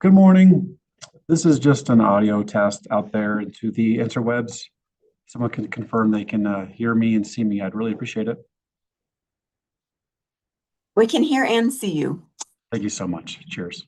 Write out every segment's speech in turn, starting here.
Good morning. This is just an audio test out there into the interwebs. Someone can confirm they can hear me and see me. I'd really appreciate it. We can hear and see you. Thank you so much. Cheers.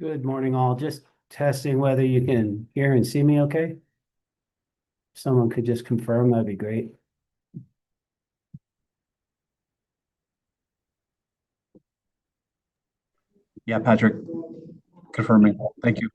Good morning, all. Just testing whether you can hear and see me okay. If someone could just confirm, that'd be great. Yeah, Patrick, confirming. Thank you.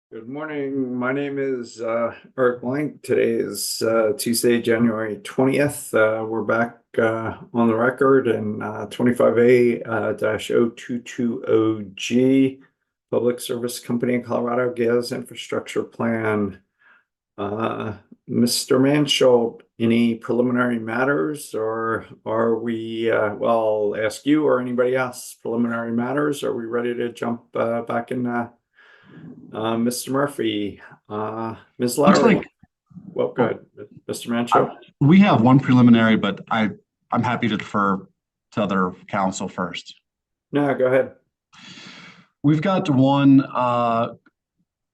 Good morning. My name is Eric Blank. Today is Tuesday, January 20th. We're back on the record in 25A-0220G, Public Service Company in Colorado Gas Infrastructure Plan. Mr. Mansholt, any preliminary matters, or are we, well, I'll ask you or anybody else, preliminary matters? Are we ready to jump back in? Mr. Murphy, Ms. Looks Lowry. like Well, good. Mr. Mancho. we have one preliminary, but I'm happy to defer to other council first. No, go ahead. We've got one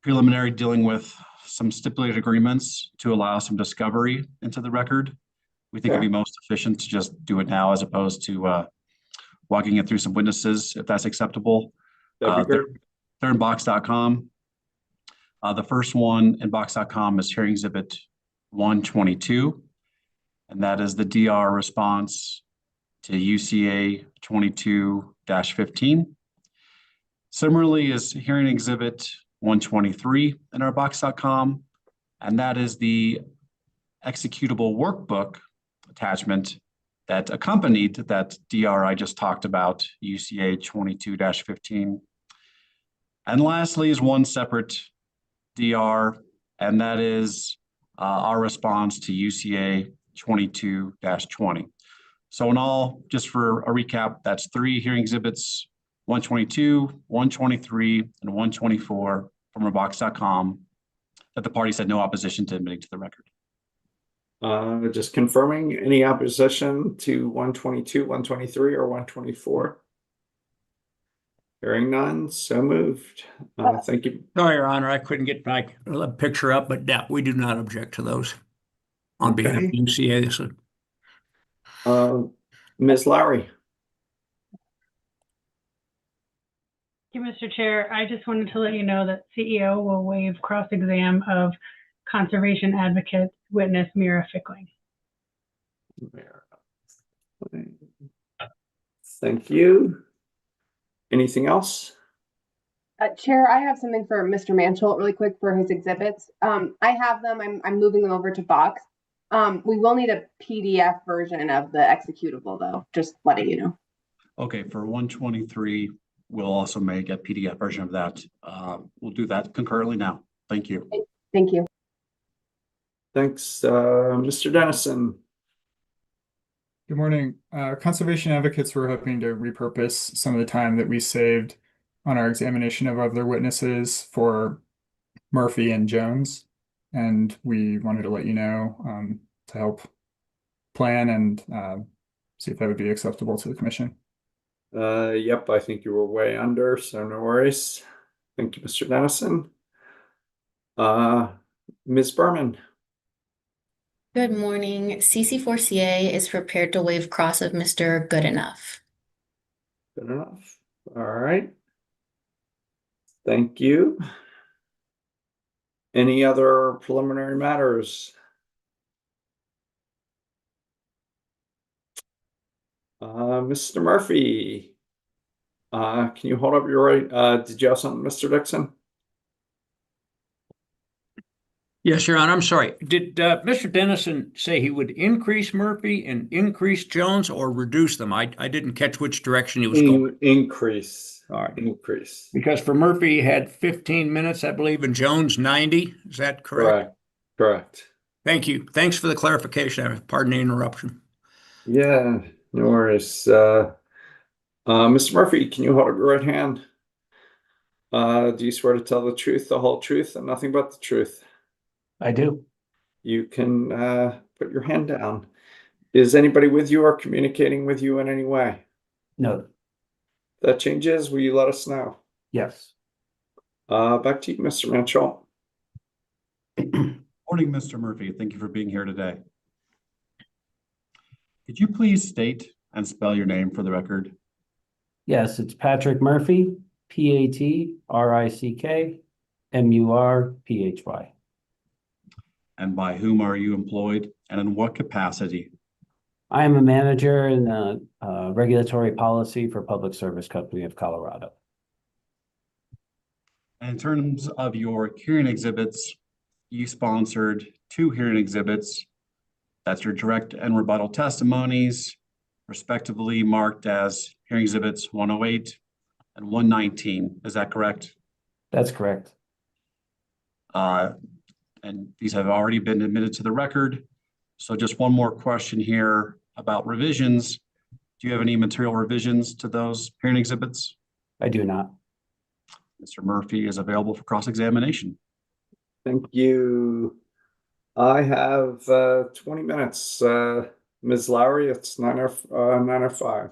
preliminary dealing with some stipulated agreements to allow some discovery into the record. We think it'd be most efficient to just do it now as opposed to walking it through some witnesses, if that's acceptable. That'd be great. They're in box.com. The first one in box.com is hearing exhibit 122, and that is the DR response to UCA 22-15. Similarly is hearing exhibit 123 in our box.com, and that is the executable workbook attachment that accompanied that DR I just talked about, UCA 22-15. And lastly is one separate DR, and that is our response to UCA 22-20. So in all, just for a recap, that's 3 hearing exhibits, 122, 123, and 124 from our box.com that the parties had no opposition to admitting to the record. Just confirming, any opposition to 122, 123, or 124? Hearing none, so moved. Thank you. No, Your Honor, I couldn't get my picture up, but yeah, we do not object to those on behalf of Okay. UCA. So Ms. Lowry. Thank you, Mr. Chair. I just wanted to let you know that CEO will waive cross-exam of conservation advocate witness Mira Fickling. Thank you. Anything else? Chair, I have something for Mr. Mansholt really quick for his exhibits. I have them. I'm moving them over to Box. We will need a PDF version of the executable, though. Just letting you know. Okay, for 123, we'll also make a PDF version of that. We'll do that concurrently now. Thank you. Thank you. Thanks, Mr. Dennison. Good morning. Conservation advocates were hoping to repurpose some of the time that we saved on our examination of other witnesses for Murphy and Jones. And we wanted to let you know to help plan and see if that would be acceptable to the commission. Yep, I think you were way under, so no worries. Thank you, Mr. Dennison. Ms. Berman. Good morning. CC4CA is prepared to waive cross of Mr. Goodenough. Good enough. All right. Thank you. Any other preliminary matters? Mr. Murphy, can you hold up your right? Did you have something, Mr. Dixon? yes, Your Honor, I'm sorry. Did Mr. Dennison say he would increase Murphy and increase Jones or reduce them? I didn't catch which direction he was going. Increase. All right. Increase. Because for Murphy, he had 15 minutes, I believe, and Jones 90. Is that correct? Correct. Thank you. Thanks for the clarification. Pardon the interruption. Yeah, no worries. Mr. Murphy, can you hold up your right hand? Do you swear to tell the truth, the whole truth, and nothing but the truth? I do. You can put your hand down. Is anybody with you or communicating with you in any way? No. If that changes, will you let us know? Yes. Back to you, Mr. Manchell. Morning, Mr. Murphy. Thank you for being here today. Could you please state and spell your name for the record? Yes, it's Patrick Murphy, PATRICK-MURPHY. And by whom are you employed and in what capacity? I am a manager in regulatory policy for Public Service Company of Colorado. And in terms of your hearing exhibits, you sponsored 2 hearing exhibits. That's your direct and rebuttal testimonies, respectively marked as hearing exhibits 108 and 119. Is that correct? That's correct. And these have already been admitted to the record. So just one more question here about revisions. Do you have any material revisions to those hearing exhibits? I do not. Mr. Murphy is available for cross-examination. Thank you. I have 20 minutes. Ms. Lowry, it's 9:05.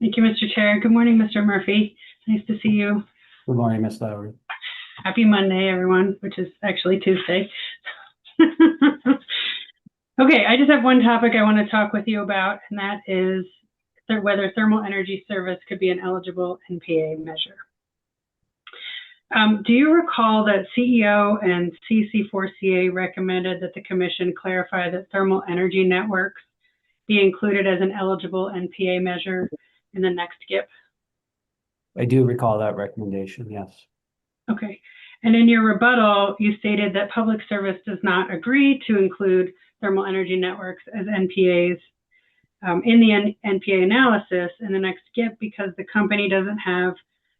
Thank you, Mr. Chair. Good morning, Mr. Murphy. Nice to see you. Good morning, Ms. Lowry. Happy Monday, everyone, which is actually Tuesday. Okay, I just have one topic I want to talk with you about, and that is whether thermal energy service could be an eligible NPA measure. Do you recall that CEO and CC4CA recommended that the Commission clarify that thermal energy networks be included as an eligible NPA measure in the next GIP? I do recall that recommendation, yes. Okay. And in your rebuttal, you stated that Public Service does not agree to include thermal energy networks as NPAs in the NPA analysis in the next GIP because the company doesn't have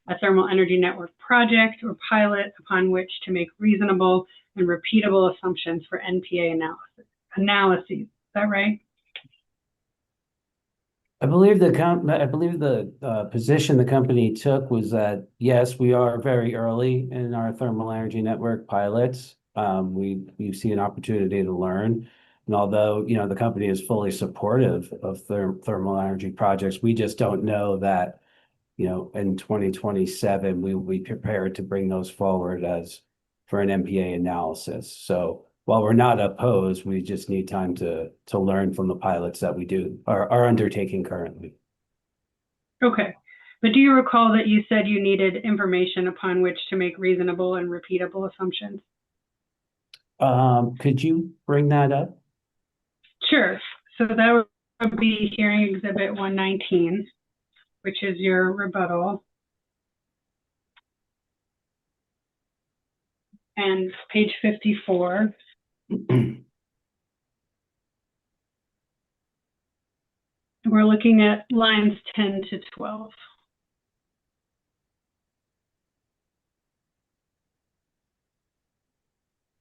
a thermal energy network project or pilot upon which to make reasonable and repeatable assumptions for NPA analyses. Is that right? I believe the position the company took was that, yes, we are very early in our thermal energy network pilots. We see an opportunity to learn. And although, the company is fully supportive of thermal energy projects, we just don't know that, in 2027, we will be prepared to bring those forward for an NPA analysis. So while we're not opposed, we just need time to learn from the pilots that we are undertaking currently. Okay. But do you recall that you said you needed information upon which to make reasonable and repeatable assumptions? Could you bring that up? Sure. So that would be hearing exhibit 119, which is your rebuttal. And page 54. We're looking at lines 10 to 12.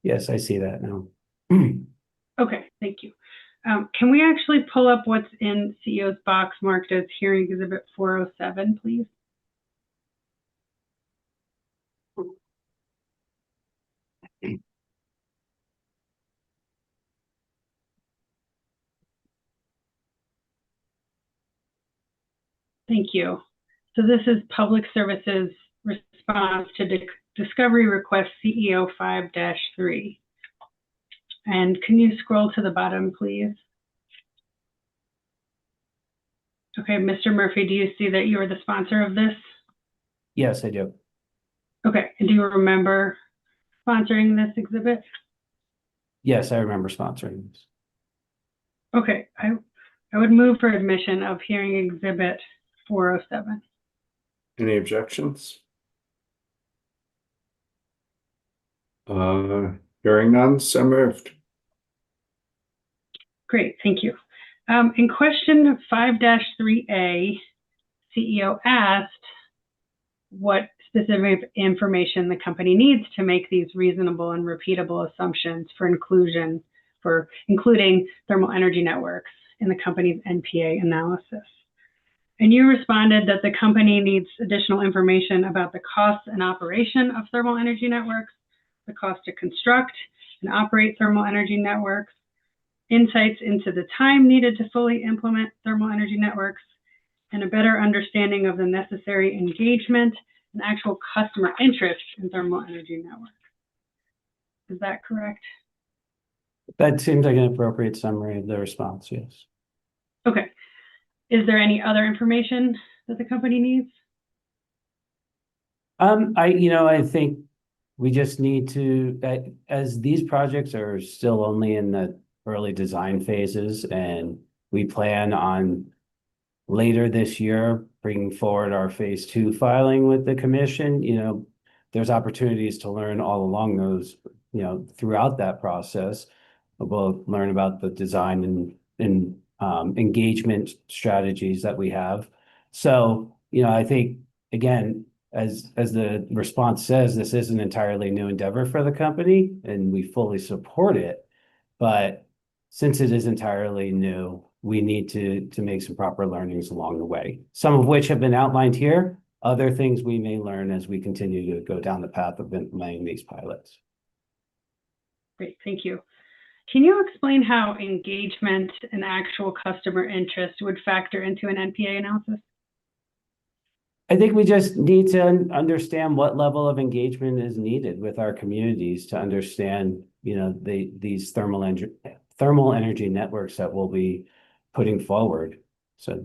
Yes, I see that now. Okay, thank you. Can we actually pull up what's in CEO's box marked as hearing exhibit 407, please? Thank you. So this is Public Services response to Discovery Request CEO 5-3. And can you scroll to the bottom, please? Okay, Mr. Murphy, do you see that you are the sponsor of this? Yes, I do. Okay, and do you remember sponsoring this exhibit? Yes, I remember sponsoring this. Okay, I would move for admission of hearing exhibit 407. Any objections? Hearing none, so moved. Great, thank you. In question 5-3A, CEO asked what specific information the company needs to make these reasonable and repeatable assumptions for including thermal energy networks in the company's NPA analysis. And you responded that the company needs additional information about the cost and operation of thermal energy networks, the cost to construct and operate thermal energy networks, insights into the time needed to fully implement thermal energy networks, and a better understanding of the necessary engagement and actual customer interest in thermal energy networks. Is that correct? That seems like an appropriate summary of the response, yes. Okay. Is there any other information that the company needs? I think we just need to, as these projects are still only in the early design phases, and we plan on later this year bringing forward our phase 2 filing with the commission, there's opportunities to learn all along those, throughout that process. We'll both learn about the design and engagement strategies that we have. So, I think, again, as the response says, this is an entirely new endeavor for the company, and we fully support it. But since it is entirely new, we need to make some proper learnings along the way, some of which have been outlined here. Other things we may learn as we continue to go down the path of implementing these pilots. Great, thank you. Can you explain how engagement and actual customer interest would factor into an NPA analysis? I think we just need to understand what level of engagement is needed with our communities to understand, these thermal energy networks that we'll be putting forward. So,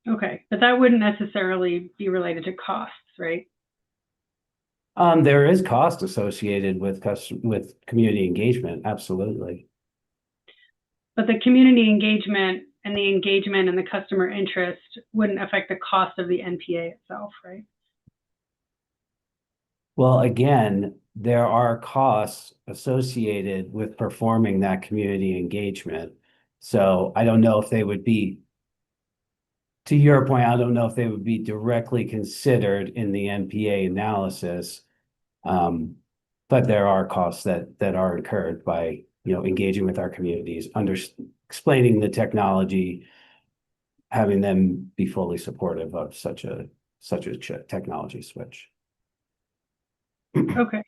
okay, but that wouldn't necessarily be related to costs, right? There is cost associated with community engagement, absolutely. But the community engagement and the customer interest wouldn't affect the cost of the NPA itself, right? Well, again, there are costs associated with performing that community engagement. So I don't know if they would be, to your point, I don't know if they would be directly considered in the NPA analysis. But there are costs that are incurred by, engaging with our communities, explaining the technology, having them be fully supportive of such a technology switch. Okay,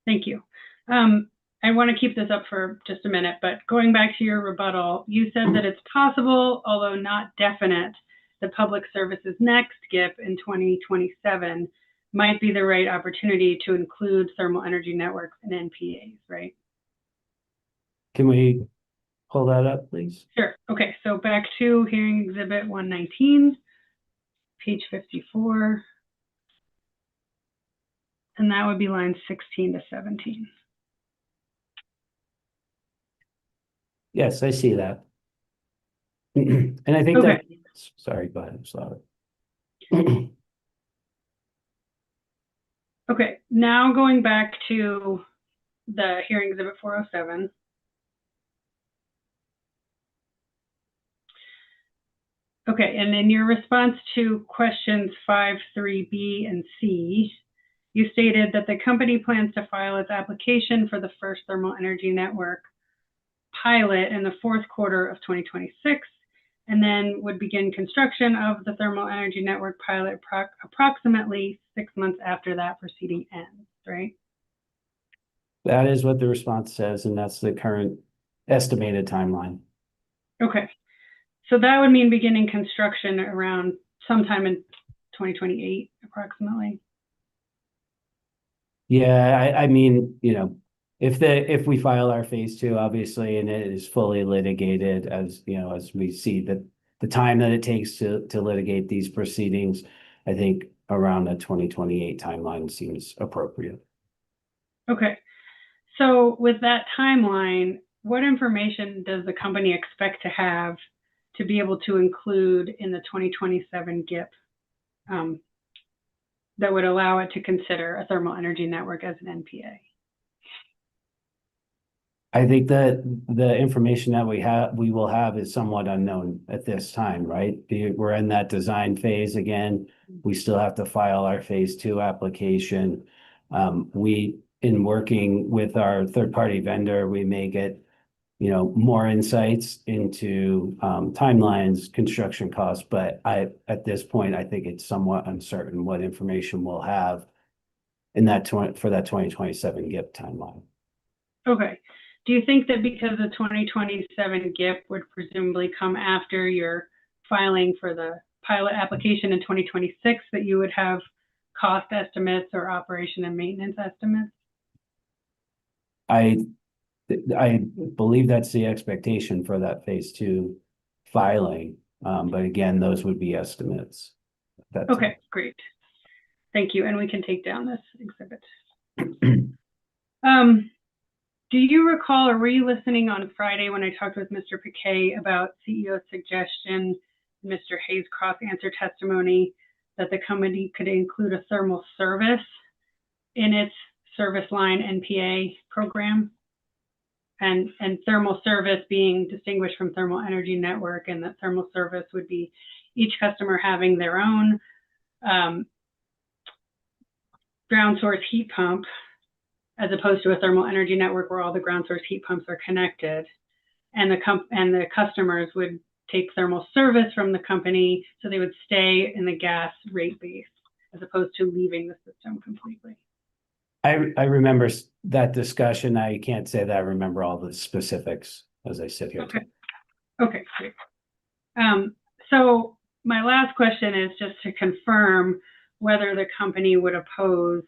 thank you. I want to keep this up for just a minute, but going back to your rebuttal, you said that it's possible, although not definite, the Public Service's next GIP in 2027 might be the right opportunity to include thermal energy networks and NPAs, right? Can we pull that up, please? Sure. Okay, so back to hearing exhibit 119, page 54. And that would be lines 16 to 17. Yes, I see that. And I think Okay. Sorry, go ahead, I'm sorry. Okay, now going back to the hearing exhibit 407. Okay, and in your response to questions 5, 3B, and C, you stated that the company plans to file its application for the first thermal energy network pilot in the fourth quarter of 2026, and then would begin construction of the thermal energy network pilot approximately 6 months after that proceeding ends, right? That is what the response says, and that's the current estimated timeline. Okay, so that would mean beginning construction around sometime in 2028, approximately. Yeah, I mean, if we file our phase 2, obviously, and it is fully litigated, as as we see that the time that it takes to litigate these proceedings, I think around a 2028 timeline seems appropriate. Okay, so with that timeline, what information does the company expect to have to be able to include in the 2027 GIP that would allow it to consider a thermal energy network as an NPA? I think that the information that we will have is somewhat unknown at this time, right? We're in that design phase again. We still have to file our phase 2 application. In working with our third-party vendor, we may get, more insights into timelines, construction costs, but at this point, I think it's somewhat uncertain what information we'll have in that for that 2027 GIP timeline. Okay. Do you think that because the 2027 GIP would presumably come after your filing for the pilot application in 2026, that you would have cost estimates or operation and maintenance estimates? I believe that's the expectation for that phase 2 filing. But again, those would be estimates. Okay, great. Thank you. And we can take down this exhibit. Do you recall, or were you listening on Friday when I talked with Mr. Piquet about CEO's suggestion Mr. Hayes' cross-answer testimony that the company could include a thermal service in its service line NPA program. And thermal service being distinguished from thermal energy network, and that thermal service would be each customer having their own ground source heat pump, as opposed to a thermal energy network where all the ground source heat pumps are connected. And the customers would take thermal service from the company, so they would stay in the gas rate base as opposed to leaving the system completely. I remember that discussion. I can't say that I remember all the specifics as I sit here. Okay. Okay, great. So my last question is just to confirm whether the company would oppose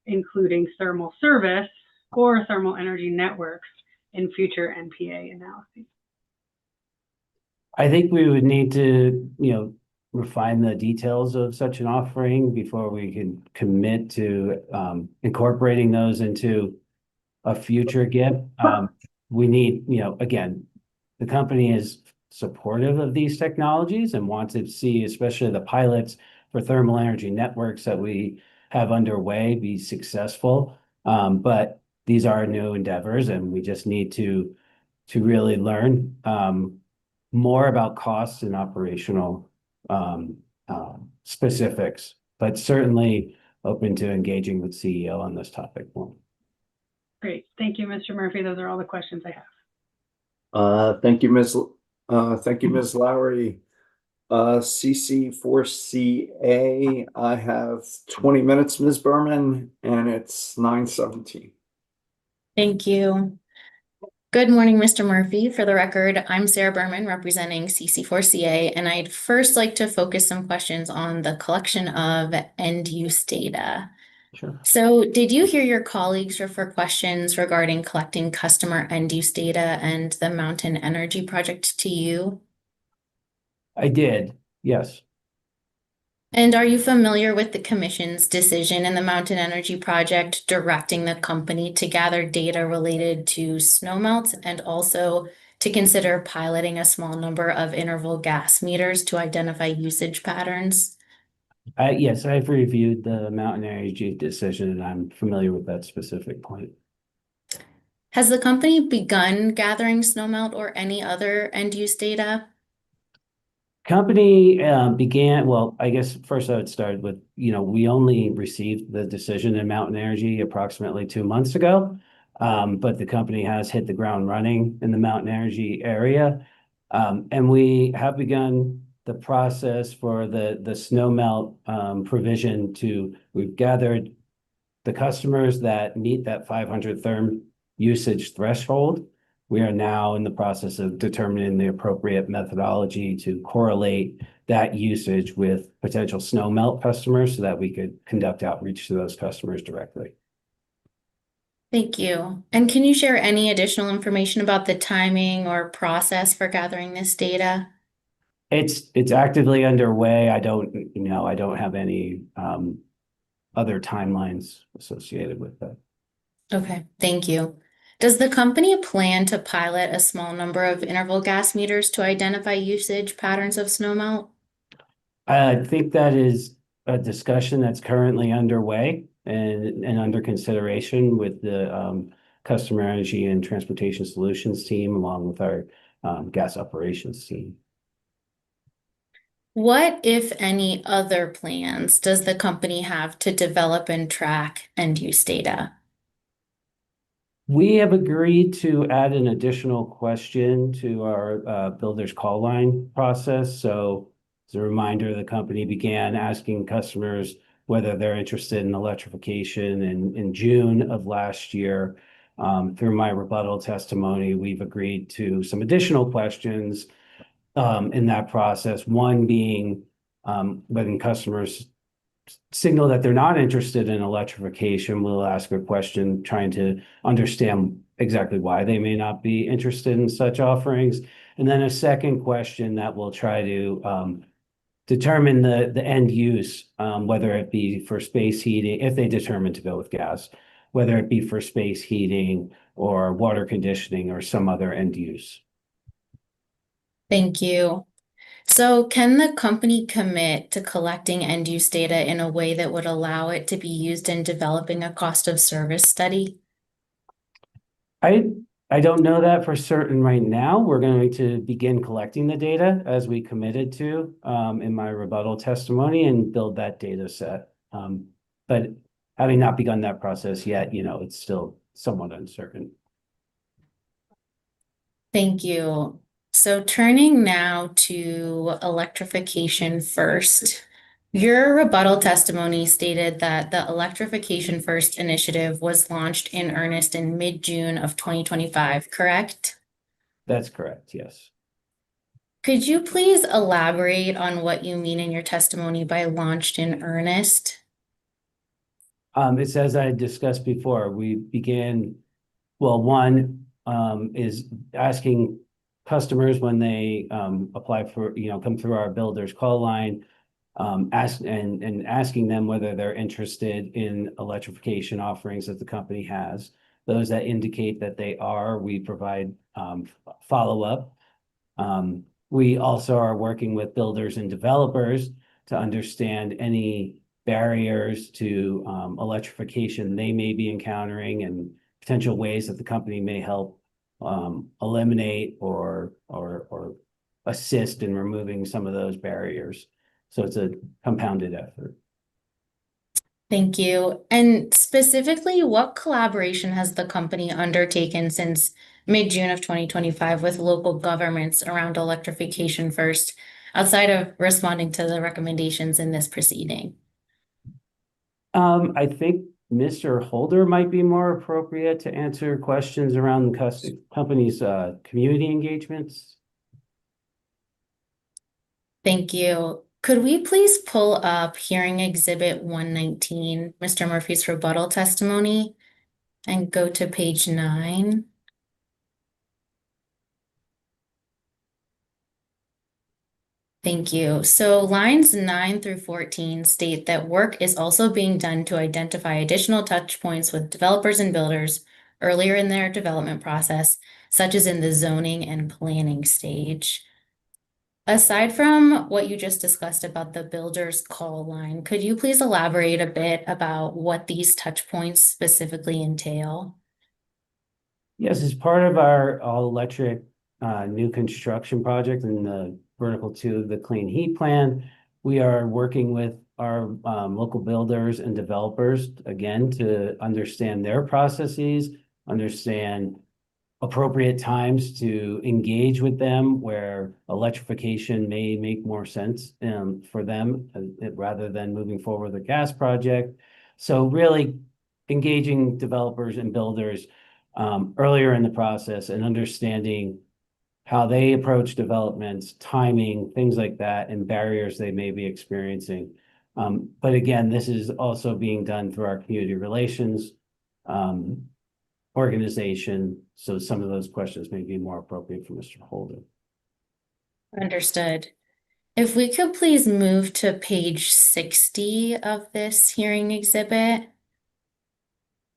including thermal service or thermal energy networks in future NPA analyses. I think we would need to, refine the details of such an offering before we can commit to incorporating those into a future GIP. We need, again, the company is supportive of these technologies and wants to see, especially the pilots for thermal energy networks that we have underway, be successful. But these are new endeavors, and we just need to really learn more about costs and operational specifics, but certainly open to engaging with CEO on this topic more. Great. Thank you, Mr. Murphy. Those are all the questions I have. Thank you, Ms. Lowry. CC4CA, I have 20 minutes, Ms. Berman, and it's 9:17. Thank you. Good morning, Mr. Murphy. For the record, I'm Sarah Berman representing CC4CA, and I'd first like to focus some questions on the collection of end-use data. Sure. So did you hear your colleagues refer questions regarding collecting customer end-use data and the Mountain Energy project to you? I did, yes. And are you familiar with the Commission's decision in the Mountain Energy project directing the company to gather data related to snowmelt and also to consider piloting a small number of interval gas meters to identify usage patterns? Yes, I've reviewed the Mountain Energy decision, and I'm familiar with that specific point. Has the company begun gathering snowmelt or any other end-use data? Company began, well, I guess first I would start with, we only received the decision in Mountain Energy approximately 2 months ago. But the company has hit the ground running in the Mountain Energy area. And we have begun the process for the snowmelt provision we've gathered the customers that meet that 500 therm usage threshold. We are now in the process of determining the appropriate methodology to correlate that usage with potential snowmelt customers so that we could conduct outreach to those customers directly. Thank you. And can you share any additional information about the timing or process for gathering this data? It's actively underway. I don't have any other timelines associated with that. Okay, thank you. Does the company plan to pilot a small number of interval gas meters to identify usage patterns of snowmelt? I think that is a discussion that's currently underway and under consideration with the Customer Energy and Transportation Solutions team, along with our gas operations team. What, if any, other plans does the company have to develop and track end-use data? We have agreed to add an additional question to our builder's call line process. So as a reminder, the company began asking customers whether they're interested in electrification in June of last year. Through my rebuttal testimony, we've agreed to some additional questions in that process. One being when customers signal that they're not interested in electrification, we'll ask a question trying to understand exactly why they may not be interested in such offerings. And then a second question that will try to determine the end use, whether it be for space heating, if they determine to go with gas, whether it be for space heating or water conditioning or some other end use. Thank you. So can the company commit to collecting end use data in a way that would allow it to be used in developing a cost of service study? I don't know that for certain right now. We're going to begin collecting the data as we committed to in my rebuttal testimony and build that data set. But having not begun that process yet, it's still somewhat uncertain. Thank you. So turning now to electrification first. Your rebuttal testimony stated that the Electrification First initiative was launched in earnest in mid-June of 2025, correct? That's correct, yes. Could you please elaborate on what you mean in your testimony by launched in earnest? It's as I discussed before, we began, well, one is asking customers when they apply for, come through our builders call line, asking them whether they're interested in electrification offerings that the company has. Those that indicate that they are, we provide follow-up. We also are working with builders and developers to understand any barriers to electrification they may be encountering and potential ways that the company may help eliminate or assist in removing some of those barriers. So it's a compounded effort. Thank you. And specifically, what collaboration has the company undertaken since mid-June of 2025 with local governments around electrification first, outside of responding to the recommendations in this proceeding? I think Mr. Holder might be more appropriate to answer questions around the company's community engagements. Thank you. Could we please pull up hearing exhibit 119, Mr. Murphy's rebuttal testimony, and go to page 9? Thank you. So lines 9 through 14 state that work is also being done to identify additional touch points with developers and builders earlier in their development process, such as in the zoning and planning stage. Aside from what you just discussed about the builder's call line, could you please elaborate a bit about what these touch points specifically entail? Yes, as part of our all-electric new construction project and the vertical 2 of the clean heat plan, we are working with our local builders and developers, again, to understand their processes, understand appropriate times to engage with them where electrification may make more sense for them rather than moving forward with a gas project. So really engaging developers and builders earlier in the process and understanding how they approach developments, timing, things like that, and barriers they may be experiencing. But again, this is also being done through our community relations organization. So some of those questions may be more appropriate for Mr. Holden. Understood. If we could please move to page 60 of this hearing exhibit,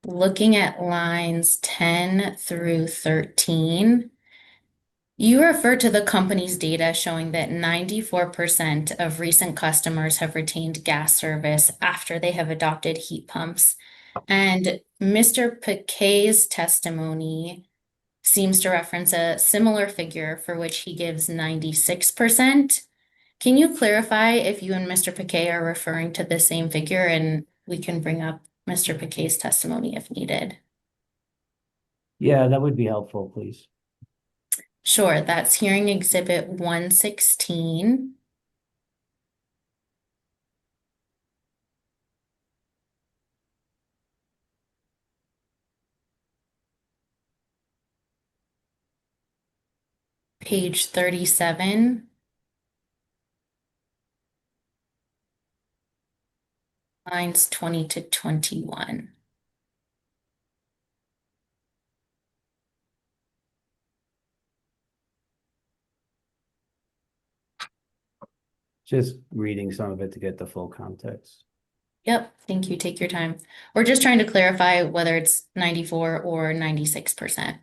looking at lines 10 through 13. You refer to the company's data showing that 94% of recent customers have retained gas service after they have adopted heat pumps. And Mr. Piquet's testimony seems to reference a similar figure for which he gives 96%. Can you clarify if you and Mr. Piquet are referring to the same figure, and we can bring up Mr. Piquet's testimony if needed? Yeah, that would be helpful, please. Sure, that's hearing exhibit 116. Page 37. Lines 20 to 21. Just reading some of it to get the full context. Yep, thank you. Take your time. We're just trying to clarify whether it's 94 or 96%,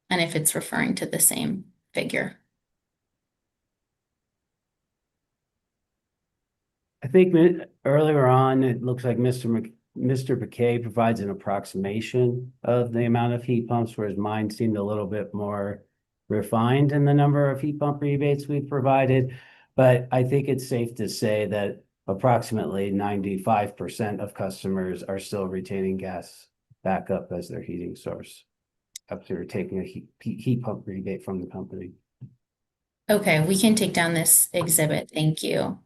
and if it's referring to the same figure. I think earlier on, it looks like Mr. McKay provides an approximation of the amount of heat pumps, whereas mine seemed a little bit more refined in the number of heat pump rebates we've provided. But I think it's safe to say that approximately 95% of customers are still retaining gas backup as their heating source after taking a heat pump rebate from the company. Okay, we can take down this exhibit. Thank you.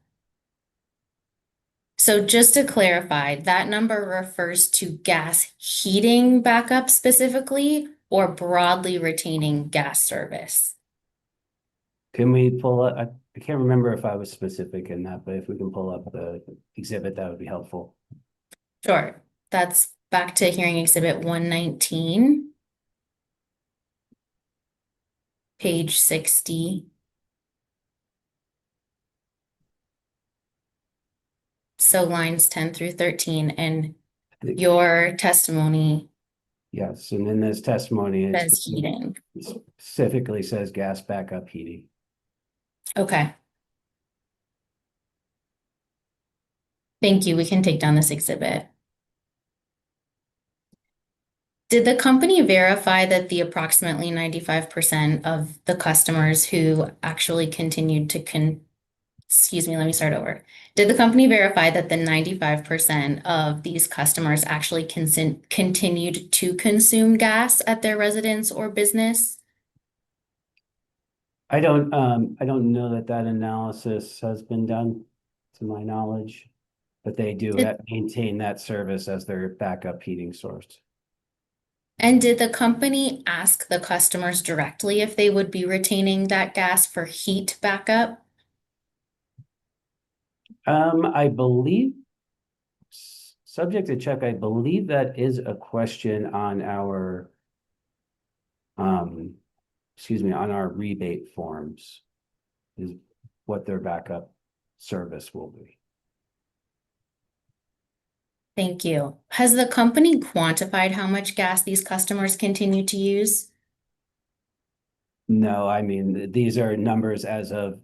So just to clarify, that number refers to gas heating backup specifically or broadly retaining gas service? Can we pull up? I can't remember if I was specific in that, but if we can pull up the exhibit, that would be helpful. Sure. That's back to hearing exhibit 119. Page 60. So lines 10 through 13 and your testimony Yes, and in this testimony, it says heating. specifically says gas backup heating. Okay. Thank you. We can take down this exhibit. Did the company verify that the approximately 95% of the customers who actually continued to excuse me, let me start over. Did the company verify that the 95% of these customers actually continued to consume gas at their residence or business? I don't know that analysis has been done to my knowledge, but they do maintain that service as their backup heating source. And did the company ask the customers directly if they would be retaining that gas for heat backup? I believe, subject to check, I believe that is a question on our, excuse me, on our rebate forms, is what their backup service will be. Thank you. Has the company quantified how much gas these customers continue to use? No, I mean, these are numbers as of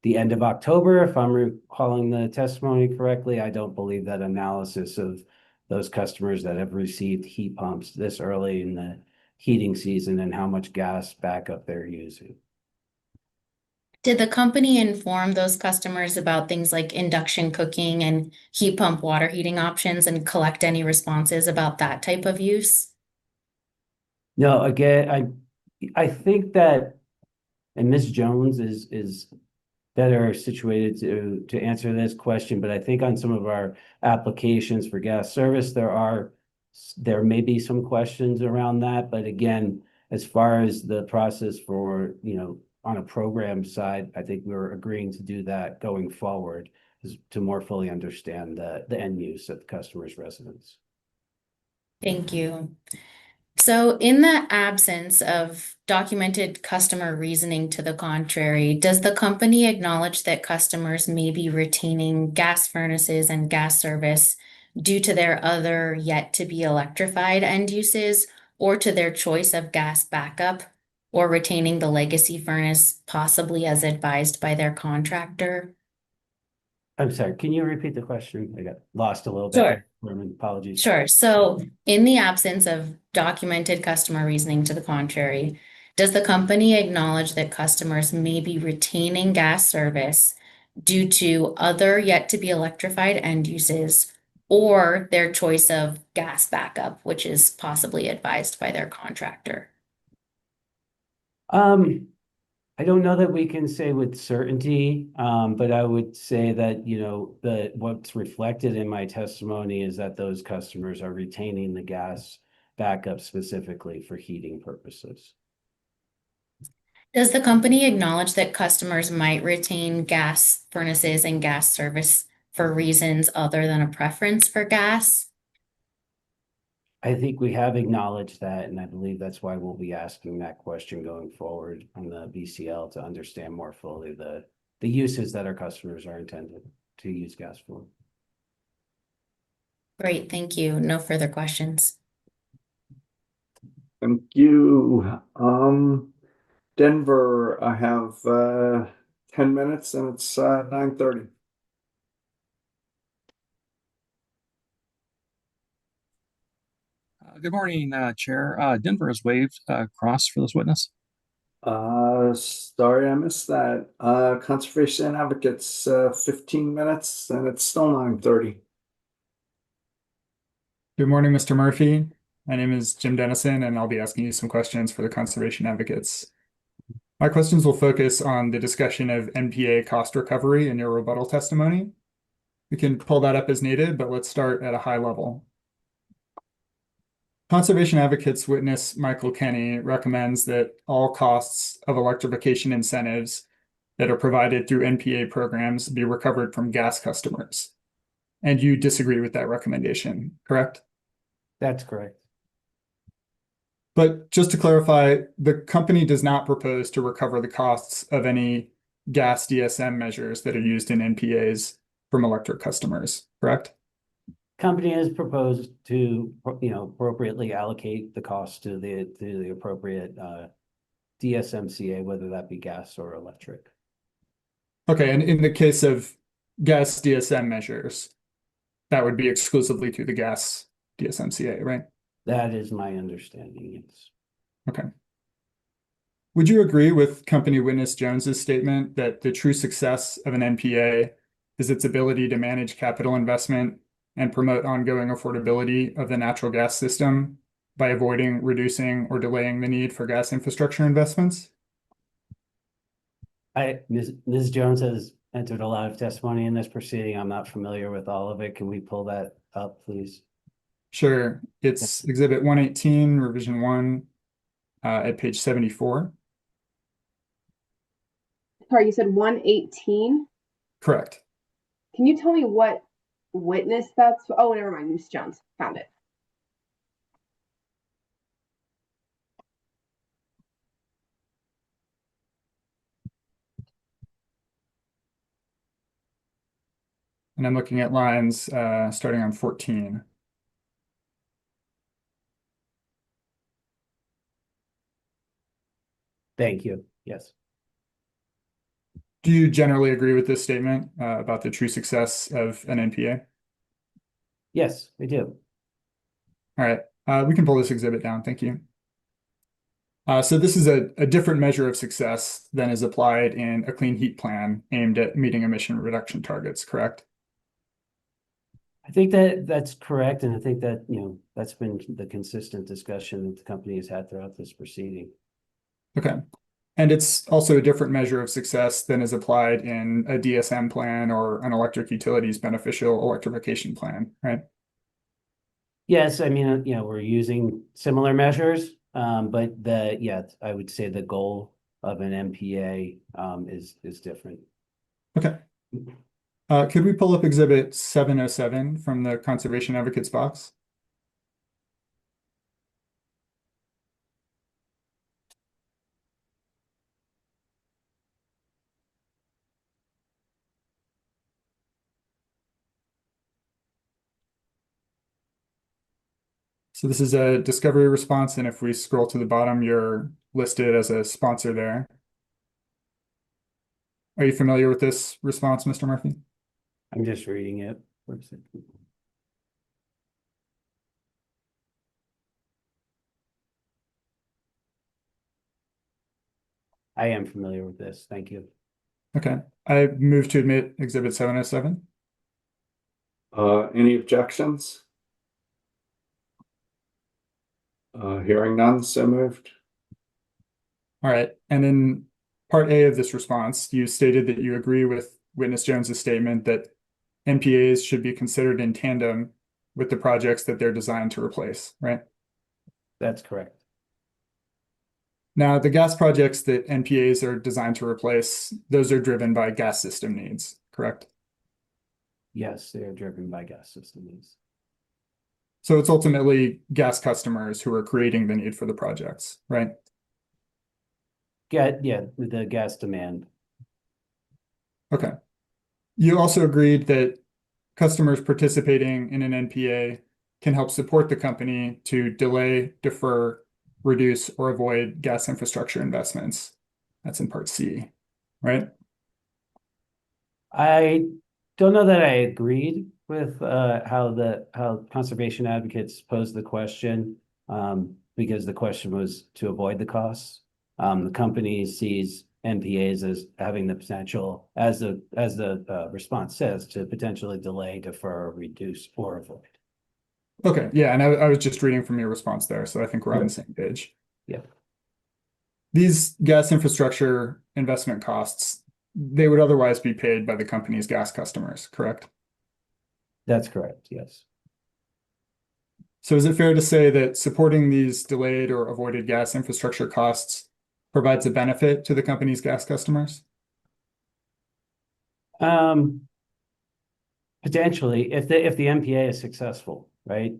the end of October, if I'm recalling the testimony correctly. I don't believe that analysis of those customers that have received heat pumps this early in the heating season and how much gas backup they're using. Did the company inform those customers about things like induction cooking and heat pump water heating options and collect any responses about that type of use? No, again, I think that, and Ms. Jones is better situated to answer this question, but I think on some of our applications for gas service, there may be some questions around that. But again, as far as the process for, on a program side, I think we're agreeing to do that going forward to more fully understand the end use of the customer's residence. Thank you. So in the absence of documented customer reasoning to the contrary, does the company acknowledge that customers may be retaining gas furnaces and gas service due to their other yet to be electrified end uses or to their choice of gas backup or retaining the legacy furnace possibly as advised by their contractor? I'm sorry, can you repeat the question? I got lost a little bit. Sure. Apologies. Sure. So in the absence of documented customer reasoning to the contrary, does the company acknowledge that customers may be retaining gas service due to other yet to be electrified end uses or their choice of gas backup, which is possibly advised by their contractor? I don't know that we can say with certainty, but I would say that, what's reflected in my testimony is that those customers are retaining the gas backup specifically for heating purposes. Does the company acknowledge that customers might retain gas furnaces and gas service for reasons other than a preference for gas? I think we have acknowledged that, and I believe that's why we'll be asking that question going forward on the BCL to understand more fully the uses that our customers are intended to use gas for. Great, thank you. No further questions. Thank you. Denver, I have 10 minutes and it's 9:30. Good morning, Chair. Denver has waived cross for this witness. Sorry, I missed that. Conservation Advocates, 15 minutes, and it's still 9:30. Good morning, Mr. Murphy. My name is Jim Dennison, and I'll be asking you some questions for the Conservation Advocates. My questions will focus on the discussion of NPA cost recovery in your rebuttal testimony. We can pull that up as needed, but let's start at a high level. Conservation Advocates witness Michael Kenny recommends that all costs of electrification incentives that are provided through NPA programs be recovered from gas customers. And you disagree with that recommendation, correct? That's correct. But just to clarify, the company does not propose to recover the costs of any gas DSM measures that are used in NPAs from electric customers, correct? Company has proposed to, appropriately allocate the cost to the appropriate DSMCA, whether that be gas or electric. Okay, and in the case of gas DSM measures, that would be exclusively through the gas DSMCA, right? That is my understanding, yes. Okay. Would you agree with company witness Jones's statement that the true success of an NPA is its ability to manage capital investment and promote ongoing affordability of the natural gas system by avoiding, reducing, or delaying the need for gas infrastructure investments? Ms. Jones has entered a lot of testimony in this proceeding. I'm not familiar with all of it. Can we pull that up, please? Sure. It's Exhibit 118, Revision 1, at page 74. Sorry, you said 118? Correct. Can you tell me what witness that's? Oh, never mind. Ms. Jones. Found it. And I'm looking at lines starting on 14. Thank you. Yes. Do you generally agree with this statement about the true success of an NPA? Yes, I do. All right, we can pull this exhibit down. Thank you. So this is a different measure of success than is applied in a clean heat plan aimed at meeting emission reduction targets, correct? I think that's correct, and I think that, that's been the consistent discussion that the company has had throughout this proceeding. Okay. And it's also a different measure of success than is applied in a DSM plan or an electric utilities beneficial electrification plan, right? Yes, I mean, we're using similar measures, but I would say the goal of an MPA is different. Okay. Could we pull up exhibit 707 from the Conservation Advocates box? So this is a discovery response, and if we scroll to the bottom, you're listed as a sponsor there. Are you familiar with this response, Mr. Murphy? I'm just reading it. I am familiar with this. Thank you. Okay. I move to admit exhibit 707. Any objections? Hearing none, so moved. All right. And in part A of this response, you stated that you agree with witness Jones's statement that NPAs should be considered in tandem with the projects that they're designed to replace, right? That's correct. Now, the gas projects that NPAs are designed to replace, those are driven by gas system needs, correct? Yes, they are driven by gas system needs. So it's ultimately gas customers who are creating the need for the projects, right? The gas demand. Okay. You also agreed that customers participating in an NPA can help support the company to delay, defer, reduce, or avoid gas infrastructure investments. That's in part C, right? I don't know that I agreed with how conservation advocates posed the question, because the question was to avoid the costs. The company sees NPAs as having the potential, as the response says, to potentially delay, defer, reduce, or avoid. Okay, yeah, and I was just reading from your response there, so I think we're on the same page. Yeah. These gas infrastructure investment costs, they would otherwise be paid by the company's gas customers, correct? That's correct, yes. So is it fair to say that supporting these delayed or avoided gas infrastructure costs provides a benefit to the company's gas customers? Potentially, if the MPA is successful, right?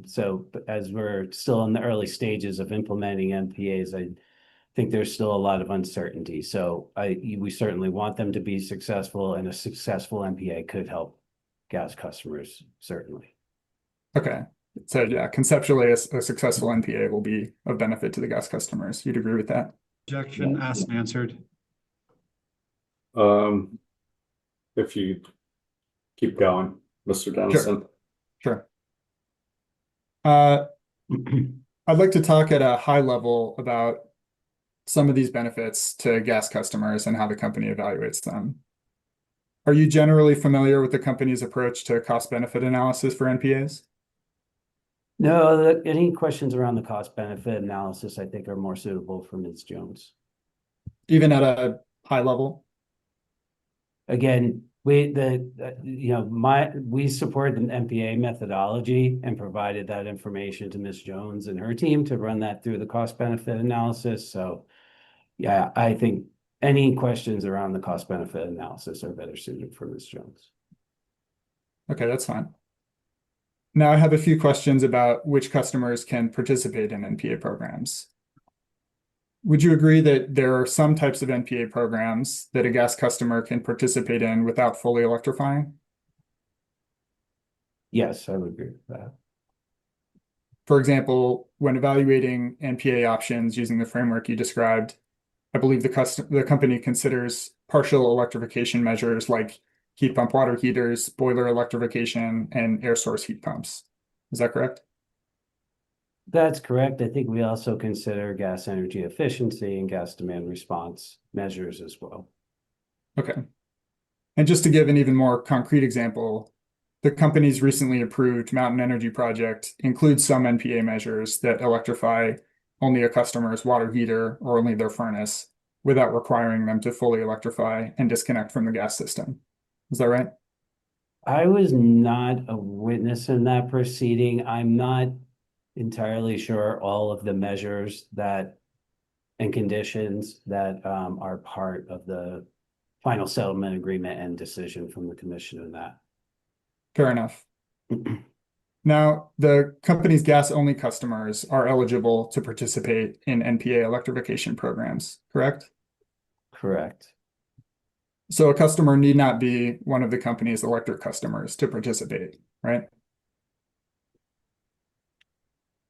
So as we're still in the early stages of implementing MPAs, I think there's still a lot of uncertainty. So we certainly want them to be successful, and a successful MPA could help gas customers, certainly. Okay, so yeah, conceptually, a successful NPA will be of benefit to the gas customers. You'd agree with that? Objection asked and answered. If you keep going, Mr. Dennison. Sure. I'd like to talk at a high level about some of these benefits to gas customers and how the company evaluates them. Are you generally familiar with the company's approach to cost-benefit analysis for NPAs? No, any questions around the cost-benefit analysis, I think, are more suitable for Ms. Jones. Even at a high level? Again, we support the MPA methodology and provided that information to Ms. Jones and her team to run that through the cost-benefit analysis. So yeah, I think any questions around the cost-benefit analysis are better suited for Ms. Jones. Okay, that's fine. Now I have a few questions about which customers can participate in NPA programs. Would you agree that there are some types of NPA programs that a gas customer can participate in without fully electrifying? Yes, I would agree with that. For example, when evaluating NPA options using the framework you described, I believe the company considers partial electrification measures like heat pump water heaters, boiler electrification, and air source heat pumps. Is that correct? That's correct. I think we also consider gas energy efficiency and gas demand response measures as well. Okay. And just to give an even more concrete example, the company's recently approved Mountain Energy project includes some NPA measures that electrify only a customer's water heater or only their furnace without requiring them to fully electrify and disconnect from the gas system. Is that right? I was not a witness in that proceeding. I'm not entirely sure all of the measures that and conditions that are part of the final settlement agreement and decision from the commission in that. Fair enough. Now, the company's gas-only customers are eligible to participate in NPA electrification programs, correct? Correct. So a customer need not be one of the company's electric customers to participate, right?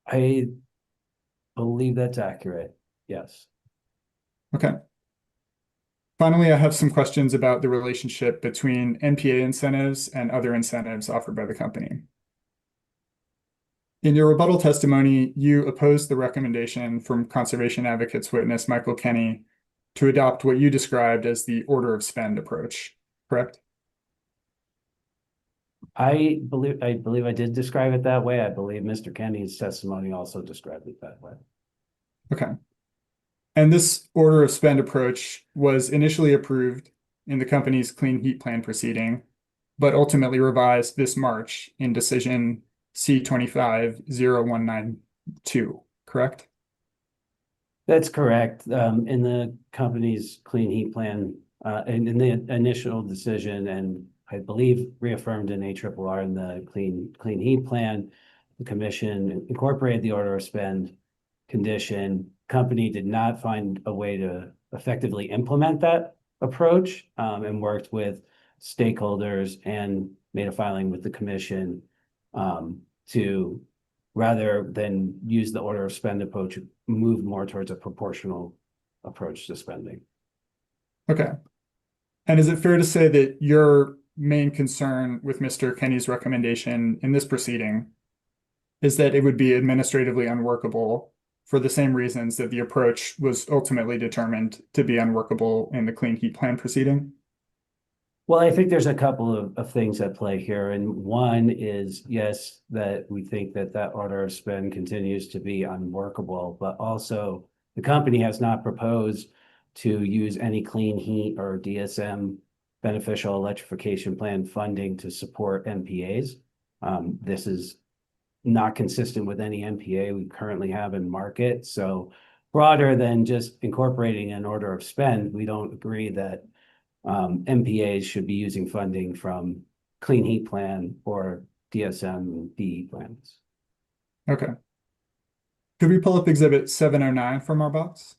I believe that's accurate. Yes. Okay. Finally, I have some questions about the relationship between NPA incentives and other incentives offered by the company. In your rebuttal testimony, you opposed the recommendation from conservation advocates witness Michael Kenny to adopt what you described as the order of spend approach, correct? I believe I did describe it that way. I believe Mr. Kenny's testimony also described it that way. Okay. And this order of spend approach was initially approved in the company's Clean Heat Plan proceeding, but ultimately revised this March in decision C25A-0120G, correct? That's correct. In the company's Clean Heat Plan, in the initial decision, and I believe reaffirmed in ARRR in the Clean Heat Plan, the commission incorporated the order of spend condition. Company did not find a way to effectively implement that approach, and worked with stakeholders and made a filing with the commission to, rather than use the order of spend approach, move more towards a proportional approach to spending. Okay. And is it fair to say that your main concern with Mr. Kenny's recommendation in this proceeding is that it would be administratively unworkable for the same reasons that the approach was ultimately determined to be unworkable in the Clean Heat Plan proceeding. Well, I think there's a couple of things at play here. And one is, yes, that we think that that order of spend continues to be unworkable, but also the company has not proposed to use any clean heat or DSM beneficial electrification plan funding to support MPAs. This is not consistent with any MPA we currently have in market. So broader than just incorporating an order of spend, we don't agree that MPAs should be using funding from Clean Heat Plan or DSM BE plans. Okay. Could we pull up Exhibit 709 from our box?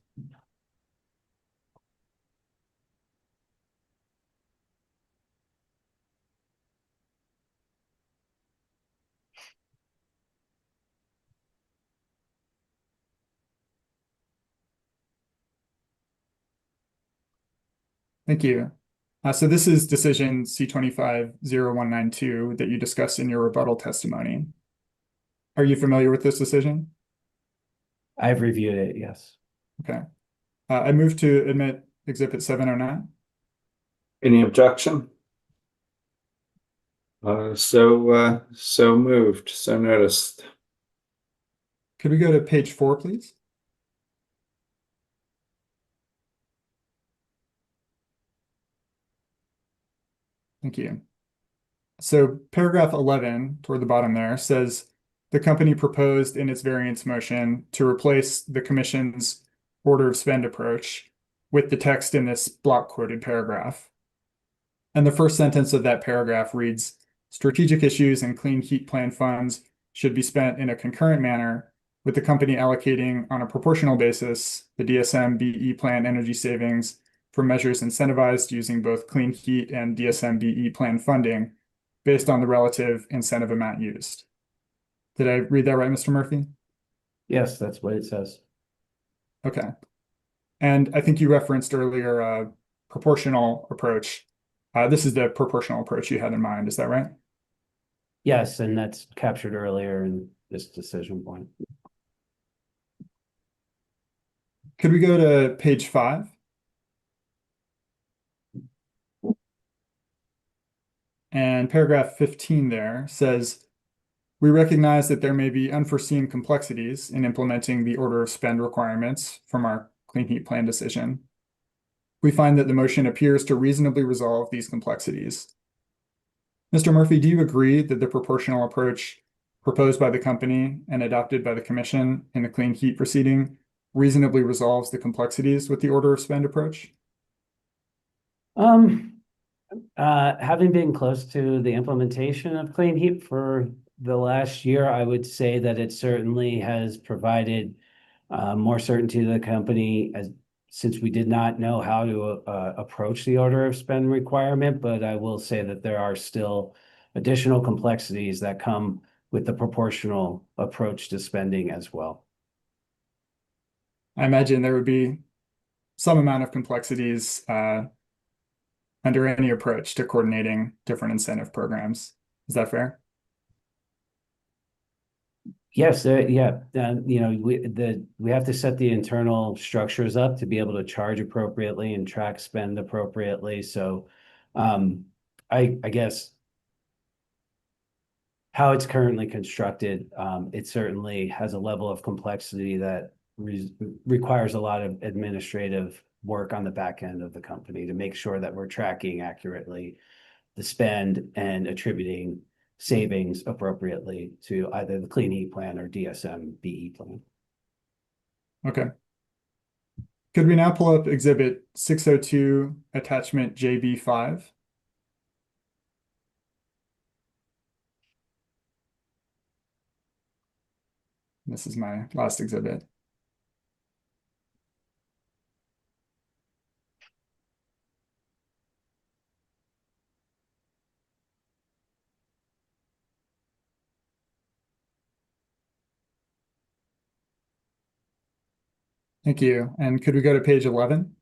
Thank you. So this is decision C-25-0192 that you discussed in your rebuttal testimony. Are you familiar with this decision? I've reviewed it, yes. Okay. I move to admit Exhibit 709. Any objection? So moved, so noticed. Could we go to page 4, please? Thank you. So paragraph 11 toward the bottom there says the company proposed in its variance motion to replace the commission's order of spend approach with the text in this block quoted paragraph. And the first sentence of that paragraph reads, strategic issues and clean heat plan funds should be spent in a concurrent manner, with the company allocating on a proportional basis the DSM BE plan energy savings for measures incentivized using both clean heat and DSM BE plan funding based on the relative incentive amount used. Did I read that right, Mr. Murphy? Yes, that's what it says. Okay. And I think you referenced earlier a proportional approach. This is the proportional approach you had in mind, is that right? Yes, and that's captured earlier in this decision point. Could we go to page 5? And paragraph 15 there says, we recognize that there may be unforeseen complexities in implementing the order of spend requirements from our Clean Heat Plan decision. We find that the motion appears to reasonably resolve these complexities. Mr. Murphy, do you agree that the proportional approach proposed by the company and adopted by the commission in the Clean Heat proceeding reasonably resolves the complexities with the order of spend approach? Having been close to the implementation of Clean Heat for the last year, I would say that it certainly has provided more certainty to the company since we did not know how to approach the order of spend requirement, but I will say that there are still additional complexities that come with the proportional approach to spending as well. I imagine there would be some amount of complexities under any approach to coordinating different incentive programs. Is that fair? Yes, yeah, we have to set the internal structures up to be able to charge appropriately and track spend appropriately. So, I guess how it's currently constructed, it certainly has a level of complexity that requires a lot of administrative work on the back end of the company to make sure that we're tracking accurately the spend and attributing savings appropriately to either the Clean Heat Plan or DSM BE plan. Okay. Could we now pull up Exhibit 602, Attachment JB5? This is my last exhibit. Thank you. And could we go to page 11?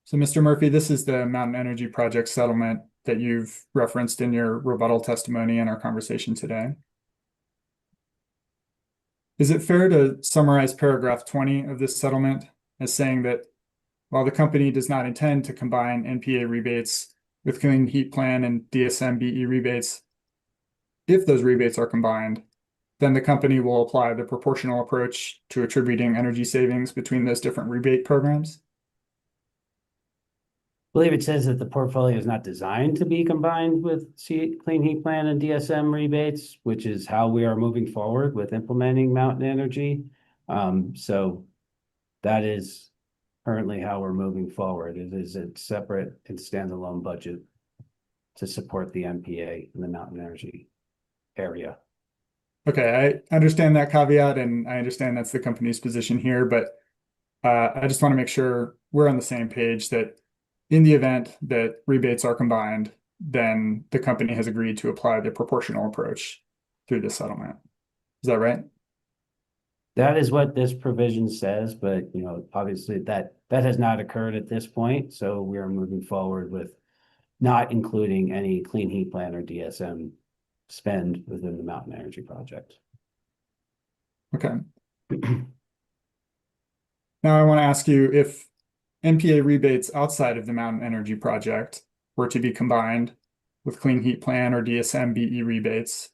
So Mr. Murphy, this is the Mountain Energy Project settlement that you've referenced in your rebuttal testimony in our conversation today. Is it fair to summarize paragraph 20 of this settlement as saying that while the company does not intend to combine NPA rebates with Clean Heat Plan and DSM-BE rebates, if those rebates are combined, then the company will apply the proportional approach to attributing energy savings between those different rebate programs? I believe it says that the portfolio is not designed to be combined with Clean Heat Plan and DSM rebates, which is how we are moving forward with implementing Mountain Energy. So that is currently how we're moving forward. It is a separate and standalone budget to support the MPA in the Mountain Energy area. Okay, I understand that caveat, and I understand that's the company's position here, but I just want to make sure we're on the same page that in the event that rebates are combined, then the company has agreed to apply the proportional approach through the settlement. Is that right? That is what this provision says, but obviously that has not occurred at this point. So we are moving forward with not including any Clean Heat Plan or DSM spend within the Mountain Energy Project. Okay. Now I want to ask you, if NPA rebates outside of the Mountain Energy Project were to be combined with Clean Heat Plan or DSM-BE rebates,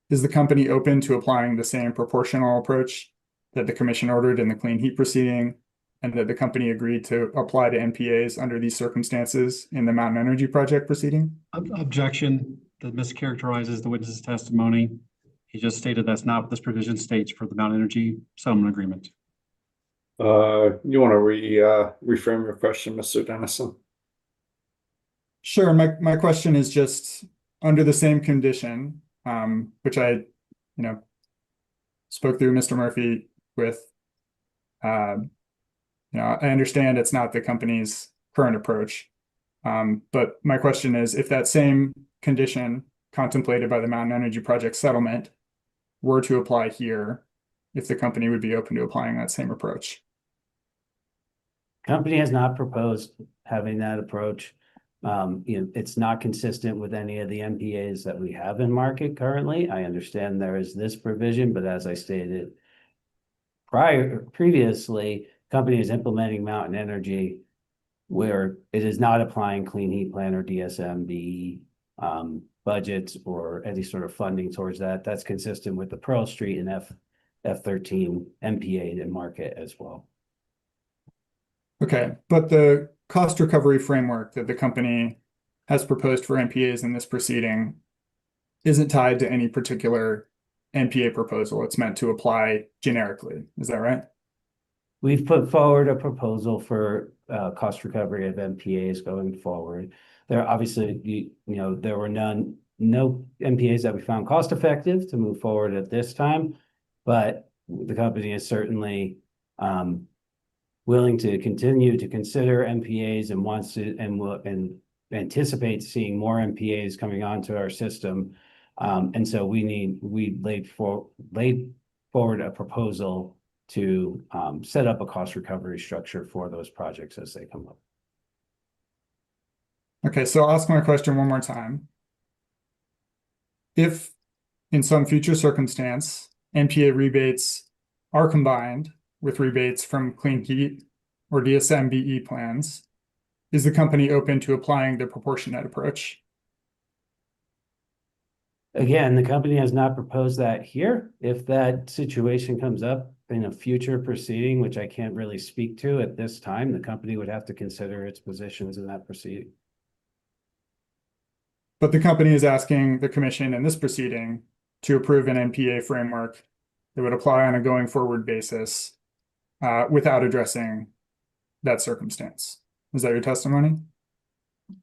is the company open to applying the same proportional approach that the commission ordered in the Clean Heat proceeding and that the company agreed to apply to NPAs under these circumstances in the Mountain Energy Project proceeding? Objection. That mischaracterizes the witness's testimony. He just stated that's not what this provision states for the Mountain Energy Settlement Agreement. You want to reframe your question, Mr. Dennison? Sure. My question is just under the same condition, which I, spoke through Mr. Murphy with. I understand it's not the company's current approach, but my question is, if that same condition contemplated by the Mountain Energy Project settlement were to apply here, if the company would be open to applying that same approach. Company has not proposed having that approach. It's not consistent with any of the MPAs that we have in market currently. I understand there is this provision, but as I stated previously, company is implementing Mountain Energy where it is not applying Clean Heat Plan or DSM-BE budgets or any sort of funding towards that. That's consistent with the Pearl Street and F13 MPA in market as well. Okay, but the cost recovery framework that the company has proposed for NPAs in this proceeding isn't tied to any particular NPA proposal. It's meant to apply generically. Is that right? We've put forward a proposal for cost recovery of MPAs going forward. There obviously, there were no MPAs that we found cost effective to move forward at this time, but the company is certainly willing to continue to consider MPAs and wants to and anticipate seeing more MPAs coming onto our system. And so we laid forward a proposal to set up a cost recovery structure for those projects as they come up. Okay, so I'll ask my question one more time. If in some future circumstance, NPA rebates are combined with rebates from Clean Heat or DSM-BE plans, is the company open to applying the proportionate approach? Again, the company has not proposed that here. If that situation comes up in a future proceeding, which I can't really speak to at this time, the company would have to consider its positions in that proceeding. But the company is asking the commission in this proceeding to approve an NPA framework that would apply on a going forward basis without addressing that circumstance. Is that your testimony?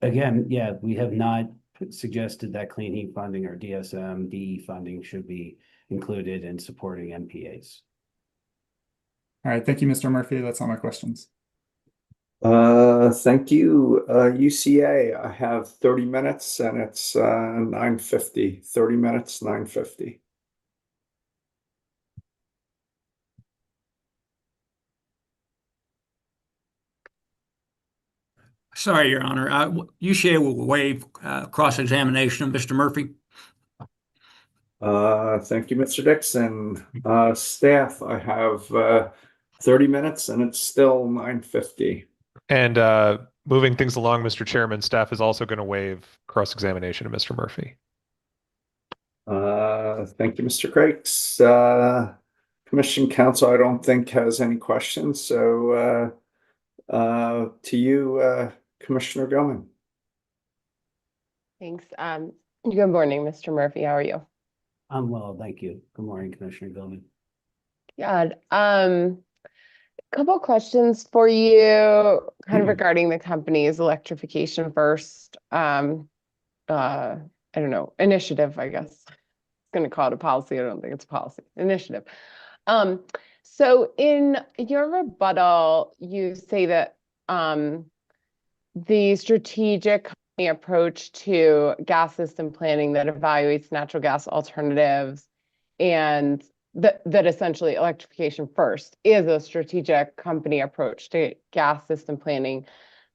Again, yeah, we have not suggested that Clean Heat funding or DSM-BE funding should be included in supporting MPAs. All right, thank you, Mr. Murphy. That's all my questions. Thank you, UCA. I have 30 minutes and it's 9:50. 30 minutes, 9:50. Sorry, Your Honor. UCA will waive cross-examination of Mr. Murphy. Thank you, Mr. Dixon. Staff, I have 30 minutes and it's still 9:50. And moving things along, Mr. Chairman, staff is also going to waive cross-examination of Mr. Murphy. Thank you, Mr. Crakes. Commission Counsel, I don't think has any questions. So to you, Commissioner Gilman. Thanks. Good morning, Mr. Murphy. How are you? I'm well, thank you. Good morning, Commissioner Gilman. Good. Couple questions for you, kind of regarding the company's electrification first. I don't know, initiative, I guess. Going to call it a policy. I don't think it's a policy. Initiative. So in your rebuttal, you say that the strategic company approach to gas system planning that evaluates natural gas alternatives and that essentially electrification first is a strategic company approach to gas system planning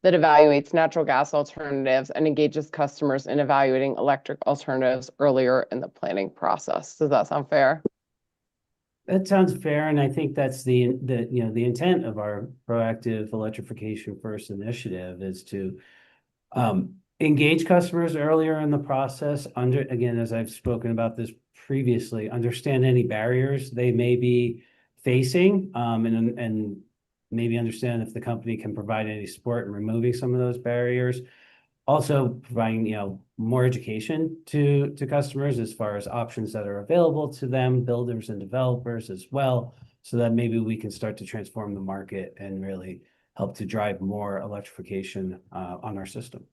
that evaluates natural gas alternatives and engages customers in evaluating electric alternatives earlier in the planning process. Does that sound fair? That sounds fair, and I think that's the intent of our proactive electrification first initiative is to engage customers earlier in the process. Again, as I've spoken about this previously, understand any barriers they may be facing, and maybe understand if the company can provide any support in removing some of those barriers. Also providing, more education to customers as far as options that are available to them, builders and developers as well, so that maybe we can start to transform the market and really help to drive more electrification on our system.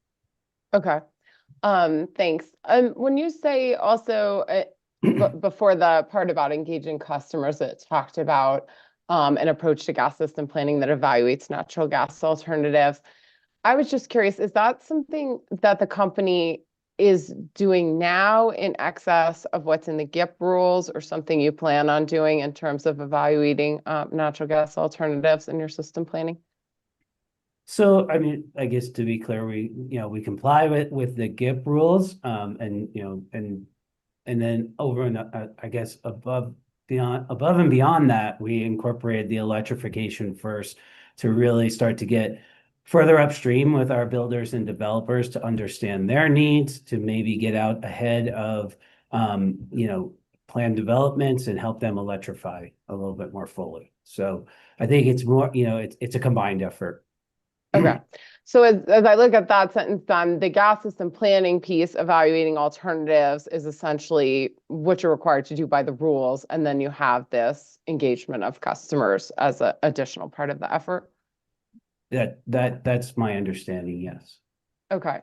Okay. Thanks. When you say also before the part about engaging customers, it talked about an approach to gas system planning that evaluates natural gas alternatives. I was just curious, is that something that the company is doing now in excess of what's in the GIP rules, or something you plan on doing in terms of evaluating natural gas alternatives in your system planning? So, I mean, I guess to be clear, we comply with the GIP rules, and then over and I guess above and beyond that, we incorporated the electrification first to really start to get further upstream with our builders and developers to understand their needs, to maybe get out ahead of planned developments and help them electrify a little bit more fully. So I think it's more, it's a combined effort. Okay. So as I look at that sentence, then the gas system planning piece, evaluating alternatives, is essentially what you're required to do by the rules. And then you have this engagement of customers as an additional part of the effort. That's my understanding, yes. Okay.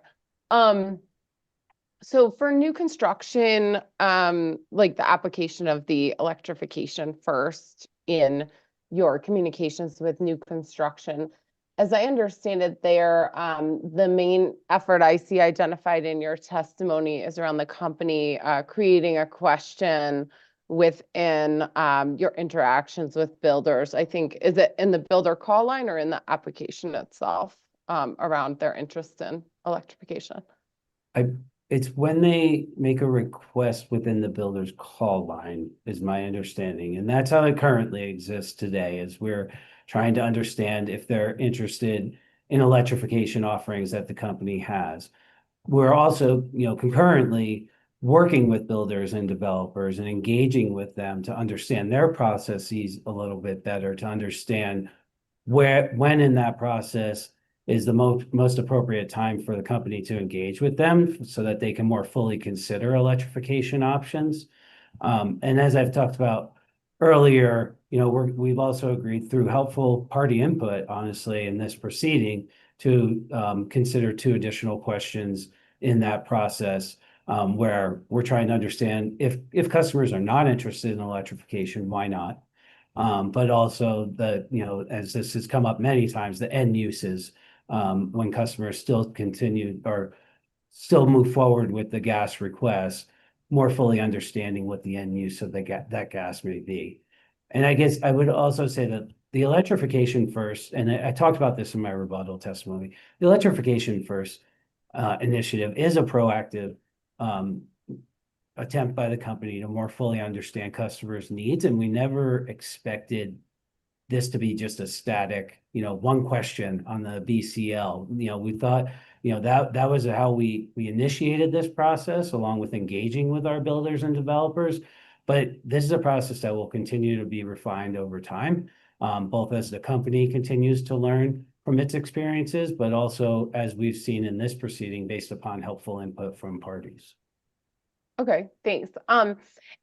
So for new construction, like the application of the electrification first in your communications with new construction, as I understand it there, the main effort I see identified in your testimony is around the company creating a question within your interactions with builders. I think, is it in the builder call line or in the application itself around their interest in electrification? It's when they make a request within the builder's call line, is my understanding. And that's how it currently exists today, is we're trying to understand if they're interested in electrification offerings that the company has. We're also, concurrently working with builders and developers and engaging with them to understand their processes a little bit better, to understand when in that process is the most appropriate time for the company to engage with them so that they can more fully consider electrification options. And as I've talked about earlier, we've also agreed through helpful party input, honestly, in this proceeding to consider 2 additional questions in that process, where we're trying to understand if customers are not interested in electrification, why not? But also as this has come up many times, the end uses, when customers still continue or still move forward with the gas request, more fully understanding what the end use of that gas may be. And I guess I would also say that the electrification first, and I talked about this in my rebuttal testimony. The electrification first initiative is a proactive attempt by the company to more fully understand customers' needs, and we never expected this to be just a static, one question on the BCL. We thought, that was how we initiated this process, along with engaging with our builders and developers. But this is a process that will continue to be refined over time, both as the company continues to learn from its experiences, but also as we've seen in this proceeding based upon helpful input from parties. Okay, thanks.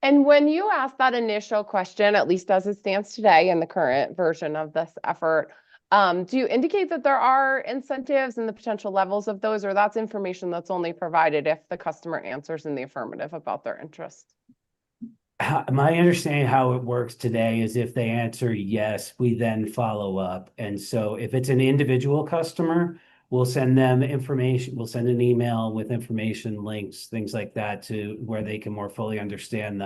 And when you asked that initial question, at least as it stands today in the current version of this effort, do you indicate that there are incentives and the potential levels of those, or that's information that's only provided if the customer answers in the affirmative about their interest? My understanding how it works today is if they answer yes, we then follow up. And so if it's an individual customer, we'll send them information, we'll send an email with information, links, things like that, to where they can more fully understand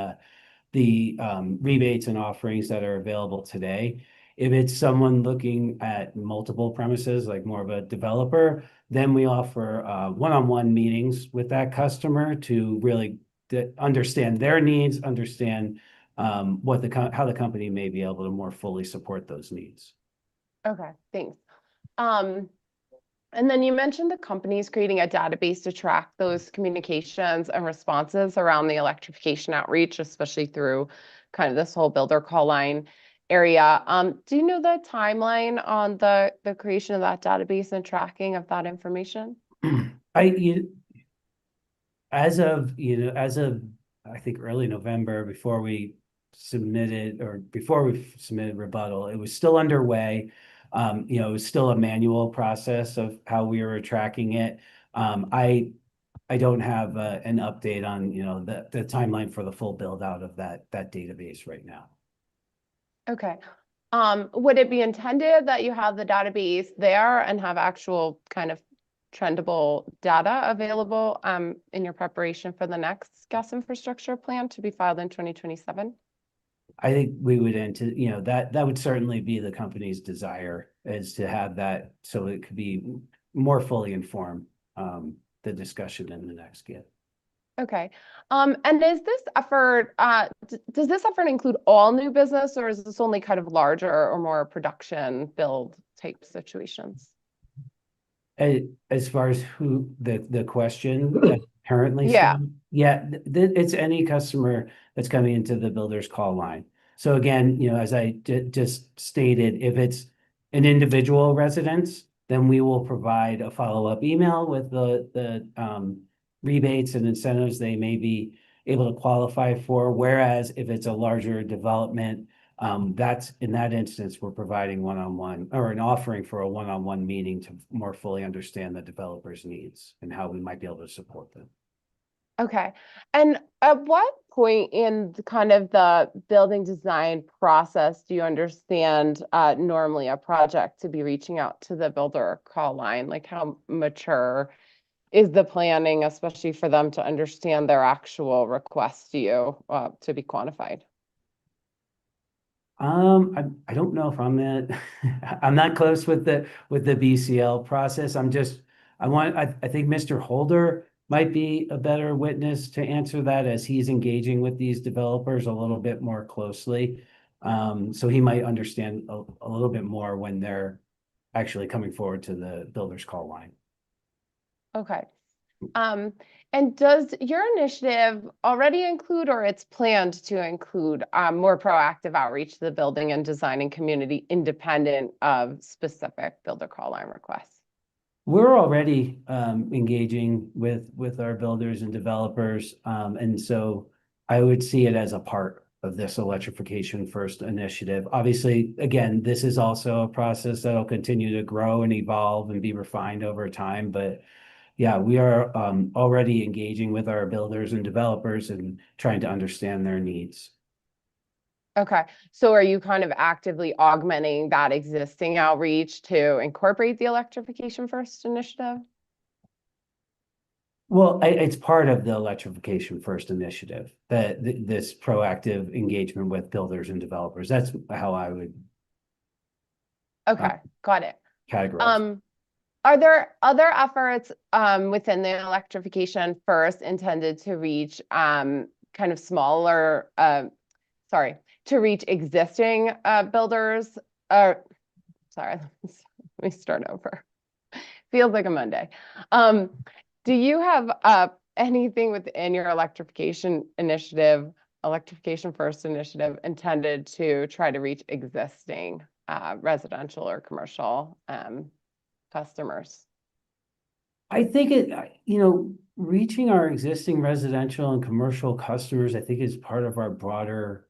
the rebates and offerings that are available today. If it's someone looking at multiple premises, like more of a developer, then we offer one-on-one meetings with that customer to really understand their needs, understand how the company may be able to more fully support those needs. Okay, thanks. And then you mentioned the company's creating a database to track those communications and responses around the electrification outreach, especially through kind of this whole builder call line area. Do you know the timeline on the creation of that database and tracking of that information? As of I think early November, before we submitted rebuttal, it was still underway. It was still a manual process of how we were tracking it. I don't have an update on the timeline for the full build out of that database right now. Okay. Would it be intended that you have the database there and have actual kind of trendable data available in your preparation for the next gas infrastructure plan to be filed in 2027? I think we would that would certainly be the company's desire, is to have that so it could be more fully inform the discussion in the next GIP. Okay. And is this effort, does this effort include all new business, or is this only kind of larger or more production build type situations? As far as who the question currently stands, it's any customer that's coming into the builder's call line. So again, as I just stated, if it's an individual residence, then we will provide a follow-up email with the rebates and incentives they may be able to qualify for. Whereas if it's a larger development, that's in that instance, we're providing one-on-one or an offering for a one-on-one meeting to more fully understand the developer's needs and how we might be able to support them. Okay. And at what point in kind of the building design process do you understand normally a project to be reaching out to the builder call line? Like, how mature is the planning, especially for them to understand their actual request to you to be quantified? I don't know if I'm not close with the BCL process. I think Mr. Holder might be a better witness to answer that, as he's engaging with these developers a little bit more closely. So he might understand a little bit more when they're actually coming forward to the builder's call line. Okay. And does your initiative already include, or it's planned to include, more proactive outreach to the building and designing community independent of specific builder call line requests? We're already engaging with our builders and developers, and so I would see it as a part of this electrification first initiative. Obviously, again, this is also a process that'll continue to grow and evolve and be refined over time. But yeah, we are already engaging with our builders and developers and trying to understand their needs. Okay. So are you kind of actively augmenting that existing outreach to incorporate the electrification first initiative? Well, it's part of the electrification first initiative, that this proactive engagement with builders and developers. That's how I would Okay, got it. categorized. Are there other efforts within the electrification first intended to reach kind of smaller, to reach existing builders? Sorry, let me start over. Feels like a Monday. Do you have anything within your electrification first initiative intended to try to reach existing residential or commercial customers? I think reaching our existing residential and commercial customers, I think is part of our broader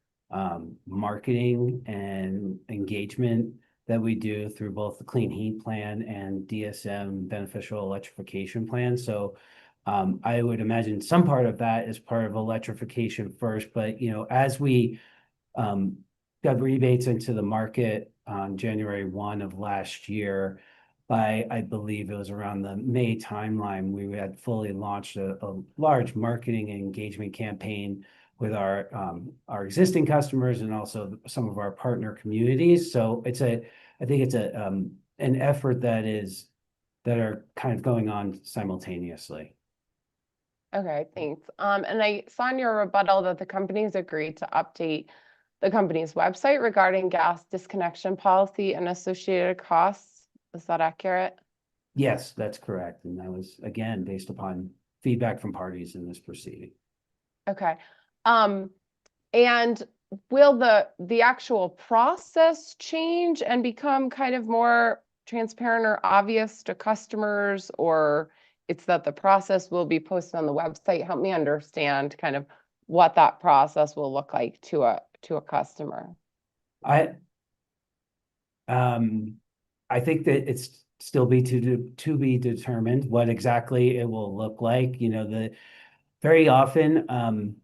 marketing and engagement that we do through both the Clean Heat Plan and DSM Beneficial Electrification Plan. So I would imagine some part of that is part of electrification first, but as we got rebates into the market on January 1 of last year, I believe it was around the May timeline, we had fully launched a large marketing and engagement campaign with our existing customers and also some of our partner communities. So I think it's an effort that are kind of going on simultaneously. Okay, thanks. And I saw in your rebuttal that the company's agreed to update the company's website regarding gas disconnection policy and associated costs. Is that accurate? Yes, that's correct. And that was, again, based upon feedback from parties in this proceeding. Okay. And will the actual process change and become kind of more transparent or obvious to customers, or it's that the process will be posted on the website? Help me understand kind of what that process will look like to a customer. I think that it's still to be determined what exactly it will look like. Very often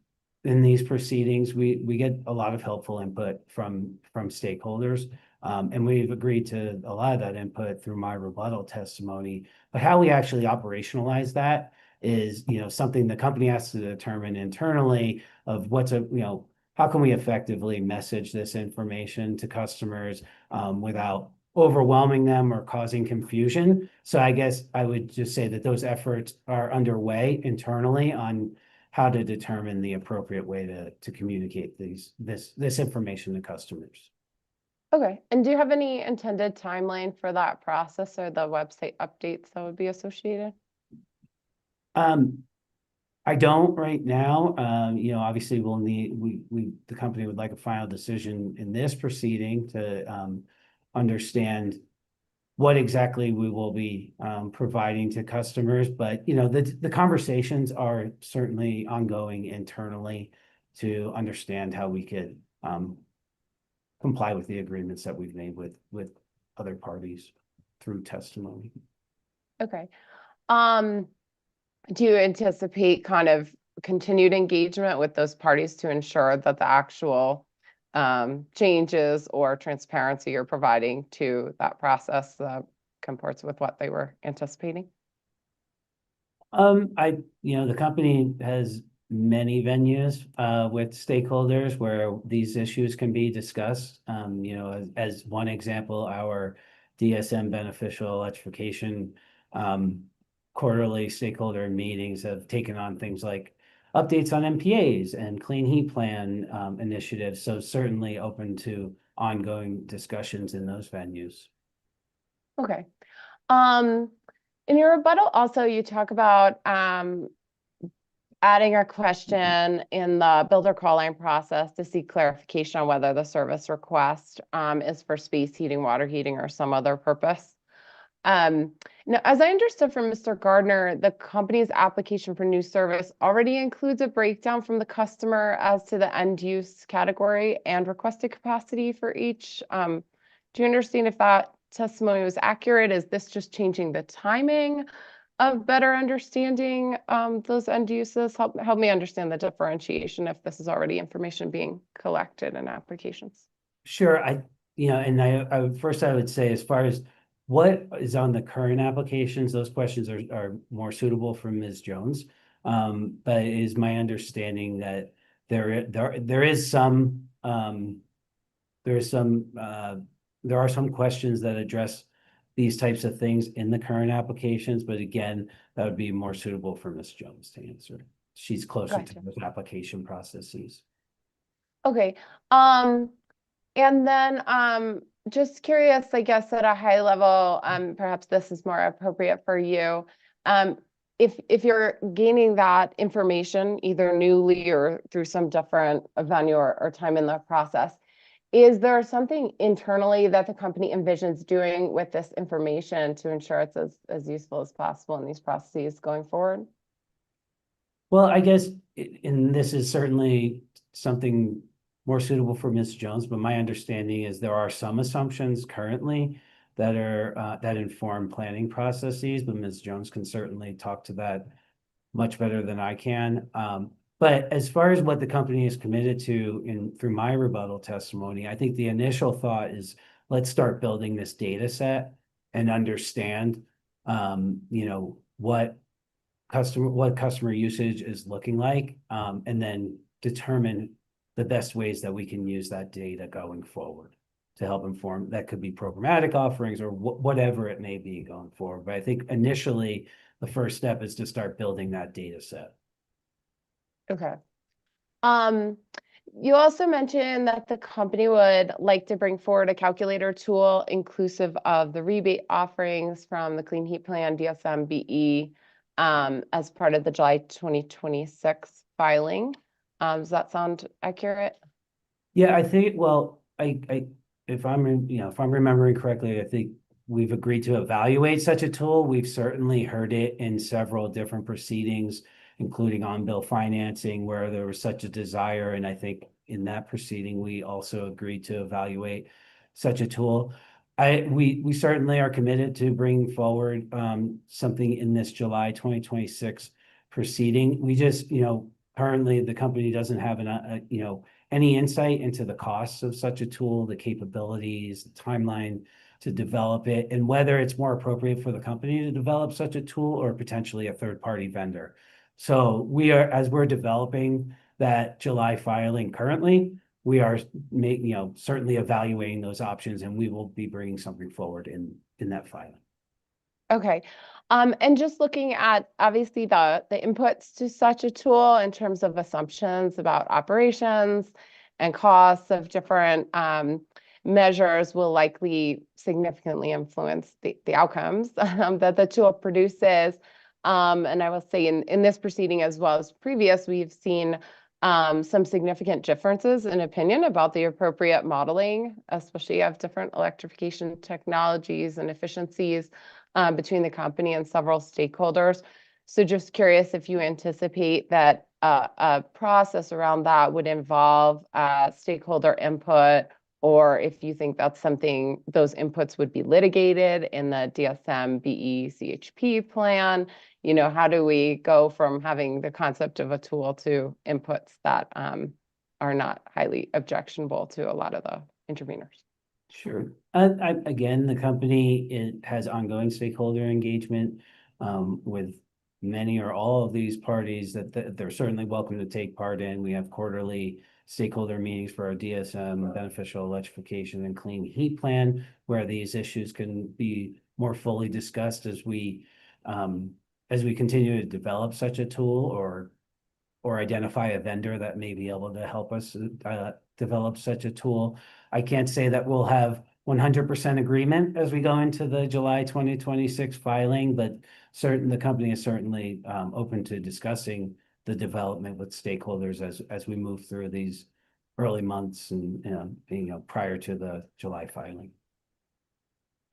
in these proceedings, we get a lot of helpful input from stakeholders, and we've agreed to a lot of that input through my rebuttal testimony. But how we actually operationalize that is, something the company has to determine internally of how can we effectively message this information to customers without overwhelming them or causing confusion. So I guess I would just say that those efforts are underway internally on how to determine the appropriate way to communicate this information to customers. Okay. And do you have any intended timeline for that process or the website updates that would be associated? I don't right now. Obviously the company would like a final decision in this proceeding to understand what exactly we will be providing to customers. But, the conversations are certainly ongoing internally to understand how we could comply with the agreements that we've made with other parties through testimony. Okay. Do you anticipate kind of continued engagement with those parties to ensure that the actual changes or transparency you're providing to that process comports with what they were anticipating? The company has many venues with stakeholders where these issues can be discussed. As one example, our DSM Beneficial Electrification quarterly stakeholder meetings have taken on things like updates on MPAs and Clean Heat Plan initiatives. So certainly open to ongoing discussions in those venues. Okay. In your rebuttal, also, you talk about adding a question in the builder call line process to seek clarification on whether the service request is for space heating, water heating, or some other purpose. Now, as I understood from Mr. Gardner, the company's application for new service already includes a breakdown from the customer as to the end use category and requested capacity for each. Do you understand if that testimony was accurate? Is this just changing the timing of better understanding those end uses? Help me understand the differentiation if this is already information being collected in applications. Sure. I would say, as far as what is on the current applications, those questions are more suitable for Ms. Jones. But it is my understanding that there is some there are some questions that address these types of things in the current applications, but again, that would be more suitable for Ms. Jones to answer. She's closer to Gotcha. those application processes. Okay. And then just curious, I guess at a high level, perhaps this is more appropriate for you. If you're gaining that information either newly or through some different venue or time in the process, is there something internally that the company envisions doing with this information to ensure it's as useful as possible in these processes going forward? Well, I guess, and this is certainly something more suitable for Ms. Jones, but my understanding is there are some assumptions currently that are that inform planning processes, but Ms. Jones can certainly talk to that much better than I can. But as far as what the company is committed to through my rebuttal testimony, I think the initial thought is let's start building this data set and understand, what customer usage is looking like, and then determine the best ways that we can use that data going forward to help inform. That could be programmatic offerings or whatever it may be going forward. But I think initially the first step is to start building that data set. Okay. You also mentioned that the company would like to bring forward a calculator tool inclusive of the rebate offerings from the Clean Heat Plan DSM-BE as part of the July 2026 filing. Does that sound accurate? Yeah, I think, well, if I'm remembering correctly, I think we've agreed to evaluate such a tool. We've certainly heard it in several different proceedings, including on-bill financing, where there was such a desire. And I think in that proceeding, we also agreed to evaluate such a tool. We certainly are committed to bring forward something in this July 2026 proceeding. We just, currently the company doesn't have any insight into the costs of such a tool, the capabilities, the timeline to develop it, and whether it's more appropriate for the company to develop such a tool or potentially a third-party vendor. So as we're developing that July filing currently, we are certainly evaluating those options, and we will be bringing something forward in that filing. Okay. And just looking at obviously the inputs to such a tool in terms of assumptions about operations and costs of different measures will likely significantly influence the outcomes that the tool produces. And I will say in this proceeding as well as previous, we've seen some significant differences in opinion about the appropriate modeling, especially of different electrification technologies and efficiencies between the company and several stakeholders. So just curious if you anticipate that a process around that would involve stakeholder input, or if you think that's something those inputs would be litigated in the DSM-BE CHP plan. How do we go from having the concept of a tool to inputs that are not highly objectionable to a lot of the interveners? Sure. Again, the company has ongoing stakeholder engagement with many or all of these parties that they're certainly welcome to take part in. We have quarterly stakeholder meetings for our DSM, beneficial electrification and clean heat plan, where these issues can be more fully discussed as we continue to develop such a tool or identify a vendor that may be able to help us develop such a tool. I can't say that we'll have 100% agreement as we go into the July 2026 filing, but the company is certainly open to discussing the development with stakeholders as we move through these early months and prior to the July filing.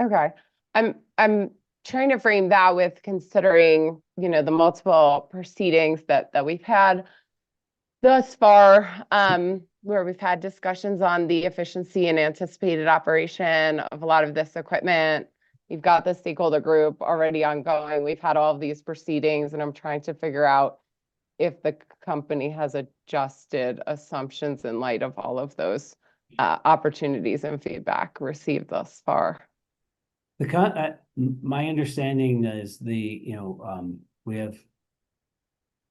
Okay, I'm trying to frame that with considering the multiple proceedings that we've had thus far, where we've had discussions on the efficiency and anticipated operation of a lot of this equipment. You've got the stakeholder group already ongoing. We've had all of these proceedings, and I'm trying to figure out if the company has adjusted assumptions in light of all of those opportunities and feedback received thus far. My understanding is we have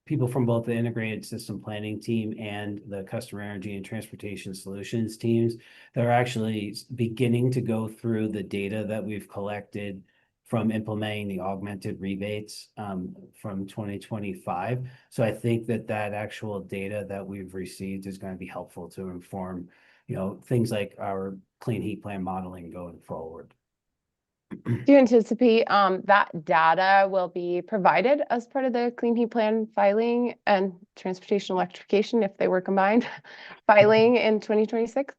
people from both the integrated system planning team and the customer energy and transportation solutions teams that are actually beginning to go through the data that we've collected from implementing the augmented rebates from 2025. So I think that actual data that we've received is going to be helpful to inform, things like our clean heat plan modeling going forward. Do you anticipate that data will be provided as part of the Clean Heat Plan filing and transportation electrification if they were combined filing in 2026?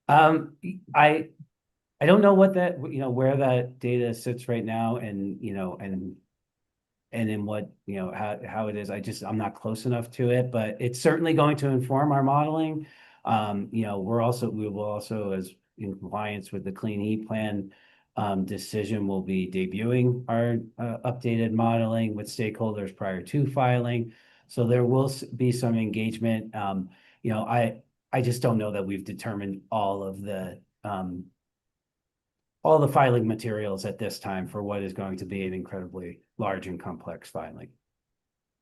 I don't know what that, where that data sits right now and, and in what, how it is. I'm not close enough to it, but it's certainly going to inform our modeling. We will also, as in compliance with the Clean Heat Plan decision, will be debuting our updated modeling with stakeholders prior to filing. So there will be some engagement. I just don't know that we've determined all the filing materials at this time for what is going to be an incredibly large and complex filing.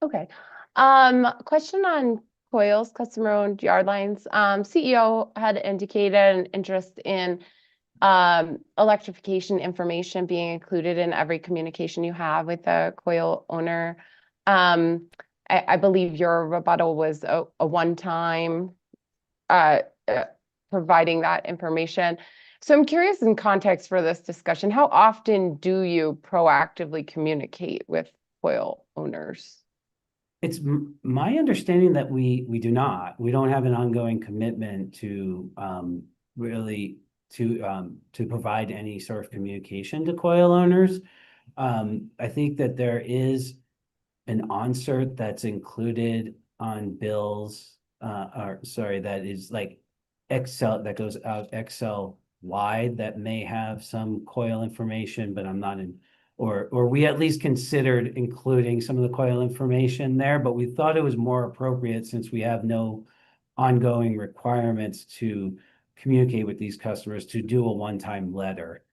Okay. Question on coils, customer-owned yard lines. CEO had indicated an interest in electrification information being included in every communication you have with a coil owner. I believe your rebuttal was a one-time providing that information. So I'm curious, in context for this discussion, how often do you proactively communicate with coil owners? It's my understanding that we do not. We don't have an ongoing commitment to really to provide any sort of communication to coil owners. I think that there is an ONCERT that's included on bills, that is like Excel, that goes out Excel wide, that may have some coil information, but I'm not in, or we at least considered including some of the coil information there, but we thought it was more appropriate, since we have no ongoing requirements to communicate with these customers, to do a one-time letter.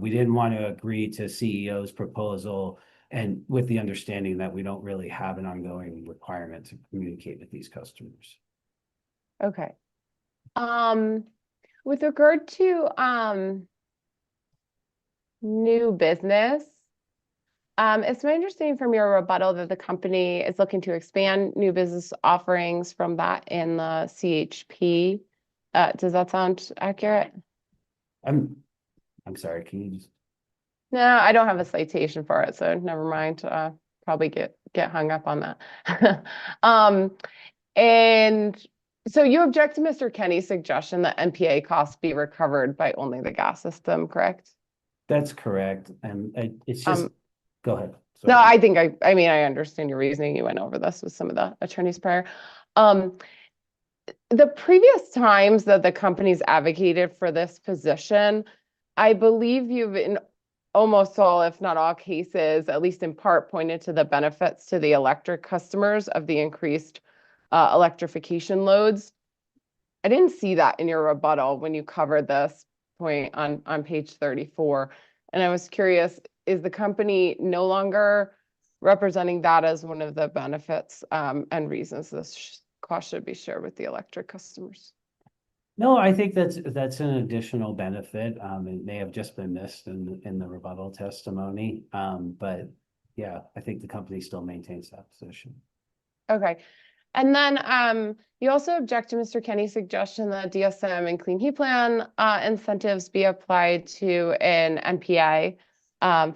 We didn't want to agree to CEO's proposal, and with the understanding that we don't really have an ongoing requirement to communicate with these customers. Okay. With regard to new business, it's my understanding from your rebuttal that the company is looking to expand new business offerings from that in the CHP. Does that sound accurate? I'm sorry, can you just? No, I don't have a citation for it, so never mind. Probably get hung up on that. And so you object to Mr. Kenny's suggestion that NPA costs be recovered by only the gas system, correct? That's correct. And it's just, go ahead. No, Sorry. I think I mean, I understand your reasoning. You went over this with some of the attorneys prior. The previous times that the company's advocated for this position, I believe you've in almost all, if not all cases, at least in part, pointed to the benefits to the electric customers of the increased electrification loads. I didn't see that in your rebuttal when you covered this point on page 34. And I was curious, is the company no longer representing that as one of the benefits and reasons this cost should be shared with the electric customers? No, I think that's an additional benefit. It may have just been missed in the rebuttal testimony. But yeah, I think the company still maintains that position. Okay. And then you also object to Mr. Kenny's suggestion that DSM and Clean Heat Plan incentives be applied to an NPA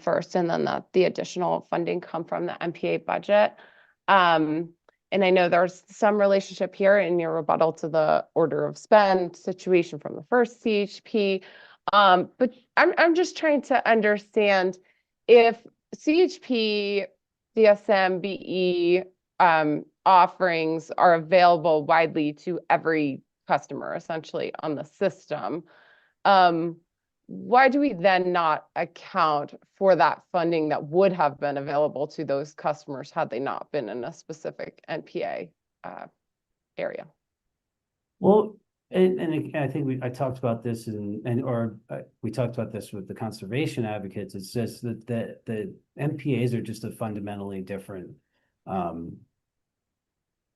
first, and then the additional funding come from the NPA budget. And I know there's some relationship here in your rebuttal to the order of spend situation from the first CHP. But I'm just trying to understand if CHP, DSM, BE offerings are available widely to every customer, essentially, on the system. Why do we then not account for that funding that would have been available to those customers had they not been in a specific NPA area? Well, and I think I talked about this we talked about this with the conservation advocates. It's just that the NPAs are just a fundamentally different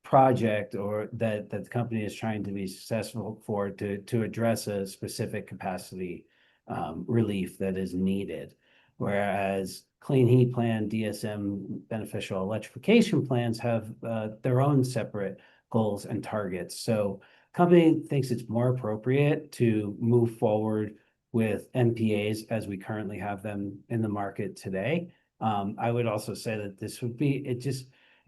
project or that the company is trying to be successful for to address a specific capacity relief that is needed. Whereas clean heat plan, DSM beneficial electrification plans have their own separate goals and targets. So company thinks it's more appropriate to move forward with MPAs as we currently have them in the market today. I would also say that this would be,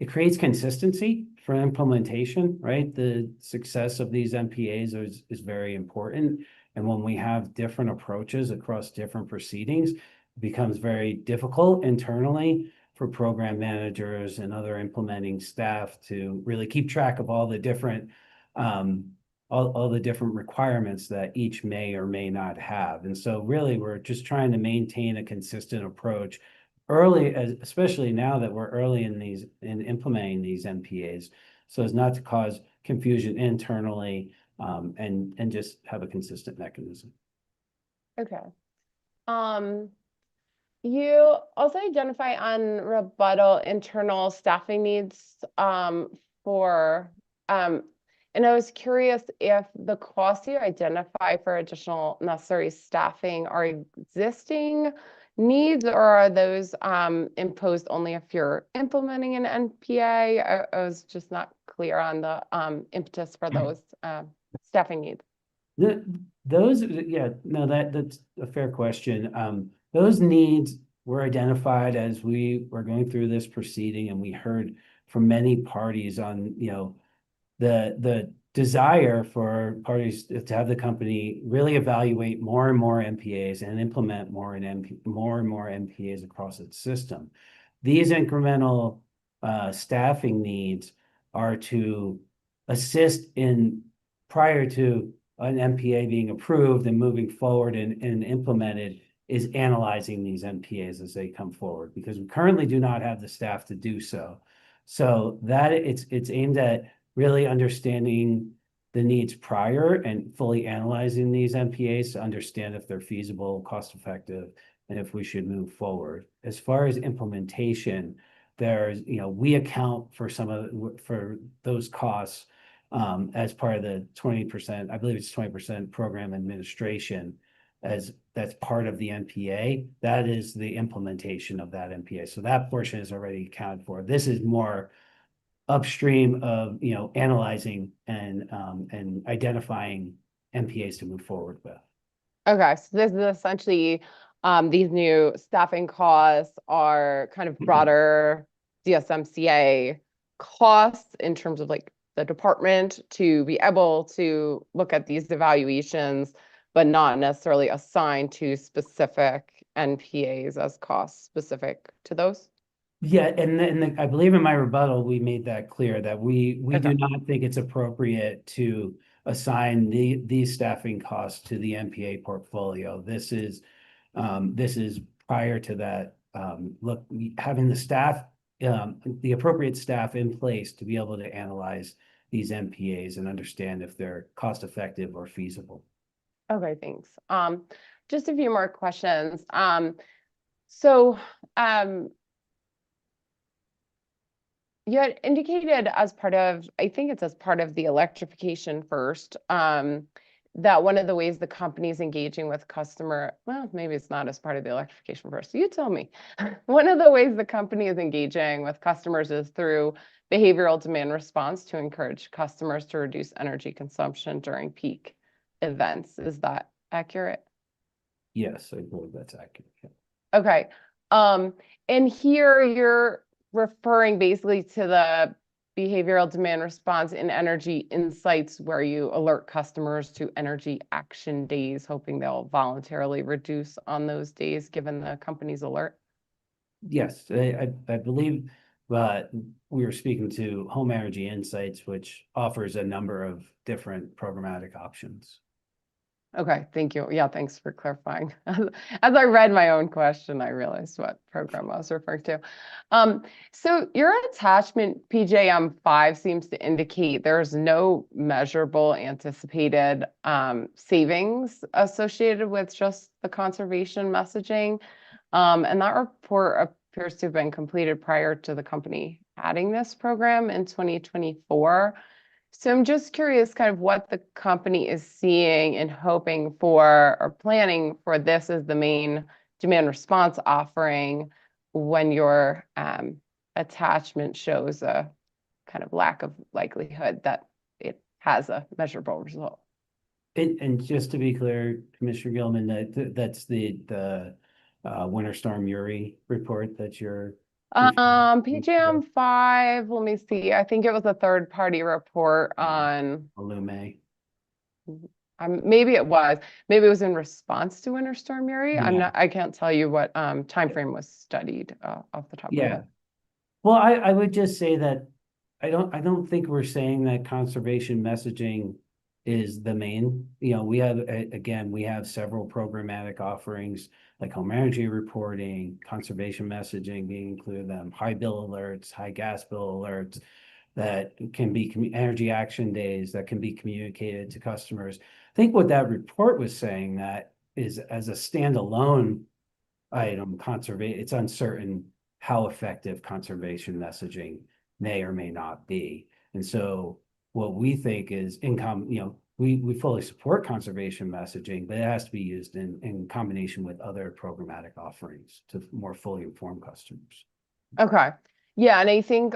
it creates consistency for implementation, right? The success of these MPAs is very important. And when we have different approaches across different proceedings, it becomes very difficult internally for program managers and other implementing staff to really keep track of all the different all the different requirements that each may or may not have. And so really we're just trying to maintain a consistent approach early, especially now that we're early in implementing these MPAs, so as not to cause confusion internally and just have a consistent mechanism. Okay. You also identify on rebuttal internal staffing needs for and I was curious if the costs you identify for additional necessary staffing are existing needs, or are those imposed only if you're implementing an NPA? I was just not clear on the impetus for those staffing needs. That's a fair question. Those needs were identified as we were going through this proceeding, and we heard from many parties on, the desire for parties to have the company really evaluate more and more MPAs and implement more and more MPAs across its system. These incremental staffing needs are to assist in, prior to an MPA being approved and moving forward and implemented, is analyzing these MPAs as they come forward, because we currently do not have the staff to do so. So that it's aimed at really understanding the needs prior and fully analyzing these MPAs to understand if they're feasible, cost effective, and if we should move forward. As far as implementation, there's, we account for for those costs as part of the 20%, I believe it's 20% program administration, as that's part of the NPA. That is the implementation of that NPA. So that portion is already accounted for. This is more upstream of, analyzing and identifying MPAs to move forward with. Okay, so this is essentially these new staffing costs are kind of broader DSMCA costs in terms of like the department to be able to look at these evaluations, but not necessarily assigned to specific NPAs as costs specific to those. Yeah, and I believe in my rebuttal, we made that clear that we do not think it's appropriate to assign these staffing costs to the NPA portfolio. This is prior to that. Look, having the staff, the appropriate staff in place to be able to analyze these NPAs and understand if they're cost effective or feasible. Okay, thanks. Just a few more questions. You had indicated as part of, I think it's as part of the electrification first, that one of the ways the company is engaging with well, maybe it's not as part of the electrification first. You tell me. One of the ways the company is engaging with customers is through behavioral demand response to encourage customers to reduce energy consumption during peak events. Is that accurate? Yes, I believe that's accurate. Yeah. Okay. And here you're referring basically to the behavioral demand response in energy insights, where you alert customers to energy action days, hoping they'll voluntarily reduce on those days given the company's alert. Yes, I believe, but we were speaking to Home Energy Insights, which offers a number of different programmatic options. Okay, thank you. Yeah, thanks for clarifying. As I read my own question, I realized what program I was referring to. So your attachment PJM5 seems to indicate there's no measurable anticipated savings associated with just the conservation messaging. And that report appears to have been completed prior to the company adding this program in 2024. So I'm just curious kind of what the company is seeing and hoping for or planning for this as the main demand response offering when your attachment shows a kind of lack of likelihood that it has a measurable result. And just to be clear, Commissioner Gilman, that's the Winter Storm Uri report that you're PJM 5, let me see. I think it was a third-party report on Lume. maybe it was in response to Winter Storm Uri. Yeah. I can't tell you what timeframe was studied off the top of my Yeah. head. Well, I would just say that I don't think we're saying that conservation messaging is the main. You know, we have several programmatic offerings like home energy reporting, conservation messaging being included them, high bill alerts, high gas bill alerts that can be energy action days that can be communicated to customers. I think what that report was saying that is as a standalone item, it's uncertain how effective conservation messaging may or may not be. And so what we think is we fully support conservation messaging, but it has to be used in combination with other programmatic offerings to more fully inform customers. Okay. Yeah, and I think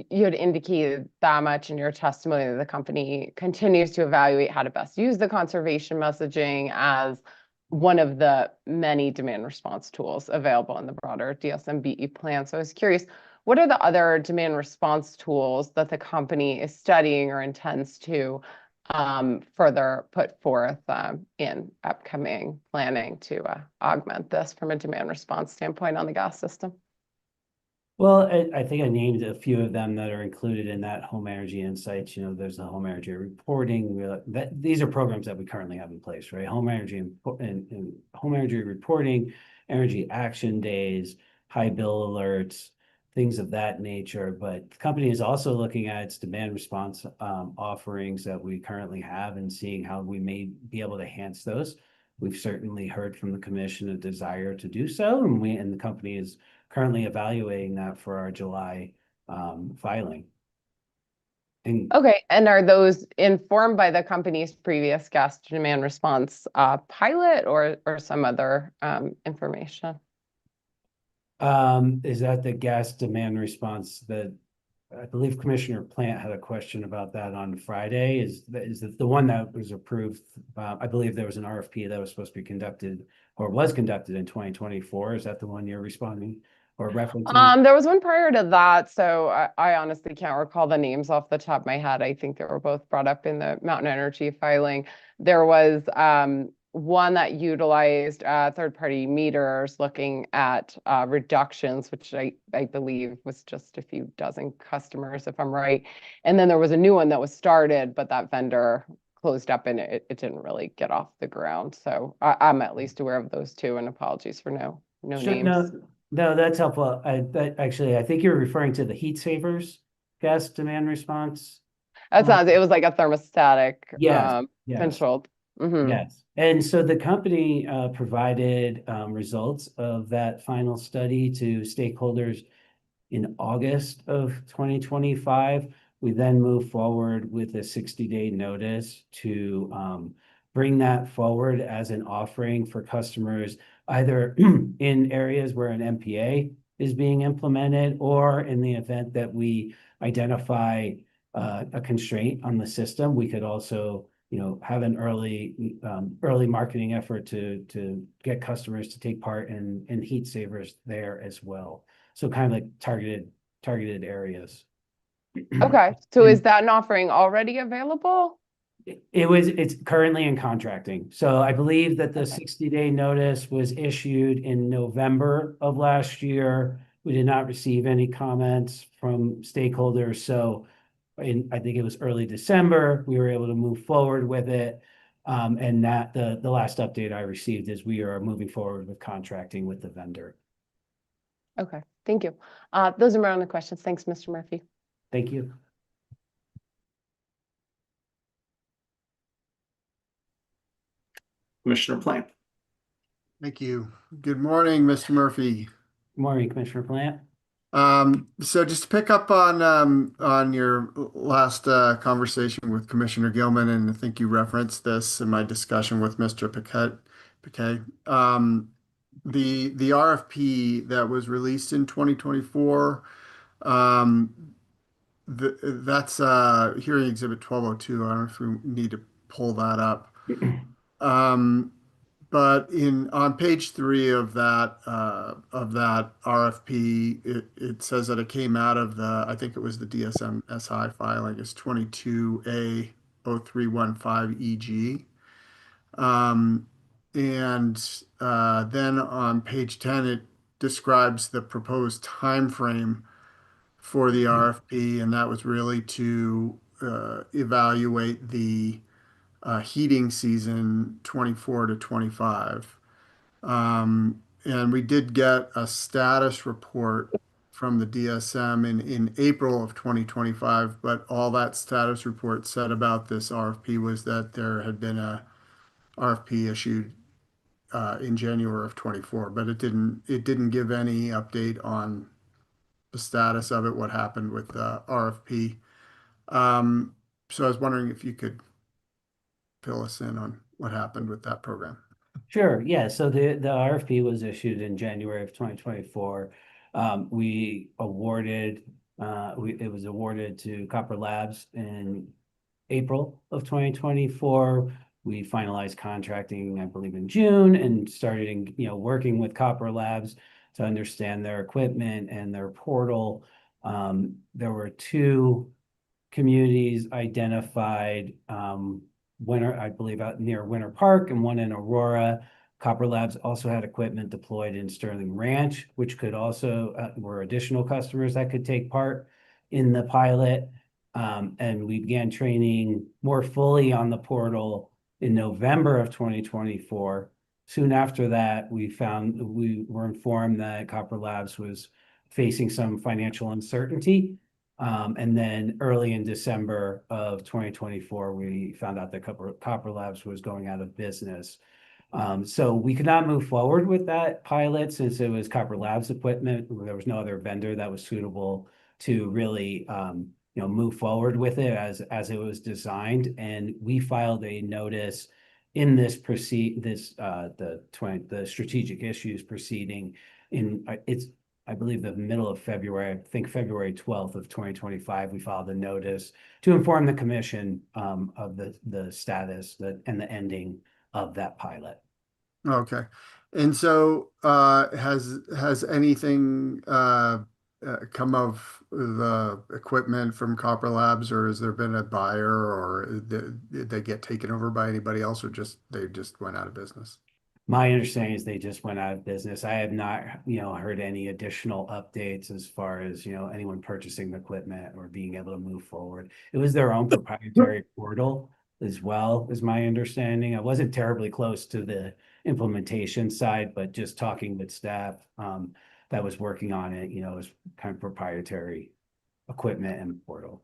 you had indicated that much in your testimony that the company continues to evaluate how to best use the conservation messaging as one of the many demand response tools available in the broader DSMBE plan. So I was curious, what are the other demand response tools that the company is studying or intends to further put forth in upcoming planning to augment this from a demand response standpoint on the gas system? Well, I think I named a few of them that are included in that home energy insights. You know, there's the home energy reporting. These are programs that we currently have in place, right? Home energy and home energy reporting, energy action days, high bill alerts, things of that nature. But the company is also looking at its demand response offerings that we currently have and seeing how we may be able to enhance those. We've certainly heard from the commission a desire to do so, and the company is currently evaluating that for our July filing. Okay, and are those informed by the company's previous gas demand response pilot or some other information? Is that the gas demand response that I believe Commissioner Plant had a question about that on Friday? Is the one that was approved? I believe there was an RFP that was supposed to be conducted or was conducted in 2024. Is that the one you're responding or referencing? There was one prior to that, so I honestly can't recall the names off the top of my head. I think they were both brought up in the Mountain Energy filing. There was one that utilized third-party meters looking at reductions, which I believe was just a few dozen customers, if I'm right. And then there was a new one that was started, but that vendor closed up and it didn't really get off the ground. So I'm at least aware of those two, and apologies for no names. No, that's helpful. Actually, I think you're referring to the heat savers gas demand response. That sounds, it was like a thermostatic Yes. controlled. Mm-hmm. Yes. And so the company provided results of that final study to stakeholders in August of 2025. We then moved forward with a 60-day notice to bring that forward as an offering for customers, either in areas where an MPA is being implemented or in the event that we identify a constraint on the system. We could also have an early marketing effort to get customers to take part in heat savers there as well. So kind of like targeted areas. Okay, so is that an offering already available? It's currently in contracting. So I believe that the 60-day notice was issued in November of last year. We did not receive any comments from stakeholders. So I think it was early December, we were able to move forward with it. And that the last update I received is we are moving forward with contracting with the vendor. Okay, thank you. Those are my only questions. Thanks, Mr. Murphy. Thank you. Commissioner Plant. Thank you. Good morning, Mr. Murphy. Good morning, Commissioner Plant. So just to pick up on your last conversation with Commissioner Gilman, and I think you referenced this in my discussion with Mr. Piquet. The RFP that was released in 2024, um, that's hearing exhibit 1202. I don't know if we need to pull that up. Um, but on page 3 of that RFP, it says that it came out of I think it was the DSM-SI filing, it's 22A-0315EG. And then on page 10, it describes the proposed time frame for the RFP, and that was really to evaluate the heating season 24 to 25. And we did get a status report from the DSM in April of 2025, but all that status report said about this RFP was that there had been a RFP issued in January of 24, but it didn't give any update on the status of it, what happened with the RFP. So I was wondering if you could fill us in on what happened with that program. Sure, yeah, so the RFP was issued in January of 2024. We awarded, it was awarded to Copper Labs in April of 2024. We finalized contracting, I believe, in June, and started, working with Copper Labs to understand their equipment and their portal. There were 2 communities identified, Winter, I believe, out near Winter Park, and one in Aurora. Copper Labs also had equipment deployed in Sterling Ranch, which could also were additional customers that could take part in the pilot. And we began training more fully on the portal in November of 2024. Soon after that, we were informed that Copper Labs was facing some financial uncertainty. And then early in December of 2024, we found out that Copper Labs was going out of business. So we could not move forward with that pilot since it was Copper Labs equipment. There was no other vendor that was suitable to really move forward with it as it was designed. And we filed a notice in the strategic issues proceeding in I believe the middle of February, I think February 12th of 2025, we filed a notice to inform the commission of the status and the ending of that pilot. Okay. And so has anything come of the equipment from Copper Labs, or has there been a buyer, or did they get taken over by anybody else, or they just went out of business? My understanding is they just went out of business. I have not, heard any additional updates as far as, anyone purchasing the equipment or being able to move forward. It was their own proprietary portal as well, is my understanding. I wasn't terribly close to the implementation side, but just talking with staff that was working on it, it was kind of proprietary equipment and portal.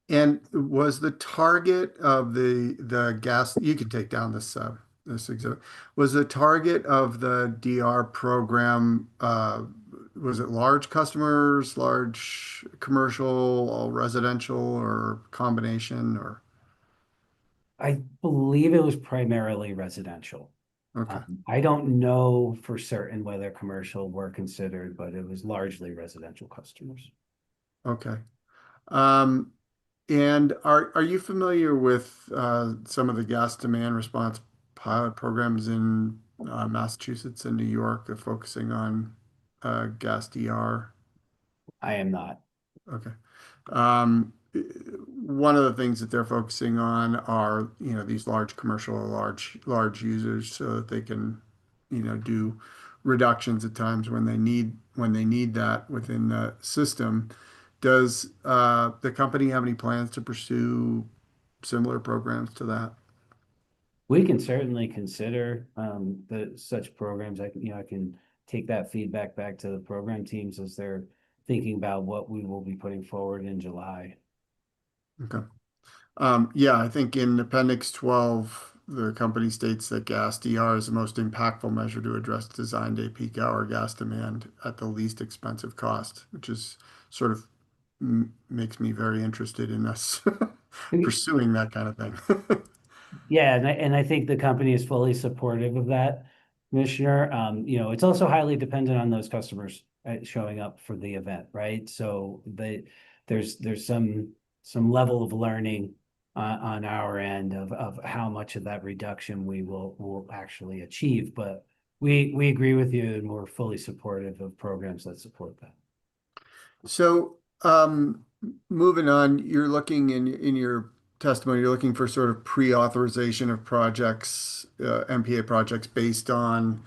And was the target of the gas, you can take down this exhibit, was the target of the DR program, was it large customers, large commercial, all residential, or combination, or? I believe it was primarily residential. Okay. I don't know for certain whether commercial were considered, but it was largely residential customers. Okay. And are you familiar with some of the gas demand response pilot programs in Massachusetts and New York focusing on gas DR? I am not. Okay. One of the things that they're focusing on are, these large commercial, large users, so that they can, do reductions at times when they need that within the system. Does the company have any plans to pursue similar programs to that? We can certainly consider such programs. I can take that feedback back to the program teams as they're thinking about what we will be putting forward in July. Okay. Yeah, I think in Appendix 12, the company states that gas DR is the most impactful measure to address design day peak hour gas demand at the least expensive cost, which is sort of makes me very interested in us pursuing that kind of thing. Yeah, and I think the company is fully supportive of that, Commissioner. It's also highly dependent on those customers showing up for the event, right? So there's some level of learning on our end of how much of that reduction we will actually achieve. But we agree with you, and we're fully supportive of programs that support that. So, moving on, you're looking in your testimony, you're looking for sort of pre-authorization of projects, MPA projects based on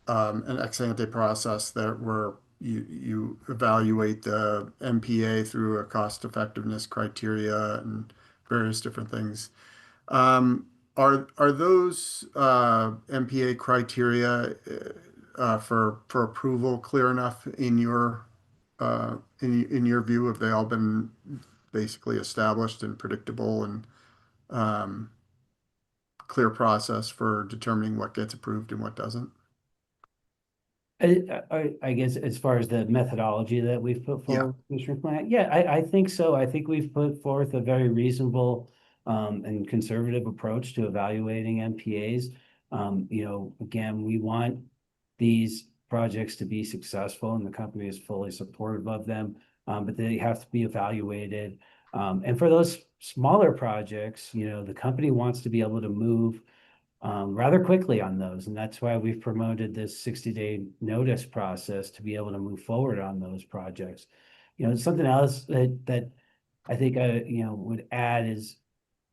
an ex ante process where you evaluate the MPA through a cost effectiveness criteria and various different things. Are those MPA criteria for approval clear enough in your view? Have they all been basically established and predictable and clear process for determining what gets approved and what doesn't? I guess as far as the methodology that we've put forward, Commissioner Plant, yeah, I think so. I think we've put forth a very reasonable and conservative approach to evaluating MPAs. Again, we want these projects to be successful, and the company is fully supportive of them, but they have to be evaluated. And for those smaller projects, the company wants to be able to move rather quickly on those. And that's why we've promoted this 60-day notice process to be able to move forward on those projects. Something else that I think would add is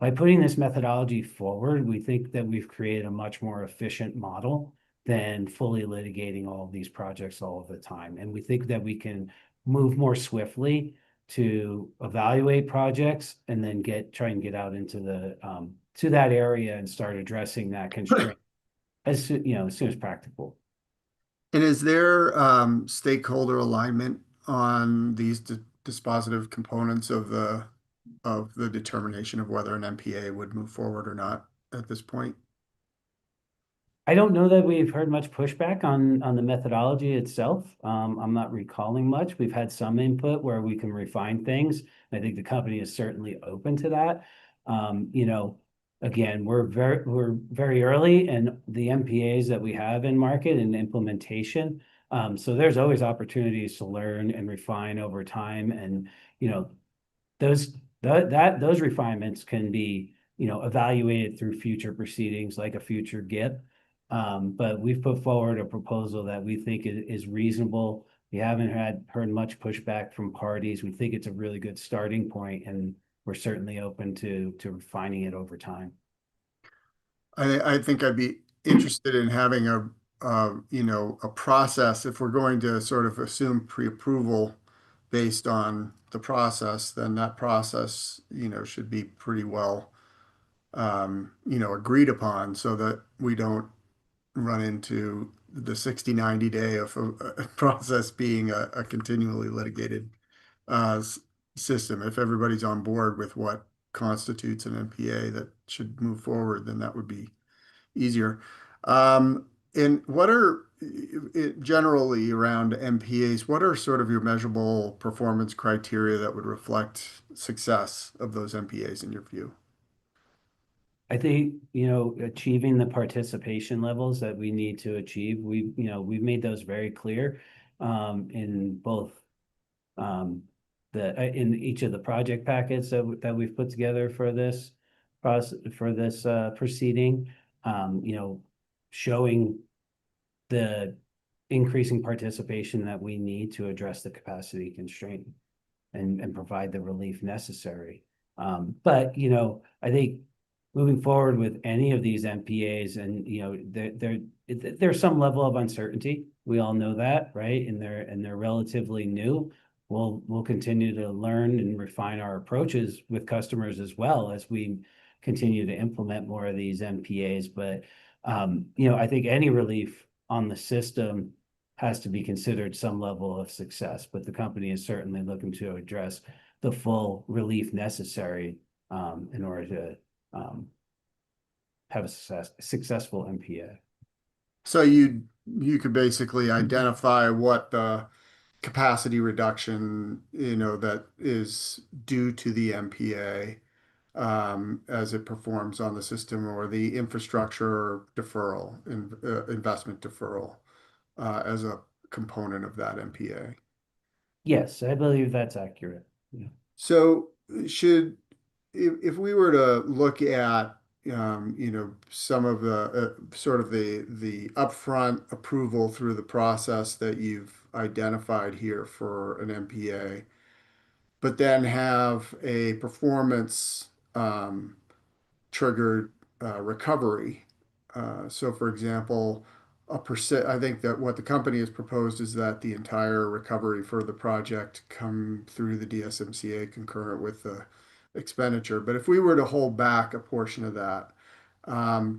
by putting this methodology forward, we think that we've created a much more efficient model than fully litigating all of these projects all of the time. And we think that we can move more swiftly to evaluate projects and then try and get out into to that area and start addressing that constraint as soon as practical. And is there stakeholder alignment on these dispositive components of the determination of whether an MPA would move forward or not at this point? I don't know that we've heard much pushback on the methodology itself. I'm not recalling much. We've had some input where we can refine things. I think the company is certainly open to that. Again, we're very early in the MPAs that we have in market and implementation. So there's always opportunities to learn and refine over time. And, those refinements can be, evaluated through future proceedings like a future GIP. But we've put forward a proposal that we think is reasonable. We haven't heard much pushback from parties. We think it's a really good starting point, and we're certainly open to refining it over time. I think I'd be interested in having a process. If we're going to sort of assume pre-approval based on the process, then that process, should be pretty well, agreed upon so that we don't run into the 60-90 day of a process being a continually litigated system. If everybody's on board with what constitutes an MPA that should move forward, then that would be easier. And what are generally around MPAs, what are sort of your measurable performance criteria that would reflect success of those MPAs in your view? I think, achieving the participation levels that we need to achieve, we've made those very clear in both in each of the project packets that we've put together for this proceeding, showing the increasing participation that we need to address the capacity constraint and provide the relief necessary. But I think moving forward with any of these MPAs, and there's some level of uncertainty. We all know that, right? And they're relatively new. We'll continue to learn and refine our approaches with customers as well as we continue to implement more of these MPAs. But I think any relief on the system has to be considered some level of success. But the company is certainly looking to address the full relief necessary in order to have a successful MPA. So you could basically identify what the capacity reduction, that is due to the MPA as it performs on the system, or the infrastructure deferral, investment deferral as a component of that MPA. Yes, I believe that's accurate. Yeah. So if we were to look at some of the sort of the upfront approval through the process that you've identified here for an MPA, but then have a performance triggered recovery. So for example, I think that what the company has proposed is that the entire recovery for the project come through the DSMCA concurrent with the expenditure. But if we were to hold back a portion of that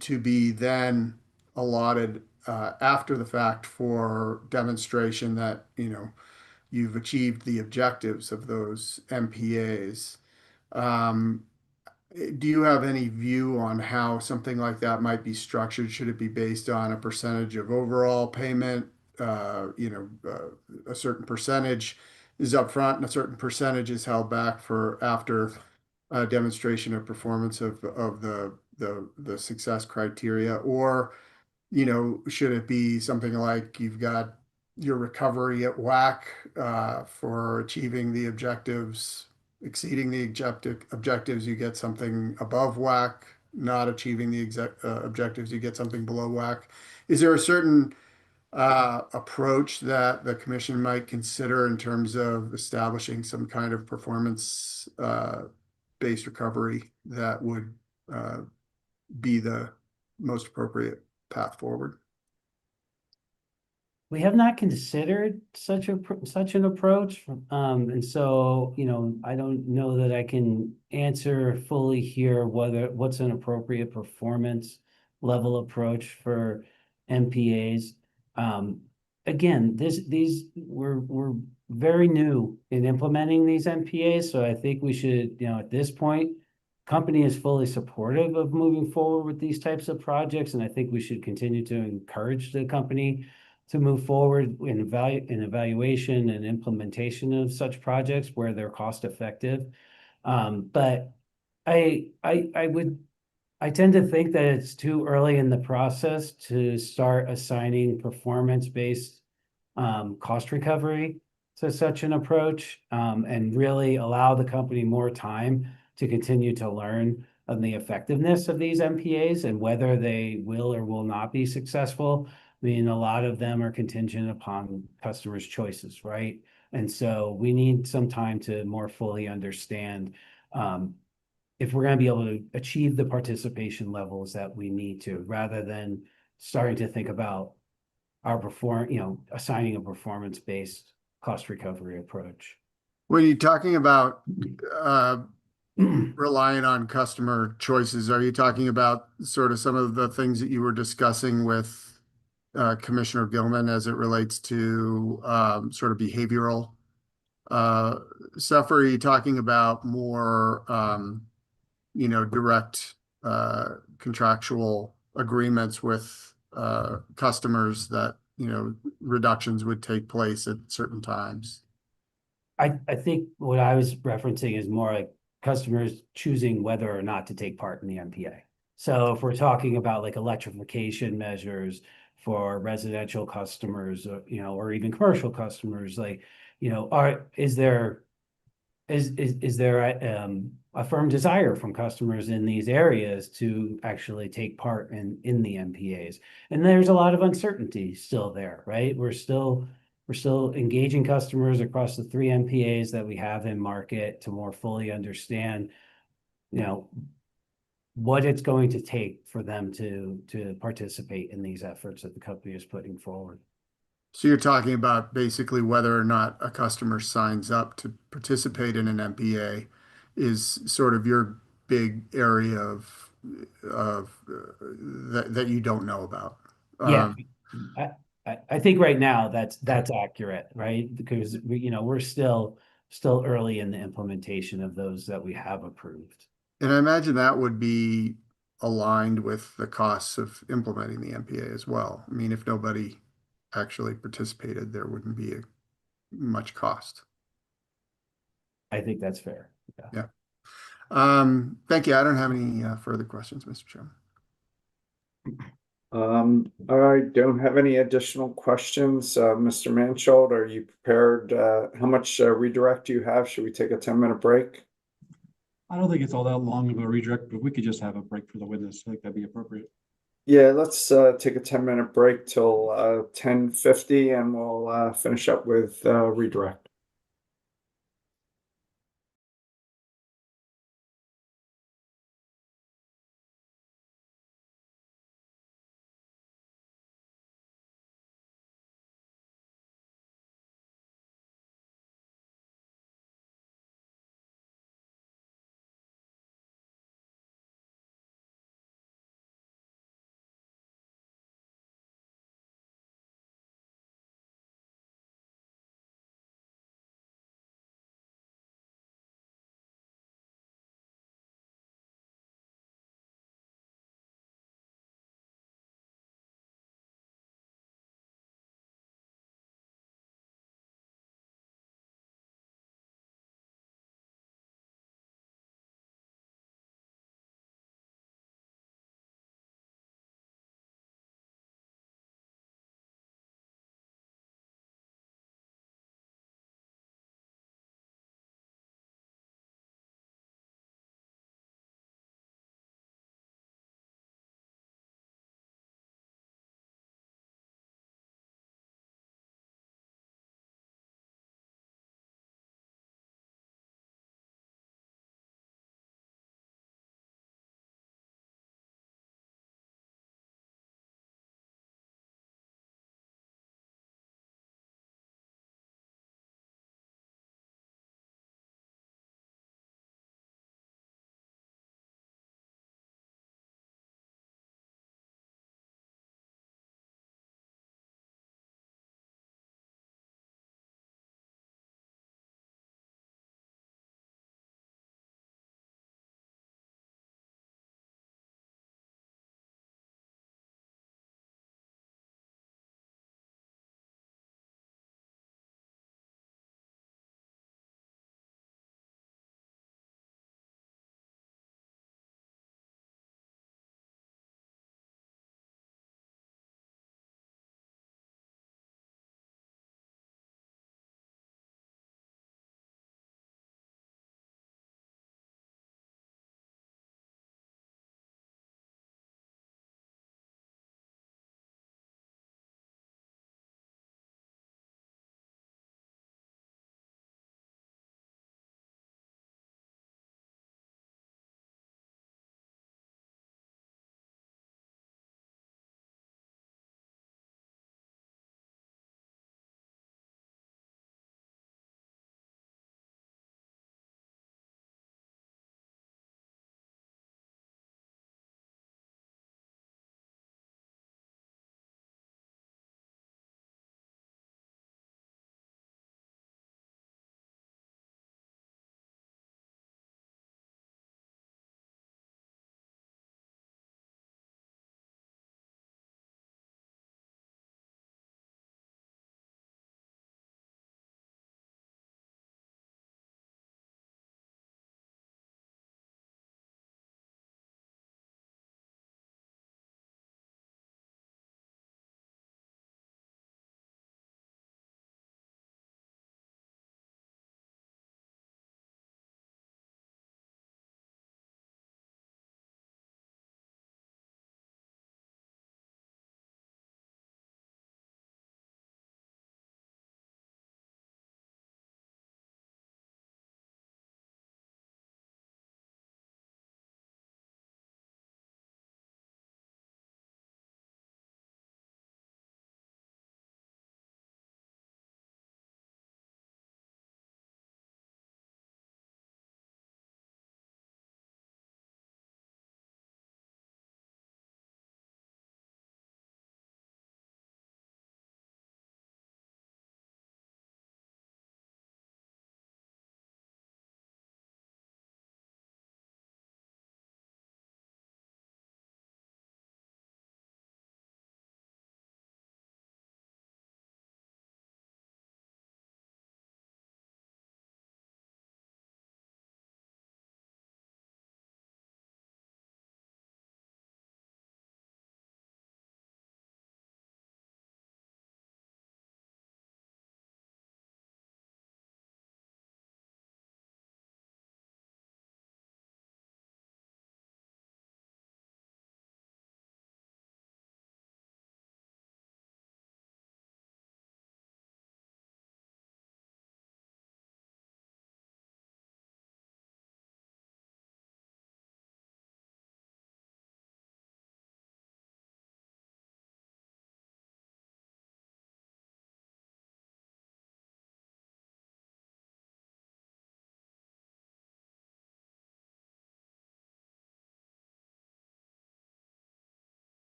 to be then allotted after the fact for demonstration that you've achieved the objectives of those MPAs. Do you have any view on how something like that might be structured? Should it be based on a percentage of overall payment? A certain percentage is upfront and a certain percentage is held back for after demonstration of performance of the success criteria, or should it be something like you've got your recovery at whack for achieving the objectives, exceeding the objectives, you get something above whack, not achieving the objectives, you get something below whack? Is there a certain approach that the commission might consider in terms of establishing some kind of performance based recovery that would be the most appropriate path forward? We have not considered such an approach, and so I don't know that I can answer fully here what's an appropriate performance level approach for MPAs. Again, we're very new in implementing these MPAs, so I think we should, at this point, company is fully supportive of moving forward with these types of projects, and I think we should continue to encourage the company to move forward in evaluation and implementation of such projects where they're cost effective. But I tend to think that it's too early in the process to start assigning performance-based cost recovery to such an approach, and really allow the company more time to continue to learn on the effectiveness of these MPAs and whether they will or will not be successful. I mean, a lot of them are contingent upon customers' choices, right? And so we need some time to more fully understand if we're going to be able to achieve the participation levels that we need to, rather than starting to think about assigning a performance-based cost recovery approach. When you're talking about relying on customer choices, are you talking about sort of some of the things that you were discussing with Commissioner Gilman as it relates to sort of behavioral stuff, or are you talking about more direct contractual agreements with customers that reductions would take place at certain times? I think what I was referencing is more like customers choosing whether or not to take part in the MPA. So if we're talking about like electrification measures for residential customers, or even commercial customers, like, is there a firm desire from customers in these areas to actually take part in the MPAs? And there's a lot of uncertainty still there, right? We're still engaging customers across the 3 MPAs that we have in market to more fully understand, what it's going to take for them to participate in these efforts that the company is putting forward. So you're talking about basically whether or not a customer signs up to participate in an MPA is sort of your big area of that you don't know about. Yeah, I think right now that's accurate, right? Because we're still early in the implementation of those that we have approved. And I imagine that would be aligned with the costs of implementing the MPA as well. I mean, if nobody actually participated, there wouldn't be much cost. I think that's fair. Yeah. Thank you. I don't have any further questions, Mr. Chairman. I don't have any additional questions. Mr. Mansholt, are you prepared? How much redirect do you have? Should we take a 10-minute break? I don't think it's all that long of a redirect, but we could just have a break for the witness. I think that'd be appropriate. Yeah, let's take a 10-minute break till 10:50 and we'll finish up with redirect.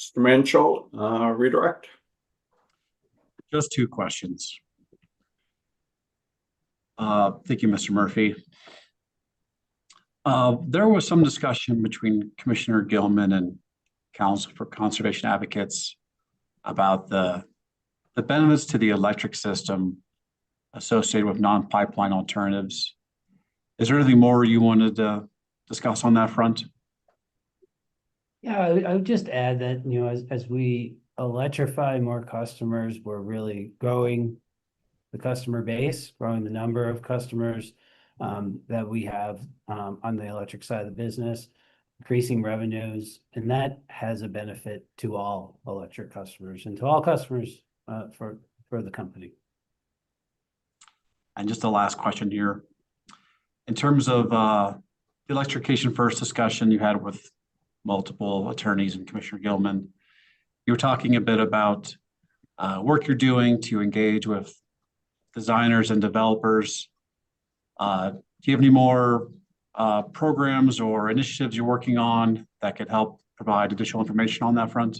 Mr. Manchell, redirect. Just two questions. Thank you, Mr. Murphy. There was some discussion between Commissioner Gilman and Council for Conservation Advocates about the benefits to the electric system associated with non-pipeline alternatives. Is there anything more you wanted to discuss on that front? Yeah, I would just add that, as we electrify more customers, we're really growing the customer base, growing the number of customers that we have on the electric side of the business, increasing revenues, and that has a benefit to all electric customers and to all customers for the company. And just the last question here. In terms of the electrification first discussion you had with multiple attorneys and Commissioner Gilman, you were talking a bit about work you're doing to engage with designers and developers. Do you have any more programs or initiatives you're working on that could help provide additional information on that front?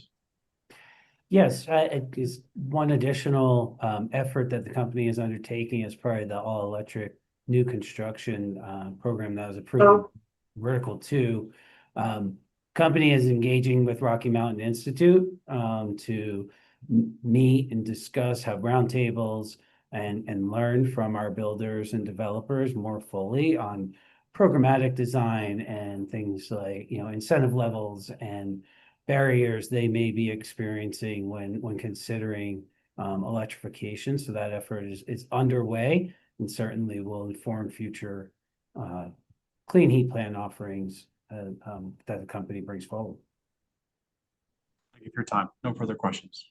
Yes, it is one additional effort that the company is undertaking as part of the all-electric new construction program that was approved in Vertical 2. Company is engaging with Rocky Mountain Institute to meet and discuss, have roundtables, and learn from our builders and developers more fully on programmatic design and things like, incentive levels and barriers they may be experiencing when considering electrification. So that effort is underway and certainly will inform future clean heat plan offerings that the company brings forward. Thank you for your time. No further questions.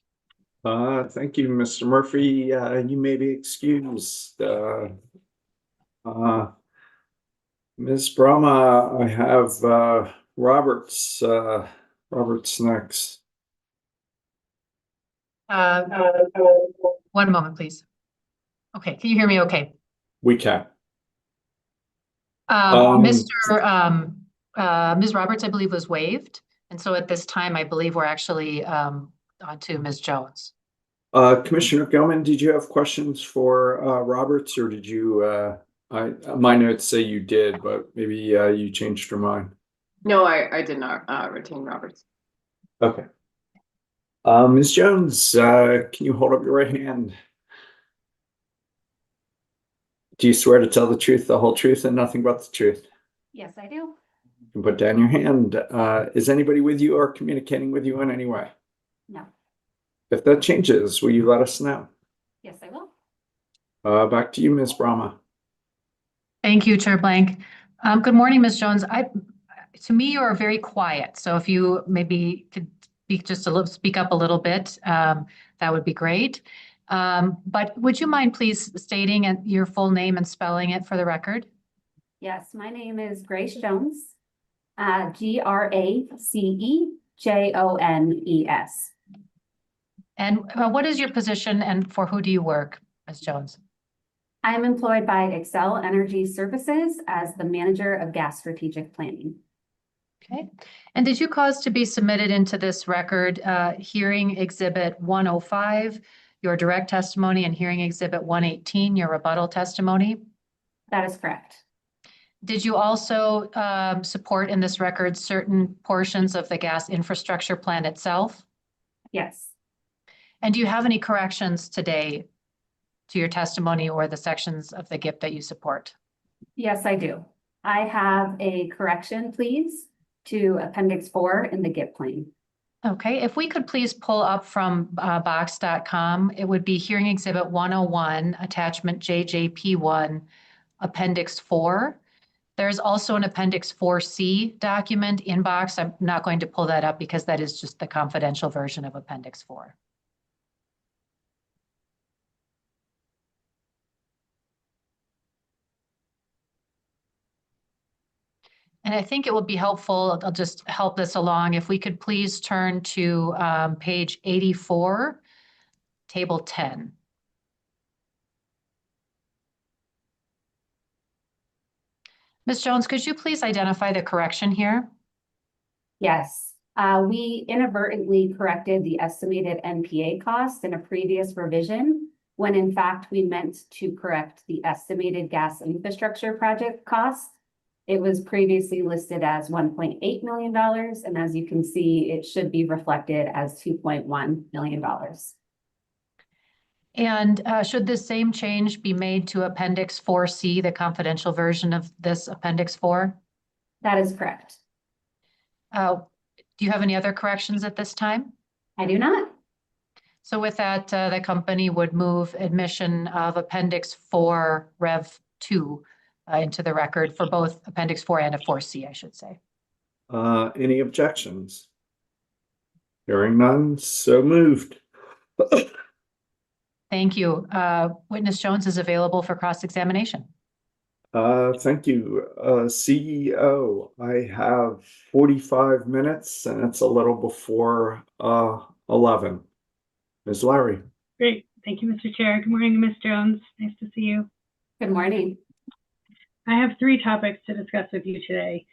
Thank you, Mr. Murphy. You may be excused. Ms. Brahma, I have Roberts next. One moment, please. Okay, can you hear me okay? We can. Ms. Roberts, I believe, was waived. And so at this time, I believe we're actually on to Ms. Jones. Commissioner Gilman, did you have questions for Roberts, or did you, my notes say you did, but maybe you changed your mind? No, I did not retain Roberts. Okay. Ms. Jones, can you hold up your right hand? Do you swear to tell the truth, the whole truth, and nothing but the truth? Yes, I do. You can put down your hand. Is anybody with you or communicating with you in any way? No. If that changes, will you let us know? Yes, I will. Back to you, Ms. Brahma. Thank you, Chair Blank. Good morning, Ms. Jones. To me, you are very quiet. So if you maybe could speak up a little bit, that would be great. But would you mind please stating your full name and spelling it for the record? Yes, my name is Grace Jones, GRACEJONES. And what is your position and for who do you work, Ms. Jones? I am employed by Excel Energy Services as the Manager of Gas Strategic Planning. Okay. And did you cause to be submitted into this record hearing exhibit 105, your direct testimony, and hearing exhibit 118, your rebuttal testimony? That is correct. Did you also support in this record certain portions of the gas infrastructure plan itself? Yes. And do you have any corrections today to your testimony or the sections of the GIP that you support? Yes, I do. I have a correction, please, to Appendix 4 in the GIP plan. Okay, if we could please pull up from box.com, it would be hearing exhibit 101, attachment JJP1, Appendix 4. There's also an Appendix 4C document in box. I'm not going to pull that up because that is just the confidential version of Appendix 4. And I think it would be helpful, I'll just help this along, if we could please turn to page 84, table 10. Ms. Jones, could you please identify the correction here? Yes, We inadvertently corrected the estimated NPA cost in a previous revision, when in fact we meant to correct the estimated gas infrastructure project cost. It was previously listed as $1.8 million, and as you can see, it should be reflected as $2.1 million. And should this same change be made to Appendix 4C, the confidential version of this Appendix 4? That is correct. Do you have any other corrections at this time? I do not. So with that, the company would move admission of Appendix 4 Rev 2 into the record for both Appendix 4 and a 4C, I should say. Any objections? Hearing none, so moved. Thank you. Witness Jones is available for cross-examination. Thank you. CEO, I have 45 minutes and it's a little before 11. Ms. Larry. Great. Thank you, Mr. Chair. Good morning, Ms. Jones. Nice to see you. Good morning. I have 3 topics to discuss with you today.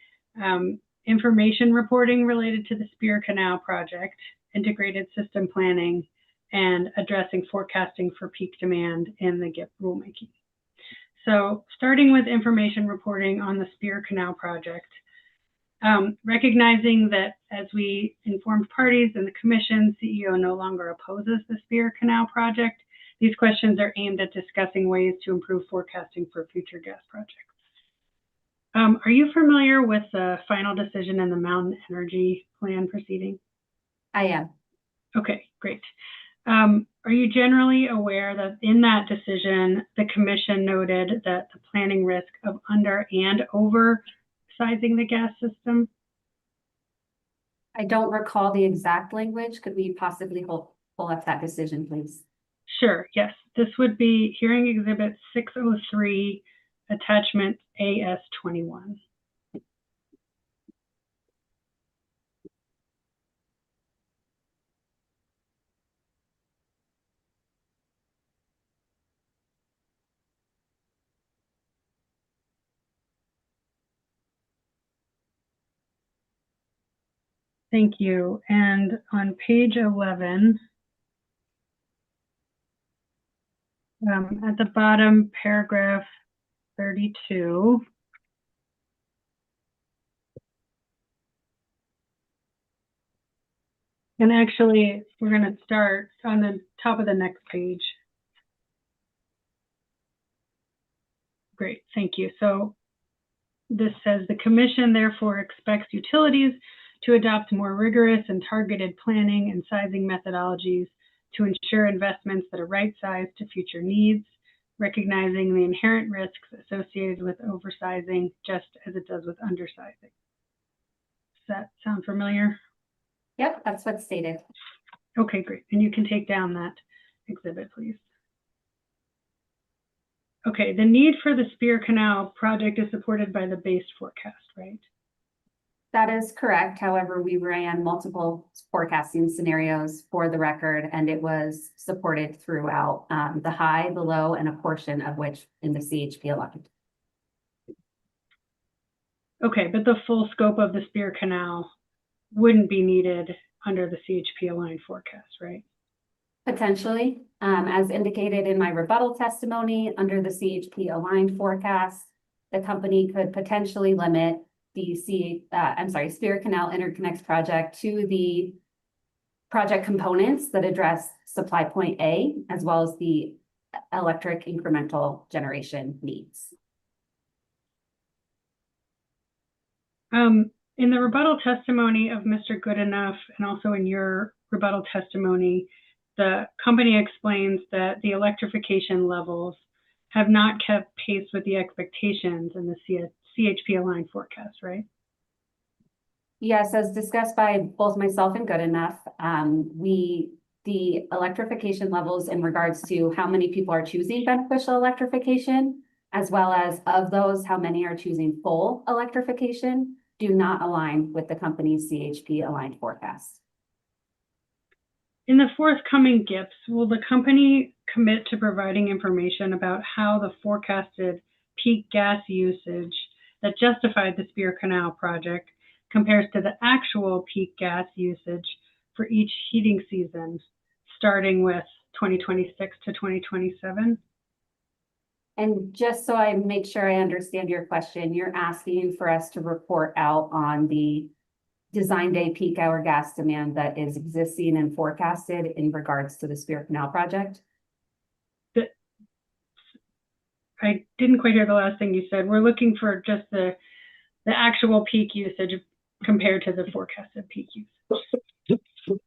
Information reporting related to the Spear Canal project, integrated system planning, and addressing forecasting for peak demand in the GIP rulemaking. So starting with information reporting on the Spear Canal project, recognizing that as we informed parties and the commission, CEO no longer opposes the Spear Canal project, these questions are aimed at discussing ways to improve forecasting for future gas projects. Are you familiar with the final decision in the Mountain Energy Plan proceeding? I am. Okay, great. Are you generally aware that in that decision, the commission noted that the planning risk of under and over sizing the gas system? I don't recall the exact language. Could we possibly pull up that decision, please? Sure, yes. This would be Hearing Exhibit 603, Attachment AS21. Thank you. And on page 11, at the bottom, paragraph 32, and actually, we're going to start on the top of the next page. Great, thank you. So this says the commission therefore expects utilities to adopt more rigorous and targeted planning and sizing methodologies to ensure investments that are right-sized to future needs, recognizing the inherent risks associated with oversizing just as it does with undersizing. Does that sound familiar? Yep, that's what's stated. Okay, great. And you can take down that exhibit, please. Okay, the need for the Spear Canal project is supported by the base forecast, right? That is correct. However, we ran multiple forecasting scenarios for the record, and it was supported throughout the high, the low, and a portion of which in the CHP aligned. Okay, but the full scope of the Spear Canal wouldn't be needed under the CHP aligned forecast, right? Potentially, as indicated in my rebuttal testimony, under the CHP aligned forecast, the company could potentially limit the Spear Canal Interconnects project to the project components that address supply point A, as well as the electric incremental generation needs. In the rebuttal testimony of Mr. Goodenough, and also in your rebuttal testimony, the company explains that the electrification levels have not kept pace with the expectations in the CHP aligned forecast, right? Yes, as discussed by both myself and Goodenough, the electrification levels in regards to how many people are choosing beneficial electrification, as well as of those, how many are choosing full electrification, do not align with the company's CHP aligned forecast. In the forthcoming GIPs, will the company commit to providing information about how the forecasted peak gas usage that justified the Spear Canal project compares to the actual peak gas usage for each heating season, starting with 2026 to 2027? And just so I make sure I understand your question, you're asking for us to report out on the design day peak hour gas demand that is existing and forecasted in regards to the Spear Canal project? I didn't quite hear the last thing you said. We're looking for just the actual peak usage compared to the forecasted peak usage.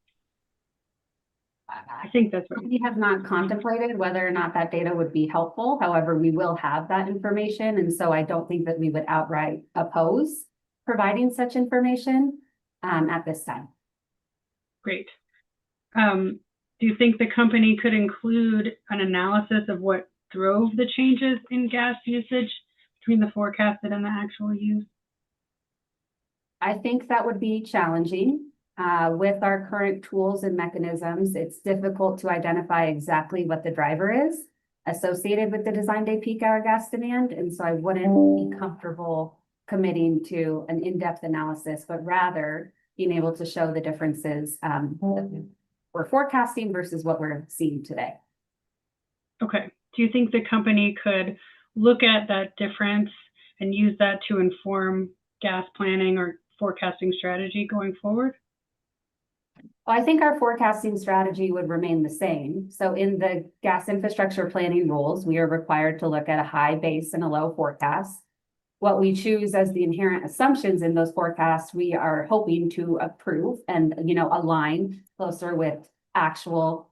I think that's what we have not contemplated whether or not that data would be helpful. However, we will have that information. And so I don't think that we would outright oppose providing such information at this time. Great. Do you think the company could include an analysis of what drove the changes in gas usage between the forecasted and the actual use? I think that would be challenging. With our current tools and mechanisms, it's difficult to identify exactly what the driver is associated with the design day peak hour gas demand. And so I wouldn't be comfortable committing to an in-depth analysis, but rather being able to show the differences that we're forecasting versus what we're seeing today. Okay. Do you think the company could look at that difference and use that to inform gas planning or forecasting strategy going forward? I think our forecasting strategy would remain the same. So in the gas infrastructure planning rules, we are required to look at a high base and a low forecast. What we choose as the inherent assumptions in those forecasts, we are hoping to approve and, align closer with actual,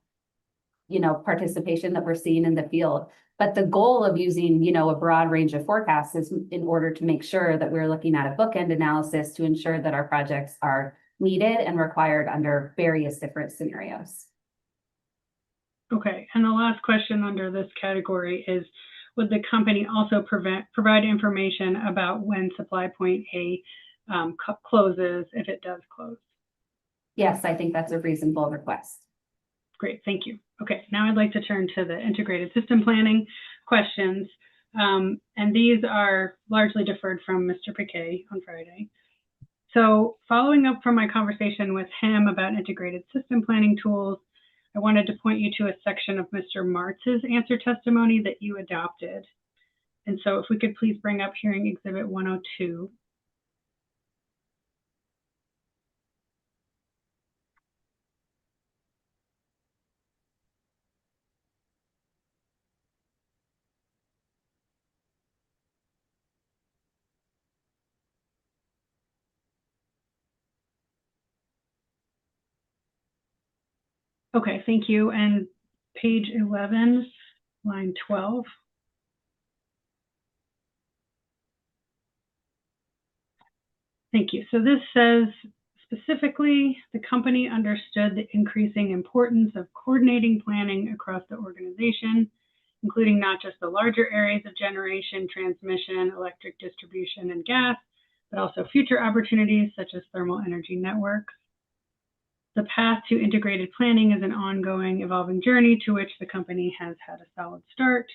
participation that we're seeing in the field. But the goal of using, a broad range of forecasts is in order to make sure that we're looking at a bookend analysis to ensure that our projects are needed and required under various different scenarios. Okay, and the last question under this category is, would the company also provide information about when supply point A closes, if it does close? Yes, I think that's a reasonable request. Great, thank you. Okay, now I'd like to turn to the integrated system planning questions. And these are largely deferred from Mr. Piquet on Friday. So following up from my conversation with him about integrated system planning tools, I wanted to point you to a section of Mr. Martz's answer testimony that you adopted. And so if we could please bring up hearing exhibit 102. Okay, thank you. And page 11, line 12. Thank you. So this says, specifically, the company understood the increasing importance of coordinating planning across the organization, including not just the larger areas of generation, transmission, electric distribution, and gas, but also future opportunities such as thermal energy networks. The path to integrated planning is an ongoing, evolving journey to which the company has had a solid start.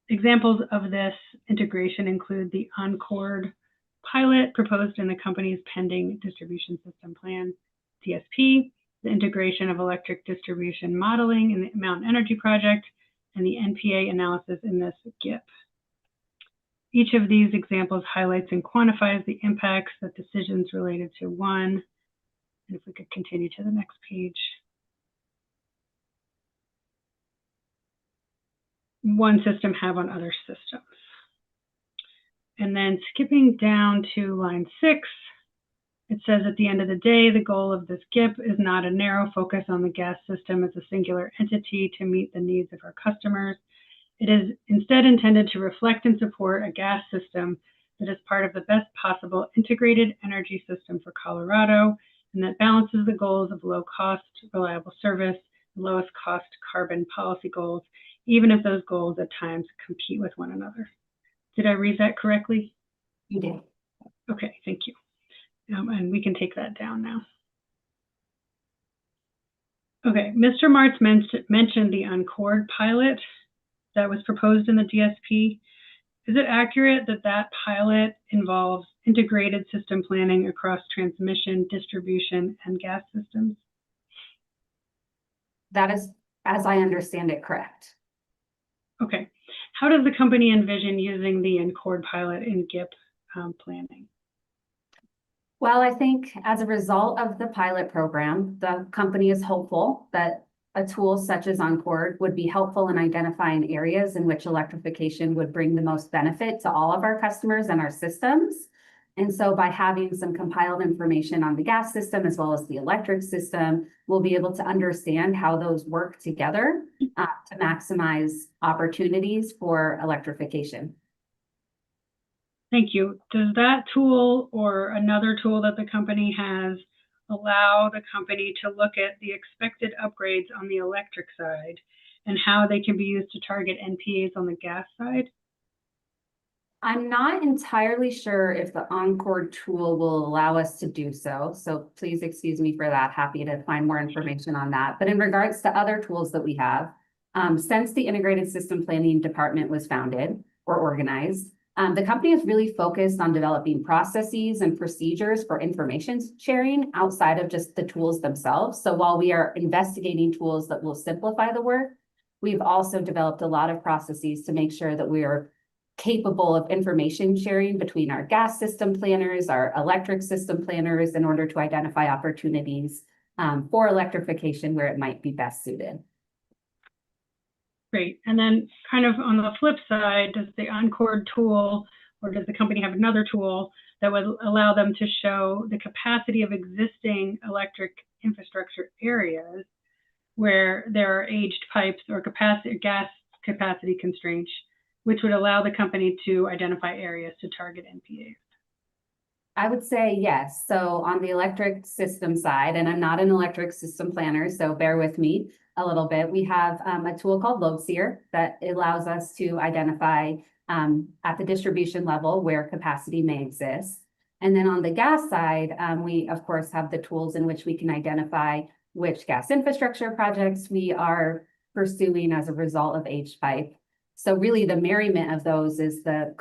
Examples of this integration include the Oncord pilot proposed in the company's pending distribution system plan, DSP, the integration of electric distribution modeling in the Mountain Energy Project, and the NPA analysis in this GIP. Each of these examples highlights and quantifies the impacts that decisions related to one. And if we could continue to the next page. One system have on other systems. And then skipping down to line 6, it says at the end of the day, the goal of this GIP is not a narrow focus on the gas system as a singular entity to meet the needs of our customers. It is instead intended to reflect and support a gas system that is part of the best possible integrated energy system for Colorado, and that balances the goals of low cost, reliable service, and lowest cost carbon policy goals, even if those goals at times compete with one another. Did I read that correctly? You did. Okay, thank you. And we can take that down now. Okay, Mr. Martz mentioned the Oncord pilot that was proposed in the DSP. is it accurate that that pilot involves integrated system planning across transmission, distribution, and gas systems? That is, as I understand it, correct. Okay. How does the company envision using the Encord pilot in GIP planning? Well, I think as a result of the pilot program, the company is hopeful that a tool such as Encord would be helpful in identifying areas in which electrification would bring the most benefit to all of our customers and our systems. And so by having some compiled information on the gas system as well as the electric system, we'll be able to understand how those work together to maximize opportunities for electrification. Thank you. Does that tool or another tool that the company has allow the company to look at the expected upgrades on the electric side and how they can be used to target NPAs on the gas side? I'm not entirely sure if the Encord tool will allow us to do so. So please excuse me for that. Happy to find more information on that. But in regards to other tools that we have, since the Integrated System Planning Department was founded or organized, the company is really focused on developing processes and procedures for information sharing outside of just the tools themselves. So while we are investigating tools that will simplify the work, we've also developed a lot of processes to make sure that we are capable of information sharing between our gas system planners, our electric system planners, in order to identify opportunities for electrification where it might be best suited. Great. And then kind of on the flip side, does the Encord tool, or does the company have another tool that would allow them to show the capacity of existing electric infrastructure areas where there are aged pipes or gas capacity constraints, which would allow the company to identify areas to target NPAs? I would say yes. So on the electric system side, and I'm not an electric system planner, so bear with me a little bit. We have a tool called LoadSeer that allows us to identify at the distribution level where capacity may exist. And then on the gas side, we of course have the tools in which we can identify which gas infrastructure projects we are pursuing as a result of aged pipe. So really the merriment of those is the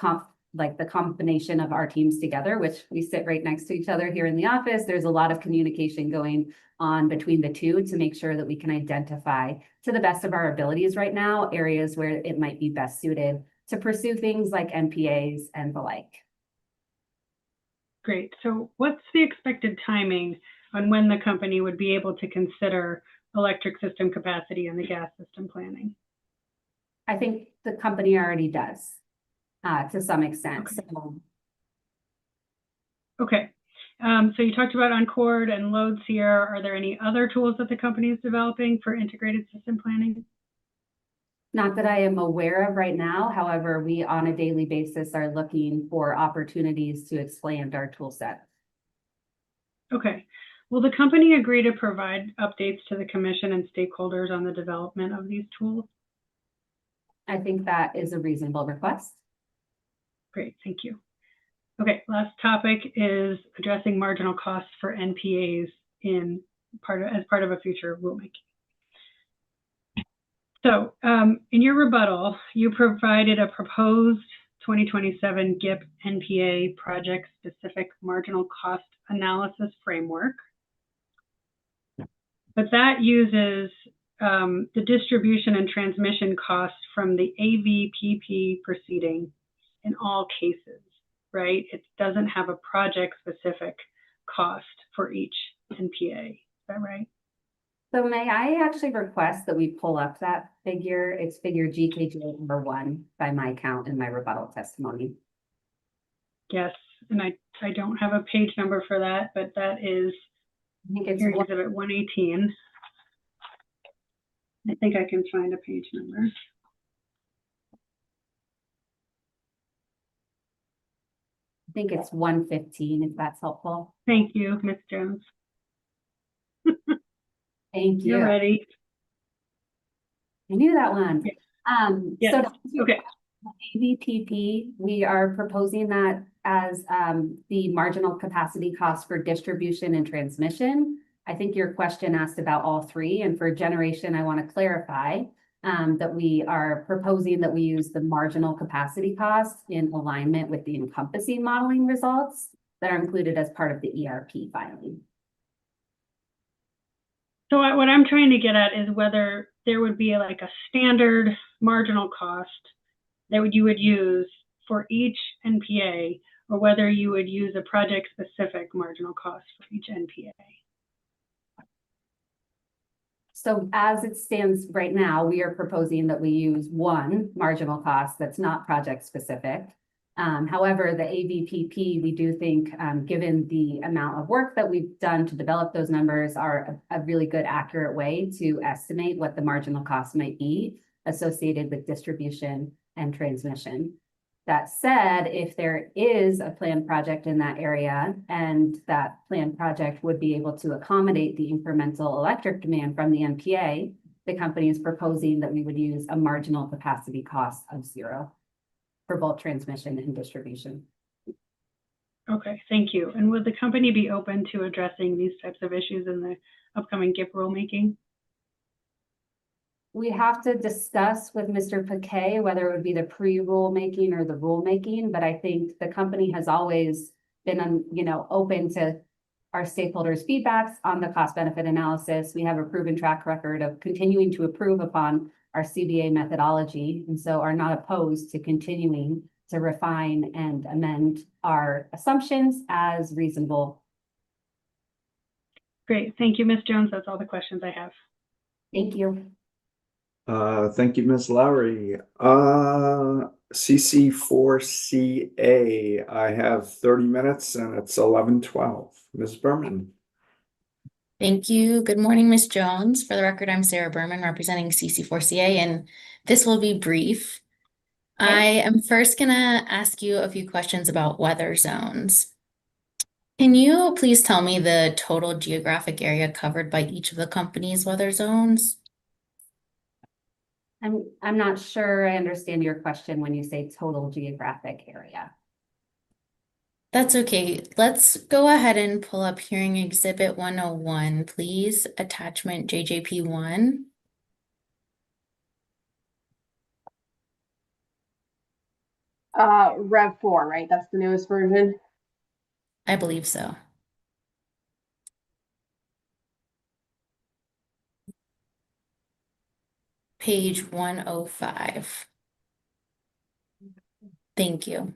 combination of our teams together, which we sit right next to each other here in the office. There's a lot of communication going on between the two to make sure that we can identify to the best of our abilities right now, areas where it might be best suited to pursue things like NPAs and the like. Great. So what's the expected timing on when the company would be able to consider electric system capacity and the gas system planning? I think the company already does to some extent. Okay. So you talked about Encord and LoadSeer. Are there any other tools that the company is developing for integrated system planning? Not that I am aware of right now. However, we on a daily basis are looking for opportunities to expand our tool set. Okay. Will the company agree to provide updates to the commission and stakeholders on the development of these tools? I think that is a reasonable request. Great, thank you. Okay, last topic is addressing marginal costs for NPAs as part of a future rulemaking. So in your rebuttal, you provided a proposed 2027 GIP NPA project-specific marginal cost analysis framework. But that uses the distribution and transmission costs from the AVPP proceeding in all cases, right? It doesn't have a project-specific cost for each NPA. Is that right? So may I actually request that we pull up that figure? It's figure GKJ number 1 by my count in my rebuttal testimony. Yes, and I don't have a page number for that, but that is Hearing Exhibit 118. I think I can find a page number. I think it's 115, if that's helpful. Thank you, Ms. Jones. Thank you. You're ready. I knew that one. Yes. So Okay. AVPP, we are proposing that as the marginal capacity cost for distribution and transmission. I think your question asked about all three, and for generation, I want to clarify that we are proposing that we use the marginal capacity cost in alignment with the encompassing modeling results that are included as part of the ERP filing. So what I'm trying to get at is whether there would be like a standard marginal cost that you would use for each NPA, or whether you would use a project-specific marginal cost for each NPA. So as it stands right now, we are proposing that we use one marginal cost that's not project-specific. However, the AVPP, we do think, given the amount of work that we've done to develop those numbers, are a really good, accurate way to estimate what the marginal cost might be associated with distribution and transmission. That said, if there is a planned project in that area and that planned project would be able to accommodate the incremental electric demand from the NPA, the company is proposing that we would use a marginal capacity cost of 0 for both transmission and distribution. Okay, thank you. And would the company be open to addressing these types of issues in the upcoming GIP rulemaking? We have to discuss with Mr. Paquet whether it would be the pre-rulemaking or the rulemaking, but I think the company has always been, open to our stakeholders' feedbacks on the cost-benefit analysis. We have a proven track record of continuing to improve upon our CBA methodology, and so are not opposed to continuing to refine and amend our assumptions as reasonable. Great, thank you, Ms. Jones. That's all the questions I have. Thank you. Thank you, Ms. Lowry. CC4CA, I have 30 minutes and it's 11:12. Ms. Berman. Thank you. Good morning, Ms. Jones. For the record, I'm Sarah Berman representing CC4CA, and this will be brief. I am first going to ask you a few questions about weather zones. Can you please tell me the total geographic area covered by each of the company's weather zones? I'm not sure I understand your question when you say total geographic area. That's okay. Let's go ahead and pull up Hearing Exhibit 101, please. Attachment JJP1. Rev 4, right? That's the newest version. I believe so. Page 105. Thank you.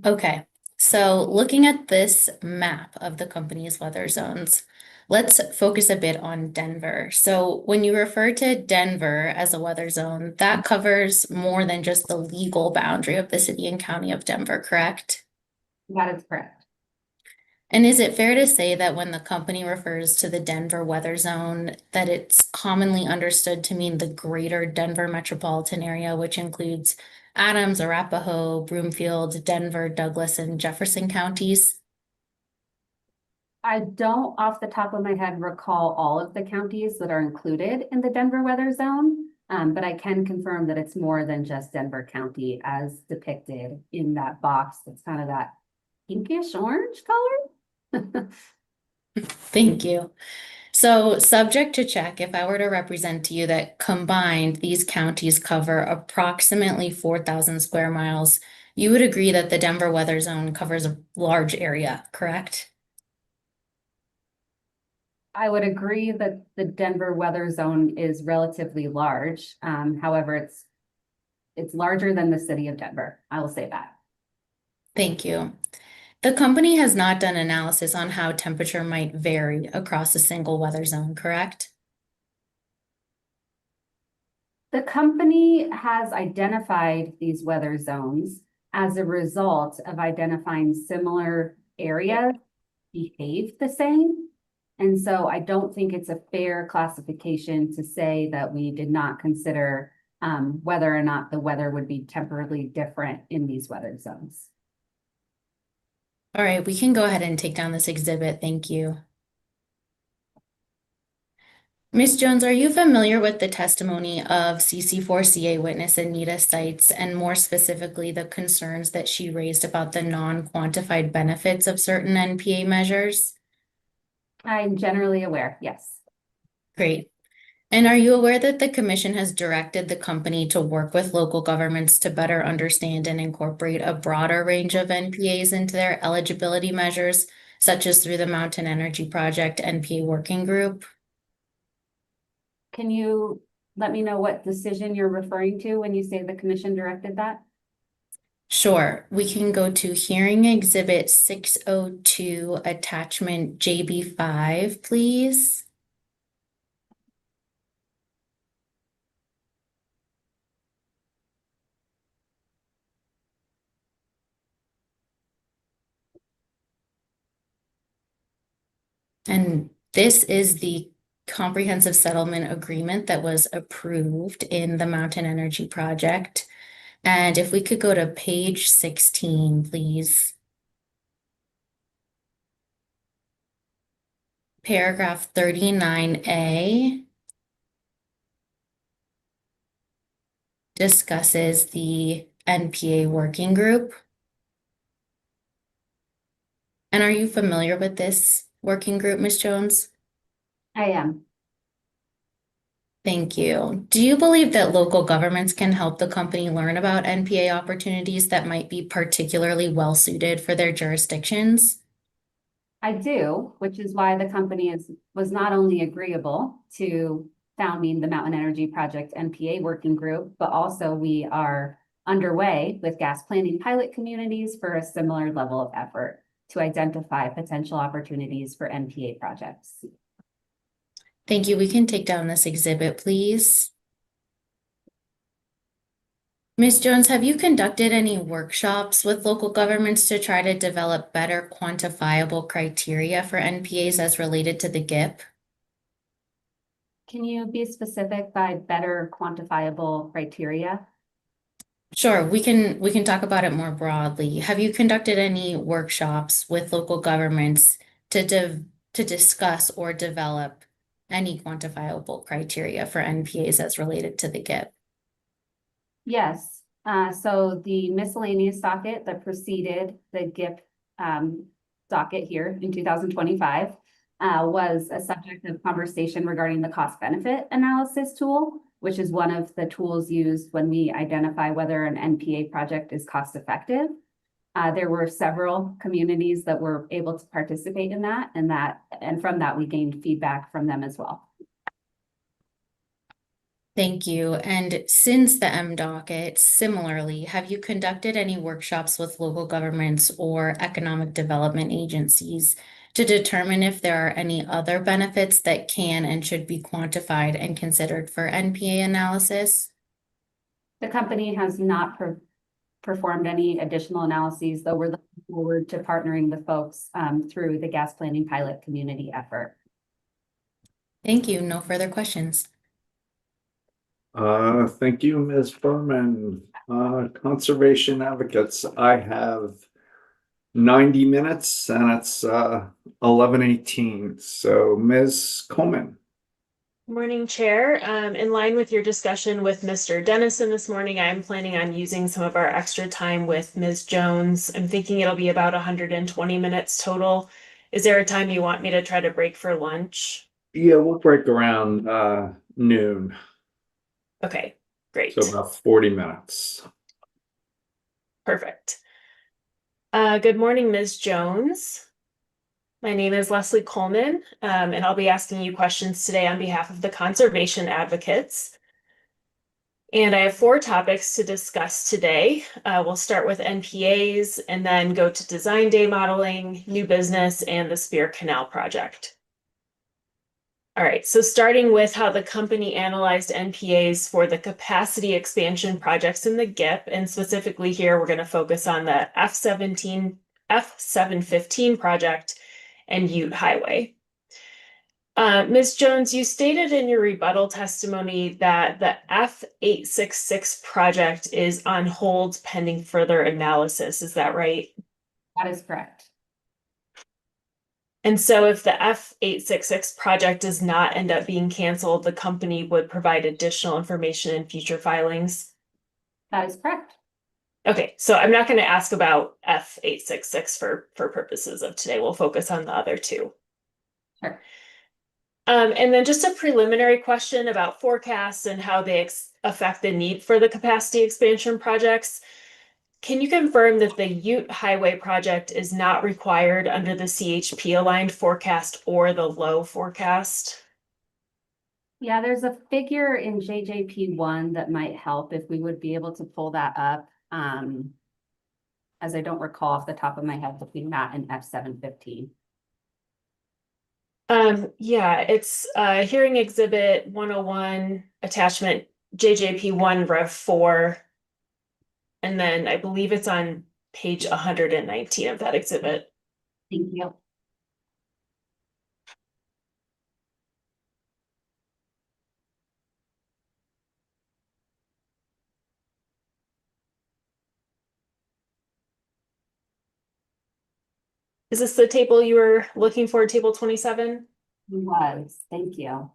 Okay, so looking at this map of the company's weather zones, let's focus a bit on Denver. So when you refer to Denver as a weather zone, that covers more than just the legal boundary of the city and county of Denver, correct? That is correct. And is it fair to say that when the company refers to the Denver weather zone, that it's commonly understood to mean the greater Denver metropolitan area, which includes Adams, Arapahoe, Broomfield, Denver, Douglas, and Jefferson counties? I don't off the top of my head recall all of the counties that are included in the Denver weather zone, but I can confirm that it's more than just Denver County as depicted in that box. That's kind of that pinkish orange color. Thank you. So subject to check, if I were to represent to you that combined these counties cover approximately 4,000 square miles, you would agree that the Denver weather zone covers a large area, correct? I would agree that the Denver weather zone is relatively large. However, it's larger than the city of Denver. I will say that. Thank you. The company has not done analysis on how temperature might vary across a single weather zone, correct? The company has identified these weather zones as a result of identifying similar areas behave the same. And so I don't think it's a fair classification to say that we did not consider whether or not the weather would be temporarily different in these weather zones. All right, we can go ahead and take down this exhibit. Thank you. Ms. Jones, are you familiar with the testimony of CC4CA witness Anita Seitz, and more specifically the concerns that she raised about the non-quantified benefits of certain NPA measures? I'm generally aware, yes. Great. And are you aware that the commission has directed the company to work with local governments to better understand and incorporate a broader range of NPAs into their eligibility measures, such as through the Mountain Energy Project NPA Working Group? Can you let me know what decision you're referring to when you say the commission directed that? Sure, we can go to Hearing Exhibit 602, Attachment JB5, please. And this is the comprehensive settlement agreement that was approved in the Mountain Energy Project. And if we could go to page 16, please. Paragraph 39A discusses the NPA working group. And are you familiar with this working group, Ms. Jones? I am. Thank you. Do you believe that local governments can help the company learn about NPA opportunities that might be particularly well suited for their jurisdictions? I do, which is why the company was not only agreeable to founding the Mountain Energy Project NPA working group, but also we are underway with gas planning pilot communities for a similar level of effort to identify potential opportunities for NPA projects. Thank you. We can take down this exhibit, please. Ms. Jones, have you conducted any workshops with local governments to try to develop better quantifiable criteria for NPAs as related to the GIP? Can you be specific by better quantifiable criteria? Sure, we can talk about it more broadly. Have you conducted any workshops with local governments to discuss or develop any quantifiable criteria for NPAs as related to the GIP? Yes, so the miscellaneous docket that preceded the GIP docket here in 2025 was a subject of conversation regarding the cost benefit analysis tool, which is one of the tools used when we identify whether an NPA project is cost effective. There were several communities that were able to participate in that, and from that we gained feedback from them as well. Thank you. And since the M docket, similarly, have you conducted any workshops with local governments or economic development agencies to determine if there are any other benefits that can and should be quantified and considered for NPA analysis? The company has not performed any additional analyses, though we're looking forward to partnering with folks through the gas planning pilot community effort. Thank you. No further questions. Thank you, Ms. Berman. Conservation advocates, I have 90 minutes and it's 11:18. So Ms. Coleman. Morning, Chair. In line with your discussion with Mr. Dennison this morning, I'm planning on using some of our extra time with Ms. Jones. I'm thinking it'll be about 120 minutes total. Is there a time you want me to try to break for lunch? Yeah, we'll break around noon. Okay, great. So about 40 minutes. Perfect. Good morning, Ms. Jones. My name is Leslie Coleman, and I'll be asking you questions today on behalf of the conservation advocates. And I have 4 topics to discuss today. We'll start with NPAs and then go to design day modeling, new business, and the Spear Canal project. All right, so starting with how the company analyzed NPAs for the capacity expansion projects in the GIP, and specifically here, we're going to focus on the F715 project and Ute Highway. Ms. Jones, you stated in your rebuttal testimony that the F866 project is on hold pending further analysis. Is that right? That is correct. And so if the F866 project does not end up being canceled, the company would provide additional information in future filings? That is correct. Okay, so I'm not going to ask about F866 for purposes of today. We'll focus on the other 2. Sure. And then just a preliminary question about forecasts and how they affect the need for the capacity expansion projects. Can you confirm that the Ute Highway project is not required under the CHP aligned forecast or the low forecast? Yeah, there's a figure in JJP1 that might help if we would be able to pull that up. As I don't recall off the top of my head between that and F715. Yeah, it's hearing exhibit 101, attachment JJP1 Rev 4. And then I believe it's on page 119 of that exhibit. Thank you. Is this the table you were looking for, table 27? Was, thank you.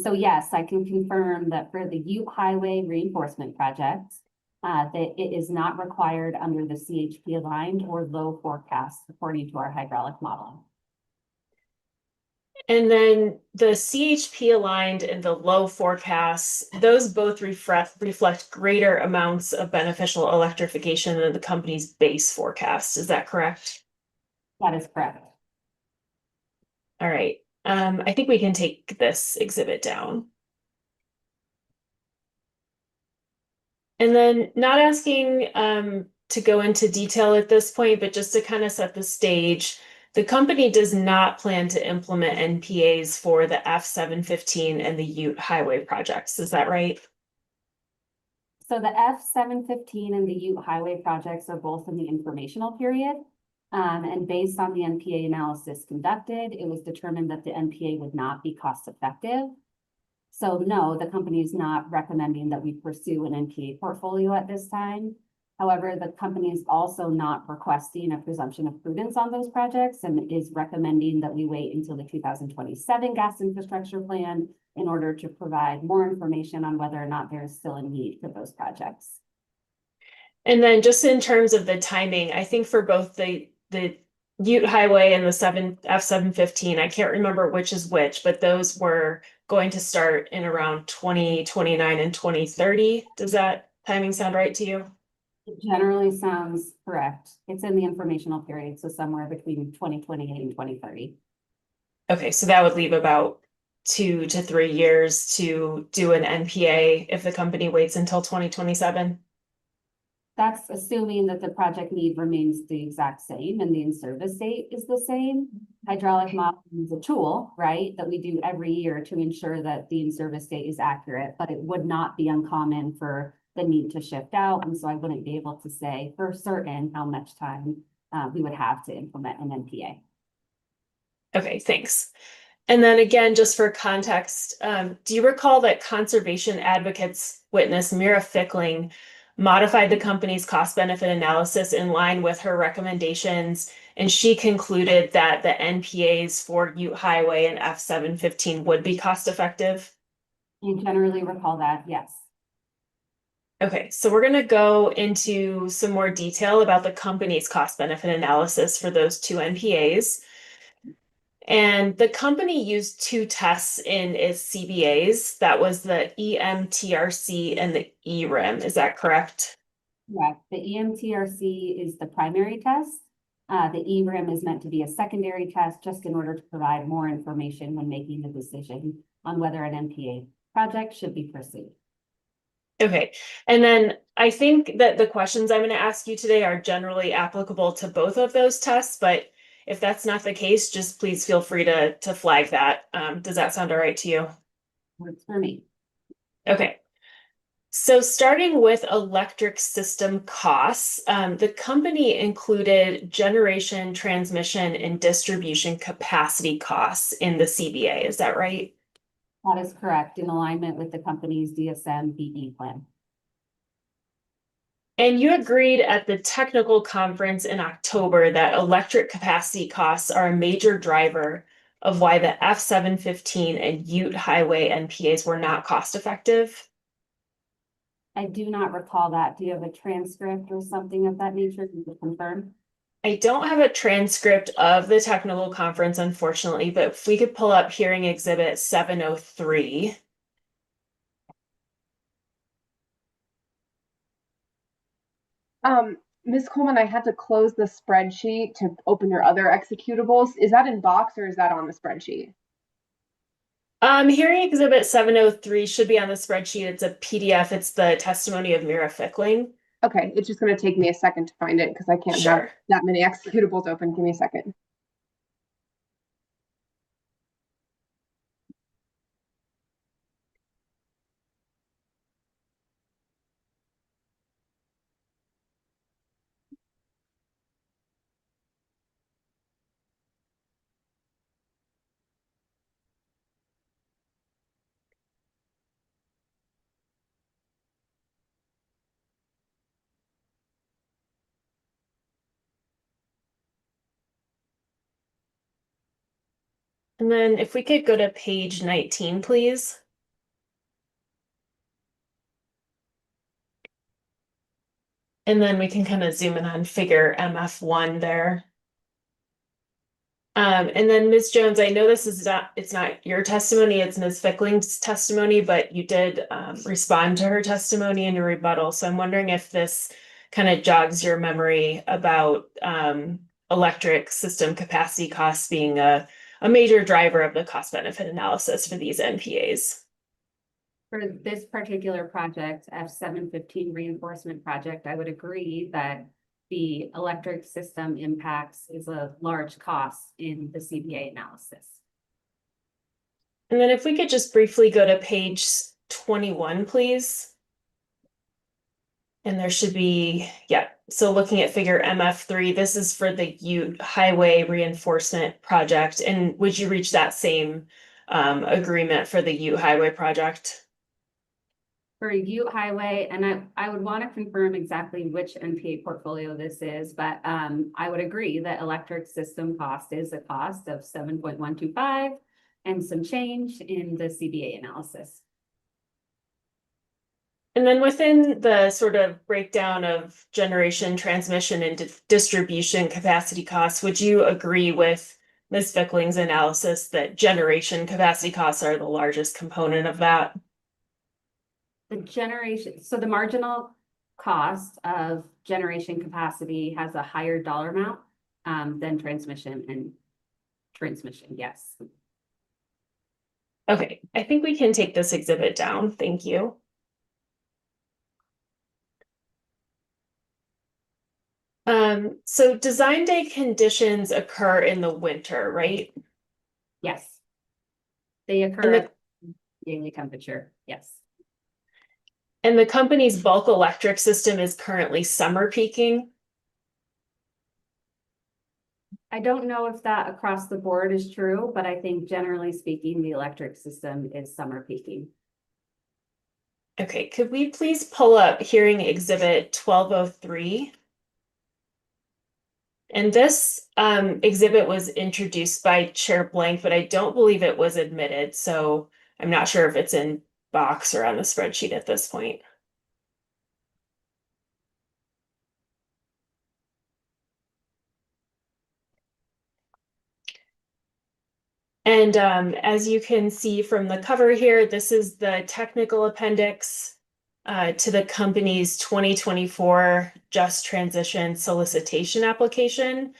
So yes, I can confirm that for the Ute Highway reinforcement project, that it is not required under the CHP aligned or low forecast according to our hydraulic model. And then the CHP aligned and the low forecasts, those both reflect greater amounts of beneficial electrification than the company's base forecast. Is that correct? That is correct. All right. I think we can take this exhibit down. And then not asking to go into detail at this point, but just to kind of set the stage, the company does not plan to implement NPAs for the F715 and the Ute Highway projects. Is that right? So the F715 and the Ute Highway projects are both in the informational period. And based on the NPA analysis conducted, it was determined that the NPA would not be cost effective. So no, the company is not recommending that we pursue an NPA portfolio at this time. However, the company is also not requesting a presumption of prudence on those projects and is recommending that we wait until the 2027 gas infrastructure plan in order to provide more information on whether or not there is still a need for those projects. And then just in terms of the timing, I think for both the Ute Highway and the F715, I can't remember which is which, but those were going to start in around 2029 and 2030. Does that timing sound right to you? It generally sounds correct. It's in the informational period, so somewhere between 2028 and 2030. Okay, so that would leave about 2 to 3 years to do an NPA if the company waits until 2027. That's assuming that the project need remains the exact same and the in-service date is the same. Hydraulic modeling is a tool, right, that we do every year to ensure that the in-service date is accurate, but it would not be uncommon for the need to shift out. And so I wouldn't be able to say for certain how much time we would have to implement an NPA. Okay, thanks. And then again, just for context, do you recall that conservation advocates witness Mira Fickling modified the company's cost benefit analysis in line with her recommendations, and she concluded that the NPAs for Ute Highway and F715 would be cost effective? You generally recall that, yes. Okay, so we're going to go into some more detail about the company's cost benefit analysis for those two NPAs. And the company used two tests in its CBAs. That was the EMTRC and the ERIM. Is that correct? Correct. The EMTRC is the primary test. The ERIM is meant to be a secondary test just in order to provide more information when making the decision on whether an NPA project should be pursued. Okay, and then I think that the questions I'm going to ask you today are generally applicable to both of those tests, but if that's not the case, just please feel free to flag that. Does that sound all right to you? Works for me. Okay. So starting with electric system costs, the company included generation, transmission, and distribution capacity costs in the CBA. Is that right? That is correct, in alignment with the company's DSM-BE plan. And you agreed at the technical conference in October that electric capacity costs are a major driver of why the F715 and Ute Highway NPAs were not cost effective. I do not recall that. Do you have a transcript or something of that nature to confirm? I don't have a transcript of the technical conference, unfortunately, but if we could pull up hearing exhibit 703. Ms. Coleman, I had to close the spreadsheet to open your other executables. Is that in Box or is that on the spreadsheet? Hearing exhibit 703 should be on the spreadsheet. It's a PDF. It's the testimony of Mira Fickling. Okay, it's just going to take me a second to find it because I can't have that many executables open. Give me a second. And then if we could go to page 19, please. And then we can kind of zoom in on figure MF1 there. And then Ms. Jones, I know this is it's not your testimony, it's Ms. Fickling's testimony, but you did respond to her testimony in your rebuttal. So I'm wondering if this kind of jogs your memory about electric system capacity costs being a major driver of the cost benefit analysis for these NPAs. For this particular project, F715 reinforcement project, I would agree that the electric system impacts is a large cost in the CBA analysis. And then if we could just briefly go to page 21, please. And there should be, yeah, so looking at figure MF3, this is for the Ute Highway Reinforcement Project. And would you reach that same agreement for the Ute Highway project? For Ute Highway, and I would want to confirm exactly which NPA portfolio this is, but I would agree that electric system cost is a cost of 7.125 and some change in the CBA analysis. And then within the sort of breakdown of generation, transmission, and distribution capacity costs, would you agree with Ms. Fickling's analysis that generation capacity costs are the largest component of that? The generation, so the marginal cost of generation capacity has a higher dollar amount than transmission and transmission, yes. Okay, I think we can take this exhibit down. Thank you. So design day conditions occur in the winter, right? Yes. They occur at daily temperature, yes. And the company's bulk electric system is currently summer peaking. I don't know if that across the board is true, but I think generally speaking, the electric system is summer peaking. Okay, could we please pull up hearing exhibit 1203? And this exhibit was introduced by Chair Blank, but I don't believe it was admitted. So I'm not sure if it's in Box or on the spreadsheet at this point. And as you can see from the cover here, this is the technical appendix to the company's 2024 Just Transition Solicitation application.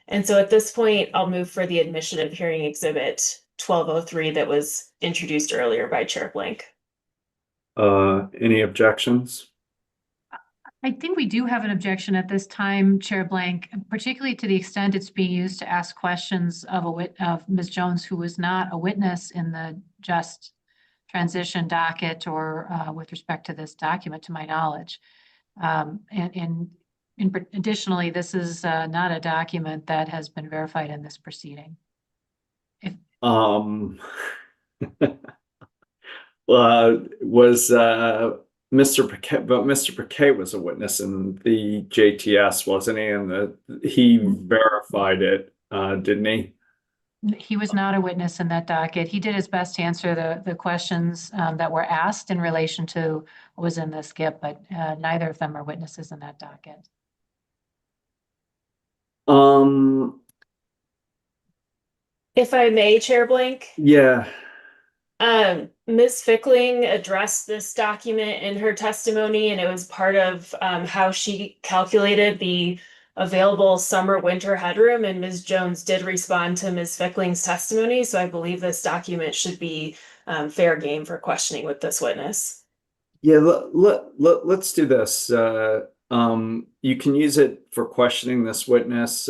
And so at this point, I'll move for the admission of hearing exhibit 1203 that was introduced earlier by Chair Blank. Any objections? I think we do have an objection at this time, Chair Blank, particularly to the extent it's being used to ask questions of Ms. Jones, who was not a witness in the Just Transition docket or with respect to this document, to my knowledge. Additionally, this is not a document that has been verified in this proceeding. Was Mr. Paquet, but Mr. Paquet was a witness in the JTS, wasn't he? And he verified it, didn't he? He was not a witness in that docket. He did his best to answer the questions that were asked in relation to what was in the skip, but neither of them are witnesses in that docket. If I may, Chair Blank. Yeah. Ms. Fickling addressed this document in her testimony, and it was part of how she calculated the available summer-winter headroom, and Ms. Jones did respond to Ms. Fickling's testimony, so I believe this document should be fair game for questioning with this witness. Yeah, let's do this. You can use it for questioning this witness.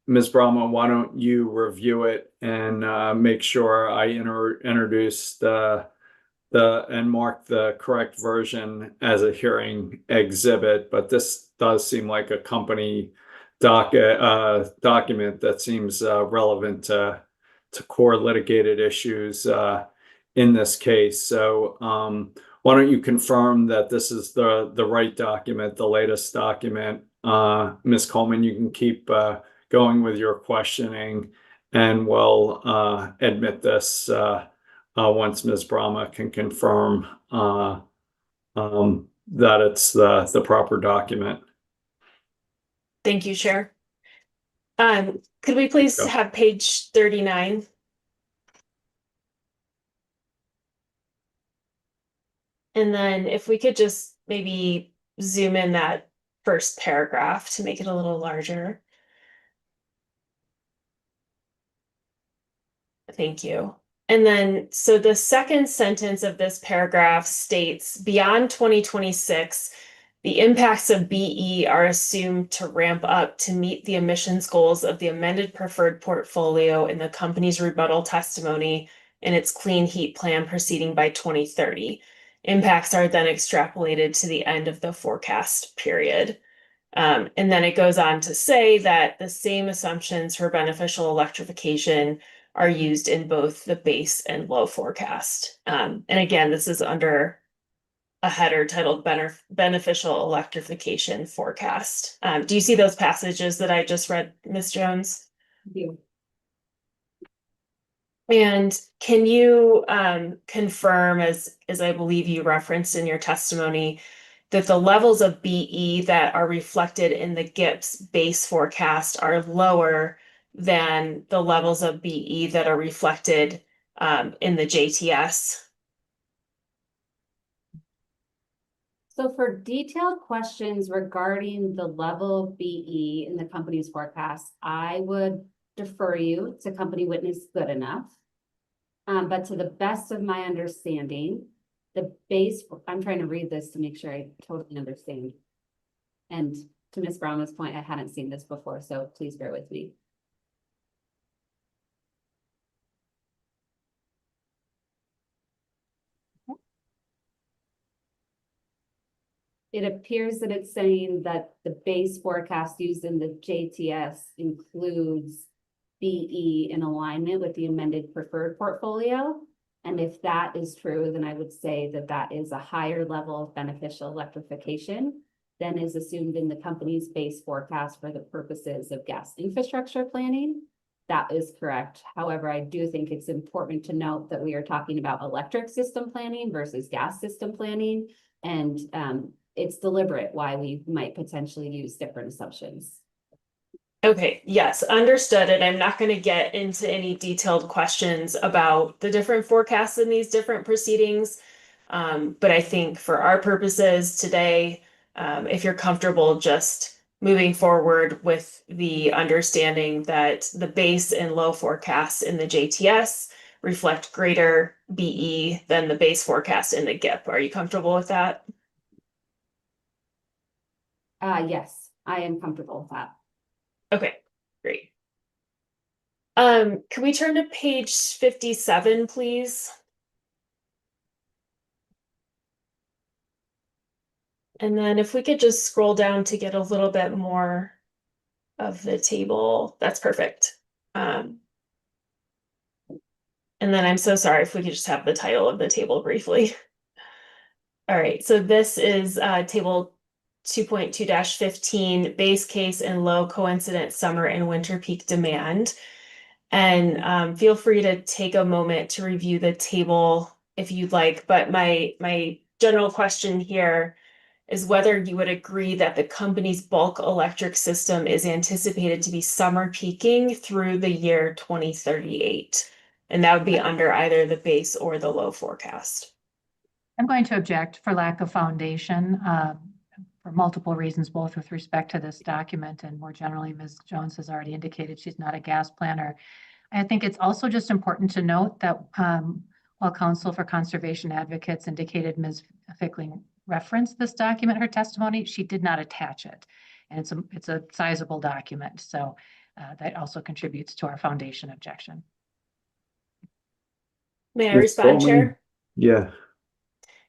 Ms. Brahma, why don't you review it and make sure I introduce and mark the correct version as a hearing exhibit, but this does seem like a company document that seems relevant to core litigated issues in this case. So why don't you confirm that this is the right document, the latest document? Ms. Coleman, you can keep going with your questioning, and we'll admit this once Ms. Brahma can confirm that it's the proper document. Thank you, Chair. Could we please have page 39? And then if we could just maybe zoom in that first paragraph to make it a little larger. Thank you. And then, so the second sentence of this paragraph states, beyond 2026, the impacts of BE are assumed to ramp up to meet the emissions goals of the amended preferred portfolio in the company's rebuttal testimony in its clean heat plan proceeding by 2030. Impacts are then extrapolated to the end of the forecast period. And then it goes on to say that the same assumptions for beneficial electrification are used in both the base and low forecast. And again, this is under a header titled Beneficial Electrification Forecast. Do you see those passages that I just read, Ms. Jones? Yeah. And can you confirm, as I believe you referenced in your testimony, that the levels of BE that are reflected in the GIP's base forecast are lower than the levels of BE that are reflected in the JTS? So for detailed questions regarding the level of BE in the company's forecast, I would defer you to company witness Good Enough. But to the best of my understanding, the base, I'm trying to read this to make sure I totally understand. And to Ms. Brahma's point, I hadn't seen this before, so please bear with me. It appears that it's saying that the base forecast used in the JTS includes BE in alignment with the amended preferred portfolio. And if that is true, then I would say that that is a higher level of beneficial electrification than is assumed in the company's base forecast for the purposes of gas infrastructure planning. That is correct. However, I do think it's important to note that we are talking about electric system planning versus gas system planning. And it's deliberate why we might potentially use different assumptions. Okay, yes, understood. And I'm not going to get into any detailed questions about the different forecasts in these different proceedings. But I think for our purposes today, if you're comfortable just moving forward with the understanding that the base and low forecasts in the JTS reflect greater BE than the base forecast in the GIP. Are you comfortable with that? Yes, I am comfortable with that. Okay, great. Can we turn to page 57, please? And then if we could just scroll down to get a little bit more of the table, that's perfect. And then I'm so sorry if we could just have the title of the table briefly. All right, so this is table 2.2-15, base case and low coincident summer and winter peak demand. And feel free to take a moment to review the table if you'd like. But my general question here is whether you would agree that the company's bulk electric system is anticipated to be summer peaking through the year 2038. And that would be under either the base or the low forecast. I'm going to object for lack of foundation for multiple reasons, both with respect to this document and more generally, Ms. Jones has already indicated she's not a gas planner. I think it's also just important to note that while Council for Conservation Advocates indicated Ms. Fickling referenced this document in her testimony, she did not attach it. And it's a sizable document. So that also contributes to our foundation objection. May I Ms. respond, Coleman? Chair? Yeah.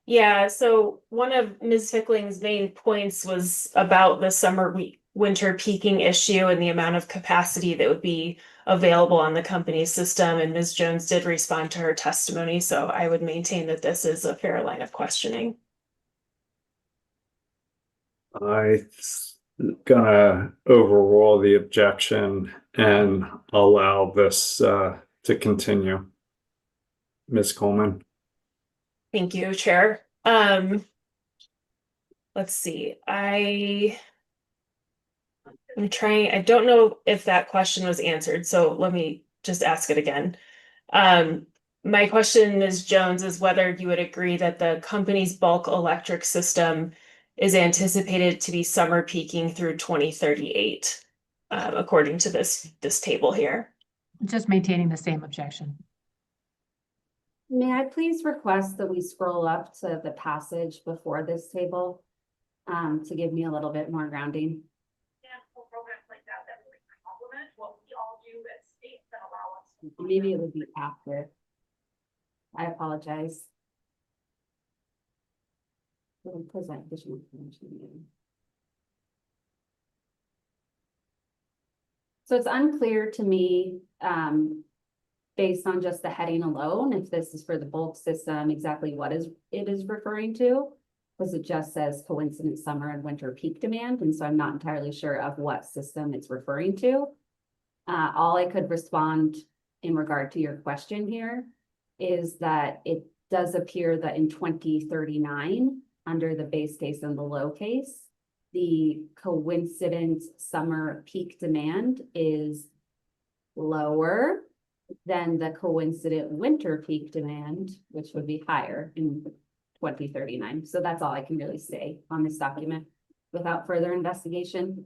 Yeah, so one of Ms. Fickling's main points was about the summer winter peaking issue and the amount of capacity that would be available on the company's system. And Ms. Jones did respond to her testimony, so I would maintain that this is a fair line of questioning. I'm gonna overrule the objection and allow this to continue. Ms. Coleman. Thank you, Chair. Let's see. I'm trying, I don't know if that question was answered, so let me just ask it again. My question, Ms. Jones, is whether you would agree that the company's bulk electric system is anticipated to be summer peaking through 2038, according to this table here. Just maintaining the same objection. May I please request that we scroll up to the passage before this table to give me a little bit more grounding? Programs like that really complement what we all do at states that allow us. Maybe it would be after. I apologize. We'll present additional information again. So it's unclear to me, based on just the heading alone, if this is for the bulk system, exactly what it is referring to, because it just says coincident summer and winter peak demand, and so I'm not entirely sure of what system it's referring to. All I could respond in regard to your question here is that it does appear that in 2039, under the base case and the low case, the coincident summer peak demand is lower than the coincident winter peak demand, which would be higher in 2039. So that's all I can really say on this document without further investigation.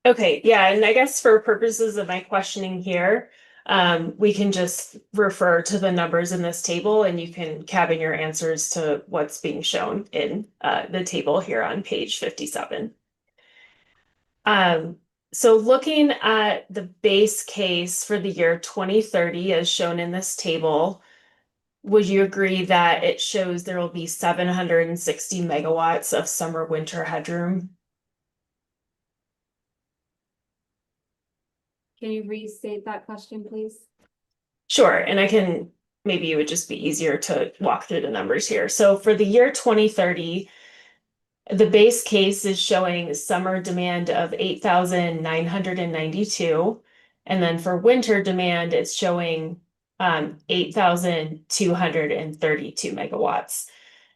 Okay, yeah, and I guess for purposes of my questioning here, we can just refer to the numbers in this table and you can cabin your answers to what's being shown in the table here on page 57. So looking at the base case for the year 2030 as shown in this table, would you agree that it shows there will be 760 megawatts of summer winter headroom? Can you restate that question, please? Sure, and maybe it would just be easier to walk through the numbers here. So for the year 2030, the base case is showing summer demand of 8,992. And then for winter demand, it's showing 8,232 megawatts.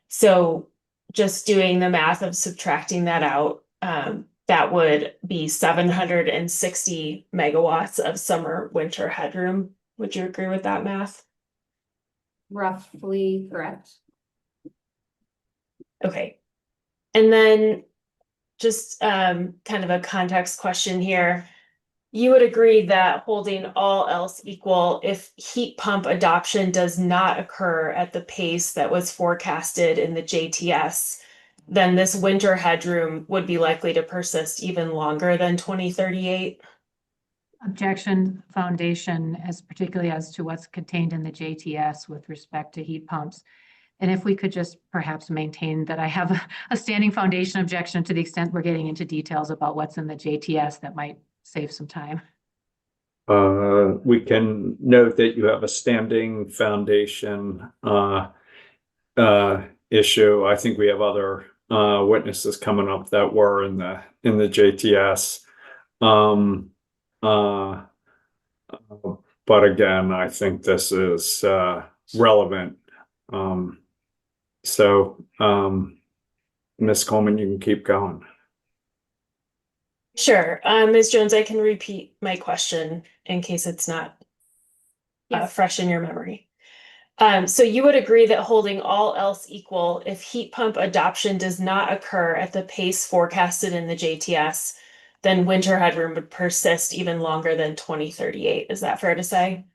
So just doing the math of subtracting that out, that would be 760 megawatts of summer winter headroom. Would you agree with that math? Roughly correct. Okay. And then just kind of a context question here. You would agree that holding all else equal, if heat pump adoption does not occur at the pace that was forecasted in the JTS, then this winter headroom would be likely to persist even longer than 2038? Objection foundation, particularly as to what's contained in the JTS with respect to heat pumps. And if we could just perhaps maintain that I have a standing foundation objection to the extent we're getting into details about what's in the JTS, that might save some time. We can note that you have a standing foundation issue. I think we have other witnesses coming up that were in the JTS. But again, I think this is relevant. Ms. Coleman, you can keep going. Sure. Ms. Jones, I can repeat my question in case it's not fresh in your memory. So you would agree that holding all else equal, if heat pump adoption does not occur at the pace forecasted in the JTS, then winter headroom would persist even longer than 2038. Is that fair to say?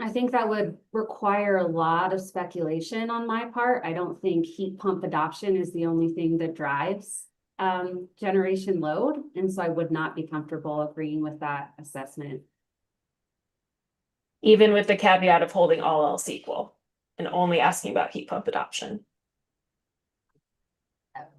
I think that would require a lot of speculation on my part. I don't think heat pump adoption is the only thing that drives generation load. And so I would not be comfortable agreeing with that assessment. Even with the caveat of holding all else equal and only asking about heat pump adoption.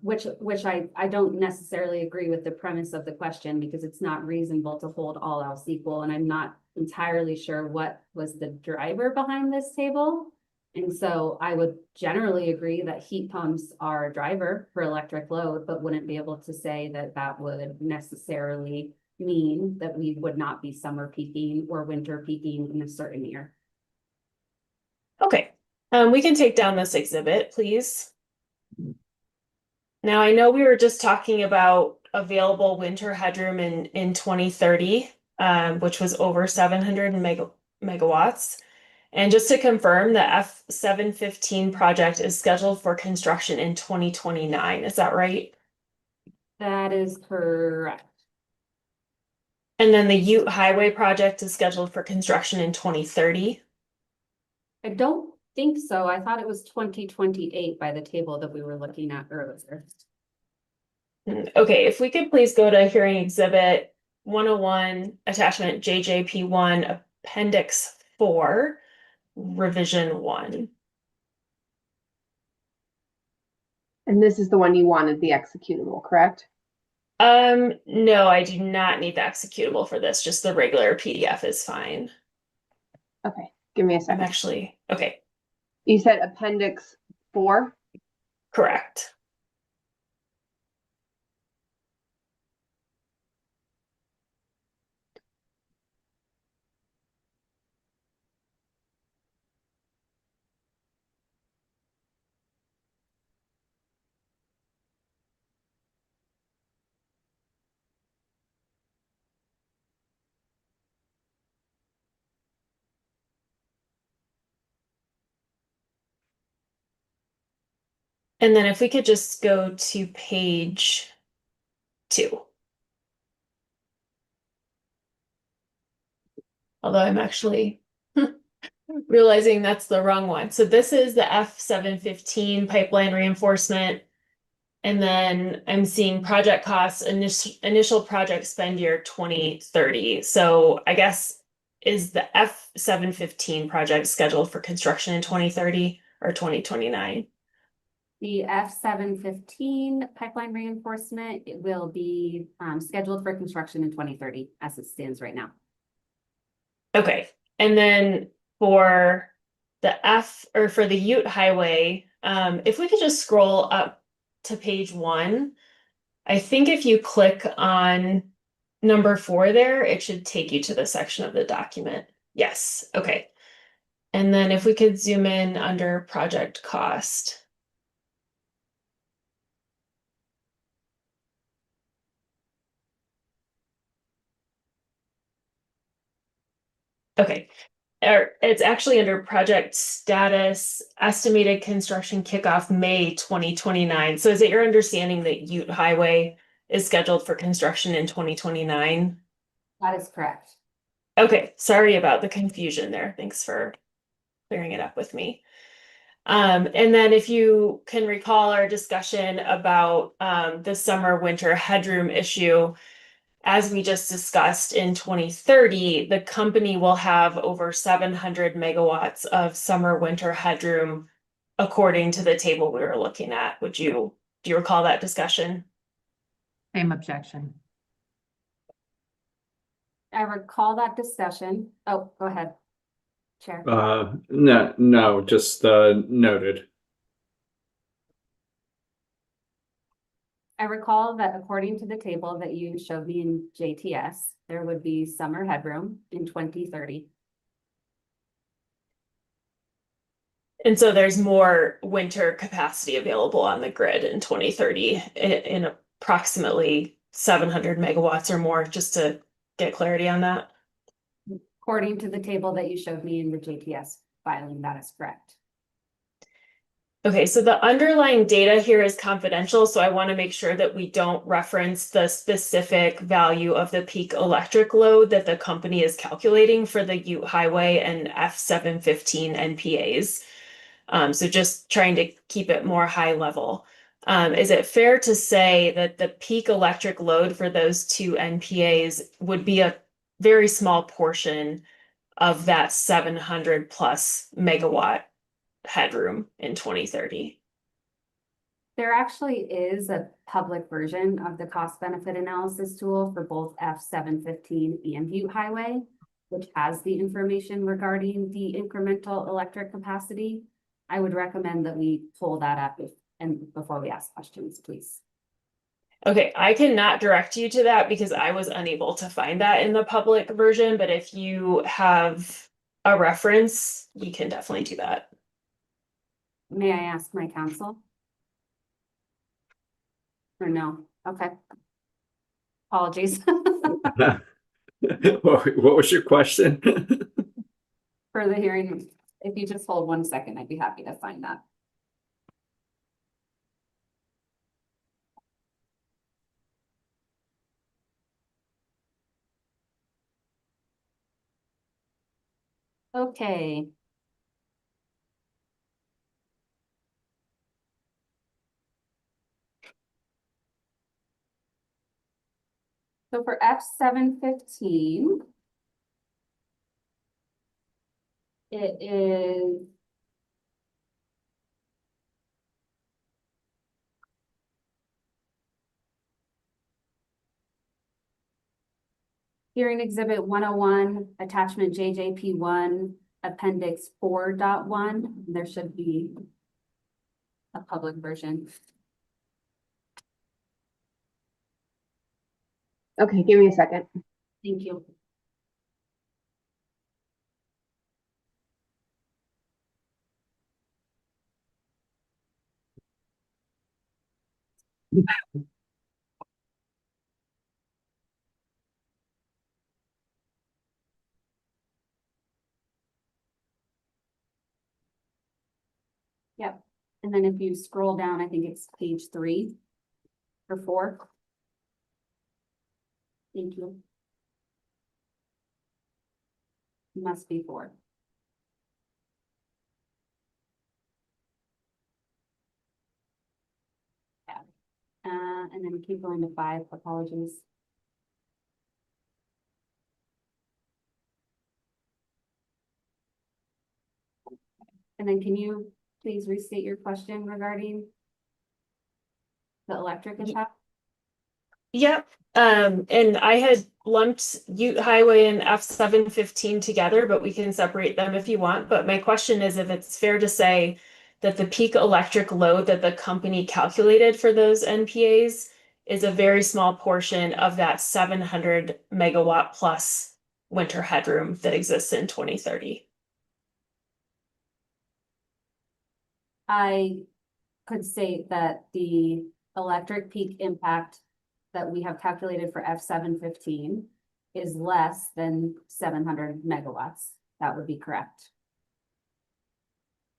Which I don't necessarily agree with the premise of the question, because it's not reasonable to hold all else equal. And I'm not entirely sure what was the driver behind this table. And so I would generally agree that heat pumps are a driver for electric load, but wouldn't be able to say that that would necessarily mean that we would not be summer peaking or winter peaking in a certain year. Okay, we can take down this exhibit, please. Now, I know we were just talking about available winter headroom in 2030, which was over 700 megawatts. And just to confirm, the F715 project is scheduled for construction in 2029. Is that right? That is correct. And then the Ute Highway project is scheduled for construction in 2030. I don't think so. I thought it was 2028 by the table that we were looking at earlier. Okay, if we could please go to hearing exhibit 101, attachment JJP1, appendix 4, revision 1. And this is the one you wanted, the executable, correct? No, I do not need the executable for this. Just the regular PDF is fine. Okay, give me a second. I'm actually, okay. You said appendix 4? Correct. And then if we could just go to page 2. Although I'm actually realizing that's the wrong one. So this is the F715 pipeline reinforcement. And then I'm seeing project costs, initial project spend year 2030. So I guess, is the F715 project scheduled for construction in 2030 or 2029? The F715 pipeline reinforcement, it will be scheduled for construction in 2030 as it stands right now. Okay, and then for for the Ute Highway, if we could just scroll up to page 1, I think if you click on number 4 there, it should take you to the section of the document. Yes, okay. And then if we could zoom in under project cost. Okay, it's actually under project status, estimated construction kickoff May 2029. So is it your understanding that Ute Highway is scheduled for construction in 2029? That is correct. Okay, sorry about the confusion there. Thanks for clearing it up with me. And then if you can recall our discussion about the summer winter headroom issue, as we just discussed, in 2030, the company will have over 700 megawatts of summer winter headroom, according to the table we were looking at. Do you recall that discussion? Same objection. I recall that discussion. Oh, go ahead, Chair. No, just noted. I recall that according to the table that you showed me in JTS, there would be summer headroom in 2030. And so there's more winter capacity available on the grid in 2030 in approximately 700 megawatts or more, just to get clarity on that. According to the table that you showed me in the JTS filing, that is correct. Okay, so the underlying data here is confidential, so I want to make sure that we don't reference the specific value of the peak electric load that the company is calculating for the Ute Highway and F715 NPAs. So just trying to keep it more high level. Is it fair to say that the peak electric load for those two NPAs would be a very small portion of that 700 plus megawatt headroom in 2030? There actually is a public version of the cost benefit analysis tool for both F715 and Ute Highway, which has the information regarding the incremental electric capacity. I would recommend that we pull that up and before we ask questions, please. Okay, I cannot direct you to that because I was unable to find that in the public version, but if you have a reference, you can definitely do that. May I ask my counsel? Or no? Okay. Apologies. What was your question? For the hearing, if you just hold 1 second, I'd be happy to find that. Okay. So for F715, it is hearing exhibit 101, attachment JJP1, appendix 4.1. There should be a public version. Okay, give me a second. Thank you. Yep. And then if you scroll down, I think it's page 3 or 4. Thank you. Must be 4. Yeah. And then keep going to 5. Apologies. And then can you please restate your question regarding the electric impact? Yep. And I had lumped Ute Highway and F715 together, but we can separate them if you want. But my question is if it's fair to say that the peak electric load that the company calculated for those NPAs is a very small portion of that 700 megawatt plus winter headroom that exists in 2030. I could say that the electric peak impact that we have calculated for F715 is less than 700 megawatts. That would be correct.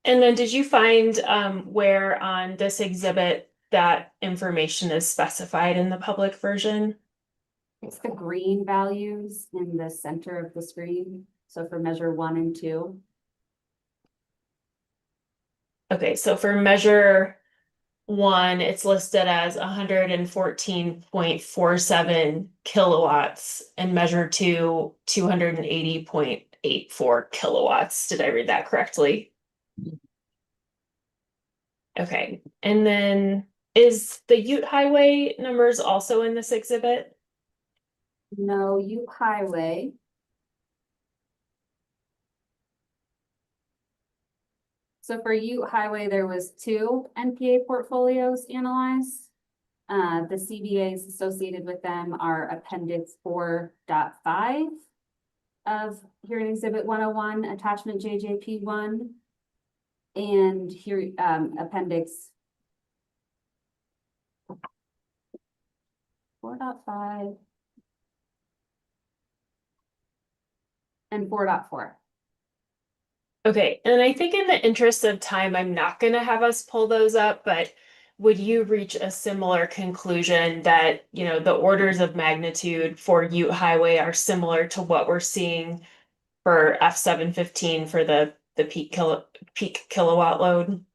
And then did you find where on this exhibit that information is specified in the public version? It's the green values in the center of the screen. So for measure 1 and 2. Okay, so for measure 1, it's listed as 114.47 kilowatts, and measure 2, 280.84 kilowatts. Did I read that correctly? Okay, and then is the Ute Highway numbers also in this exhibit? No, Ute Highway. So for Ute Highway, there was 2 NPA portfolios analyzed. The CBAs associated with them are appendix 4.5 of hearing exhibit 101, attachment JJP1. And here, appendix 4.5 and 4.4. Okay, and I think in the interest of time, I'm not going to have us pull those up, but would you reach a similar conclusion that, you know, the orders of magnitude for Ute Highway are similar to what we're seeing for F715 for the peak kilowatt load?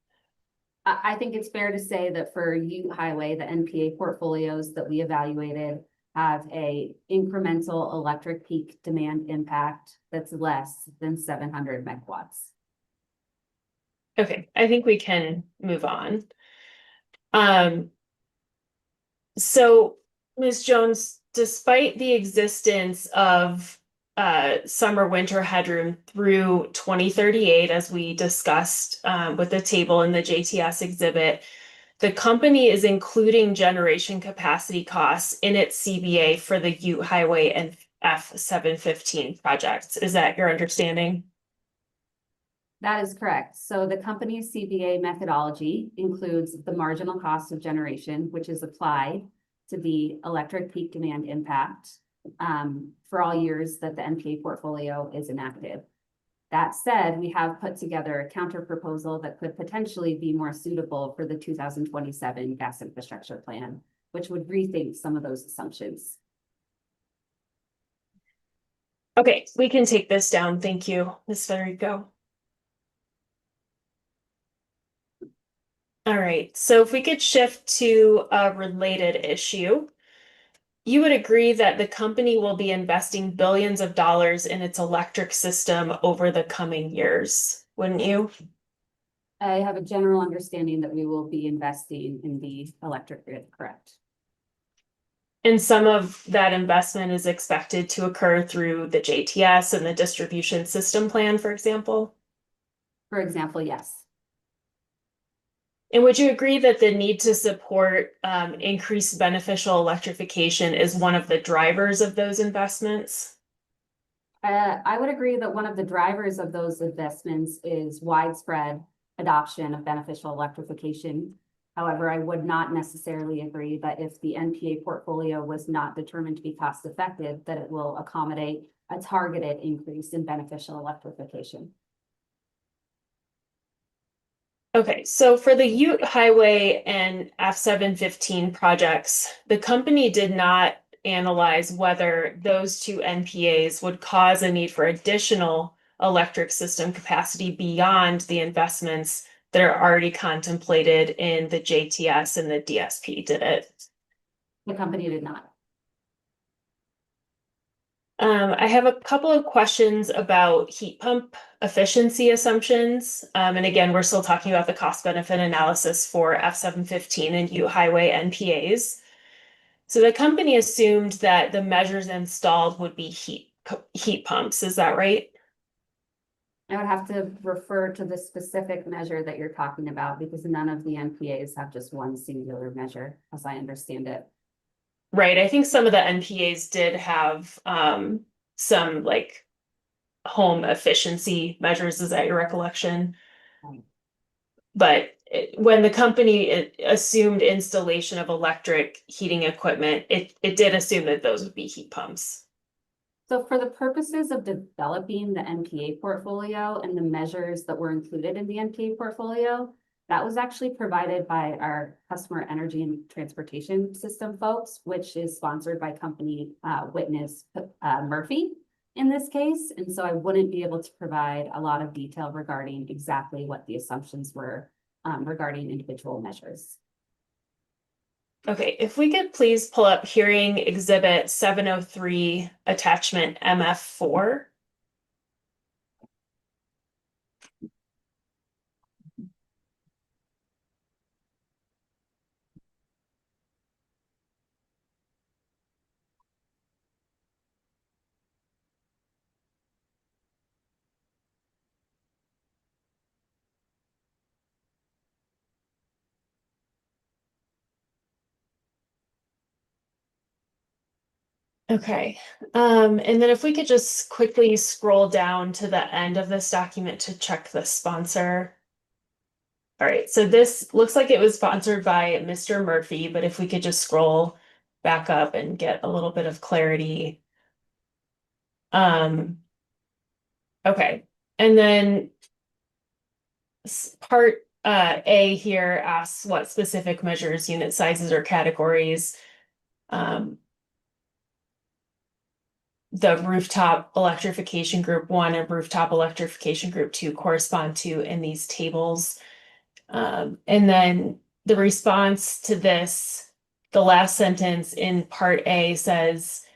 I think it's fair to say that for Ute Highway, the NPA portfolios that we evaluated have a incremental electric peak demand impact that's less than 700 megawatts. Okay, I think we can move on. So Ms. Jones, despite the existence of summer winter headroom through 2038, as we discussed with the table in the JTS exhibit, the company is including generation capacity costs in its CBA for the Ute Highway and F715 projects. Is that your understanding? That is correct. So the company's CBA methodology includes the marginal cost of generation, which is applied to the electric peak demand impact for all years that the NPA portfolio is inactive. That said, we have put together a counter proposal that could potentially be more suitable for the 2027 gas infrastructure plan, which would rethink some of those assumptions. Okay, we can take this down. Thank you, Ms. Federico. All right, so if we could shift to a related issue, you would agree that the company will be investing billions of dollars in its electric system over the coming years, wouldn't you? I have a general understanding that we will be investing in the electric grid, correct? And some of that investment is expected to occur through the JTS and the distribution system plan, for example? For example, yes. And would you agree that the need to support increased beneficial electrification is one of the drivers of those investments? I would agree that one of the drivers of those investments is widespread adoption of beneficial electrification. However, I would not necessarily agree that if the NPA portfolio was not determined to be cost effective, that it will accommodate a targeted increase in beneficial electrification. Okay, so for the Ute Highway and F715 projects, the company did not analyze whether those two NPAs would cause a need for additional electric system capacity beyond the investments that are already contemplated in the JTS and the DSP, did it? The company did not. I have a couple of questions about heat pump efficiency assumptions. And again, we're still talking about the cost benefit analysis for F715 and Ute Highway NPAs. So the company assumed that the measures installed would be heat pumps. Is that right? I would have to refer to the specific measure that you're talking about because none of the NPAs have just one singular measure, as I understand it. Right. I think some of the NPAs did have some like home efficiency measures. Is that your recollection? But when the company assumed installation of electric heating equipment, it did assume that those would be heat pumps. So for the purposes of developing the NPA portfolio and the measures that were included in the NPA portfolio, that was actually provided by our customer energy and transportation system folks, which is sponsored by company Witness Murphy in this case. And so I wouldn't be able to provide a lot of detail regarding exactly what the assumptions were regarding individual measures. Okay, if we could please pull up hearing exhibit 703 attachment MF4. Okay, and then if we could just quickly scroll down to the end of this document to check the sponsor. All right, so this looks like it was sponsored by Mr. Murphy, but if we could just scroll back up and get a little bit of clarity. Okay, and then part A here asks what specific measures, unit sizes, or categories the rooftop electrification group 1 and rooftop electrification group 2 correspond to in these tables. And then the response to this, the last sentence in part A says,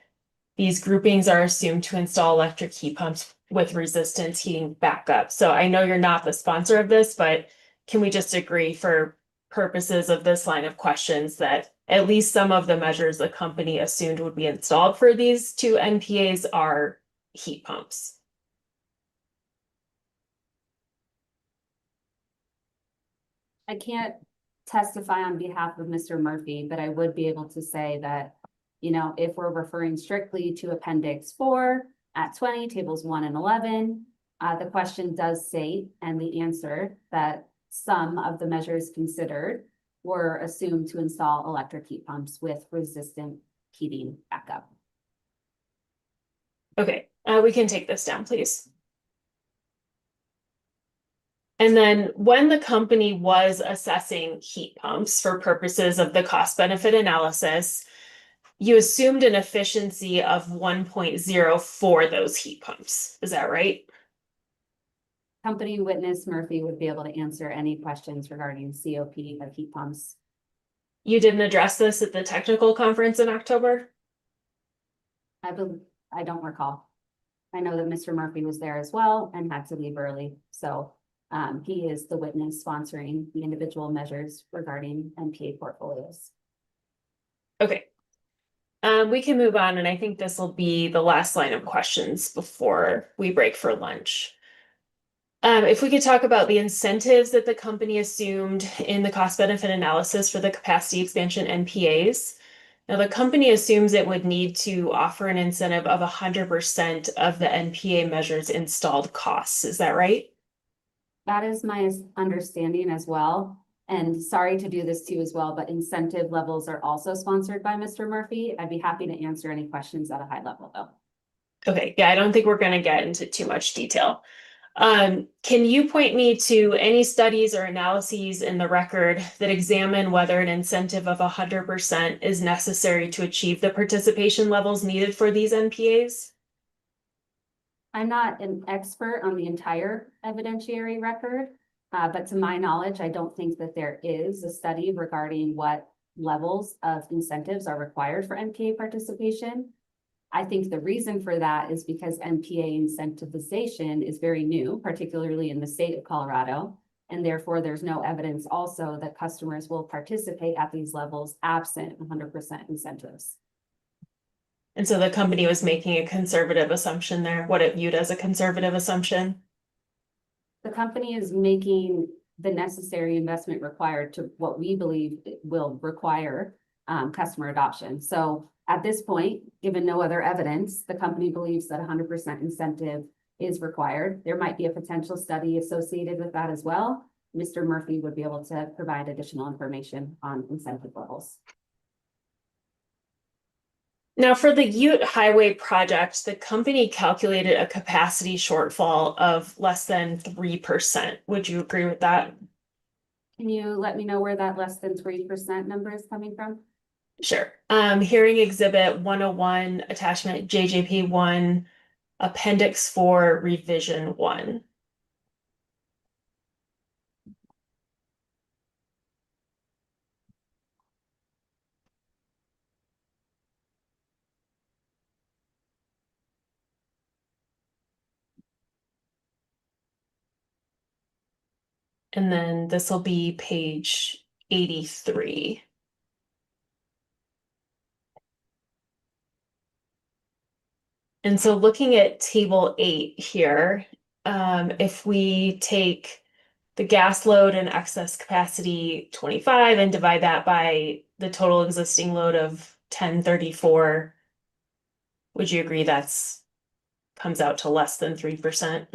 these groupings are assumed to install electric heat pumps with resistance heating backup. So I know you're not the sponsor of this, but can we just agree for purposes of this line of questions that at least some of the measures the company assumed would be installed for these two NPAs are heat pumps? I can't testify on behalf of Mr. Murphy, but I would be able to say that, you know, if we're referring strictly to Appendix 4 at 20, tables 1 and 11, the question does state, and the answer, that some of the measures considered were assumed to install electric heat pumps with resistant heating backup. Okay, we can take this down, please. And then when the company was assessing heat pumps for purposes of the cost benefit analysis, you assumed an efficiency of 1.0 for those heat pumps. Is that right? Company witness Murphy would be able to answer any questions regarding COP of heat pumps. You didn't address this at the technical conference in October? I don't recall. I know that Mr. Murphy was there as well and had to leave early. So he is the witness sponsoring the individual measures regarding NPA portfolios. Okay. We can move on, and I think this will be the last line of questions before we break for lunch. If we could talk about the incentives that the company assumed in the cost benefit analysis for the capacity expansion NPAs. Now, the company assumes it would need to offer an incentive of 100% of the NPA measures installed costs. Is that right? That is my understanding as well. And sorry to do this too as well, but incentive levels are also sponsored by Mr. Murphy. I'd be happy to answer any questions at a high level though. Okay, yeah, I don't think we're going to get into too much detail. Can you point me to any studies or analyses in the record that examine whether an incentive of 100% is necessary to achieve the participation levels needed for these NPAs? I'm not an expert on the entire evidentiary record, but to my knowledge, I don't think that there is a study regarding what levels of incentives are required for NPA participation. I think the reason for that is because NPA incentivization is very new, particularly in the state of Colorado, and therefore there's no evidence also that customers will participate at these levels absent 100% incentives. And so the company was making a conservative assumption there, what it viewed as a conservative assumption. The company is making the necessary investment required to what we believe will require customer adoption. So at this point, given no other evidence, the company believes that 100% incentive is required. There might be a potential study associated with that as well. Mr. Murphy would be able to provide additional information on incentive levels. Now, for the Ute Highway project, the company calculated a capacity shortfall of less than 3%. Would you agree with that? Can you let me know where that less than 3% number is coming from? Sure. Hearing exhibit 101, attachment JJP 1, appendix 4, revision 1. And then this will be page 83. And so looking at table 8 here, if we take the gas load and excess capacity 25 and divide that by the total existing load of 1034, would you agree that's comes out to less than 3%?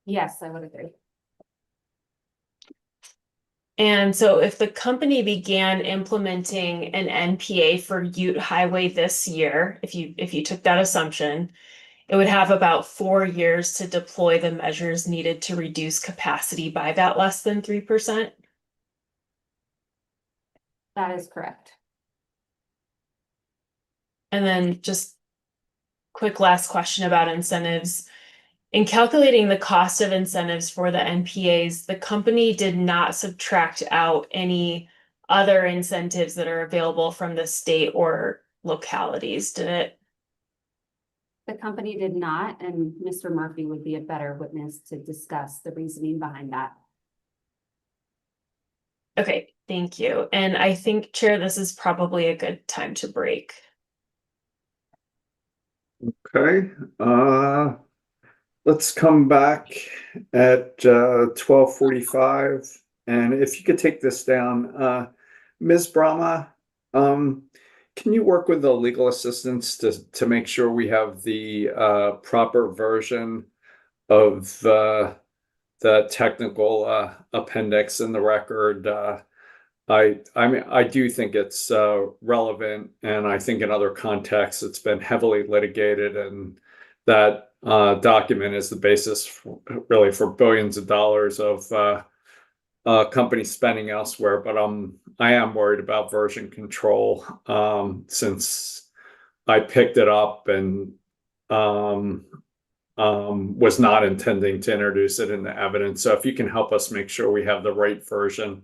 Yes, I would agree. And so if the company began implementing an NPA for Ute Highway this year, if you took that assumption, it would have about 4 years to deploy the measures needed to reduce capacity by that less than 3%. That is correct. And then just quick last question about incentives. In calculating the cost of incentives for the NPAs, the company did not subtract out any other incentives that are available from the state or localities, did it? The company did not, and Mr. Murphy would be a better witness to discuss the reasoning behind that. Okay, thank you. And I think, Chair, this is probably a good time to break. Okay, let's come back at 12:45. And if you could take this down, Ms. Brahma, can you work with the legal assistants to make sure we have the proper version of the technical appendix in the record? I mean, I do think it's relevant, and I think in other contexts it's been heavily litigated, and that document is the basis really for billions of dollars of company spending elsewhere. But I am worried about version control since I picked it up and was not intending to introduce it in the evidence. So if you can help us make sure we have the right version,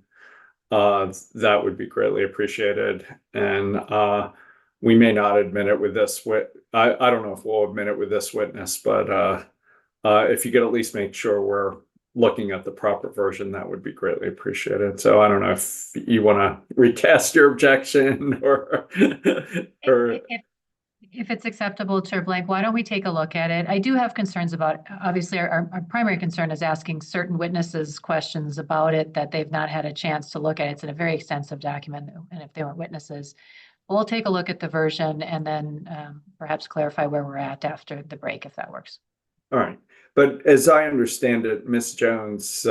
that would be greatly appreciated. And we may not admit it with this I don't know if we'll admit it with this witness, but if you could at least make sure we're looking at the proper version, that would be greatly appreciated. So I don't know if you want to recast your objection or If it's acceptable, Chair Blank, why don't we take a look at it? I do have concerns about, obviously, our primary concern is asking certain witnesses questions about it that they've not had a chance to look at. It's in a very extensive document, and if they weren't witnesses, we'll take a look at the version and then perhaps clarify where we're at after the break, if that works. All right. But as I understand it, Ms. Jones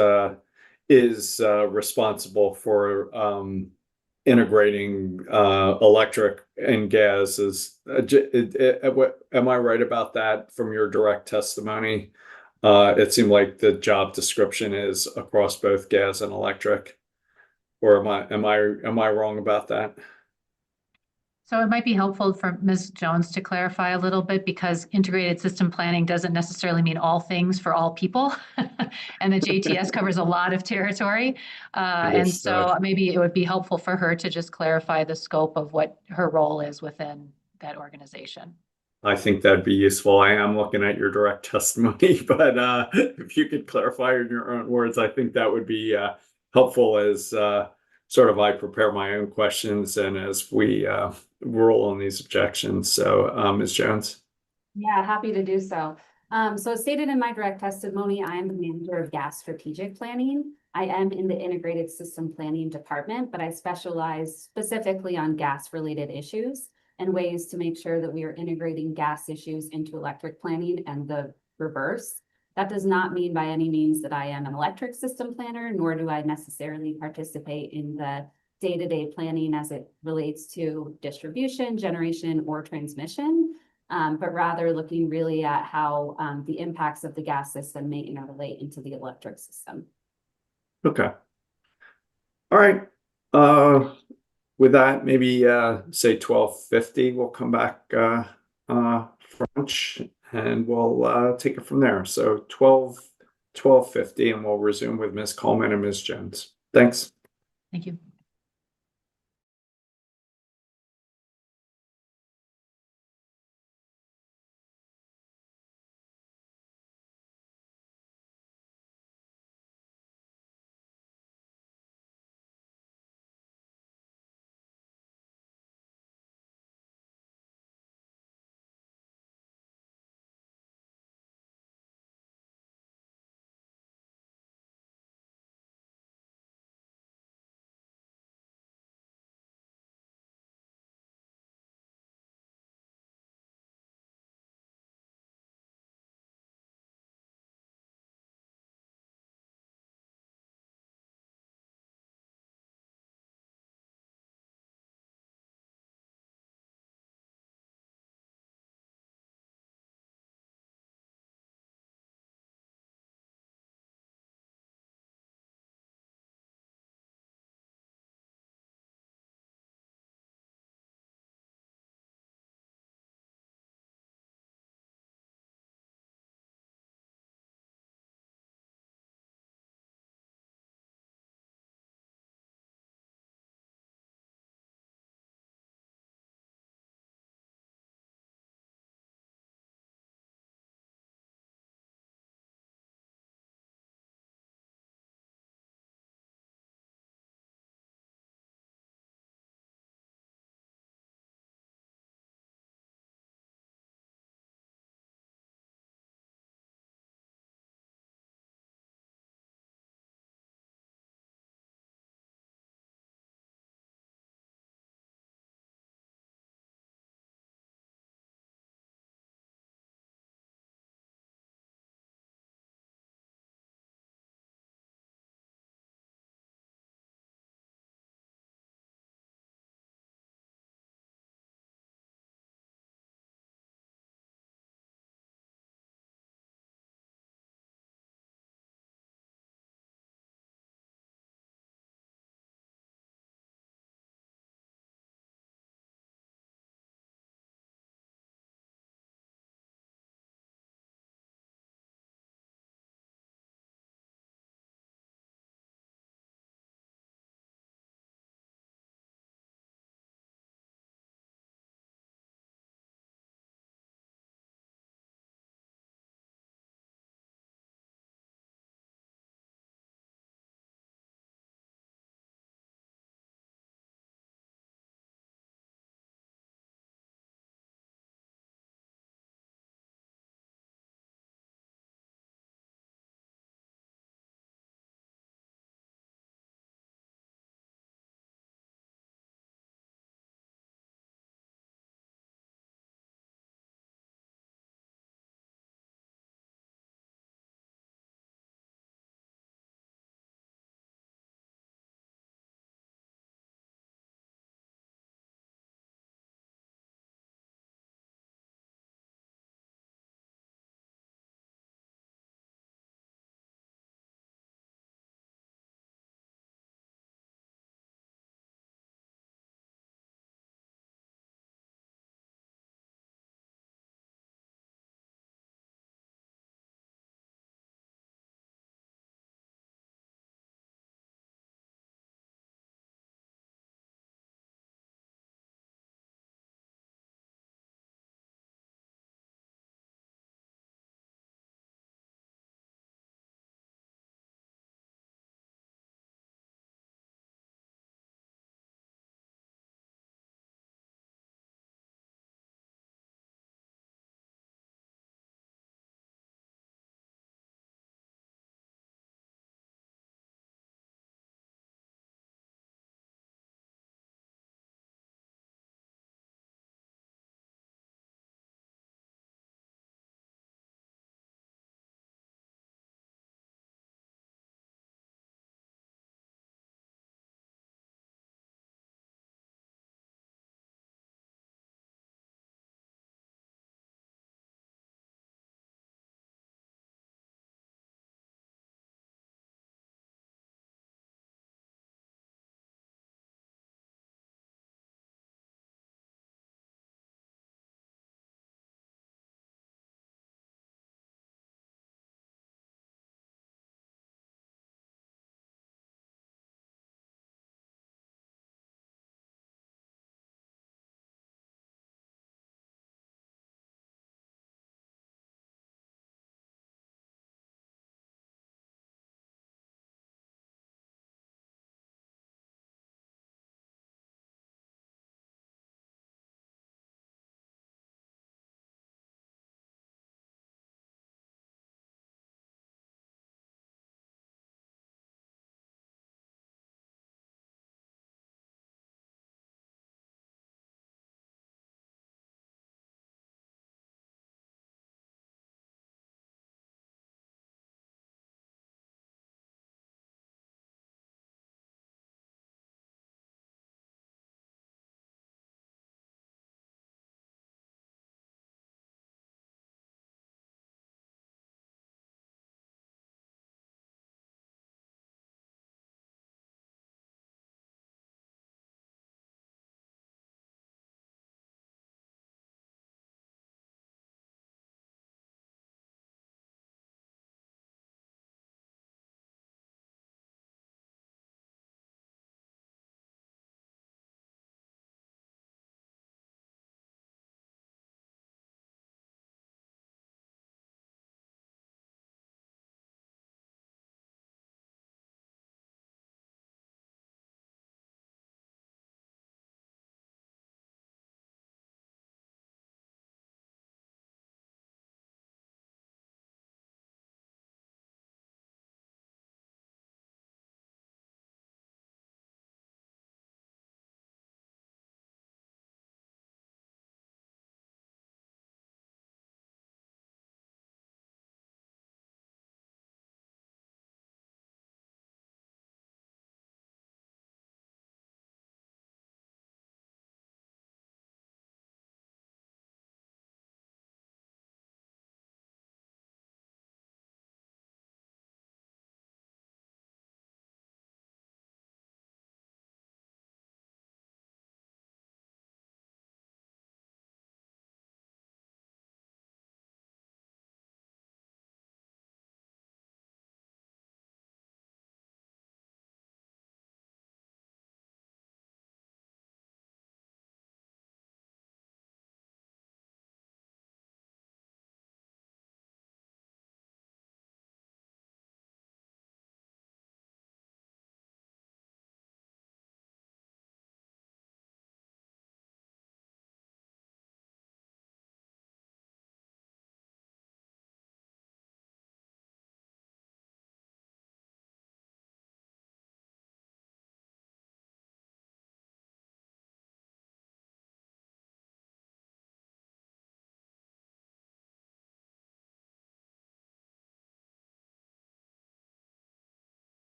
is responsible for integrating electric and gas. Am I right about that from your direct testimony? It seemed like the job description is across both gas and electric. Or am I wrong about that? So it might be helpful for Ms. Jones to clarify a little bit, because integrated system planning doesn't necessarily mean all things for all people. And the JTS covers a lot of territory. And so maybe it would be helpful for her to just clarify the scope of what her role is within that organization. I think that'd be useful. I am looking at your direct testimony, but if you could clarify in your own words, I think that would be helpful as sort of I prepare my own questions and as we rule on these objections. So, Ms. Jones. Yeah, happy to do so. So as stated in my direct testimony, I am the manager of gas strategic planning. I am in the integrated system planning department, but I specialize specifically on gas related issues and ways to make sure that we are integrating gas issues into electric planning and the reverse. That does not mean by any means that I am an electric system planner, nor do I necessarily participate in the day-to-day planning as it relates to distribution, generation, or transmission, but rather looking really at how the impacts of the gas system may interrelate into the electric system. Okay. All right. With that, maybe say 12:50, we'll come back for lunch and we'll take it from there. So 12:50, and we'll resume with Ms. Coleman and Ms. Jones. Thanks. Thank you.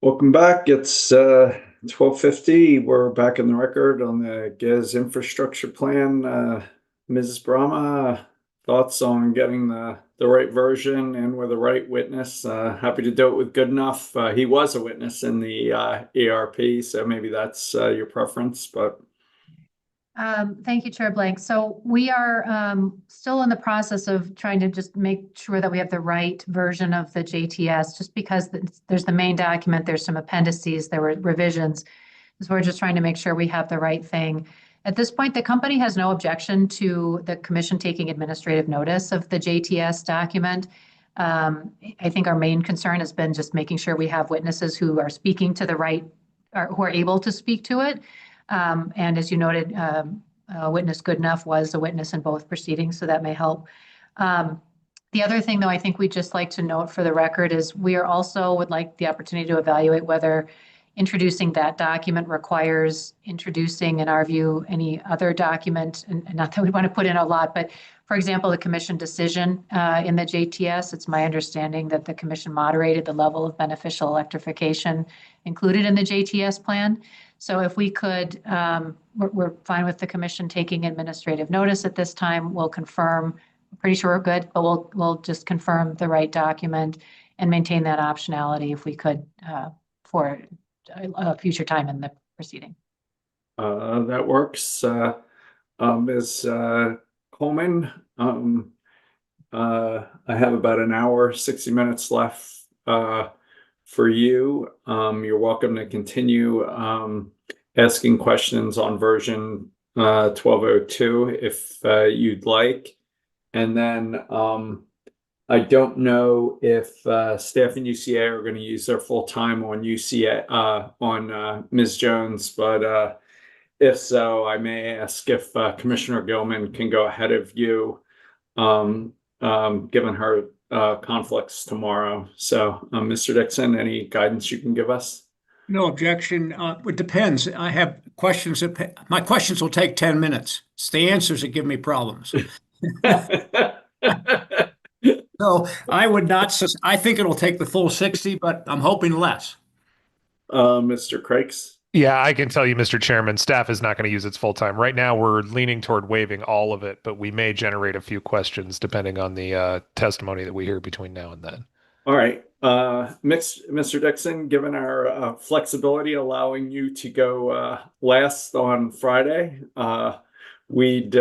Welcome back. It's 12:50. We're back in the record on the GES infrastructure plan. Mrs. Brahma, thoughts on getting the right version and with the right witness? Happy to do it with good enough. He was a witness in the ERP, so maybe that's your preference, but Thank you, Chair Blank. So we are still in the process of trying to just make sure that we have the right version of the JTS, just because there's the main document, there's some appendices, there were revisions. So we're just trying to make sure we have the right thing. At this point, the company has no objection to the commission taking administrative notice of the JTS document. I think our main concern has been just making sure we have witnesses who are speaking to the right, or who are able to speak to it. And as you noted, witness Goodenough was a witness in both proceedings, so that may help. The other thing, though, I think we'd just like to note for the record is we are also would like the opportunity to evaluate whether introducing that document requires introducing, in our view, any other document, and not that we want to put in a lot, but for example, the commission decision in the JTS, it's my understanding that the commission moderated the level of beneficial electrification included in the JTS plan. So if we could, we're fine with the commission taking administrative notice at this time. We'll confirm, pretty sure we're good, but we'll just confirm the right document and maintain that optionality if we could for a future time in the proceeding. that works. Ms. Coleman, I have about an hour, 60 minutes left for you. You're welcome to continue asking questions on version 1202 if you'd like. And then I don't know if staff in UCA are going to use their full time on UCA on Ms. Jones, but if so, I may ask if Commissioner Gilman can go ahead of you, given her conflicts tomorrow. So, Mr. Dixon, any guidance you can give us? No objection. It depends. I have questions my questions will take 10 minutes. It's the answers that give me problems. So I would not, I think it'll take the full 60, but I'm hoping less. Mr. Crakes? Yeah, I can tell you, Mr. Chairman, staff is not going to use its full time. Right now, we're leaning toward waiving all of it, but we may generate a few questions depending on the testimony that we hear between now and then. All right. Mr. Dixon, given our flexibility allowing you to go last on Friday, we'd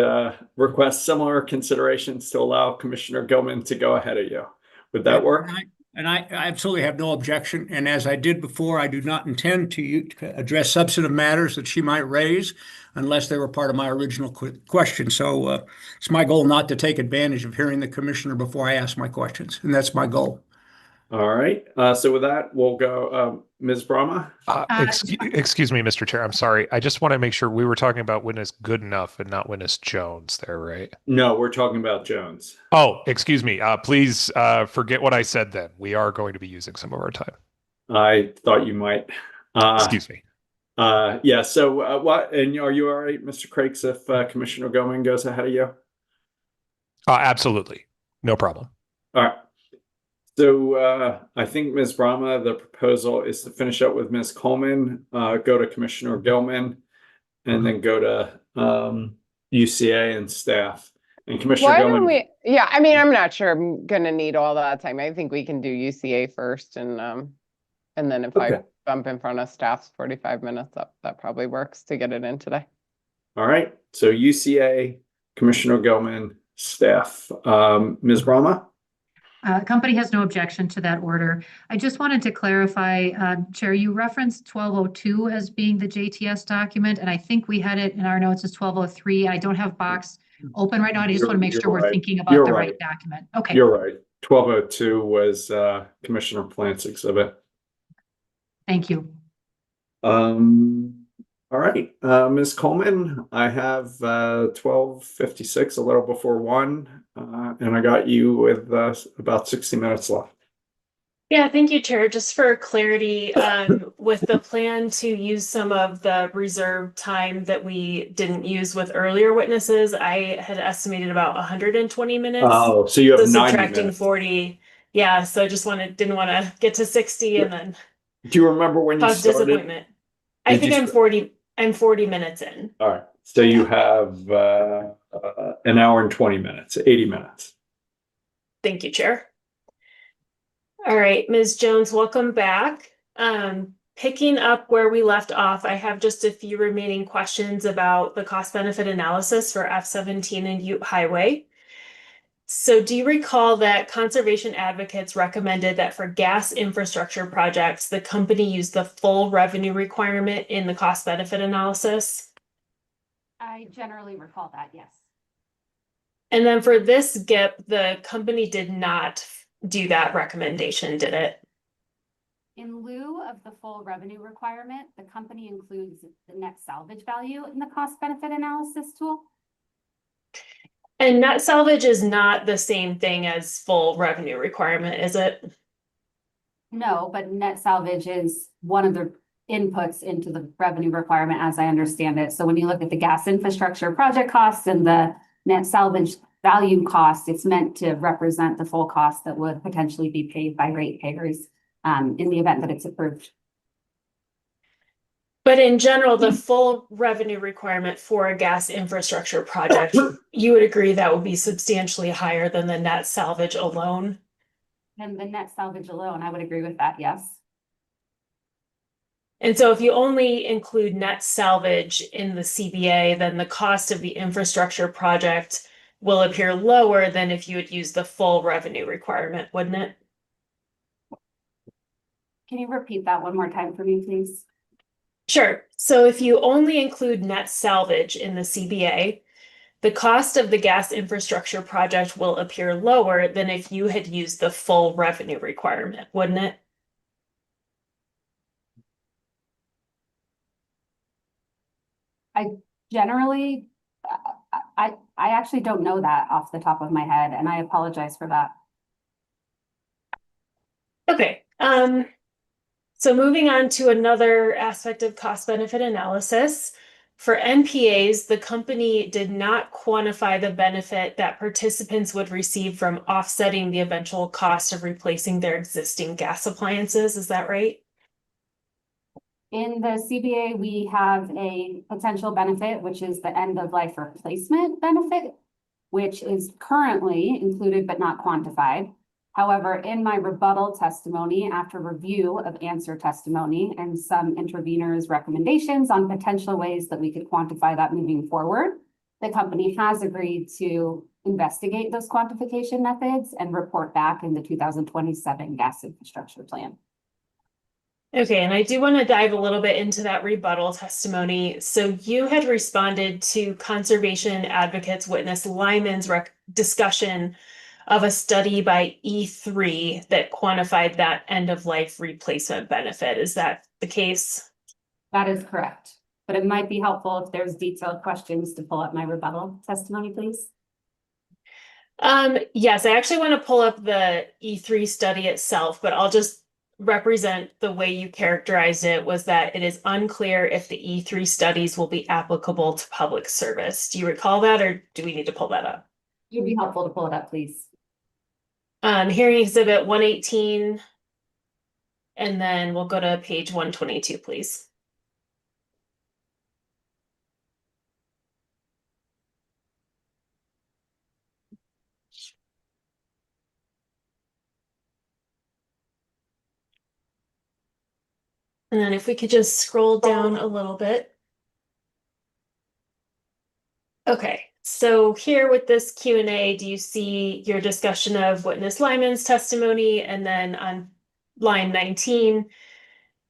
request similar considerations to allow Commissioner Gilman to go ahead of you. Would that work? And I absolutely have no objection. And as I did before, I do not intend to address substantive matters that she might raise unless they were part of my original question. So it's my goal not to take advantage of hearing the commissioner before I ask my questions. And that's my goal. All right. So with that, we'll go Ms. Brahma. Excuse me, Mr. Chair. I'm sorry. I just want to make sure we were talking about witness Goodenough and not witness Jones there, right? No, we're talking about Jones. Oh, excuse me. Please forget what I said then. We are going to be using some of our time. I thought you might. Excuse me. Yeah. So what? And are you all right, Mr. Crakes, if Commissioner Gilman goes ahead of you? Absolutely. No problem. All right. So I think Ms. Brahma, the proposal is to finish up with Ms. Coleman, go to Commissioner Gilman, and then go to UCA and staff. And Commissioner Why Gilman. don't we? Yeah, I mean, I'm not sure I'm gonna need all that time. I think we can do UCA first, and then if I bump in front of staff's 45 minutes, that probably works to get it in today. All right. So UCA, Commissioner Gilman, staff. Ms. Brahma. Company has no objection to that order. I just wanted to clarify, Chair, you referenced 1202 as being the JTS document, and I think we had it in our notes as 1203. I don't have box open right now. I just want to make sure we're thinking about the right document. Okay. You're right. 1202 was Commissioner Plant's exhibit. Thank you. All right, Ms. Coleman, I have 12:56, a little before 1, and I got you with about 60 minutes left. Yeah, thank you, Chair. Just for clarity, with the plan to use some of the reserved time that we didn't use with earlier witnesses, I had estimated about 120 minutes. Oh, so you have 90 subtracting minutes. 40. Yeah, so I just didn't want to get to 60 and then. Do you remember when you Cause started? disappointment. I Did think you I'm 40 minutes in. All right. So you have an hour and 20 minutes, 80 minutes. Thank you, Chair. All right, Ms. Jones, welcome back. Picking up where we left off, I have just a few remaining questions about the cost benefit analysis for F-17 and Ute Highway. So do you recall that conservation advocates recommended that for gas infrastructure projects, the company use the full revenue requirement in the cost benefit analysis? I generally recall that, yes. And then for this GIP, the company did not do that recommendation, did it? In lieu of the full revenue requirement, the company includes the net salvage value in the cost benefit analysis tool. And net salvage is not the same thing as full revenue requirement, is it? No, but net salvage is one of the inputs into the revenue requirement, as I understand it. So when you look at the gas infrastructure project costs and the net salvage value cost, it's meant to represent the full cost that would potentially be paid by ratepayers in the event that it's approved. But in general, the full revenue requirement for a gas infrastructure project, you would agree that would be substantially higher than the net salvage alone? And the net salvage alone, I would agree with that, yes. And so if you only include net salvage in the CBA, then the cost of the infrastructure project will appear lower than if you would use the full revenue requirement, wouldn't it? Can you repeat that one more time for me, please? Sure. So if you only include net salvage in the CBA, the cost of the gas infrastructure project will appear lower than if you had used the full revenue requirement, wouldn't it? I generally, I actually don't know that off the top of my head, and I apologize for that. Okay. So moving on to another aspect of cost benefit analysis. For NPAs, the company did not quantify the benefit that participants would receive from offsetting the eventual cost of replacing their existing gas appliances. Is that right? In the CBA, we have a potential benefit, which is the end of life replacement benefit, which is currently included but not quantified. However, in my rebuttal testimony, after review of answer testimony and some interveners' recommendations on potential ways that we could quantify that moving forward, the company has agreed to investigate those quantification methods and report back in the 2027 gas infrastructure plan. Okay, and I do want to dive a little bit into that rebuttal testimony. So you had responded to conservation advocates witness Lyman's discussion of a study by E3 that quantified that end of life replacement benefit. Is that the case? That is correct, but it might be helpful if there's detailed questions to pull up my rebuttal testimony, please. Yes, I actually want to pull up the E3 study itself, but I'll just represent the way you characterized it was that it is unclear if the E3 studies will be applicable to public service. Do you recall that, or do we need to pull that up? It would be helpful to pull it up, please. Hearing exhibit 118, and then we'll go to page 122, please. And then if we could just scroll down a little bit. Okay, so here with this Q&A, do you see your discussion of witness Lyman's testimony? And then on line 19,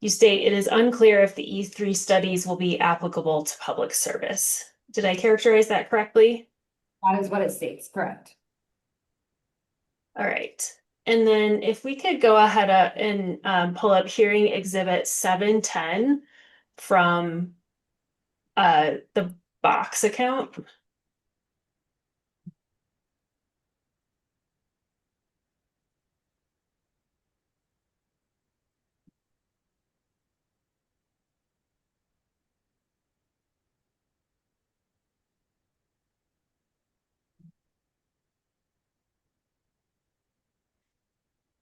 you state it is unclear if the E3 studies will be applicable to public service. Did I characterize that correctly? That is what it states, correct. All right. And then if we could go ahead and pull up hearing exhibit 710 from the box account.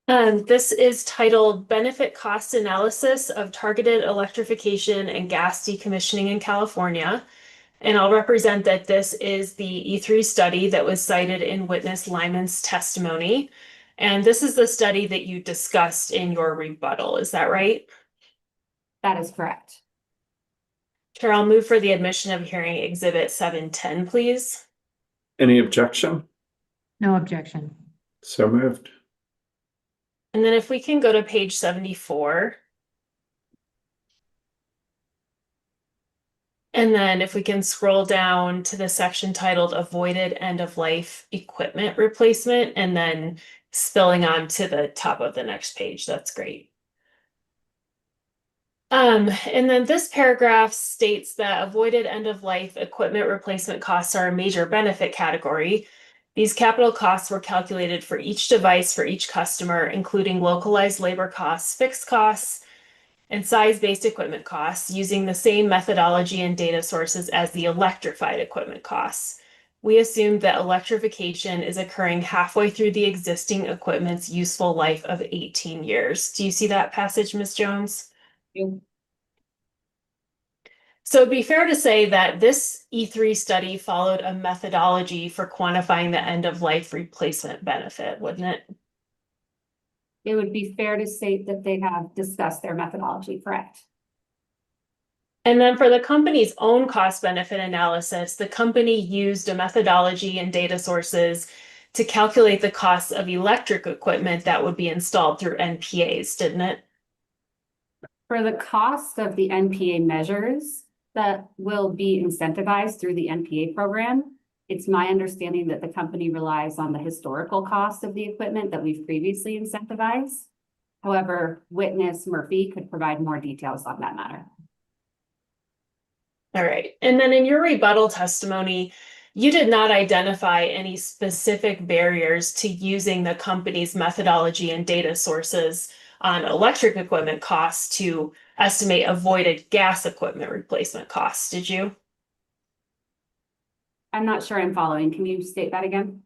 This is titled Benefit Cost Analysis of Targeted Electrification and Gas Decommissioning in California. And I'll represent that this is the E3 study that was cited in witness Lyman's testimony. And this is the study that you discussed in your rebuttal. Is that right? That is correct. Chair, I'll move for the admission of hearing exhibit 710, please. Any objection? No objection. So moved. And then if we can go to page 74. And then if we can scroll down to the section titled Avoided End of Life Equipment Replacement, and then spilling on to the top of the next page, that's great. And then this paragraph states that avoided end of life equipment replacement costs are a major benefit category. These capital costs were calculated for each device for each customer, including localized labor costs, fixed costs, and size-based equipment costs using the same methodology and data sources as the electrified equipment costs. We assume that electrification is occurring halfway through the existing equipment's useful life of 18 years. Do you see that passage, Ms. Jones? So it'd be fair to say that this E3 study followed a methodology for quantifying the end of life replacement benefit, wouldn't it? It would be fair to say that they have discussed their methodology, correct? And then for the company's own cost benefit analysis, the company used a methodology and data sources to calculate the costs of electric equipment that would be installed through NPAs, didn't it? For the cost of the NPA measures that will be incentivized through the NPA program, it's my understanding that the company relies on the historical cost of the equipment that we've previously incentivized. However, witness Murphy could provide more details on that matter. All right. And then in your rebuttal testimony, you did not identify any specific barriers to using the company's methodology and data sources on electric equipment costs to estimate avoided gas equipment replacement costs, did you? I'm not sure I'm following. Can you state that again?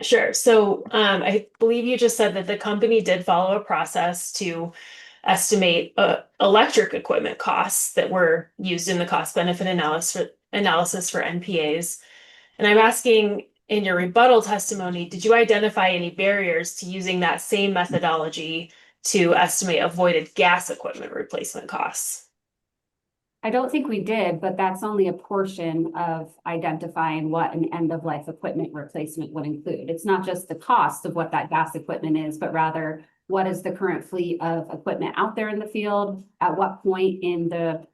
Sure. So I believe you just said that the company did follow a process to estimate electric equipment costs that were used in the cost benefit analysis for NPAs. And I'm asking, in your rebuttal testimony, did you identify any barriers to using that same methodology to estimate avoided gas equipment replacement costs? I don't think we did, but that's only a portion of identifying what an end-of-life equipment replacement would include. It's not just the cost of what that gas equipment is, but rather what is the current fleet of equipment out there in the field? At what point in the,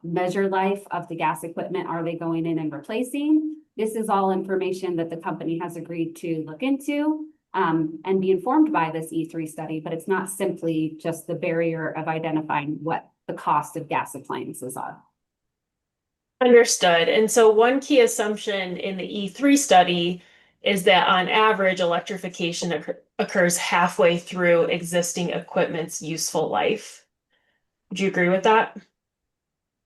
measure life of the gas equipment are they going in and replacing? This is all information that the company has agreed to look into and be informed by this E3 study, but it's not simply just the barrier of identifying what the cost of gas appliances are. Understood. And so one key assumption in the E3 study is that on average, electrification occurs halfway through existing equipment's useful life. Would you agree with that?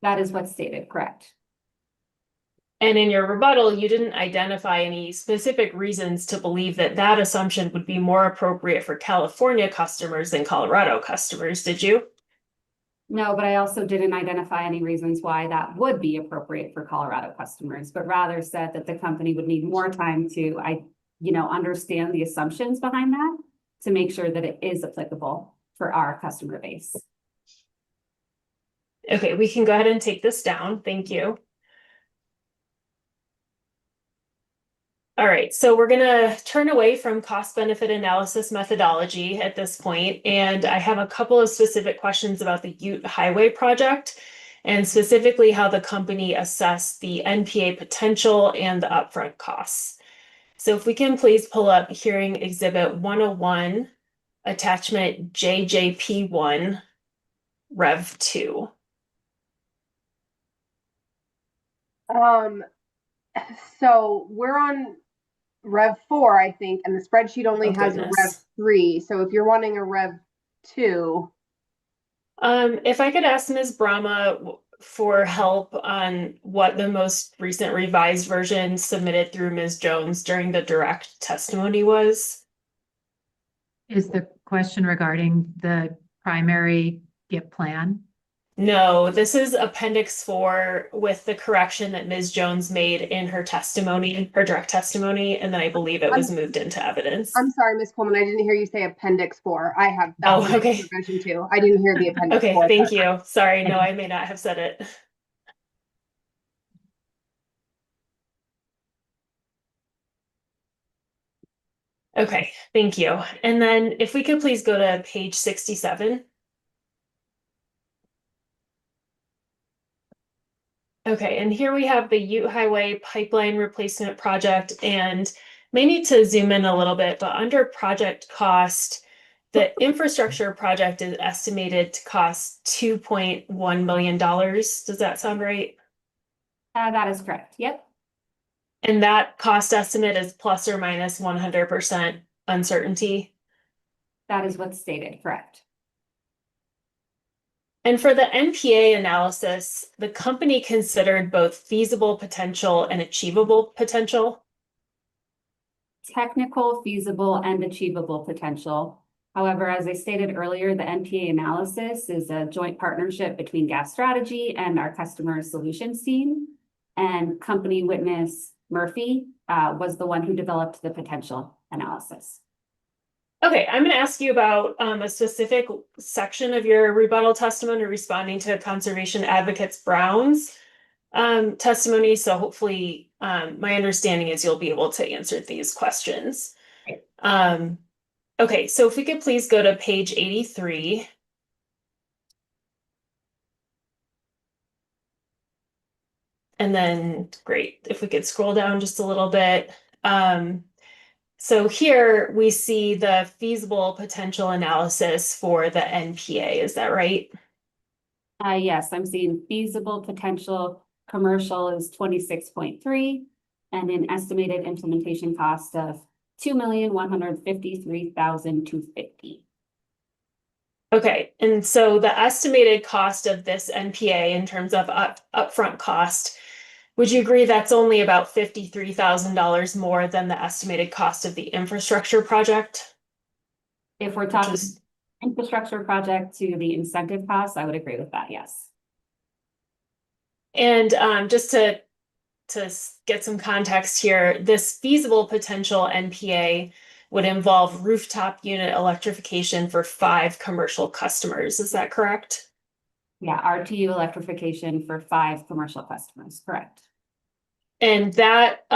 That is what's stated, correct. And in your rebuttal, you didn't identify any specific reasons to believe that that assumption would be more appropriate for California customers than Colorado customers, did you? No, but I also didn't identify any reasons why that would be appropriate for Colorado customers, but rather said that the company would need more time to, understand the assumptions behind that to make sure that it is applicable for our customer base. Okay, we can go ahead and take this down. Thank you. All right, so we're gonna turn away from cost benefit analysis methodology at this point, and I have a couple of specific questions about the Ute Highway project, and specifically how the company assessed the NPA potential and the upfront costs. So if we can please pull up hearing exhibit 101, attachment JJP1, Rev 2. So we're on Rev 4, I think, and the spreadsheet only has a Rev 3. So if you're wanting a Rev 2. If I could ask Ms. Brahma for help on what the most recent revised version submitted through Ms. Jones during the direct testimony was. Is the question regarding the primary GIP plan? No, this is Appendix 4 with the correction that Ms. Jones made in her testimony, her direct testimony, and then I believe it was moved into evidence. I'm sorry, Ms. Coleman, I didn't hear you say Appendix 4. I have that Oh, one okay. revision too. I didn't hear the Appendix Okay, 4. thank you. Sorry, no, I may not have said it. Okay, thank you. And then if we could please go to page 67. Okay, and here we have the Ute Highway Pipeline Replacement Project, and may need to zoom in a little bit, but under project cost, the infrastructure project is estimated to cost $2.1 million. Does that sound right? That is correct. Yep. And that cost estimate is plus or minus 100% uncertainty. That is what's stated, correct. And for the NPA analysis, the company considered both feasible potential and achievable potential. Technical, feasible, and achievable potential. However, as I stated earlier, the NPA analysis is a joint partnership between Gas Strategy and our customer solutions team. And company witness Murphy was the one who developed the potential analysis. Okay, I'm going to ask you about a specific section of your rebuttal testimony responding to Conservation Advocates Brown's testimony. So hopefully my understanding is you'll be able to answer these questions. Okay, so if we could please go to page 83. And then, great, if we could scroll down just a little bit. So here we see the feasible potential analysis for the NPA, is that right? Yes, I'm seeing feasible potential commercial is 26.3 and an estimated implementation cost of $2,153,250. Okay, and so the estimated cost of this NPA in terms of upfront cost, would you agree that's only about $53,000 more than the estimated cost of the infrastructure project? If we're talking infrastructure project to the incentive costs, I would agree with that, yes. And just to get some context here, this feasible potential NPA would involve rooftop unit electrification for 5 commercial customers. Is that correct? Yeah, RTU electrification for 5 commercial customers, correct. And that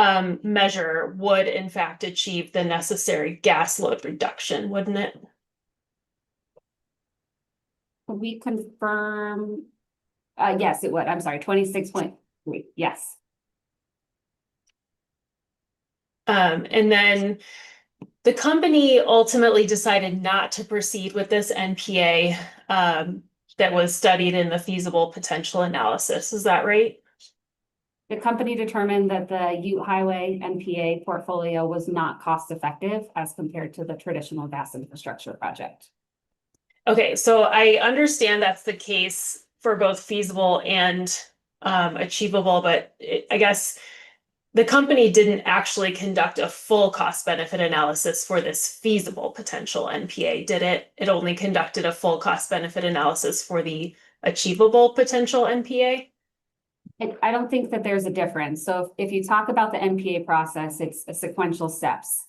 measure would in fact achieve the necessary gas load reduction, wouldn't it? Could we confirm? Yes, it would. I'm sorry, 26.3. Yes. And then the company ultimately decided not to proceed with this NPA that was studied in the feasible potential analysis. Is that right? The company determined that the Ute Highway NPA portfolio was not cost effective as compared to the traditional gas infrastructure project. Okay, so I understand that's the case for both feasible and achievable, but I guess the company didn't actually conduct a full cost benefit analysis for this feasible potential NPA, did it? It only conducted a full cost benefit analysis for the achievable potential NPA? I don't think that there's a difference. So if you talk about the NPA process, it's a sequential steps.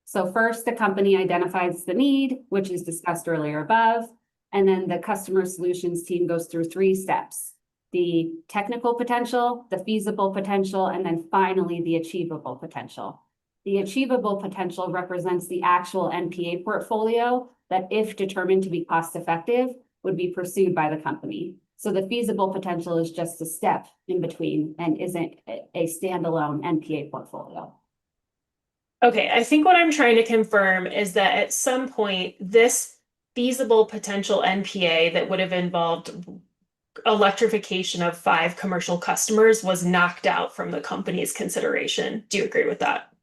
So first, the company identifies the need, which is discussed earlier above, and then the customer solutions team goes through 3 steps. The technical potential, the feasible potential, and then finally the achievable potential. The achievable potential represents the actual NPA portfolio that, if determined to be cost effective, would be pursued by the company. So the feasible potential is just a step in between and isn't a standalone NPA portfolio. Okay, I think what I'm trying to confirm is that at some point, this feasible potential NPA that would have involved electrification of 5 commercial customers was knocked out from the company's consideration. Do you agree with that?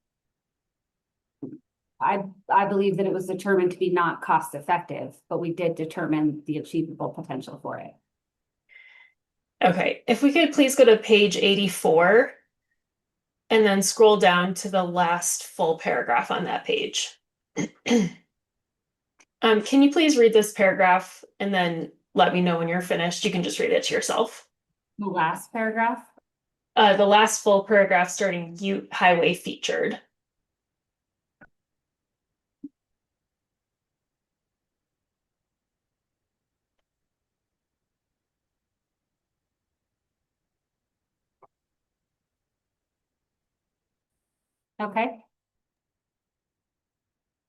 I believe that it was determined to be not cost effective, but we did determine the achievable potential for it. Okay, if we could please go to page 84 and then scroll down to the last full paragraph on that page. Can you please read this paragraph and then let me know when you're finished? You can just read it to yourself. The last paragraph? The last full paragraph starting Ute Highway featured. Okay.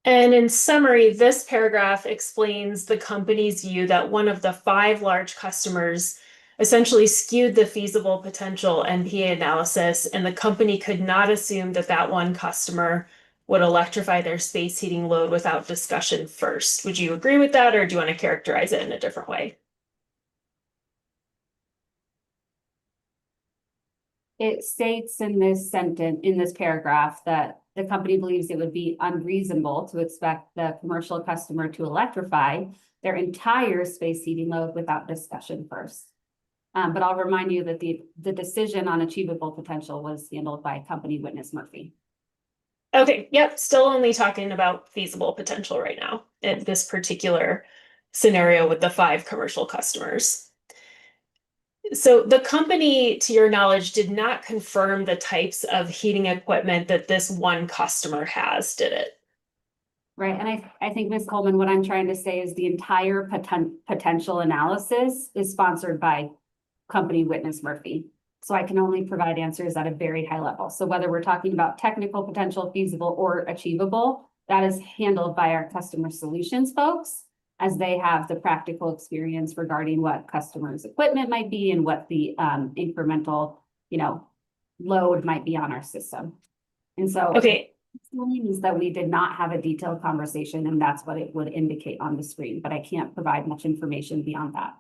And in summary, this paragraph explains the company's view that one of the 5 large customers essentially skewed the feasible potential NPA analysis, and the company could not assume that that one customer would electrify their space heating load without discussion first. Would you agree with that, or do you want to characterize it in a different way? It states in this sentence, in this paragraph, that the company believes it would be unreasonable to expect the commercial customer to electrify their entire space heating load without discussion first. But I'll remind you that the decision on achievable potential was handled by company witness Murphy. Okay, yep, still only talking about feasible potential right now in this particular scenario with the 5 commercial customers. So the company, to your knowledge, did not confirm the types of heating equipment that this one customer has, did it? Right, and I think, Ms. Coleman, what I'm trying to say is the entire potential analysis is sponsored by company witness Murphy. So I can only provide answers at a very high level. So whether we're talking about technical potential, feasible, or achievable, that is handled by our customer solutions folks, as they have the practical experience regarding what customers' equipment might be and what the incremental, load might be on our system. And so okay, means that we did not have a detailed conversation, and that's what it would indicate on the screen, but I can't provide much information beyond that.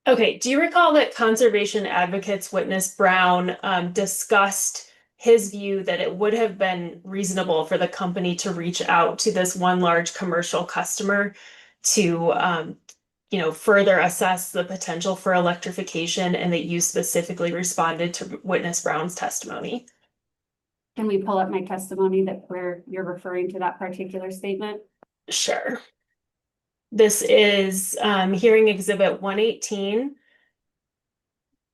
Okay, do you recall that conservation advocates witness Brown discussed his view that it would have been reasonable for the company to reach out to this one large commercial customer to further assess the potential for electrification, and that you specifically responded to witness Brown's testimony? Can we pull up my testimony where you're referring to that particular statement? Sure. This is hearing exhibit 118.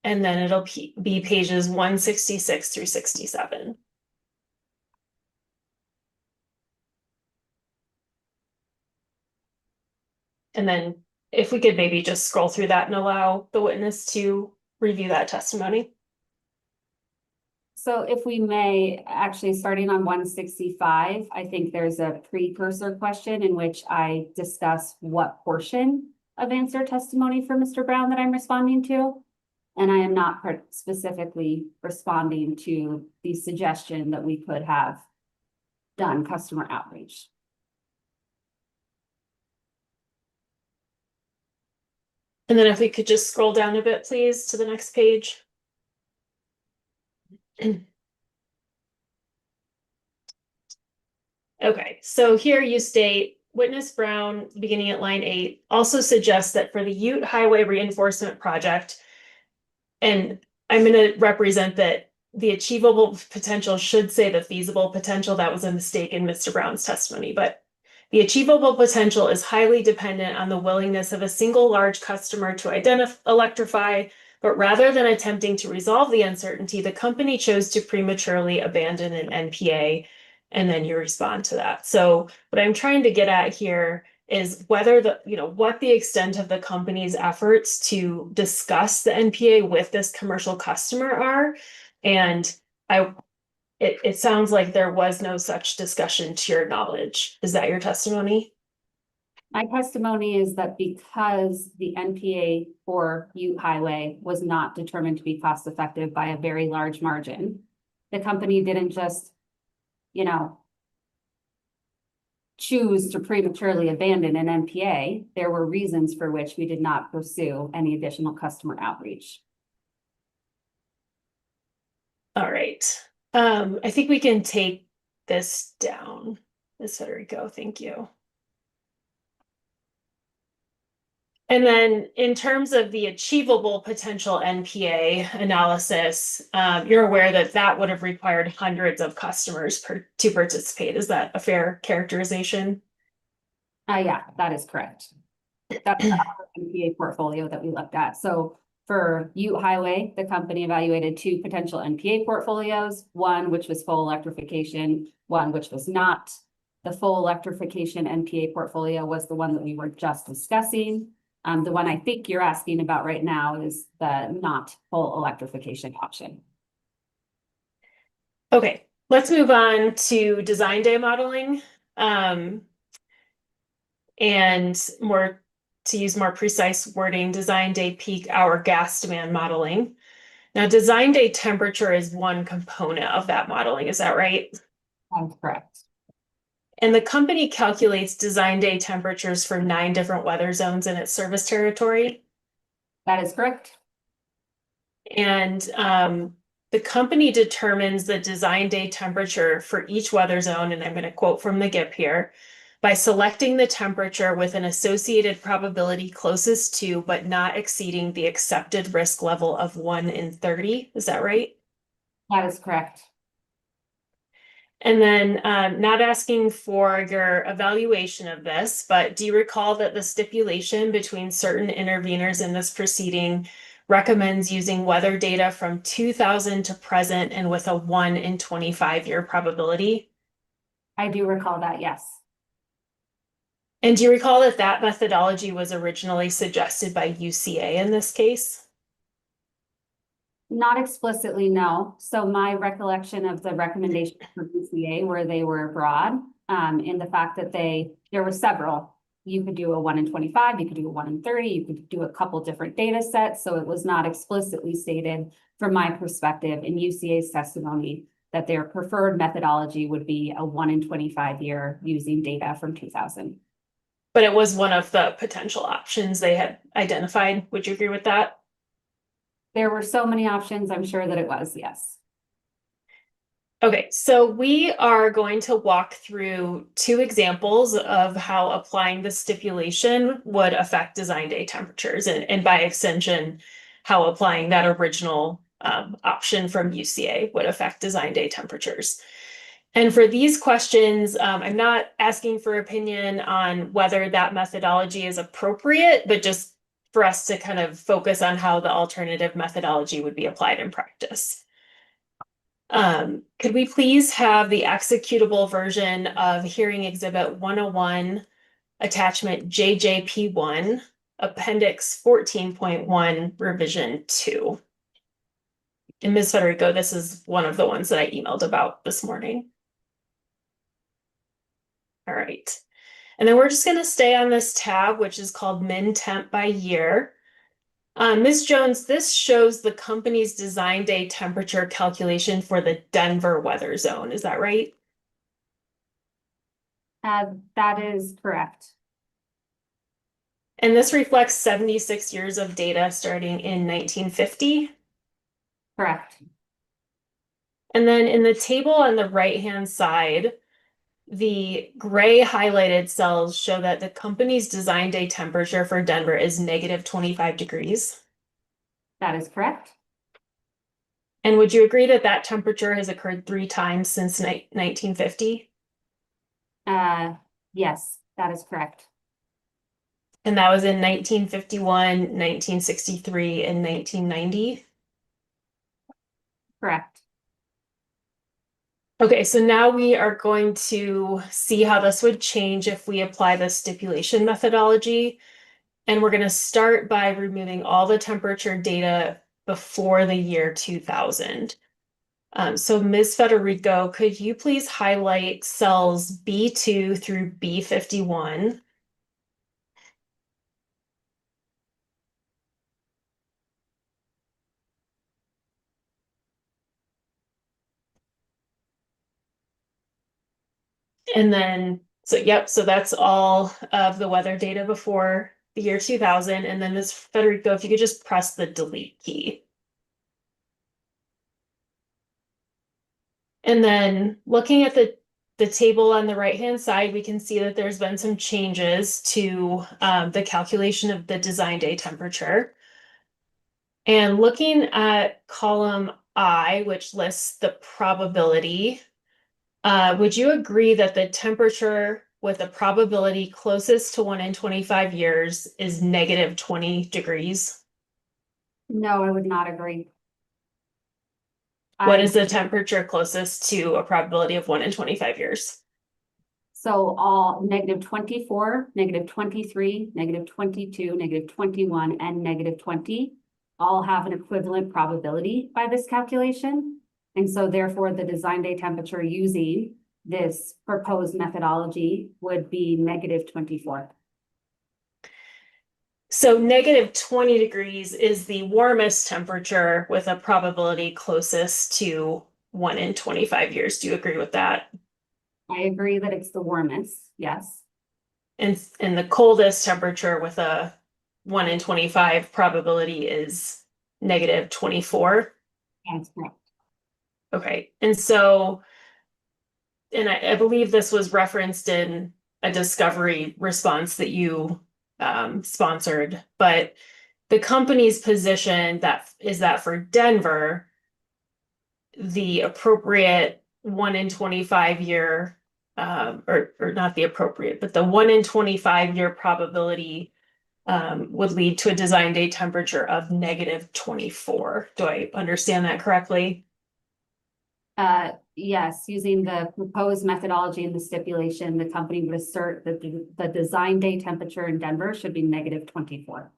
And then it'll be pages 166 through 67. And then if we could maybe just scroll through that and allow the witness to review that testimony. So if we may, actually starting on 165, I think there's a precursor question in which I discuss what portion of answer testimony for Mr. Brown that I'm responding to. And I am not specifically responding to the suggestion that we could have done customer outreach. And then if we could just scroll down a bit, please, to the next page. Okay, so here you state, witness Brown, beginning at line 8, also suggests that for the Ute Highway Reinforcement Project, and I'm going to represent that the achievable potential should say the feasible potential. That was a mistake in Mr. Brown's testimony, but the achievable potential is highly dependent on the willingness of a single large customer to electrify, but rather than attempting to resolve the uncertainty, the company chose to prematurely abandon an NPA, and then you respond to that. So what I'm trying to get at here is whether what the extent of the company's efforts to discuss the NPA with this commercial customer are. And it sounds like there was no such discussion to your knowledge. Is that your testimony? My testimony is that because the NPA for Ute Highway was not determined to be cost effective by a very large margin, the company didn't just, choose to prematurely abandon an NPA. There were reasons for which we did not pursue any additional customer outreach. All right. I think we can take this down. Ms. Federico, thank you. And then in terms of the achievable potential NPA analysis, you're aware that that would have required hundreds of customers to participate. Is that a fair characterization? Yeah, that is correct. That's the other NPA portfolio that we looked at. So for Ute Highway, the company evaluated 2 potential NPA portfolios, one which was full electrification, one which was not. The full electrification NPA portfolio was the one that we were just discussing. The one I think you're asking about right now is the not full electrification option. Okay, let's move on to design day modeling. And more, to use more precise wording, design day peak hour gas demand modeling. Now, design day temperature is one component of that modeling, is that right? That's correct. And the company calculates design day temperatures for 9 different weather zones in its service territory. That is correct. And the company determines the design day temperature for each weather zone, and I'm going to quote from the GIP here, by selecting the temperature with an associated probability closest to, but not exceeding the accepted risk level of 1 in 30. Is that right? That is correct. And then not asking for your evaluation of this, but do you recall that the stipulation between certain interveners in this proceeding recommends using weather data from 2000 to present and with a 1 in 25 year probability? I do recall that, yes. And do you recall that that methodology was originally suggested by UCA in this case? Not explicitly, no. So my recollection of the recommendations for UCA were they were broad, in the fact that there were several. You could do a 1 in 25, you could do a 1 in 30, you could do a couple different data sets. So it was not explicitly stated from my perspective in UCA's testimony that their preferred methodology would be a 1 in 25 year using data from 2000. But it was one of the potential options they had identified. Would you agree with that? There were so many options, I'm sure that it was, yes. Okay, so we are going to walk through 2 examples of how applying the stipulation would affect design day temperatures, and by extension, how applying that original option from UCA would affect design day temperatures. And for these questions, I'm not asking for opinion on whether that methodology is appropriate, but just for us to kind of focus on how the alternative methodology would be applied in practice. Could we please have the executable version of Hearing Exhibit 101, Attachment JJP1, Appendix 14.1, Revision 2? And Ms. Federico, this is one of the ones that I emailed about this morning. All right. And then we're just going to stay on this tab, which is called Min Temp by Year. Ms. Jones, this shows the company's design day temperature calculation for the Denver weather zone. Is that right? That is correct. And this reflects 76 years of data starting in 1950? Correct. And then in the table on the right-hand side, the gray highlighted cells show that the company's design day temperature for Denver is negative 25 degrees. That is correct. And would you agree that that temperature has occurred 3 times since 1950? Yes, that is correct. And that was in 1951, 1963, and 1990? Correct. Okay, so now we are going to see how this would change if we apply the stipulation methodology. And we're going to start by removing all the temperature data before the year 2000. So Ms. Federico, could you please highlight cells B2 through B51? And then, so yep, so that's all of the weather data before the year 2000. And then Ms. Federico, if you could just press the delete key. And then looking at the table on the right-hand side, we can see that there's been some changes to the calculation of the design day temperature. And looking at column I, which lists the probability, would you agree that the temperature with a probability closest to 1 in 25 years is negative 20 degrees? No, I would not agree. What is the temperature closest to a probability of 1 in 25 years? So all negative 24, negative 23, negative 22, negative 21, and negative 20 all have an equivalent probability by this calculation. And so therefore the design day temperature using this proposed methodology would be negative 24. So negative 20 degrees is the warmest temperature with a probability closest to 1 in 25 years. Do you agree with that? I agree that it's the warmest, yes. And the coldest temperature with a 1 in 25 probability is negative 24. That's correct. Okay, and so, and I believe this was referenced in a discovery response that you sponsored, but the company's position is that for Denver, the appropriate 1 in 25 year, or not the appropriate, but the 1 in 25 year probability would lead to a design day temperature of negative 24. Do I understand that correctly? Yes, using the proposed methodology and the stipulation, the company would assert that the design day temperature in Denver should be negative 24.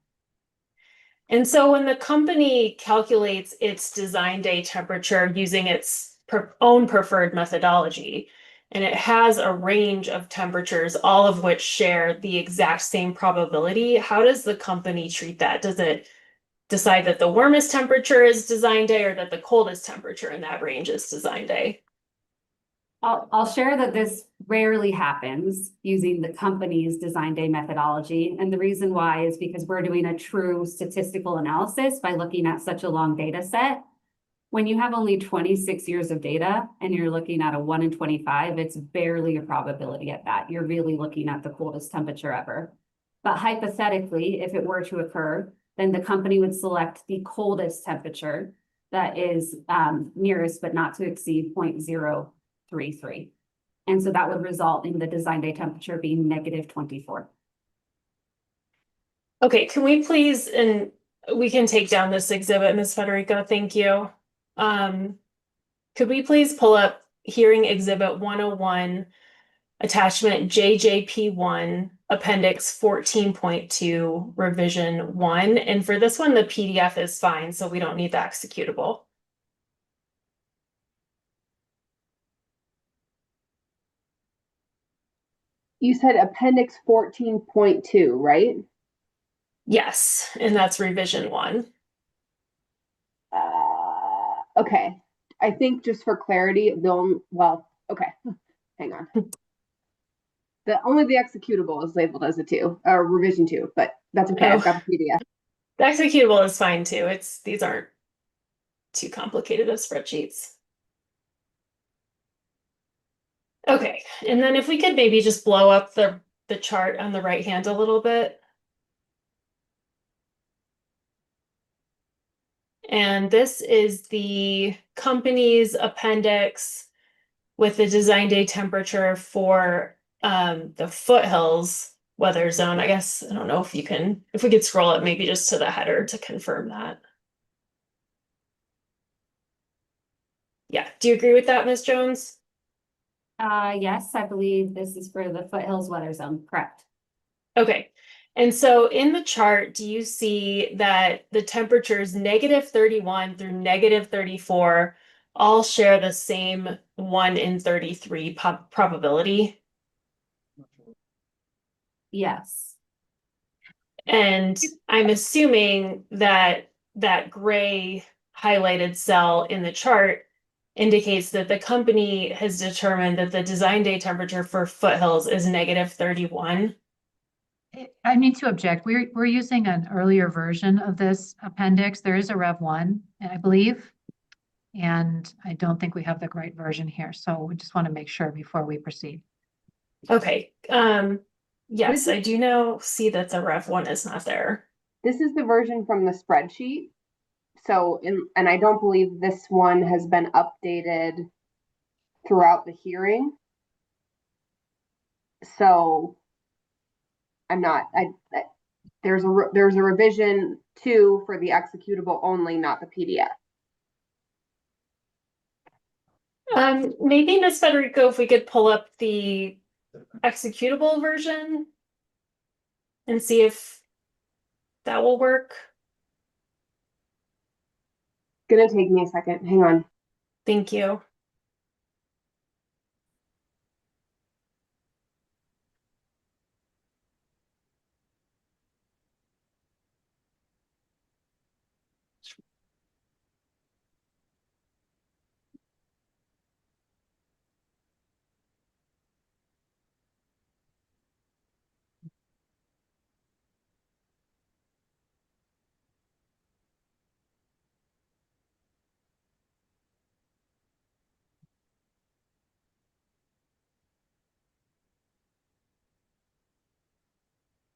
And so when the company calculates its design day temperature using its own preferred methodology, and it has a range of temperatures, all of which share the exact same probability, how does the company treat that? Does it decide that the warmest temperature is design day or that the coldest temperature in that range is design day? I'll share that this rarely happens using the company's design day methodology. And the reason why is because we're doing a true statistical analysis by looking at such a long data set. When you have only 26 years of data and you're looking at a 1 in 25, it's barely a probability at that. You're really looking at the coldest temperature ever. But hypothetically, if it were to occur, then the company would select the coldest temperature that is nearest but not to exceed 0.033. And so that would result in the design day temperature being negative 24. Okay, can we please, and we can take down this exhibit, Ms. Federico, thank you. Could we please pull up hearing exhibit 101, attachment JJP1, appendix 14.2, revision 1. And for this one, the PDF is fine, so we don't need the executable. You said appendix 14.2, right? Yes, and that's revision 1. Okay. I think just for clarity, okay, hang on. Only the executable is labeled as a 2, or revision 2, but that's okay. I've got the PDF. The executable is fine too. These aren't too complicated of spreadsheets. Okay, and then if we could maybe just blow up the chart on the right hand a little bit. And this is the company's appendix with the design day temperature for the foothills weather zone. I guess, I don't know if we could scroll it maybe just to the header to confirm that. Yeah, do you agree with that, Ms. Jones? Yes, I believe this is for the foothills weather zone, correct. Okay, and so in the chart, do you see that the temperatures negative 31 through negative 34 all share the same 1 in 33 probability? Yes. And I'm assuming that that gray highlighted cell in the chart indicates that the company has determined that the design day temperature for foothills is negative 31. I need to object. We're using an earlier version of this appendix. There is a Rev 1, I believe. And I don't think we have the right version here. So we just want to make sure before we proceed. Okay. Yes, I do now see that the Rev 1 is not there. This is the version from the spreadsheet. So, and I don't believe this one has been updated throughout the hearing. So I'm not, there's a revision 2 for the executable only, not the PDF. Maybe Ms. Federico, if we could pull up the executable version and see if that will work. Gonna take me a second. Hang on. Thank you.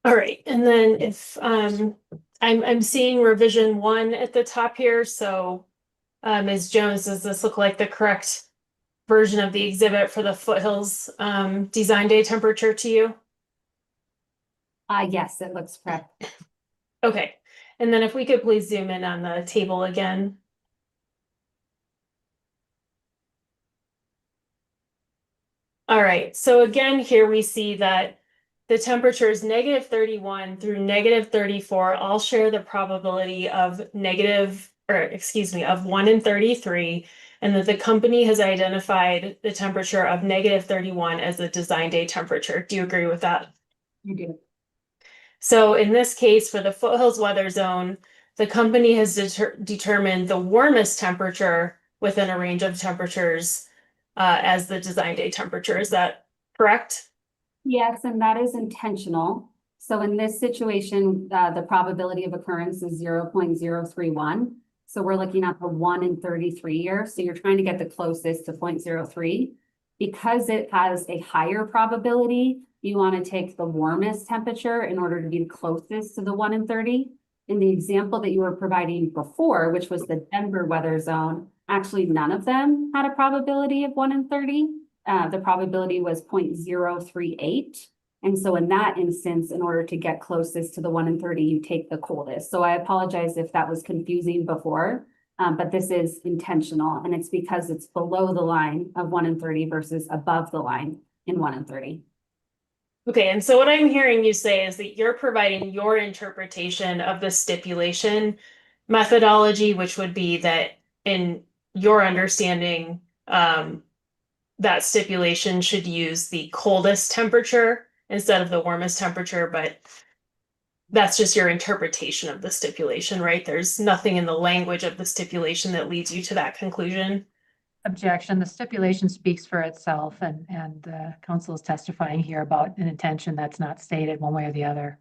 All right, and then if I'm seeing revision 1 at the top here, so Ms. Jones, does this look like the correct version of the exhibit for the Foothills design day temperature to you? Yes, it looks correct. Okay, and then if we could please zoom in on the table again. All right, so again, here we see that the temperatures -31 through -34 all share the probability of of 1 in 33, and that the company has identified the temperature of -31 as the design day temperature. Do you agree with that? You do. So in this case, for the Foothills weather zone, the company has determined the warmest temperature within a range of temperatures as the design day temperature. Is that correct? Yes, and that is intentional. So in this situation, the probability of occurrence is 0.031. So we're looking at the 1 in 33 year. So you're trying to get the closest to 0.03. Because it has a higher probability, you want to take the warmest temperature in order to be the closest to the 1 in 30. In the example that you were providing before, which was the Denver weather zone, actually none of them had a probability of 1 in 30. The probability was 0.038. And so in that instance, in order to get closest to the 1 in 30, you take the coldest. So I apologize if that was confusing before, but this is intentional, and it's because it's below the line of 1 in 30 versus above the line in 1 in 30. Okay, and so what I'm hearing you say is that you're providing your interpretation of the stipulation methodology, which would be that in your understanding, that stipulation should use the coldest temperature instead of the warmest temperature, but that's just your interpretation of the stipulation, right? There's nothing in the language of the stipulation that leads you to that conclusion. Objection. The stipulation speaks for itself, and council is testifying here about an intention that's not stated one way or the other.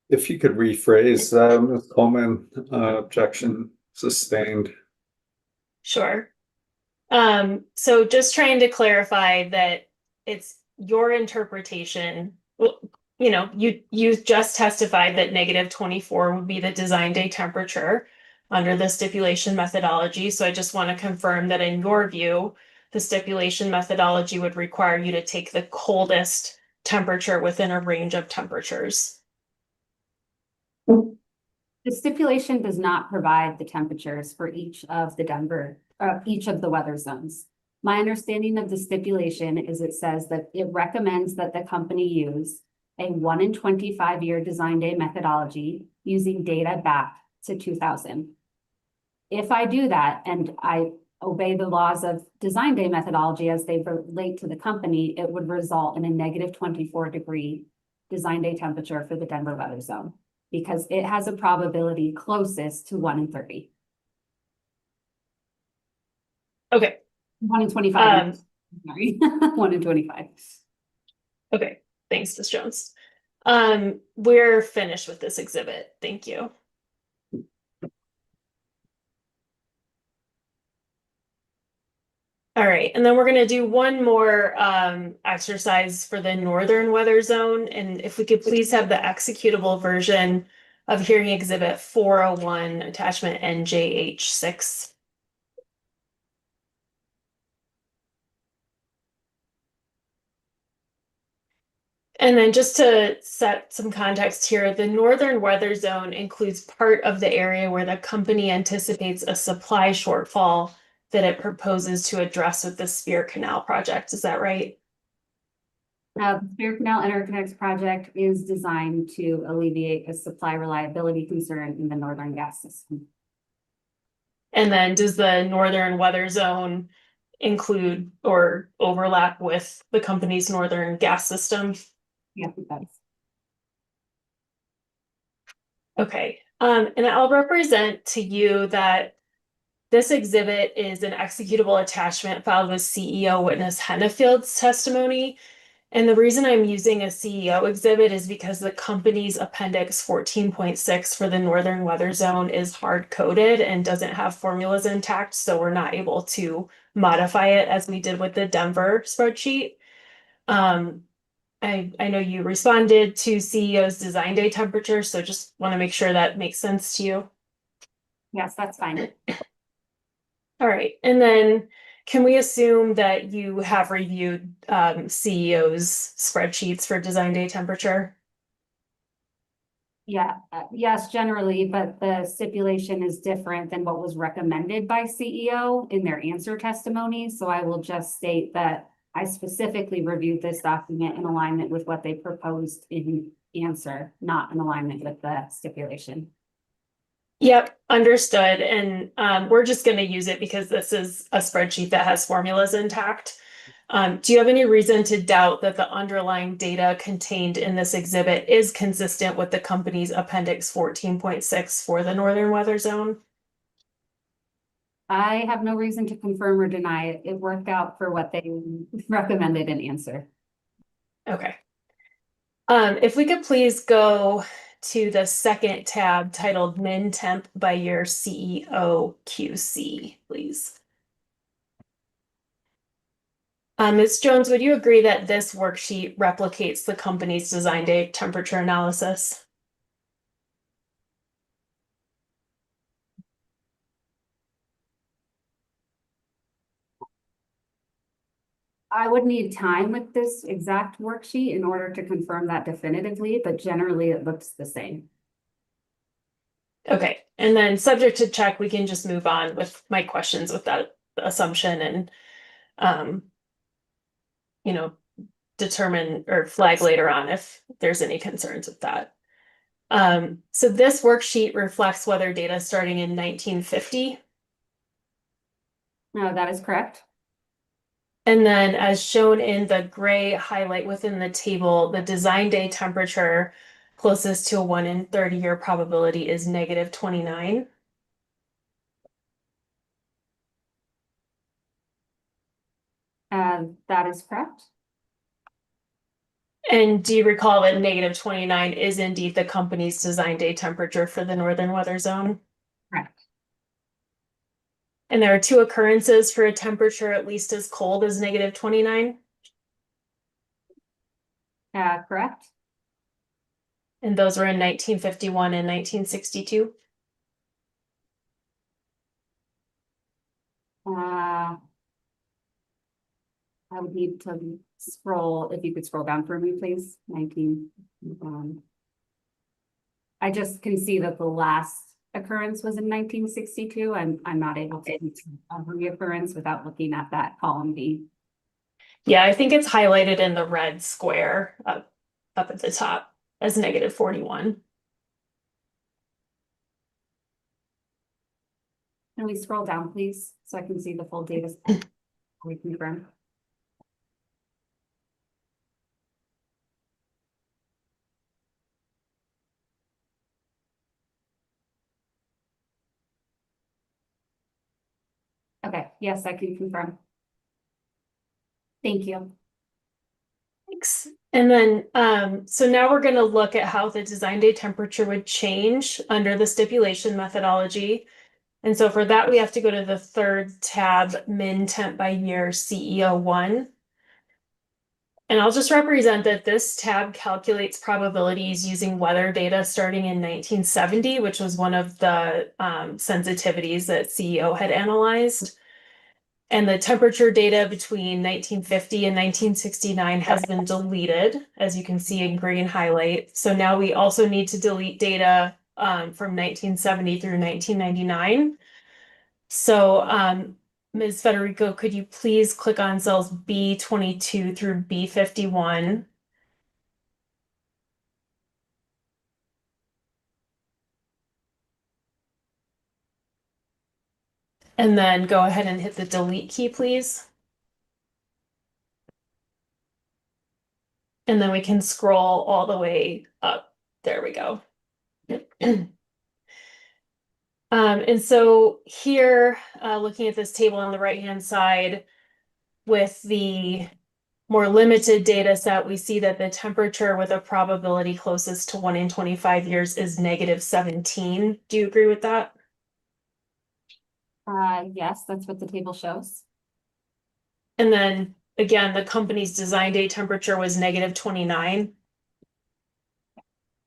If you could rephrase, Ms. Coleman, objection sustained. Sure. So just trying to clarify that it's your interpretation. Well, you know, you just testified that -24 would be the design day temperature under the stipulation methodology. So I just want to confirm that in your view, the stipulation methodology would require you to take the coldest temperature within a range of temperatures. The stipulation does not provide the temperatures for each of the weather zones. My understanding of the stipulation is it says that it recommends that the company use a 1 in 25 year design day methodology using data back to 2000. If I do that and I obey the laws of design day methodology as they relate to the company, it would result in a -24-degree design day temperature for the Denver weather zone, because it has a probability closest to 1 in 30. Okay. 1 in 25. Sorry, 1 in 25. Okay, thanks, Ms. Jones. We're finished with this exhibit. Thank you. All right, and then we're going to do one more exercise for the northern weather zone. And if we could please have the executable version of hearing exhibit 401, attachment NJH6. And then just to set some context here, the northern weather zone includes part of the area where the company anticipates a supply shortfall that it proposes to address with the Spear Canal project. Is that right? The Spear Canal Interconnects project is designed to alleviate a supply reliability concern in the northern gas system. And then does the northern weather zone include or overlap with the company's northern gas system? Yes, it does. Okay, and I'll represent to you that this exhibit is an executable attachment filed with CEO witness Hennefield's testimony. And the reason I'm using a CEO exhibit is because the company's appendix 14.6 for the northern weather zone is hard coded and doesn't have formulas intact. So we're not able to modify it as we did with the Denver spreadsheet. I know you responded to CEO's design day temperature, so just want to make sure that makes sense to you. Yes, that's fine. All right, and then can we assume that you have reviewed CEO's spreadsheets for design day temperature? Yeah, yes, generally, but the stipulation is different than what was recommended by CEO in their answer testimony. So I will just state that I specifically reviewed this document in alignment with what they proposed in answer, not in alignment with the stipulation. Yep, understood. And we're just going to use it because this is a spreadsheet that has formulas intact. Do you have any reason to doubt that the underlying data contained in this exhibit is consistent with the company's appendix 14.6 for the northern weather zone? I have no reason to confirm or deny it. It worked out for what they recommended in answer. Okay. If we could please go to the second tab titled Min Temp by Year CEO QC, please. Ms. Jones, would you agree that this worksheet replicates the company's design day temperature analysis? I would need time with this exact worksheet in order to confirm that definitively, but generally it looks the same. Okay, and then subject to check, we can just move on with my questions with that assumption and, you know, determine or flag later on if there's any concerns with that. So this worksheet reflects weather data starting in 1950. No, that is correct. And then as shown in the gray highlight within the table, the design day temperature closest to a 1 in 30 year probability is -29. That is correct. And do you recall that -29 is indeed the company's design day temperature for the northern weather zone? Correct. And there are 2 occurrences for a temperature at least as cold as -29? Correct. And those were in 1951 and 1962? I would need to scroll, if you could scroll down for me, please. 19. I just can see that the last occurrence was in 1962. I'm not able to reoccurrence without looking at that column B. Yeah, I think it's highlighted in the red square up at the top as -41. Can we scroll down, please, so I can see the full data? We confirm. Okay, yes, I can confirm. Thank you. Thanks. And then, so now we're going to look at how the design day temperature would change under the stipulation methodology. And so for that, we have to go to the third tab, Min Temp by Year CEO1. And I'll just represent that this tab calculates probabilities using weather data starting in 1970, which was one of the sensitivities that CEO had analyzed. And the temperature data between 1950 and 1969 has been deleted, as you can see in green highlight. So now we also need to delete data from 1970 through 1999. So Ms. Federico, could you please click on cells B22 through B51? And then go ahead and hit the delete key, please. And then we can scroll all the way up. There we go. And so here, looking at this table on the right-hand side, with the more limited data set, we see that the temperature with a probability closest to 1 in 25 years is -17. Do you agree with that? Yes, that's what the table shows. And then again, the company's design day temperature was -29.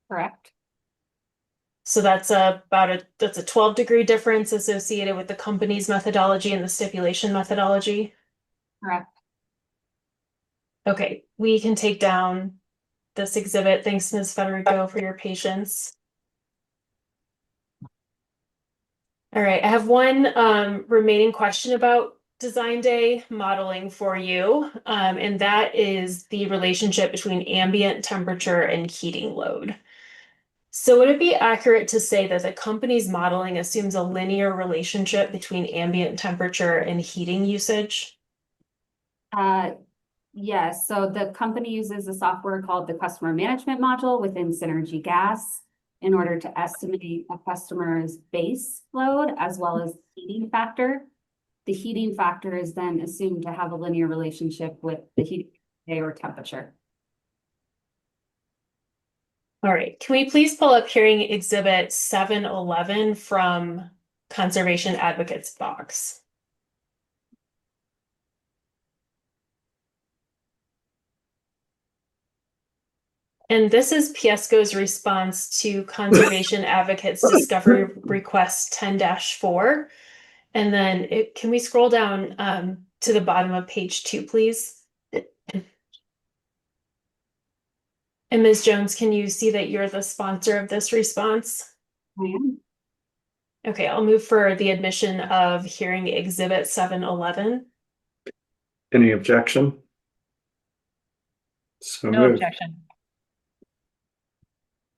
Correct. So that's about a 12-degree difference associated with the company's methodology and the stipulation methodology. Correct. Okay, we can take down this exhibit. Thanks, Ms. Federico, for your patience. All right, I have one remaining question about design day modeling for you, and that is the relationship between ambient temperature and heating load. So would it be accurate to say that the company's modeling assumes a linear relationship between ambient temperature and heating usage? Yes, so the company uses a software called the customer management module within Synergy Gas in order to estimate a customer's base load as well as heating factor. The heating factor is then assumed to have a linear relationship with the heating or temperature. All right, can we please pull up hearing exhibit 711 from Conservation Advocates box? And this is Piesco's response to Conservation Advocates Discovery Request 10-4. And then can we scroll down to the bottom of page 2, please? And Ms. Jones, can you see that you're the sponsor of this response? I am. Okay, I'll move for the admission of hearing exhibit 711. Any objection? So No moved. objection.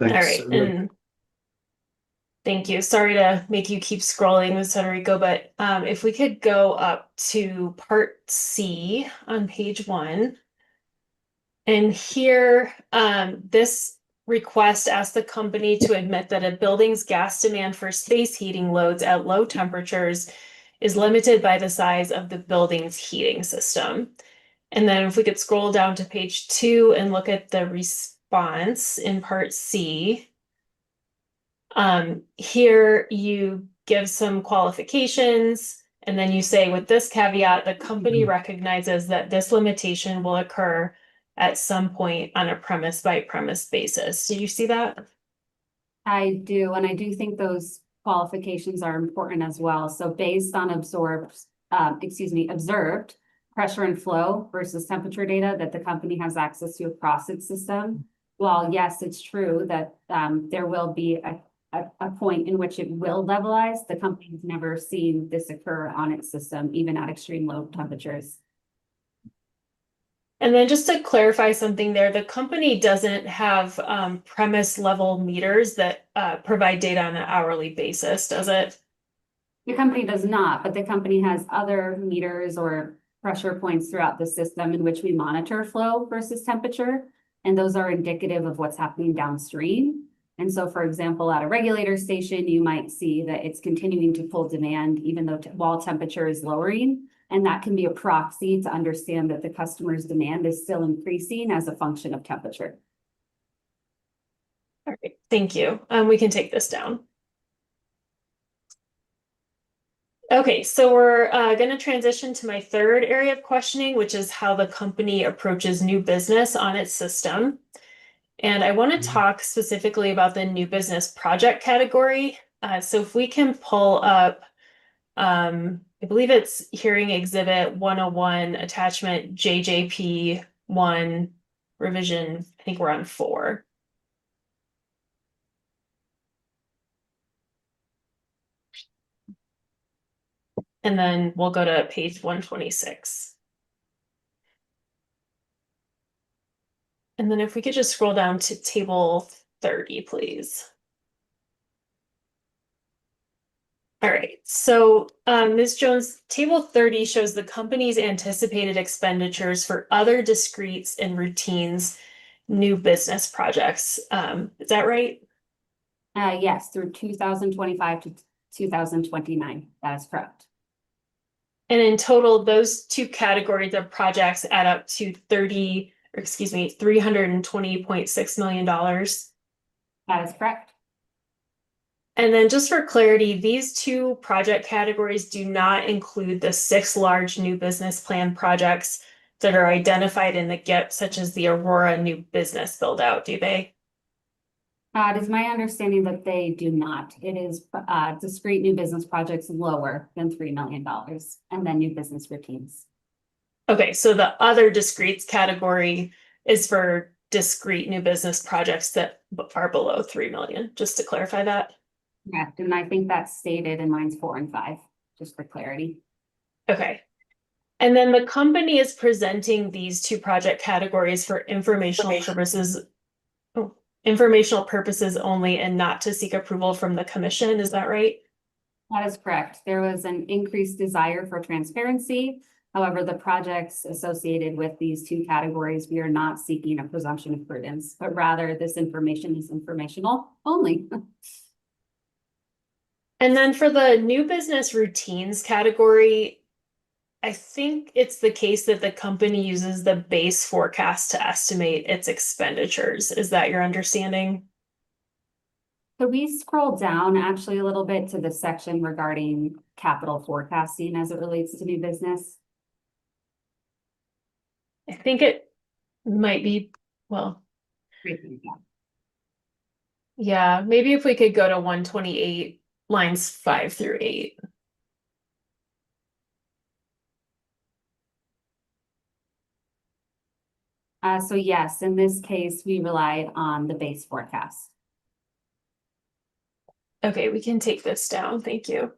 All Thanks. right, and thank you. Sorry to make you keep scrolling, Ms. Federico, but if we could go up to part C on page 1. And here, this request asks the company to admit that a building's gas demand for space heating loads at low temperatures is limited by the size of the building's heating system. And then if we could scroll down to page 2 and look at the response in part C. Here you give some qualifications, and then you say, with this caveat, the company recognizes that this limitation will occur at some point on a premise by premise basis. Did you see that? I do, and I do think those qualifications are important as well. So based on observed pressure and flow versus temperature data that the company has access to across its system, while yes, it's true that there will be a point in which it will levelize, the company's never seen this occur on its system, even at extreme low temperatures. And then just to clarify something there, the company doesn't have premise level meters that provide data on an hourly basis, does it? The company does not, but the company has other meters or pressure points throughout the system in which we monitor flow versus temperature. And those are indicative of what's happening downstream. And so, for example, at a regulator station, you might see that it's continuing to pull demand even though while temperature is lowering. And that can be a proxy to understand that the customer's demand is still increasing as a function of temperature. All right, thank you. We can take this down. Okay, so we're going to transition to my third area of questioning, which is how the company approaches new business on its system. And I want to talk specifically about the new business project category. So if we can pull up I believe it's hearing exhibit 101, attachment JJP 1, revision, I think we're on 4. And then we'll go to page 126. And then if we could just scroll down to table 30, please. All right, so Ms. Jones, table 30 shows the company's anticipated expenditures for other discretes and routines new business projects. Is that right? Yes, through 2025 to 2029. That is correct. And in total, those two categories of projects add up to $320.6 million. That is correct. And then just for clarity, these two project categories do not include the 6 large new business plan projects that are identified in the GIP, such as the Aurora new business build out, do they? It is my understanding that they do not. It is discrete new business projects lower than $3 million, and then new business routines. Okay, so the other discretes category is for discrete new business projects that are below 3 million, just to clarify that. Correct, and I think that's stated in lines 4 and 5, just for clarity. Okay. And then the company is presenting these two project categories for informational purposes only and not to seek approval from the commission. Is that right? That is correct. There was an increased desire for transparency. However, the projects associated with these two categories, we are not seeking a presumption of prudence, but rather this information is informational only. And then for the new business routines category, I think it's the case that the company uses the base forecast to estimate its expenditures. Is that your understanding? So we scroll down actually a little bit to the section regarding capital forecasting as it relates to new business. I think it might be, well, yeah, maybe if we could go to 128, lines 5 through 8. So yes, in this case, we relied on the base forecast. Okay, we can take this down. Thank you.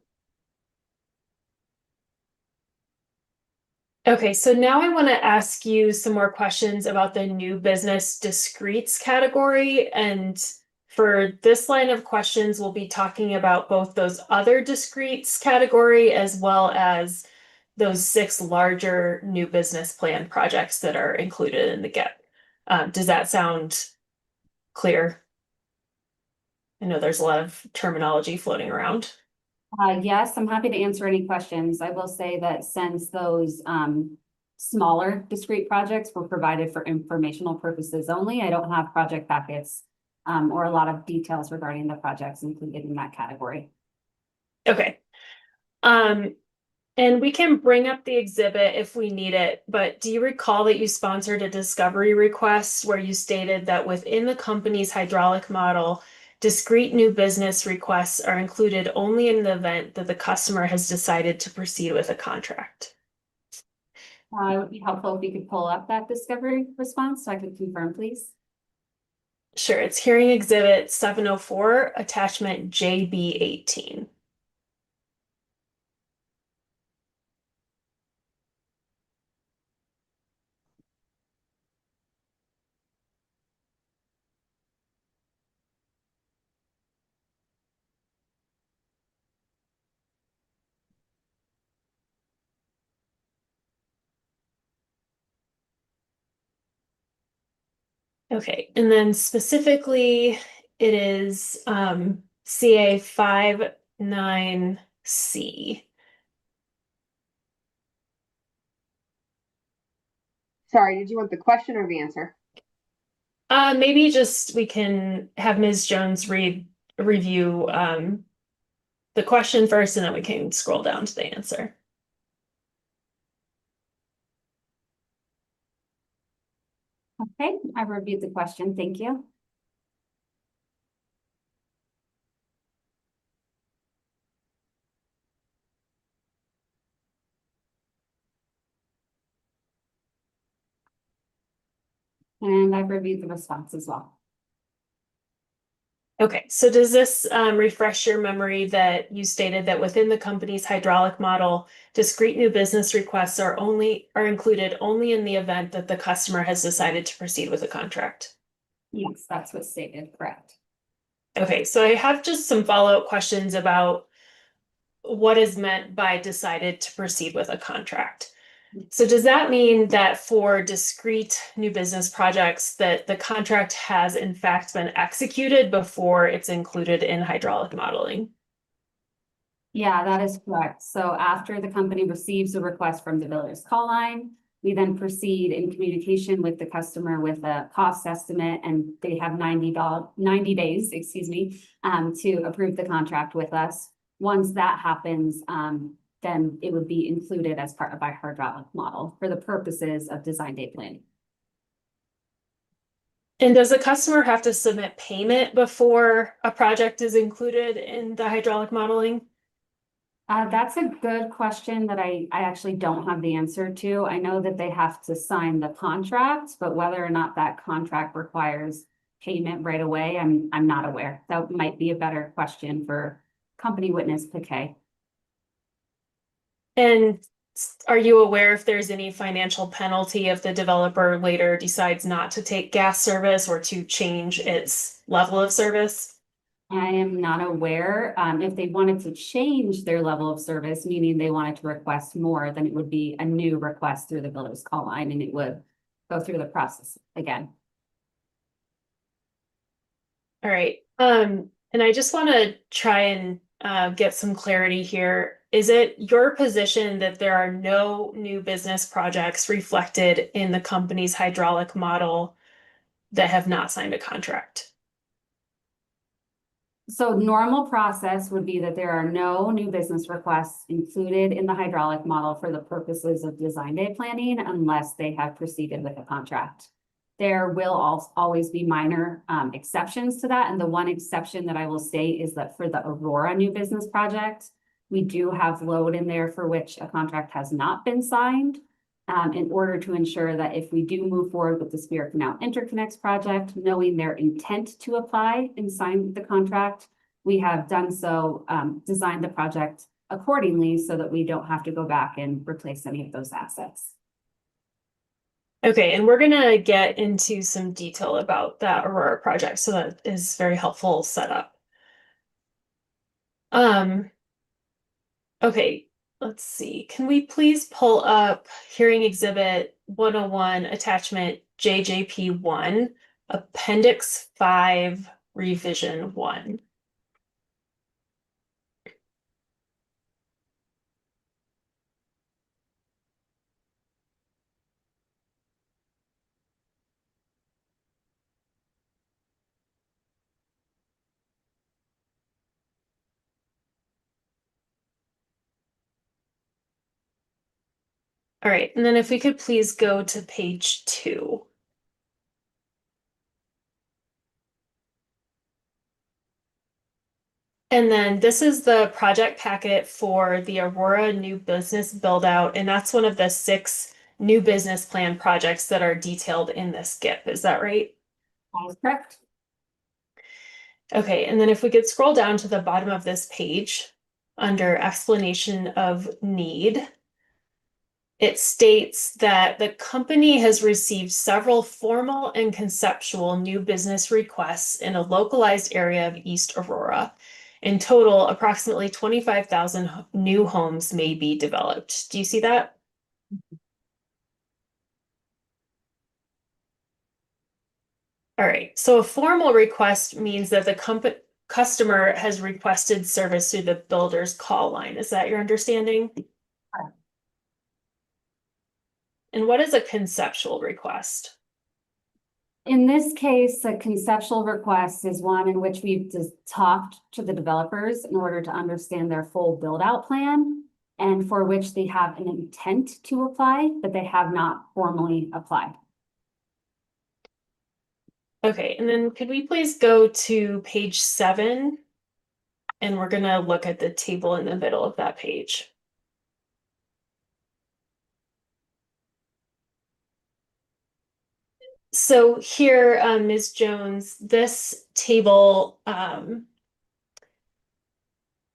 Okay, so now I want to ask you some more questions about the new business discretes category. And for this line of questions, we'll be talking about both those other discretes category as well as those 6 larger new business plan projects that are included in the GIP. Does that sound clear? I know there's a lot of terminology floating around. Yes, I'm happy to answer any questions. I will say that since those smaller discrete projects were provided for informational purposes only, I don't have project packets or a lot of details regarding the projects included in that category. Okay. And we can bring up the exhibit if we need it, but do you recall that you sponsored a discovery request where you stated that within the company's hydraulic model, discrete new business requests are included only in the event that the customer has decided to proceed with a contract? It would be helpful if you could pull up that discovery response so I could confirm, please. Sure, it's hearing exhibit 704, attachment JB18. Okay, and then specifically, it is CA 59C. Sorry, did you want the question or the answer? Maybe just we can have Ms. Jones review the question first, and then we can scroll down to the answer. Okay, I've reviewed the question. Thank you. And I've reviewed the response as well. Okay, so does this refresh your memory that you stated that within the company's hydraulic model, discrete new business requests are included only in the event that the customer has decided to proceed with a contract? Yes, that's what's stated, correct. Okay, so I have just some follow-up questions about what is meant by decided to proceed with a contract. So does that mean that for discrete new business projects that the contract has in fact been executed before it's included in hydraulic modeling? Yeah, that is correct. So after the company receives a request from the builder's call line, we then proceed in communication with the customer with a cost estimate, and they have 90 days, to approve the contract with us. Once that happens, then it would be included as part of our hydraulic model for the purposes of design date planning. And does the customer have to submit payment before a project is included in the hydraulic modeling? That's a good question that I actually don't have the answer to. I know that they have to sign the contract, but whether or not that contract requires payment right away, I'm not aware. That might be a better question for company witness Piquet. And are you aware if there's any financial penalty if the developer later decides not to take gas service or to change its level of service? I am not aware. If they wanted to change their level of service, meaning they wanted to request more, then it would be a new request through the builder's call line, and it would go through the process again. All right. And I just want to try and get some clarity here. Is it your position that there are no new business projects reflected in the company's hydraulic model that have not signed a contract? So normal process would be that there are no new business requests included in the hydraulic model for the purposes of design day planning unless they have proceeded with a contract. There will always be minor exceptions to that. And the one exception that I will state is that for the Aurora new business project, we do have load in there for which a contract has not been signed. In order to ensure that if we do move forward with the Spear Canal Interconnects project, knowing their intent to apply and sign the contract, we have done so, designed the project accordingly so that we don't have to go back and replace any of those assets. Okay, and we're gonna get into some detail about that Aurora project, so that is very helpful setup. Okay, let's see. Can we please pull up Hearing Exhibit 101, Attachment JJP1, Appendix 5, Revision 1. All right, and then if we could please go to page 2. And then this is the project packet for the Aurora new business build out, and that's one of the 6 new business plan projects that are detailed in this GIP. Is that right? That is correct. Okay, and then if we could scroll down to the bottom of this page under explanation of need, it states that the company has received several formal and conceptual new business requests in a localized area of East Aurora. In total, approximately 25,000 new homes may be developed. Do you see that? All right, so a formal request means that the customer has requested service through the builder's call line. Is that your understanding? And what is a conceptual request? In this case, a conceptual request is one in which we've just talked to the developers in order to understand their full build-out plan and for which they have an intent to apply, but they have not formally applied. Okay, and then could we please go to page 7? And we're gonna look at the table in the middle of that page. So here, Ms. Jones, this table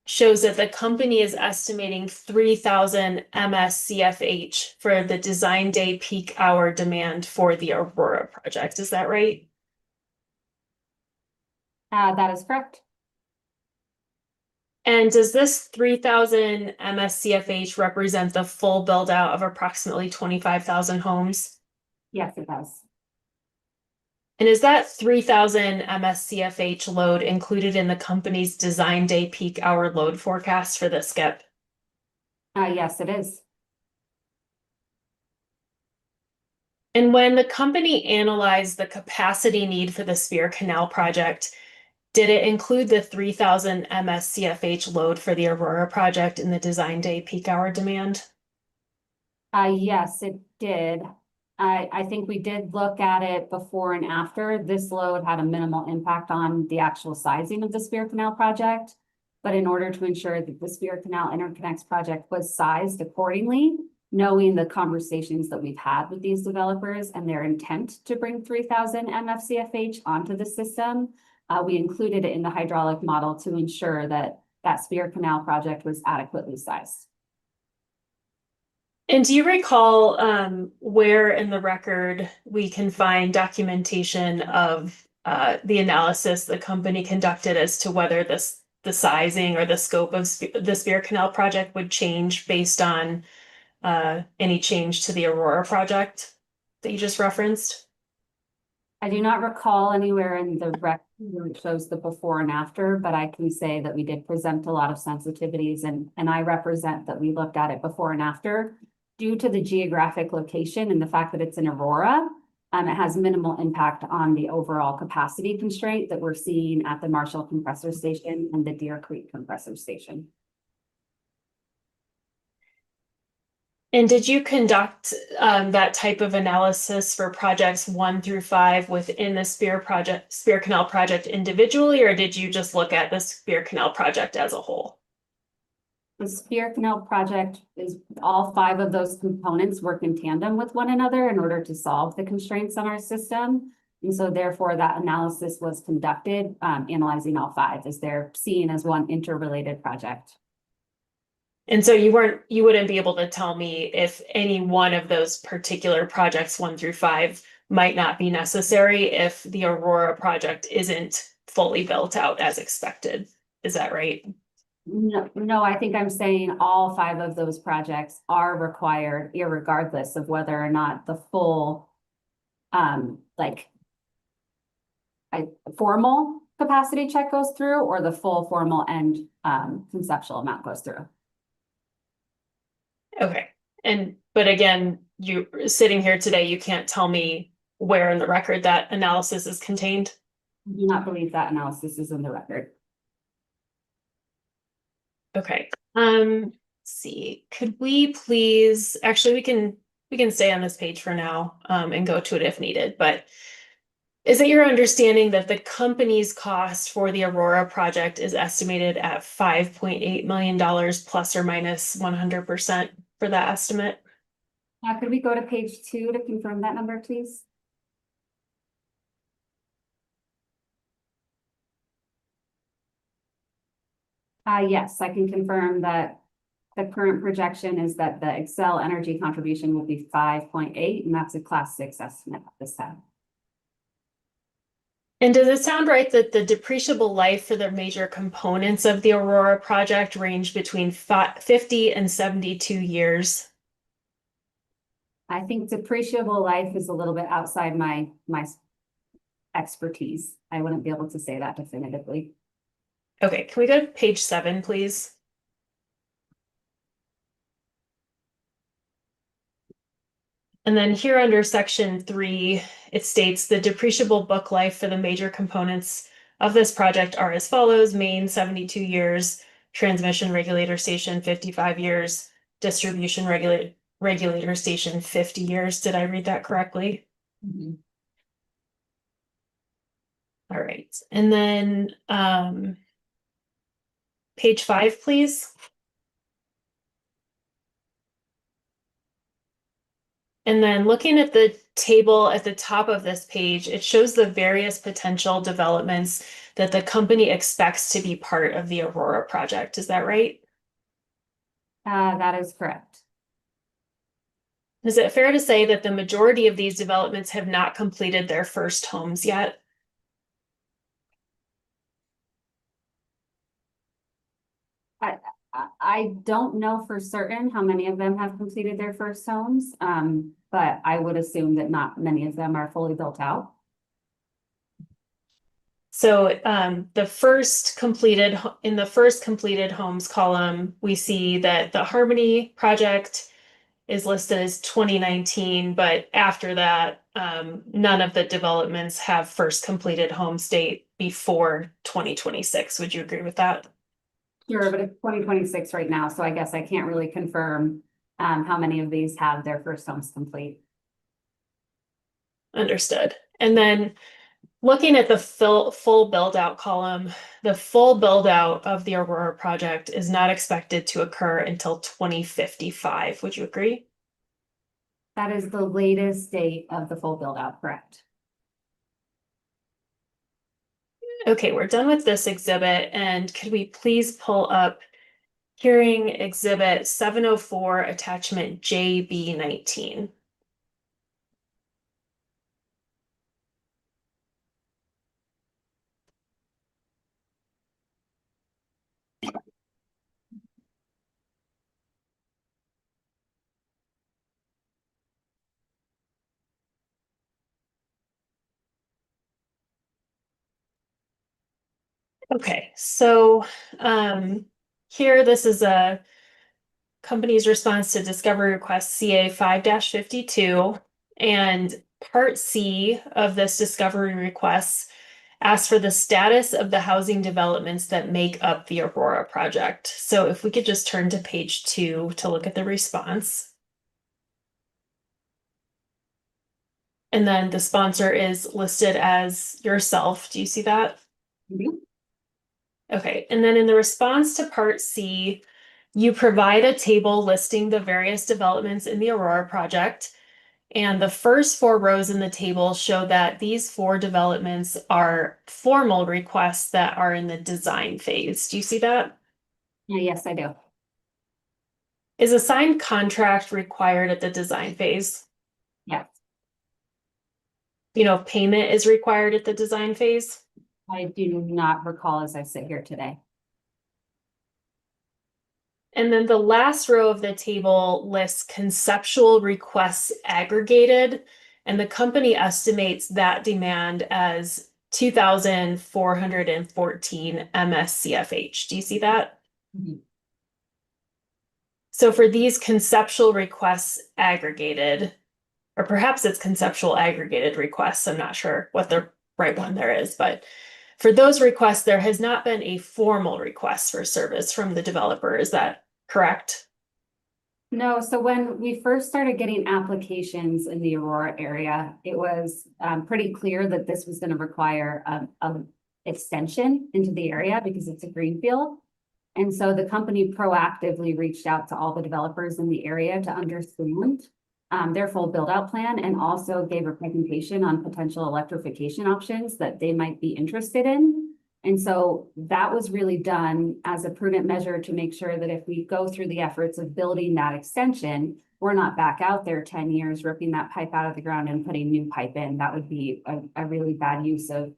shows that the company is estimating 3,000 MSCFH for the design day peak hour demand for the Aurora project. Is that right? That is correct. And does this 3,000 MSCFH represent the full build out of approximately 25,000 homes? Yes, it does. And is that 3,000 MSCFH load included in the company's design day peak hour load forecast for the skip? Yes, it is. And when the company analyzed the capacity need for the Spear Canal project, did it include the 3,000 MSCFH load for the Aurora project in the design day peak hour demand? Yes, it did. I think we did look at it before and after. This load had a minimal impact on the actual sizing of the Spear Canal project. But in order to ensure that the Spear Canal Interconnects project was sized accordingly, knowing the conversations that we've had with these developers and their intent to bring 3,000 MFCFH onto the system, we included it in the hydraulic model to ensure that that Spear Canal project was adequately sized. And do you recall where in the record we can find documentation of the analysis the company conducted as to whether the sizing or the scope of the Spear Canal project would change based on any change to the Aurora project that you just referenced? I do not recall anywhere in the record where it shows the before and after, but I can say that we did present a lot of sensitivities and I represent that we looked at it before and after. Due to the geographic location and the fact that it's in Aurora, it has minimal impact on the overall capacity constraint that we're seeing at the Marshall compressor station and the Deer Creek compressor station. And did you conduct that type of analysis for projects 1 through 5 within the Spear Canal project individually, or did you just look at the Spear Canal project as a whole? The Spear Canal project is all 5 of those components work in tandem with one another in order to solve the constraints on our system. And so therefore that analysis was conducted, analyzing all 5 as they're seen as one interrelated project. And so you wouldn't be able to tell me if any one of those particular projects 1 through 5 might not be necessary if the Aurora project isn't fully built out as expected. Is that right? No, I think I'm saying all 5 of those projects are required irregardless of whether or not the full, formal capacity check goes through or the full formal and conceptual amount goes through. Okay. But again, you sitting here today, you can't tell me where in the record that analysis is contained? I do not believe that analysis is in the record. Okay. Let's see. Could we please, actually, we can stay on this page for now and go to it if needed, but is it your understanding that the company's cost for the Aurora project is estimated at $5.8 million plus or minus 100% for that estimate? Could we go to page 2 to confirm that number, please? Yes, I can confirm that the current projection is that the Excel energy contribution will be 5.8, and that's a class 6 estimate at this time. And does it sound right that the depreciable life for the major components of the Aurora project range between 50 and 72 years? I think depreciable life is a little bit outside my expertise. I wouldn't be able to say that definitively. Okay, can we go to page 7, please? And then here under section 3, it states the depreciable book life for the major components of this project are as follows: main 72 years, transmission regulator station 55 years, distribution regulator station 50 years. Did I read that correctly? Mm-hmm. All right. And then page 5, please. And then looking at the table at the top of this page, it shows the various potential developments that the company expects to be part of the Aurora project. Is that right? That is correct. Is it fair to say that the majority of these developments have not completed their first homes yet? I don't know for certain how many of them have completed their first homes, but I would assume that not many of them are fully built out. So in the first completed homes column, we see that the Harmony project is listed as 2019, but after that, none of the developments have first completed homes date before 2026. Would you agree with that? Sure, but it's 2026 right now, so I guess I can't really confirm how many of these have their first homes complete. Understood. And then looking at the full build out column, the full build out of the Aurora project is not expected to occur until 2055. Would you agree? That is the latest date of the full build out, correct? Okay, we're done with this exhibit, and could we please pull up hearing exhibit 704, attachment JB19? Okay, so here this is a company's response to discovery request CA 5-52, and part C of this discovery request asks for the status of the housing developments that make up the Aurora project. So if we could just turn to page 2 to look at the response. And then the sponsor is listed as yourself. Do you see that? Mm-hmm. Okay, and then in the response to part C, you provide a table listing the various developments in the Aurora project. And the first 4 rows in the table show that these 4 developments are formal requests that are in the design phase. Do you see that? Yes, I do. Is a signed contract required at the design phase? Yes. You know, if payment is required at the design phase? I do not recall as I sit here today. And then the last row of the table lists conceptual requests aggregated, and the company estimates that demand as 2,414 MSCFH. Do you see that? Mm-hmm. So for these conceptual requests aggregated, or perhaps it's conceptual aggregated requests, I'm not sure what the right one there is, but for those requests, there has not been a formal request for service from the developer. Is that correct? No, so when we first started getting applications in the Aurora area, it was pretty clear that this was going to require a extension into the area because it's a greenfield. And so the company proactively reached out to all the developers in the area to understand their full build out plan, and also gave a presentation on potential electrification options that they might be interested in. And so that was really done as a prudent measure to make sure that if we go through the efforts of building that extension, we're not back out there 10 years, ripping that pipe out of the ground and putting new pipe in. That would be a really bad use of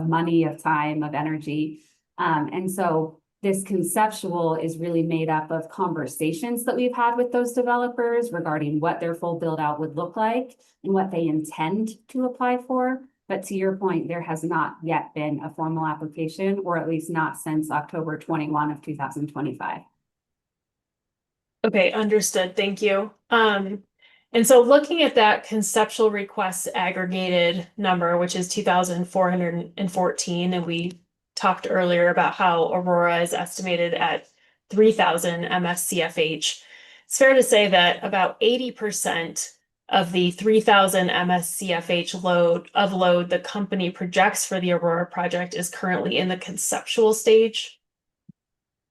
money, of time, of energy. And so this conceptual is really made up of conversations that we've had with those developers regarding what their full build out would look like and what they intend to apply for. But to your point, there has not yet been a formal application, or at least not since October 21 of 2025. Okay, understood. Thank you. And so looking at that conceptual requests aggregated number, which is 2,414, and we talked earlier about how Aurora is estimated at 3,000 MSCFH. It's fair to say that about 80% of the 3,000 MSCFH load the company projects for the Aurora project is currently in the conceptual stage.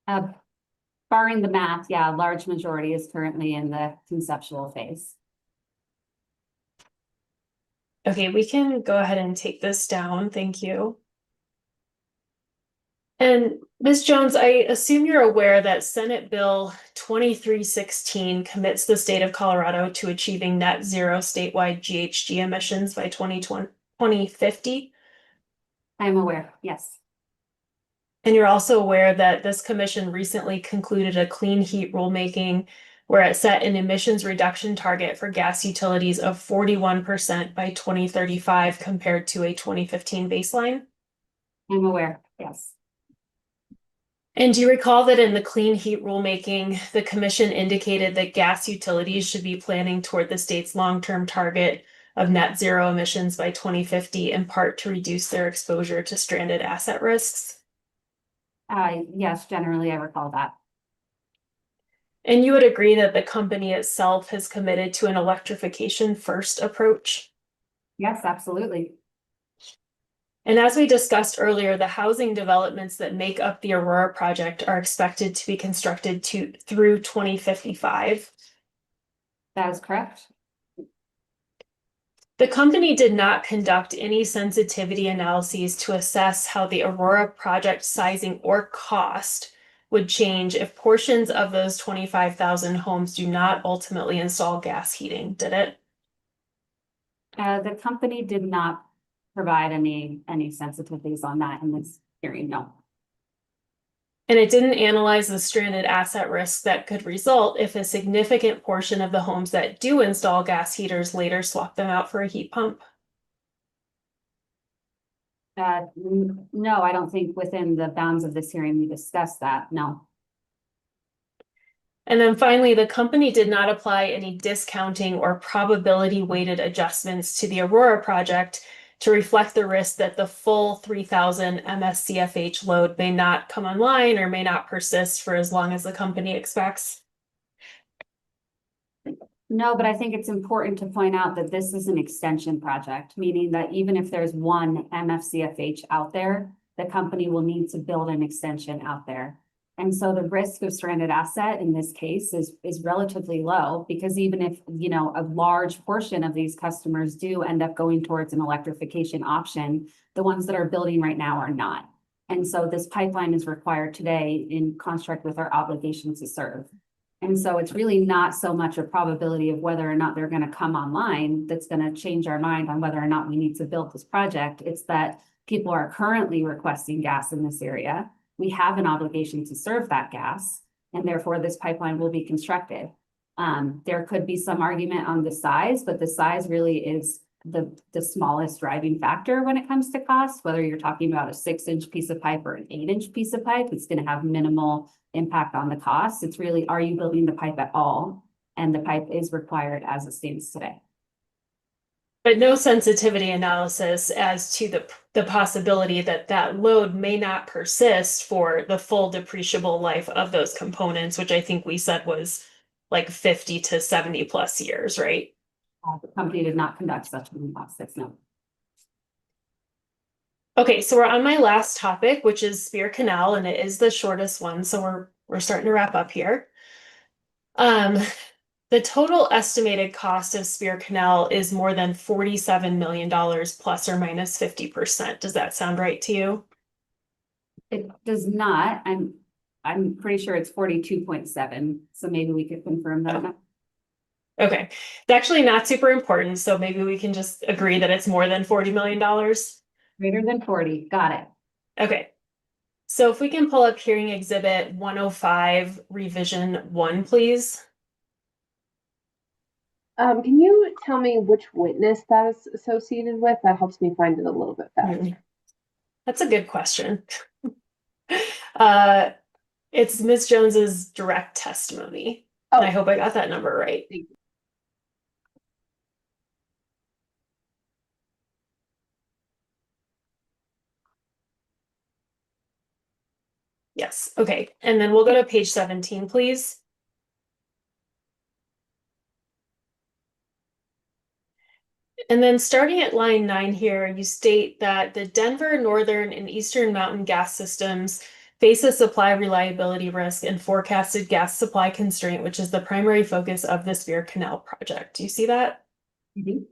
Barring the math, yeah, a large majority is currently in the conceptual phase. Okay, we can go ahead and take this down. Thank you. And Ms. Jones, I assume you're aware that Senate Bill 2316 commits the state of Colorado to achieving net zero statewide GHG emissions by 2050. I'm aware, yes. And you're also aware that this commission recently concluded a clean heat rulemaking where it set an emissions reduction target for gas utilities of 41% by 2035 compared to a 2015 baseline. I'm aware, yes. And do you recall that in the clean heat rulemaking, the commission indicated that gas utilities should be planning toward the state's long-term target of net zero emissions by 2050, in part to reduce their exposure to stranded asset risks? Yes, generally I recall that. And you would agree that the company itself has committed to an electrification first approach? Yes, absolutely. And as we discussed earlier, the housing developments that make up the Aurora project are expected to be constructed through 2055. That is correct. The company did not conduct any sensitivity analyses to assess how the Aurora project sizing or cost would change if portions of those 25,000 homes do not ultimately install gas heating, did it? The company did not provide any sensitivities on that in this hearing, no. And it didn't analyze the stranded asset risk that could result if a significant portion of the homes that do install gas heaters later swap them out for a heat pump? No, I don't think within the bounds of this hearing we discussed that, no. And then finally, the company did not apply any discounting or probability weighted adjustments to the Aurora project to reflect the risk that the full 3,000 MSCFH load may not come online or may not persist for as long as the company expects. No, but I think it's important to point out that this is an extension project, meaning that even if there's one MFCFH out there, the company will need to build an extension out there. And so the risk of stranded asset in this case is relatively low, because even if, you know, a large portion of these customers do end up going towards an electrification option, the ones that are building right now are not. And so this pipeline is required today in construct with our obligation to serve. And so it's really not so much a probability of whether or not they're going to come online that's going to change our mind on whether or not we need to build this project. It's that people are currently requesting gas in this area. We have an obligation to serve that gas, and therefore this pipeline will be constructed. There could be some argument on the size, but the size really is the smallest driving factor when it comes to cost. Whether you're talking about a 6-inch piece of pipe or an 8-inch piece of pipe, it's going to have minimal impact on the cost. It's really, are you building the pipe at all? And the pipe is required as it stands today. But no sensitivity analysis as to the possibility that that load may not persist for the full depreciable life of those components, which I think we said was like 50 to 70 plus years, right? The company did not conduct such an analysis, no. Okay, so we're on my last topic, which is Spear Canal, and it is the shortest one, so we're starting to wrap up here. The total estimated cost of Spear Canal is more than $47 million plus or minus 50%. Does that sound right to you? It does not. I'm pretty sure it's 42.7. So maybe we could confirm that. Okay, it's actually not super important. So maybe we can just agree that it's more than $40 million. Greater than 40. Got it. Okay. So if we can pull up hearing exhibit 105 revision 1, please. Can you tell me which witness that is associated with? That helps me find it a little bit better. That's a good question. It's Ms. Jones's direct testimony. Oh. And I hope I got that number right. Thank you. Yes, okay. And then we'll go to page 17, please. And then starting at line 9 here, you state that the Denver, Northern, and Eastern Mountain gas systems face a supply reliability risk and forecasted gas supply constraint, which is the primary focus of the Spear Canal project. Do you see that? Mm-hmm.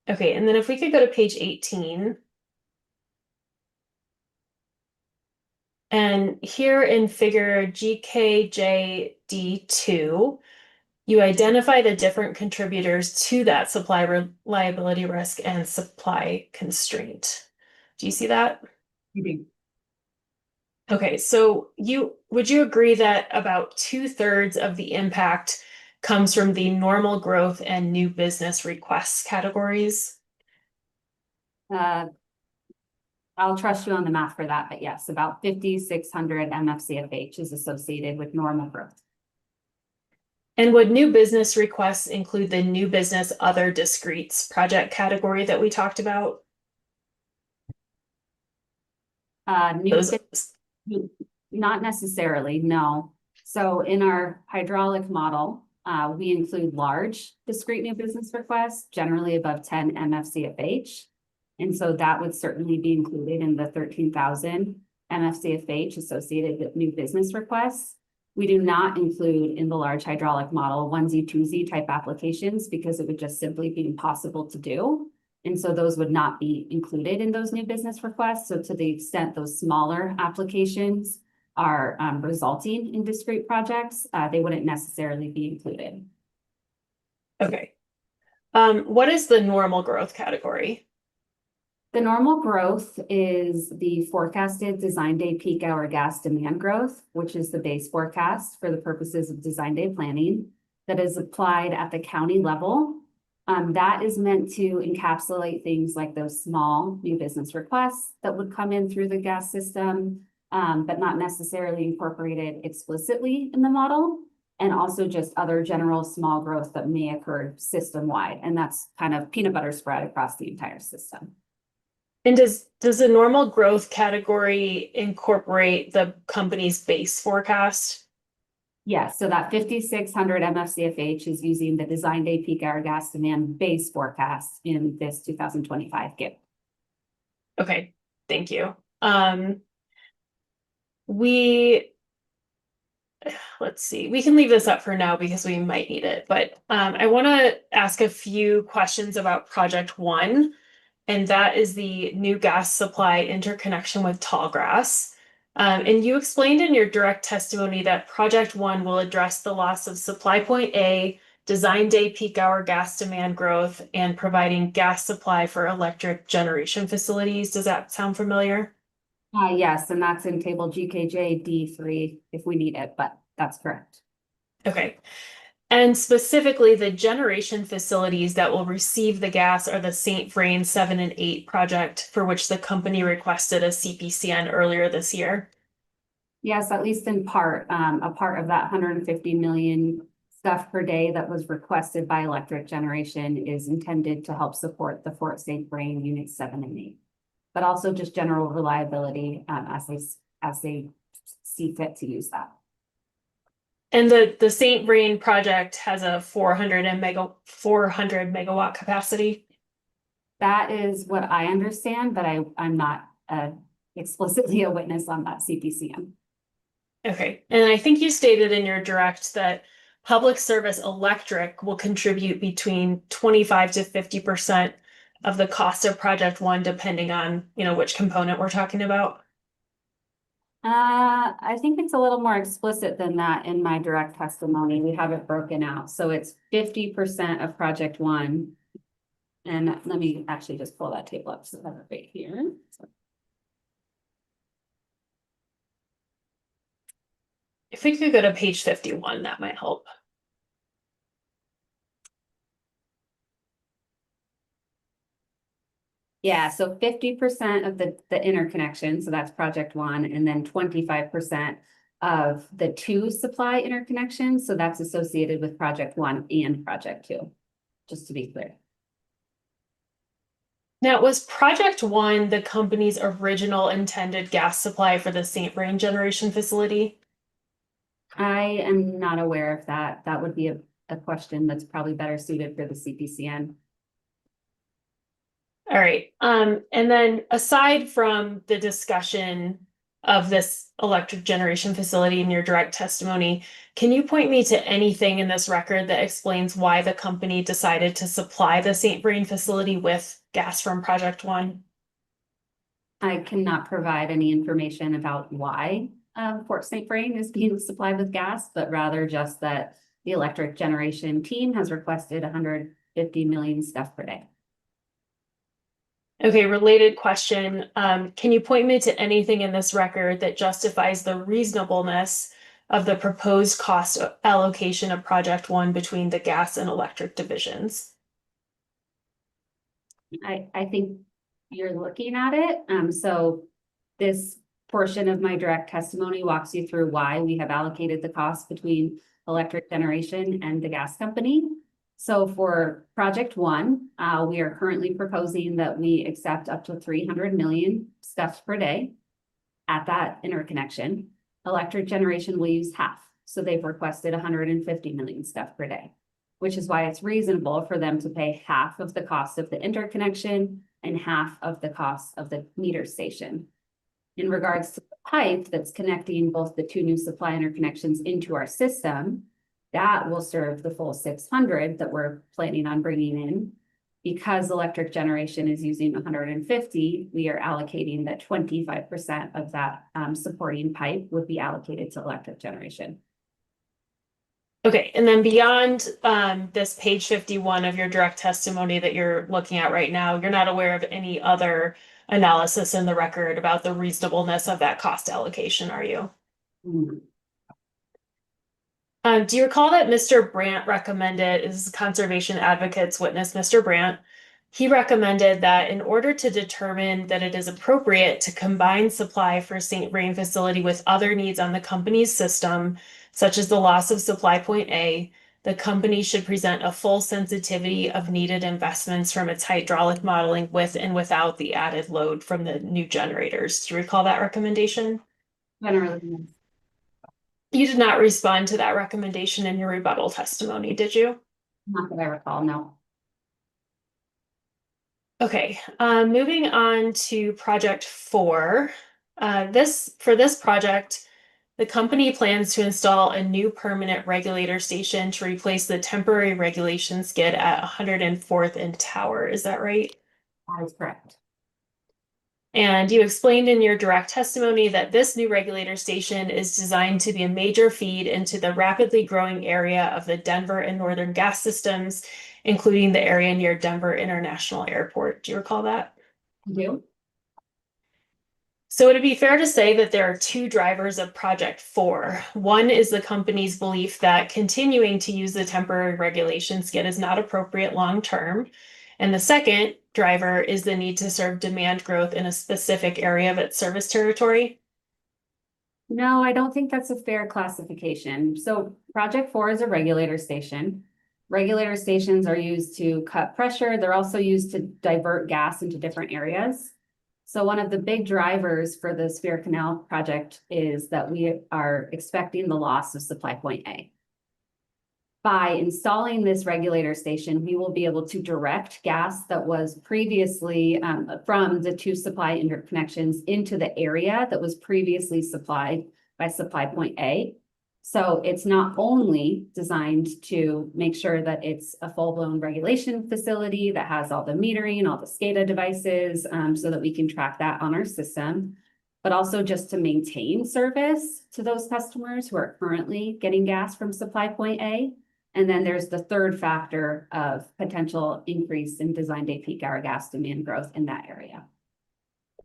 Okay, and then if we could go to page 18. And here in figure GKJD2, you identify the different contributors to that supply reliability risk and supply constraint. Do you see that? Okay, so would you agree that about 2/3 of the impact comes from the normal growth and new business requests categories? I'll trust you on the math for that, but yes, about 5,600 MFCFH is associated with normal growth. And would new business requests include the new business other discretes project category that we talked about? Not necessarily, no. So in our hydraulic model, we include large discrete new business requests, generally above 10 MFCFH. And so that would certainly be included in the 13,000 MFCFH associated with new business requests. We do not include in the large hydraulic model onesie twosie type applications because it would just simply be impossible to do. And so those would not be included in those new business requests. So to the extent those smaller applications are resulting in discrete projects, they wouldn't necessarily be included. Okay. What is the normal growth category? The normal growth is the forecasted design day peak hour gas demand growth, which is the base forecast for the purposes of design day planning that is applied at the county level. That is meant to encapsulate things like those small new business requests that would come in through the gas system, but not necessarily incorporated explicitly in the model, and also just other general small growth that may occur system-wide. And that's kind of peanut butter spread across the entire system. And does the normal growth category incorporate the company's base forecast? Yes, so that 5,600 MFCFH is using the design day peak hour gas demand base forecast in this 2025 GIP. Okay, thank you. Let's see, we can leave this up for now because we might need it, but I want to ask a few questions about project 1. And that is the new gas supply interconnection with Tallgrass. And you explained in your direct testimony that project 1 will address the loss of supply point A, design day peak hour gas demand growth, and providing gas supply for electric generation facilities. Does that sound familiar? Yes, and that's in table GKJ D3 if we need it, but that's correct. Okay. And specifically, the generation facilities that will receive the gas are the St. Vrain 7 and 8 project, for which the company requested a CPCN earlier this year. Yes, at least in part. A part of that 150 million stuff per day that was requested by electric generation is intended to help support the Fort St. Vrain units 7 and 8, but also just general reliability as they see fit to use that. And the St. Vrain project has a 400 megawatt capacity. That is what I understand, but I'm not explicitly a witness on that CPCN. Okay, and I think you stated in your direct that Public Service Electric will contribute between 25 to 50% of the cost of project 1, depending on, which component we're talking about. I think it's a little more explicit than that in my direct testimony. We have it broken out. So it's 50% of project 1. And let me actually just pull that table up so I have it right here. If we could go to page 51, that might help. Yeah, so 50% of the interconnection, so that's project 1, and then 25% of the 2 supply interconnections, so that's associated with project 1 and project 2, just to be clear. Now, was project 1 the company's original intended gas supply for the St. Vrain generation facility? I am not aware of that. That would be a question that's probably better suited for the CPCN. All right. And then aside from the discussion of this electric generation facility in your direct testimony. Can you point me to anything in this record that explains why the company decided to supply the St. Vrain facility with gas from Project One? I cannot provide any information about why Fort St. Vrain is being supplied with gas, but rather just that the electric generation team has requested 150 million scf per day. Okay, related question. Can you point me to anything in this record that justifies the reasonableness of the proposed cost allocation of Project One between the gas and electric divisions? I think you're looking at it. So this portion of my direct testimony walks you through why we have allocated the cost between electric generation and the gas company. So for Project One, we are currently proposing that we accept up to 300 million scf per day at that interconnection. Electric generation will use half. So they've requested 150 million scf per day, which is why it's reasonable for them to pay half of the cost of the interconnection and half of the cost of the meter station. In regards to the pipe that's connecting both the two new supply interconnections into our system, that will serve the full 600 that we're planning on bringing in. Because electric generation is using 150, we are allocating that 25% of that supporting pipe would be allocated to electric generation. Okay, and then beyond this page 51 of your direct testimony that you're looking at right now, you're not aware of any other analysis in the record about the reasonableness of that cost allocation, are you? Mm. Do you recall that Mr. Brandt recommended, is conservation advocates witness Mr. Brandt, he recommended that in order to determine that it is appropriate to combine supply for St. Vrain facility with other needs on the company's system, such as the loss of supply point A, the company should present a full sensitivity of needed investments from its hydraulic modeling with and without the added load from the new generators. Do you recall that recommendation? Generally, yes. You did not respond to that recommendation in your rebuttal testimony, did you? Not that I recall, no. Okay, moving on to project 4. For this project, the company plans to install a new permanent regulator station to replace the temporary regulation skid at 104th and Tower. Is that right? That is correct. And you explained in your direct testimony that this new regulator station is designed to be a major feed into the rapidly growing area of the Denver and Northern gas systems, including the area near Denver International Airport. Do you recall that? I do. So would it be fair to say that there are two drivers of Project 4? One is the company's belief that continuing to use the temporary regulation skid is not appropriate long-term. And the second driver is the need to serve demand growth in a specific area of its service territory. No, I don't think that's a fair classification. So Project 4 is a regulator station. Regulator stations are used to cut pressure. They're also used to divert gas into different areas. So one of the big drivers for the Sphere Canal project is that we are expecting the loss of supply point A. By installing this regulator station, we will be able to direct gas that was previously from the two supply interconnections into the area that was previously supplied by supply point A. So it's not only designed to make sure that it's a full-blown regulation facility that has all the metering, all the SCADA devices, so that we can track that on our system, but also just to maintain service to those customers who are currently getting gas from supply point A. And then there's the third factor of potential increase in design day peak hour gas demand growth in that area.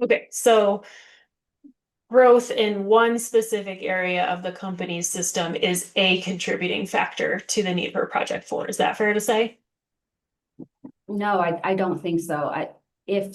Okay, so growth in one specific area of the company's system is a contributing factor to the need for Project 4. Is that fair to say? No, I don't think so. If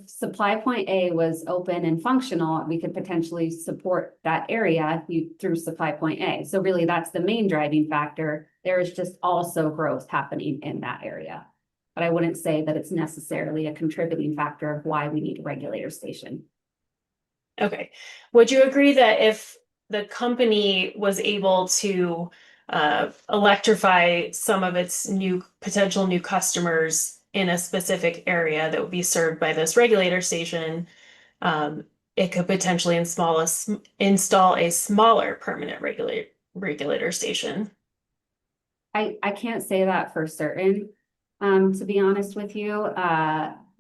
supply point A was open and functional, we could potentially support that area through supply point A. So really that's the main driving factor. There is just also growth happening in that area. But I wouldn't say that it's necessarily a contributing factor of why we need a regulator station. Okay. Would you agree that if the company was able to electrify some of its potential new customers in a specific area that would be served by this regulator station, it could potentially install a smaller permanent regulator station. I can't say that for certain, to be honest with you.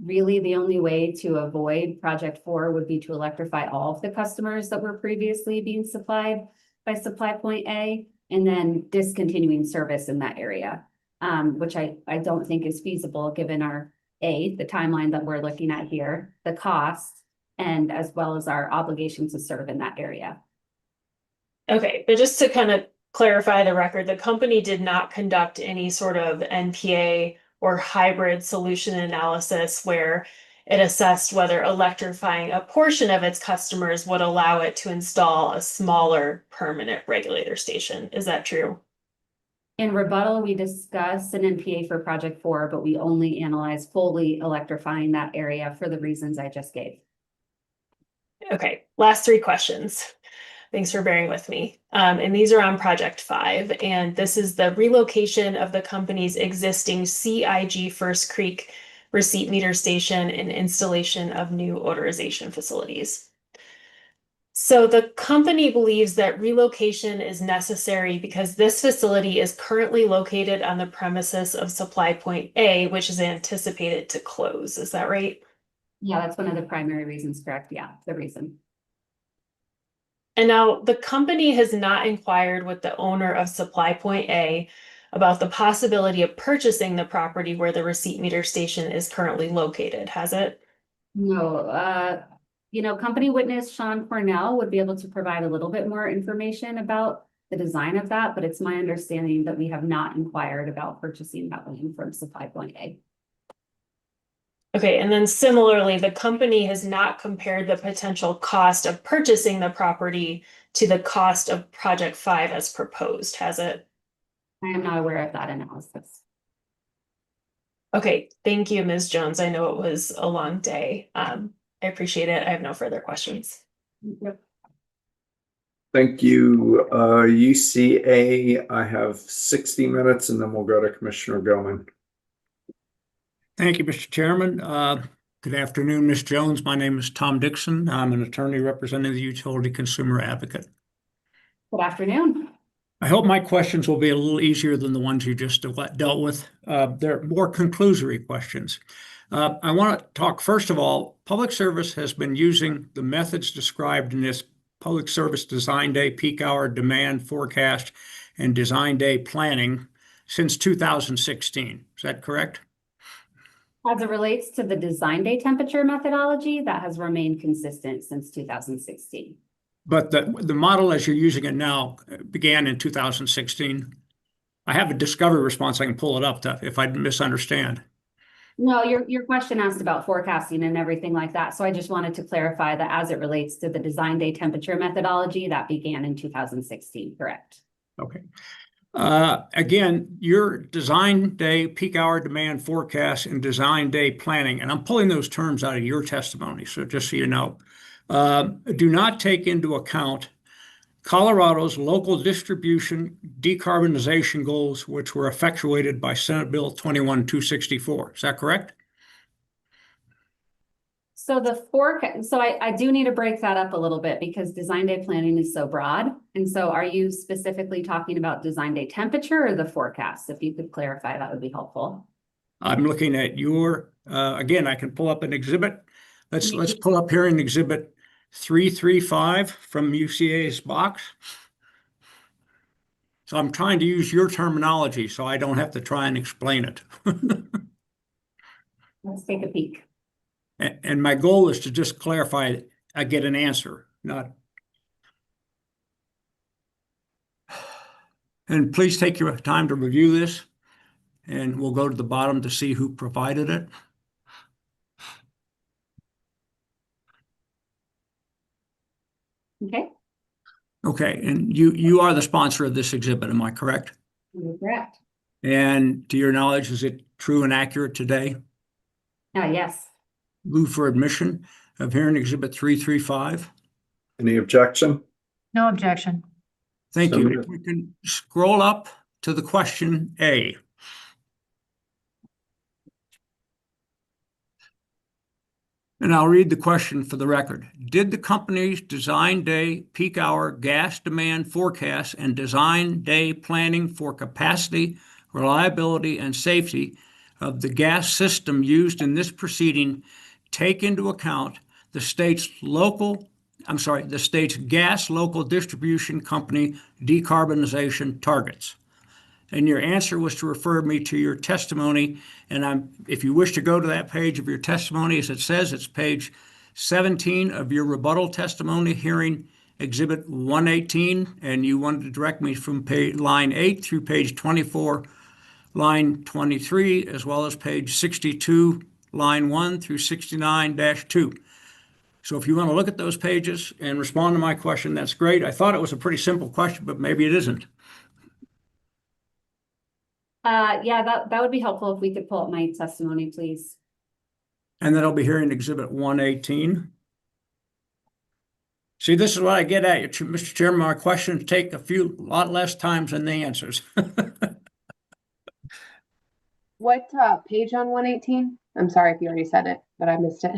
Really, the only way to avoid Project 4 would be to electrify all of the customers that were previously being supplied by Supply Point A, and then discontinuing service in that area, which I don't think is feasible given the timeline that we're looking at here, the cost, and as well as our obligation to serve in that area. Okay, but just to kind of clarify the record, the company did not conduct any sort of NPA or hybrid solution analysis where it assessed whether electrifying a portion of its customers would allow it to install a smaller permanent regulator station. Is that true? In rebuttal, we discussed an NPA for Project 4, but we only analyzed fully electrifying that area for the reasons I just gave. Okay, last 3 questions. Thanks for bearing with me. And these are on Project 5, and this is the relocation of the company's existing CIG First Creek receipt meter station and installation of new odorization facilities. So the company believes that relocation is necessary because this facility is currently located on the premises of Supply Point A, which is anticipated to close. Is that right? Yeah, that's one of the primary reasons, correct? Yeah, the reason. And now the company has not inquired with the owner of Supply Point A about the possibility of purchasing the property where the receipt meter station is currently located, has it? No, company witness Sean Cornell would be able to provide a little bit more information about the design of that, but it's my understanding that we have not inquired about purchasing that land from Supply Point A. Okay, and then similarly, the company has not compared the potential cost of purchasing the property to the cost of Project 5 as proposed, has it? I am not aware of that analysis. Okay, thank you, Ms. Jones. I know it was a long day. I appreciate it. I have no further questions. Thank you. UCA, I have 60 minutes and then we'll go to Commissioner Gilman. Thank you, Mr. Chairman. Good afternoon, Ms. Jones. My name is Tom Dixon. I'm an attorney representing the Utility Consumer Advocate. Good afternoon. I hope my questions will be a little easier than the ones you just dealt with. They're more conclusory questions. I want to talk, first of all, Public Service has been using the methods described in this Public Service Design Day Peak Hour Demand Forecast and Design Day Planning since 2016. Is that correct? As it relates to the design day temperature methodology, that has remained consistent since 2016. But the model as you're using it now began in 2016. I have a discovery response. I can pull it up if I misunderstand. No, your question asked about forecasting and everything like that. So I just wanted to clarify that as it relates to the design day temperature methodology, that began in 2016, correct? Okay. Again, your design day peak hour demand forecast and design day planning, and I'm pulling those terms out of your testimony, so just so you know, do not take into account Colorado's local distribution decarbonization goals, which were effectuated by Senate Bill 21264. Is that correct? So the forecast, so I do need to break that up a little bit because design day planning is so broad. And so are you specifically talking about design day temperature or the forecast? If you could clarify, that would be helpful. I'm looking at your, again, I can pull up an exhibit. Let's pull up here an exhibit 335 from UCA's box. So I'm trying to use your terminology so I don't have to try and explain it. Let's take a peek. And my goal is to just clarify, I get an answer, not. And please take your time to review this, and we'll go to the bottom to see who provided it. Okay. Okay, and you are the sponsor of this exhibit, am I correct? You're correct. And to your knowledge, is it true and accurate today? Yes. Move for admission of hearing exhibit 335. Any objection? No objection. Thank So you. moved. We can scroll up to the question A. And I'll read the question for the record. Did the company's design day peak hour gas demand forecast and design day planning for capacity, reliability, and safety of the gas system used in this proceeding take into account the state's gas local distribution company decarbonization targets? And your answer was to refer me to your testimony. And if you wish to go to that page of your testimony, as it says, it's page 17 of your rebuttal testimony, hearing exhibit 118. And you wanted to direct me from line 8 through page 24, line 23, as well as page 62, line 1 through 69-2. So if you want to look at those pages and respond to my question, that's great. I thought it was a pretty simple question, but maybe it isn't. Yeah, that would be helpful if we could pull up my testimony, please. And then I'll be hearing exhibit 118. See, this is what I get at you, Mr. Chairman. My questions take a lot less times than the answers. What page on 118? I'm sorry if you already said it, but I missed it.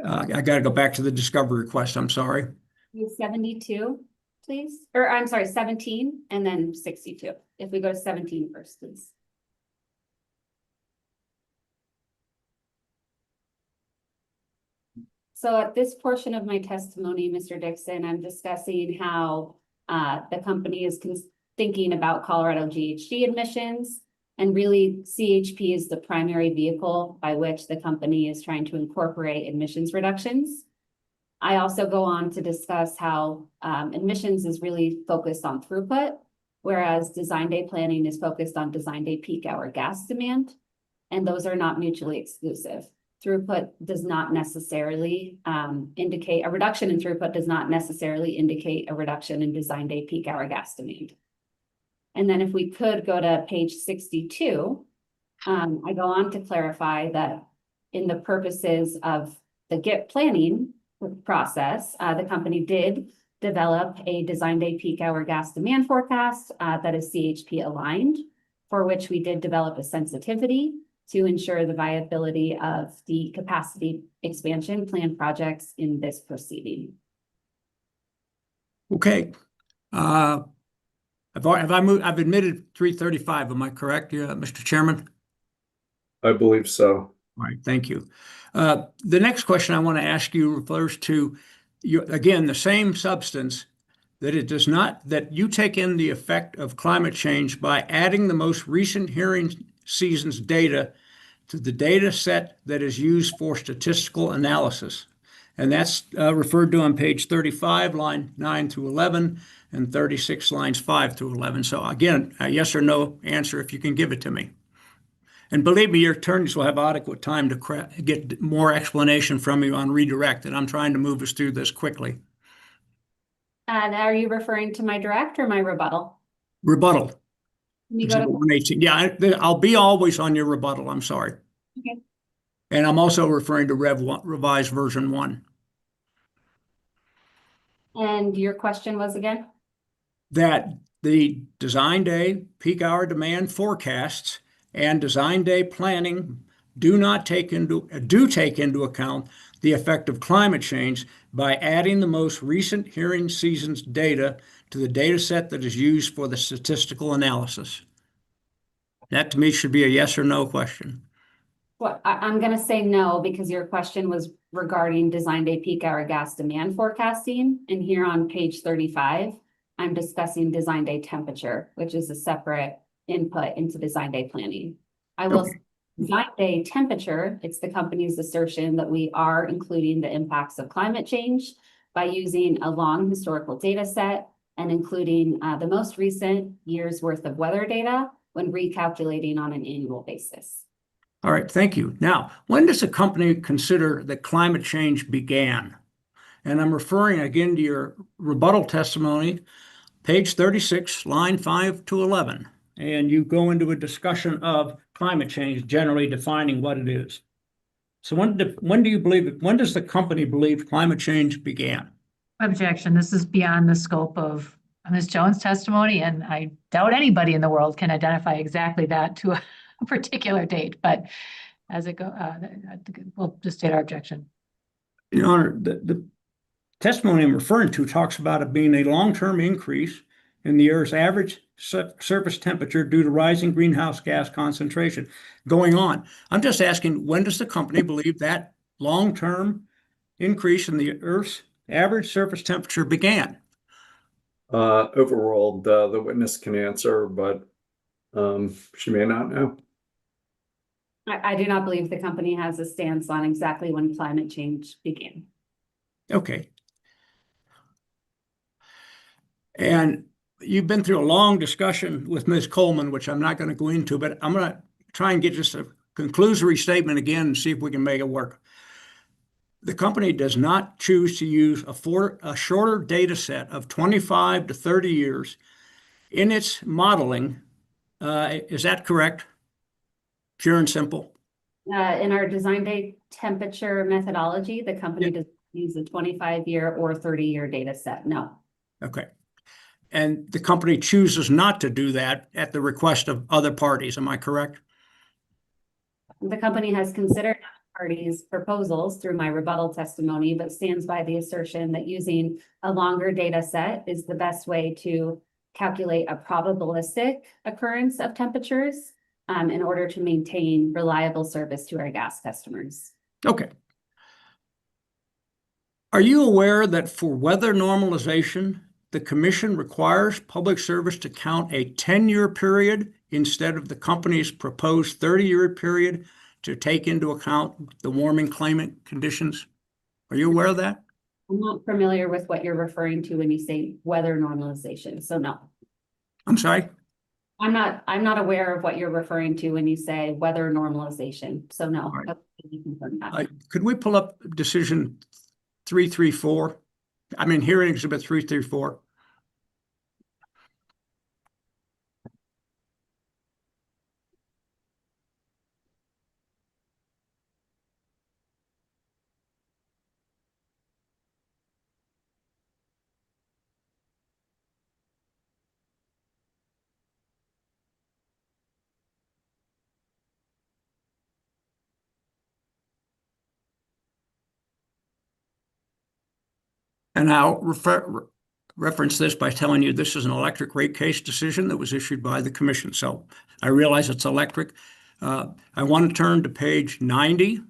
I got to go back to the discovery request. I'm sorry. 72, please. Or I'm sorry, 17 and then 62. If we go to 17 first, please. So at this portion of my testimony, Mr. Dixon, I'm discussing how the company is thinking about Colorado GHG emissions, and really CHP is the primary vehicle by which the company is trying to incorporate emissions reductions. I also go on to discuss how emissions is really focused on throughput, whereas design day planning is focused on design day peak hour gas demand, and those are not mutually exclusive. Throughput does not necessarily indicate a reduction in throughput does not necessarily indicate a reduction in design day peak hour gas demand. And then if we could go to page 62, I go on to clarify that in the purposes of the GIP planning process, the company did develop a design day peak hour gas demand forecast that is CHP aligned, for which we did develop a sensitivity to ensure the viability of the capacity expansion plan projects in this proceeding. Okay. I've admitted 335. Am I correct, Mr. Chairman? I believe so. All right, thank you. The next question I want to ask you refers to again, the same substance, that it does not, that you take in the effect of climate change by adding the most recent hearing season's data to the data set that is used for statistical analysis. And that's referred to on page 35, line 9 through 11, and 36, lines 5 through 11. So again, a yes or no answer if you can give it to me. And believe me, your attorneys will have adequate time to get more explanation from you on redirect, and I'm trying to move us through this quickly. And are you referring to my direct or my rebuttal? Rebuttal. You go to 118. Yeah, I'll be always on your rebuttal. I'm sorry. Okay. And I'm also referring to revised version 1. And your question was again? That the design day peak hour demand forecasts and design day planning do take into account the effect of climate change by adding the most recent hearing season's data to the data set that is used for the statistical analysis. That to me should be a yes or no question. Well, I'm going to say no, because your question was regarding design day peak hour gas demand forecasting. And here on page 35, I'm discussing design day temperature, which is a separate input into design day planning. I will say design day temperature, it's the company's assertion that we are including the impacts of climate change by using a long historical data set and including the most recent year's worth of weather data when recalculating on an annual basis. All right, thank you. Now, when does a company consider that climate change began? And I'm referring again to your rebuttal testimony, page 36, line 5 to 11. And you go into a discussion of climate change, generally defining what it is. So when do you believe, when does the company believe climate change began? Objection. This is beyond the scope of Ms. Jones' testimony, and I doubt anybody in the world can identify exactly that to a particular date. But as it go, we'll just state our objection. Your Honor, the testimony I'm referring to talks about it being a long-term increase in the Earth's average surface temperature due to rising greenhouse gas concentration going on. I'm just asking, when does the company believe that long-term increase in the Earth's average surface temperature began? Overall, the witness can answer, but she may not know. I do not believe the company has a stance on exactly when climate change began. Okay. And you've been through a long discussion with Ms. Coleman, which I'm not going to go into, but I'm going to try and get just a conclusory statement again and see if we can make it work. The company does not choose to use a shorter data set of 25 to 30 years in its modeling. Is that correct? Pure and simple? In our design day temperature methodology, the company does use a 25-year or 30-year data set. No. Okay. And the company chooses not to do that at the request of other parties. Am I correct? The company has considered parties' proposals through my rebuttal testimony, but stands by the assertion that using a longer data set is the best way to calculate a probabilistic occurrence of temperatures in order to maintain reliable service to our gas customers. Okay. Are you aware that for weather normalization, the commission requires public service to count a 10-year period instead of the company's proposed 30-year period to take into account the warming climate conditions? Are you aware of that? I'm not familiar with what you're referring to when you say weather normalization, so no. I'm sorry? I'm not aware of what you're referring to when you say weather normalization, so no. Could we pull up decision 334? I mean, hearing exhibit 334. And I'll reference this by telling you this is an electric rate case decision that was issued by the commission. So I realize it's electric. I want to turn to page 90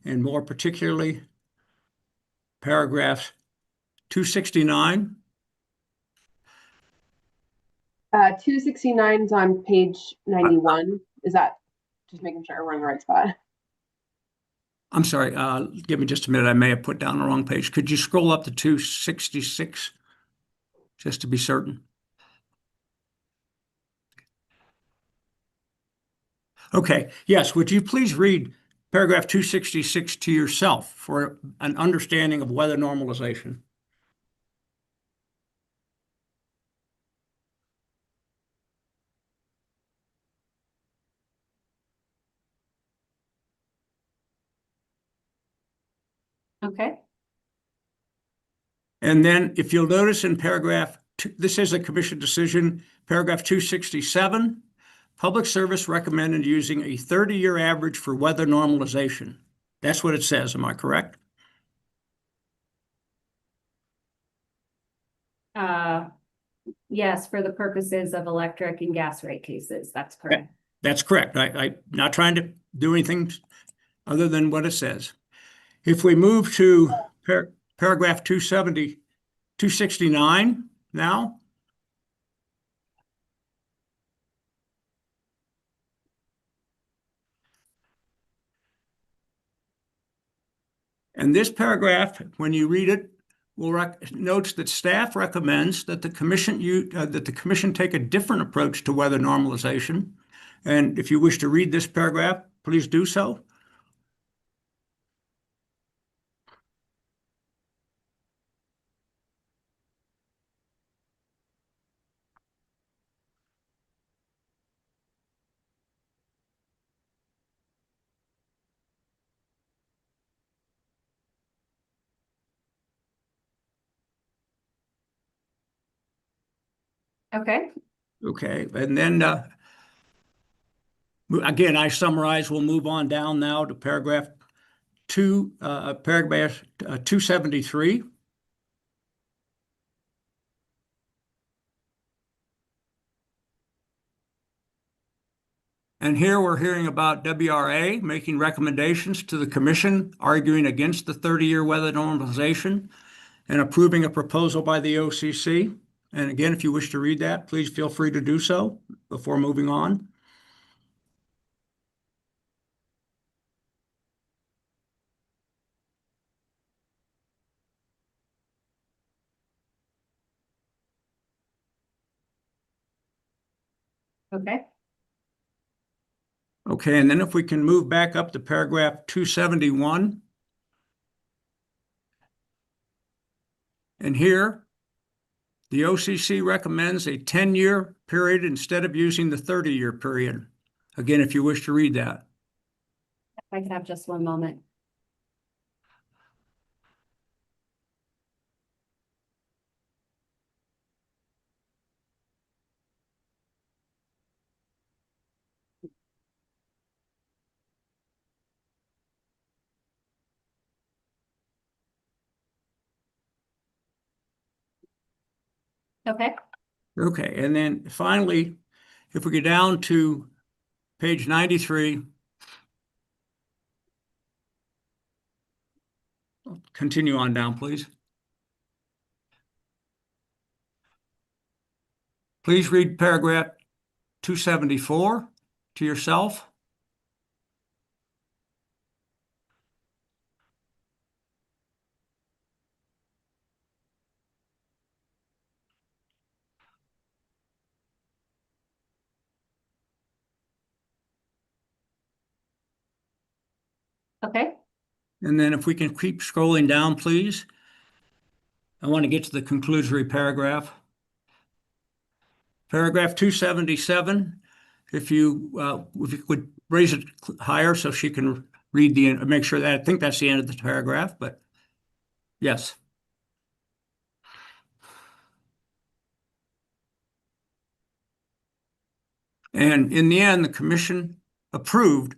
and more particularly paragraphs 269. 269 is on page 91. Is that just making sure we're in the right spot? I'm sorry, give me just a minute. I may have put down the wrong page. Could you scroll up to 266 just to be certain? Okay, yes, would you please read paragraph 266 to yourself for an understanding of weather normalization? Okay. And then if you'll notice in paragraph, this is a commission decision, paragraph 267, public service recommended using a 30-year average for weather normalization. That's what it says. Am I correct? Yes, for the purposes of electric and gas rate cases. That's correct. That's correct. I'm not trying to do anything other than what it says. If we move to paragraph 269 now. And this paragraph, when you read it, notes that staff recommends that the commission take a different approach to weather normalization. And if you wish to read this paragraph, please do so. Okay. Okay, and then Again, I summarize, we'll move on down now to paragraph 273. And here we're hearing about WRA making recommendations to the commission, arguing against the 30-year weather normalization and approving a proposal by the OCC. And again, if you wish to read that, please feel free to do so before moving on. Okay. Okay, and then if we can move back up to paragraph 271. And here, the OCC recommends a 10-year period instead of using the 30-year period. Again, if you wish to read that. If I could have just one moment. Okay. Okay, and then finally, if we go down to page 93, continue on down, please. Please read paragraph 274 to yourself. Okay. And then if we can keep scrolling down, please. I want to get to the conclusory paragraph. Paragraph 277, if you would raise it higher so she can read make sure that, I think that's the end of the paragraph, but yes. And in the end, the commission approved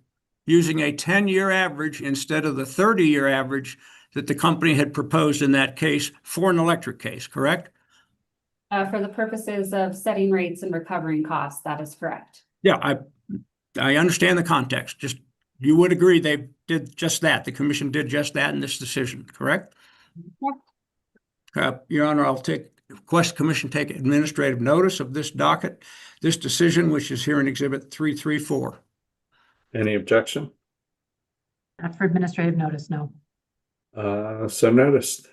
using a 10-year average instead of the 30-year average that the company had proposed in that case for an electric case, correct? For the purposes of setting rates and recovering costs, that is correct. Yeah, I understand the context. Just you would agree they did just that. The commission did just that in this decision, correct? Your Honor, I'll request the commission take administrative notice of this docket, this decision, which is here in Exhibit 334. Any objection? Not for administrative notice, no. So noticed.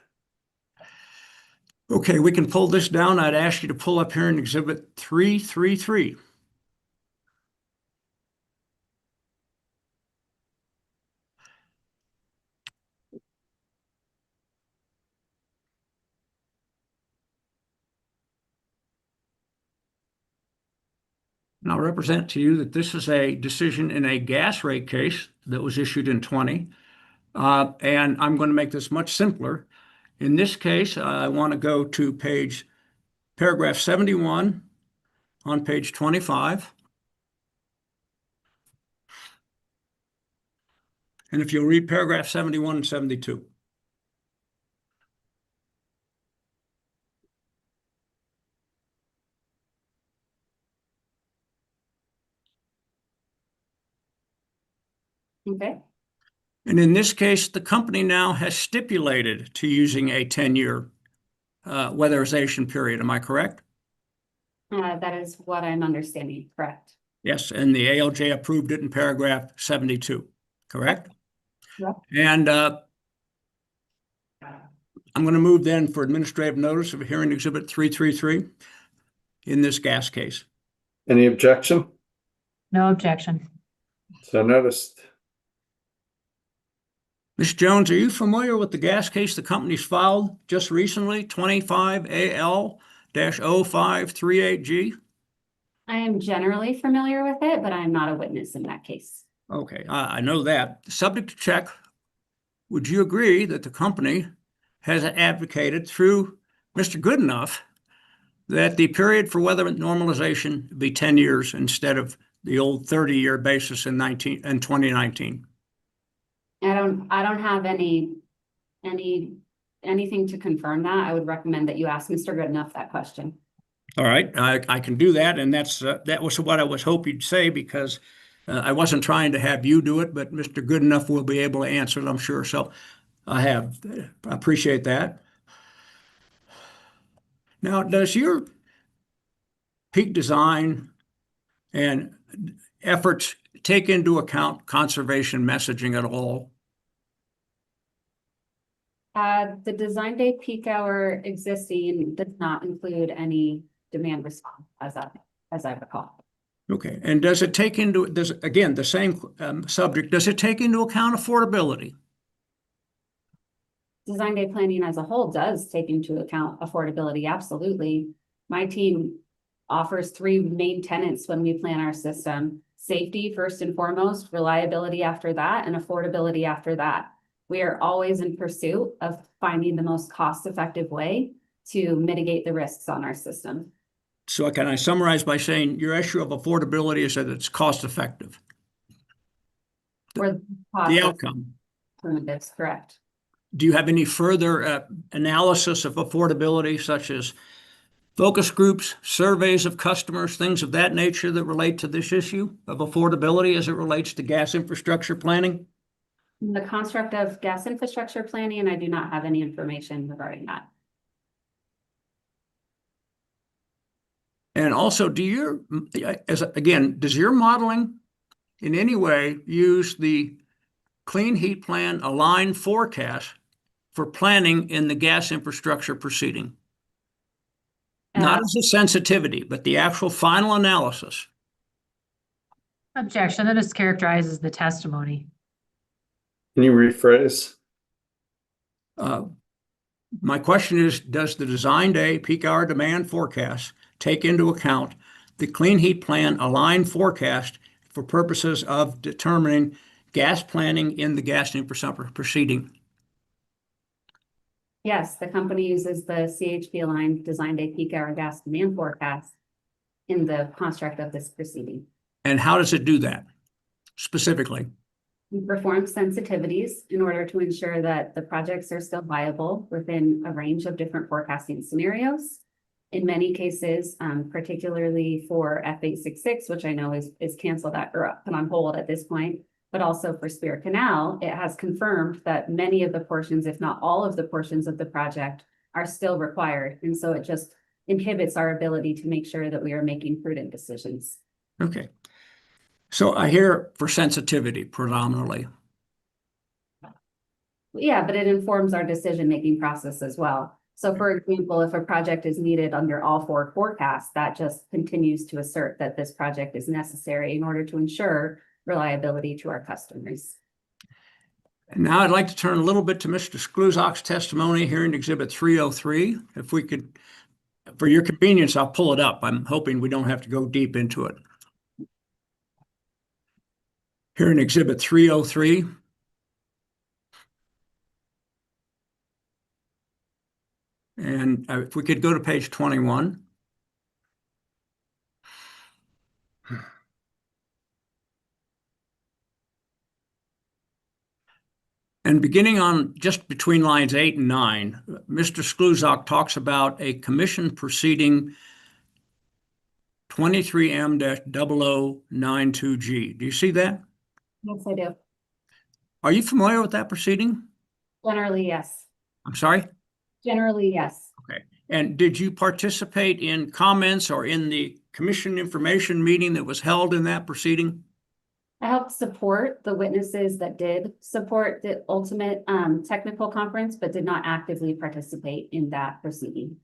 Okay, we can pull this down. I'd ask you to pull up here in Exhibit 333. And I'll represent to you that this is a decision in a gas rate case that was issued in 20. And I'm going to make this much simpler. In this case, I want to go to paragraph 71 on page 25. And if you'll read paragraph 71 and 72. Okay. And in this case, the company now has stipulated to using a 10-year weatherization period. Am I correct? That is what I'm understanding, correct? Yes, and the ALJ approved it in paragraph 72, correct? Yep. And I'm going to move then for administrative notice of hearing Exhibit 333 in this gas case. Any objection? No objection. So noticed. Ms. Jones, are you familiar with the gas case the company's filed just recently, 25A-0220G? I am generally familiar with it, but I'm not a witness in that case. Okay, I know that. Subject to check, would you agree that the company has advocated through Mr. Goodenough that the period for weather normalization be 10 years instead of the old 30-year basis in 2019? I don't have anything to confirm that. I would recommend that you ask Mr. Goodenough that question. All right, I can do that, and that was what I was hoping you'd say, because I wasn't trying to have you do it, but Mr. Goodenough will be able to answer it, I'm sure. So I appreciate that. Now, does your peak design and efforts take into account conservation messaging at all? The design day peak hour existing does not include any demand response as I recall. Okay, and does it take into, again, the same subject, does it take into account affordability? Design day planning as a whole does take into account affordability, absolutely. My team offers three main tenets when we plan our system: safety first and foremost, reliability after that, and affordability after that. We are always in pursuit of finding the most cost-effective way to mitigate the risks on our system. So can I summarize by saying your issue of affordability is that it's cost-effective? Or The outcome. alternatives, correct. Do you have any further analysis of affordability, such as focus groups, surveys of customers, things of that nature that relate to this issue of affordability as it relates to gas infrastructure planning? The construct of gas infrastructure planning, and I do not have any information regarding that. And also, does your modeling in any way use the Clean Heat Plan aligned forecast for planning in the gas infrastructure proceeding? Not as a sensitivity, but the actual final analysis. Objection, that mischaracterizes the testimony. Can you rephrase? My question is, does the design day peak hour demand forecast take into account the Clean Heat Plan aligned forecast for purposes of determining gas planning in the gas infrastructure proceeding? Yes, the company uses the CHP aligned design day peak hour gas demand forecast in the construct of this proceeding. And how does it do that specifically? We perform sensitivities in order to ensure that the projects are still viable within a range of different forecasting scenarios. In many cases, particularly for F866, which I know is canceled or put on hold at this point, but also for Spear Canal, it has confirmed that many of the portions, if not all of the portions of the project, are still required. And so it just inhibits our ability to make sure that we are making prudent decisions. Okay. So I hear for sensitivity predominantly. Yeah, but it informs our decision-making process as well. So for example, if a project is needed under all four forecasts, that just continues to assert that this project is necessary in order to ensure reliability to our customers. And now I'd like to turn a little bit to Mr. Skluzak's testimony here in Exhibit 303. If we could, for your convenience, I'll pull it up. I'm hoping we don't have to go deep into it. Here in Exhibit 303. And if we could go to page 21. And beginning on just between lines 8 and 9, Mr. Skluzak talks about a commission proceeding 23M-0092G. Do you see that? Yes, I do. Are you familiar with that proceeding? Generally, yes. I'm sorry? Generally, yes. Okay. And did you participate in comments or in the commission information meeting that was held in that proceeding? I helped support the witnesses that did support the ultimate technical conference, but did not actively participate in that proceeding.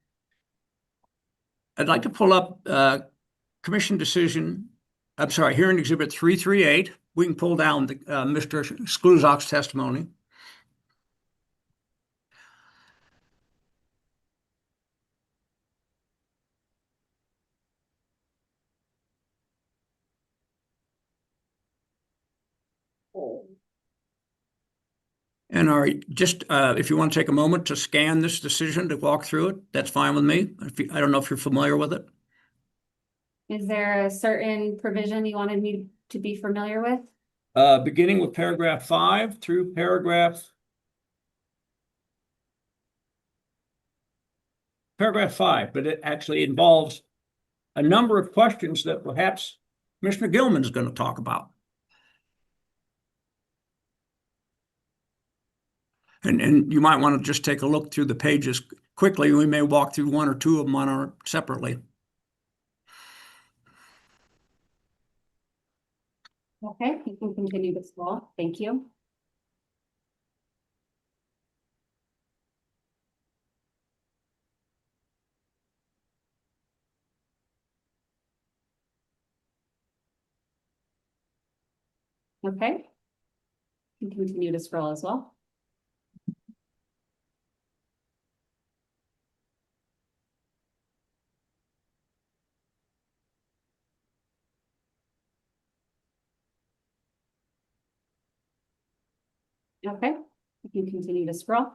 I'd like to pull up commission decision. I'm sorry, here in Exhibit 338. We can pull down the, Mr. Skluzak's testimony. And if you want to take a moment to scan this decision to walk through it, that's fine with me. I don't know if you're familiar with it. Is there a certain provision you wanted me to be familiar with? Beginning with paragraph 5 through paragraph 5, but it actually involves a number of questions that perhaps Commissioner Gilman is going to talk about. And you might want to just take a look through the pages quickly. We may walk through one or two of them separately. Okay, you can continue to scroll. Thank you. Okay. You can continue to scroll as well. Okay, you can continue to scroll.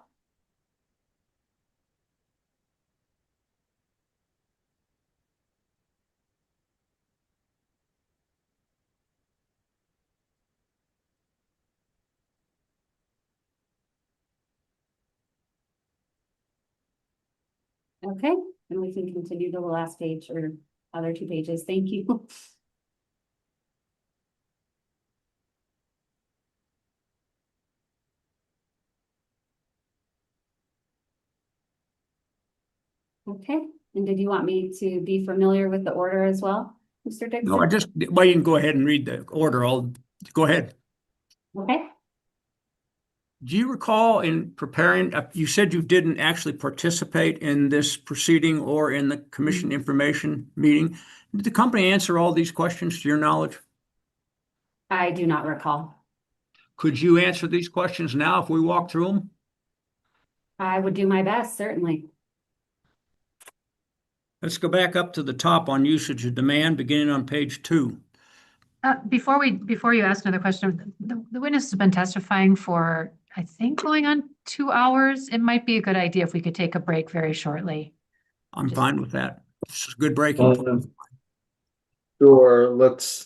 Okay, and we can continue to the last page or other 2 pages. Thank you. Okay, and did you want me to be familiar with the order as well, Mr. Dixon? No, well, you can go ahead and read the order. Go ahead. Okay. Do you recall in preparing, you said you didn't actually participate in this proceeding or in the commission information meeting. Did the company answer all these questions to your knowledge? I do not recall. Could you answer these questions now if we walk through them? I would do my best, certainly. Let's go back up to the top on usage of demand, beginning on page 2. Before you ask another question, the witness has been testifying for, I think, going on 2 hours. It might be a good idea if we could take a break very shortly. I'm fine with that. It's a good breaking point. Sure, let's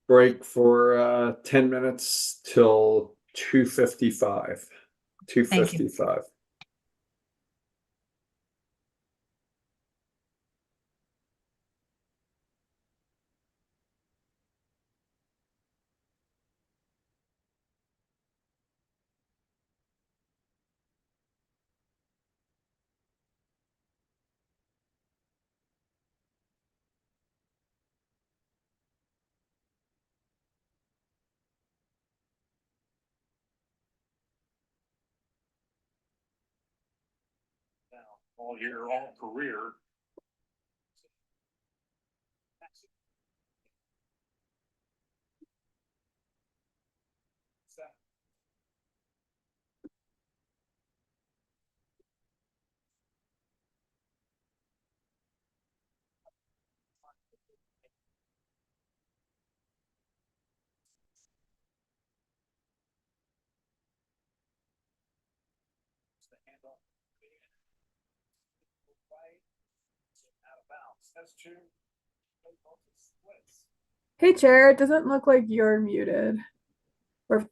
break for 10 minutes till 2:55. 2:55. All year, all career. Hey, Chair, it doesn't look like you're muted. Or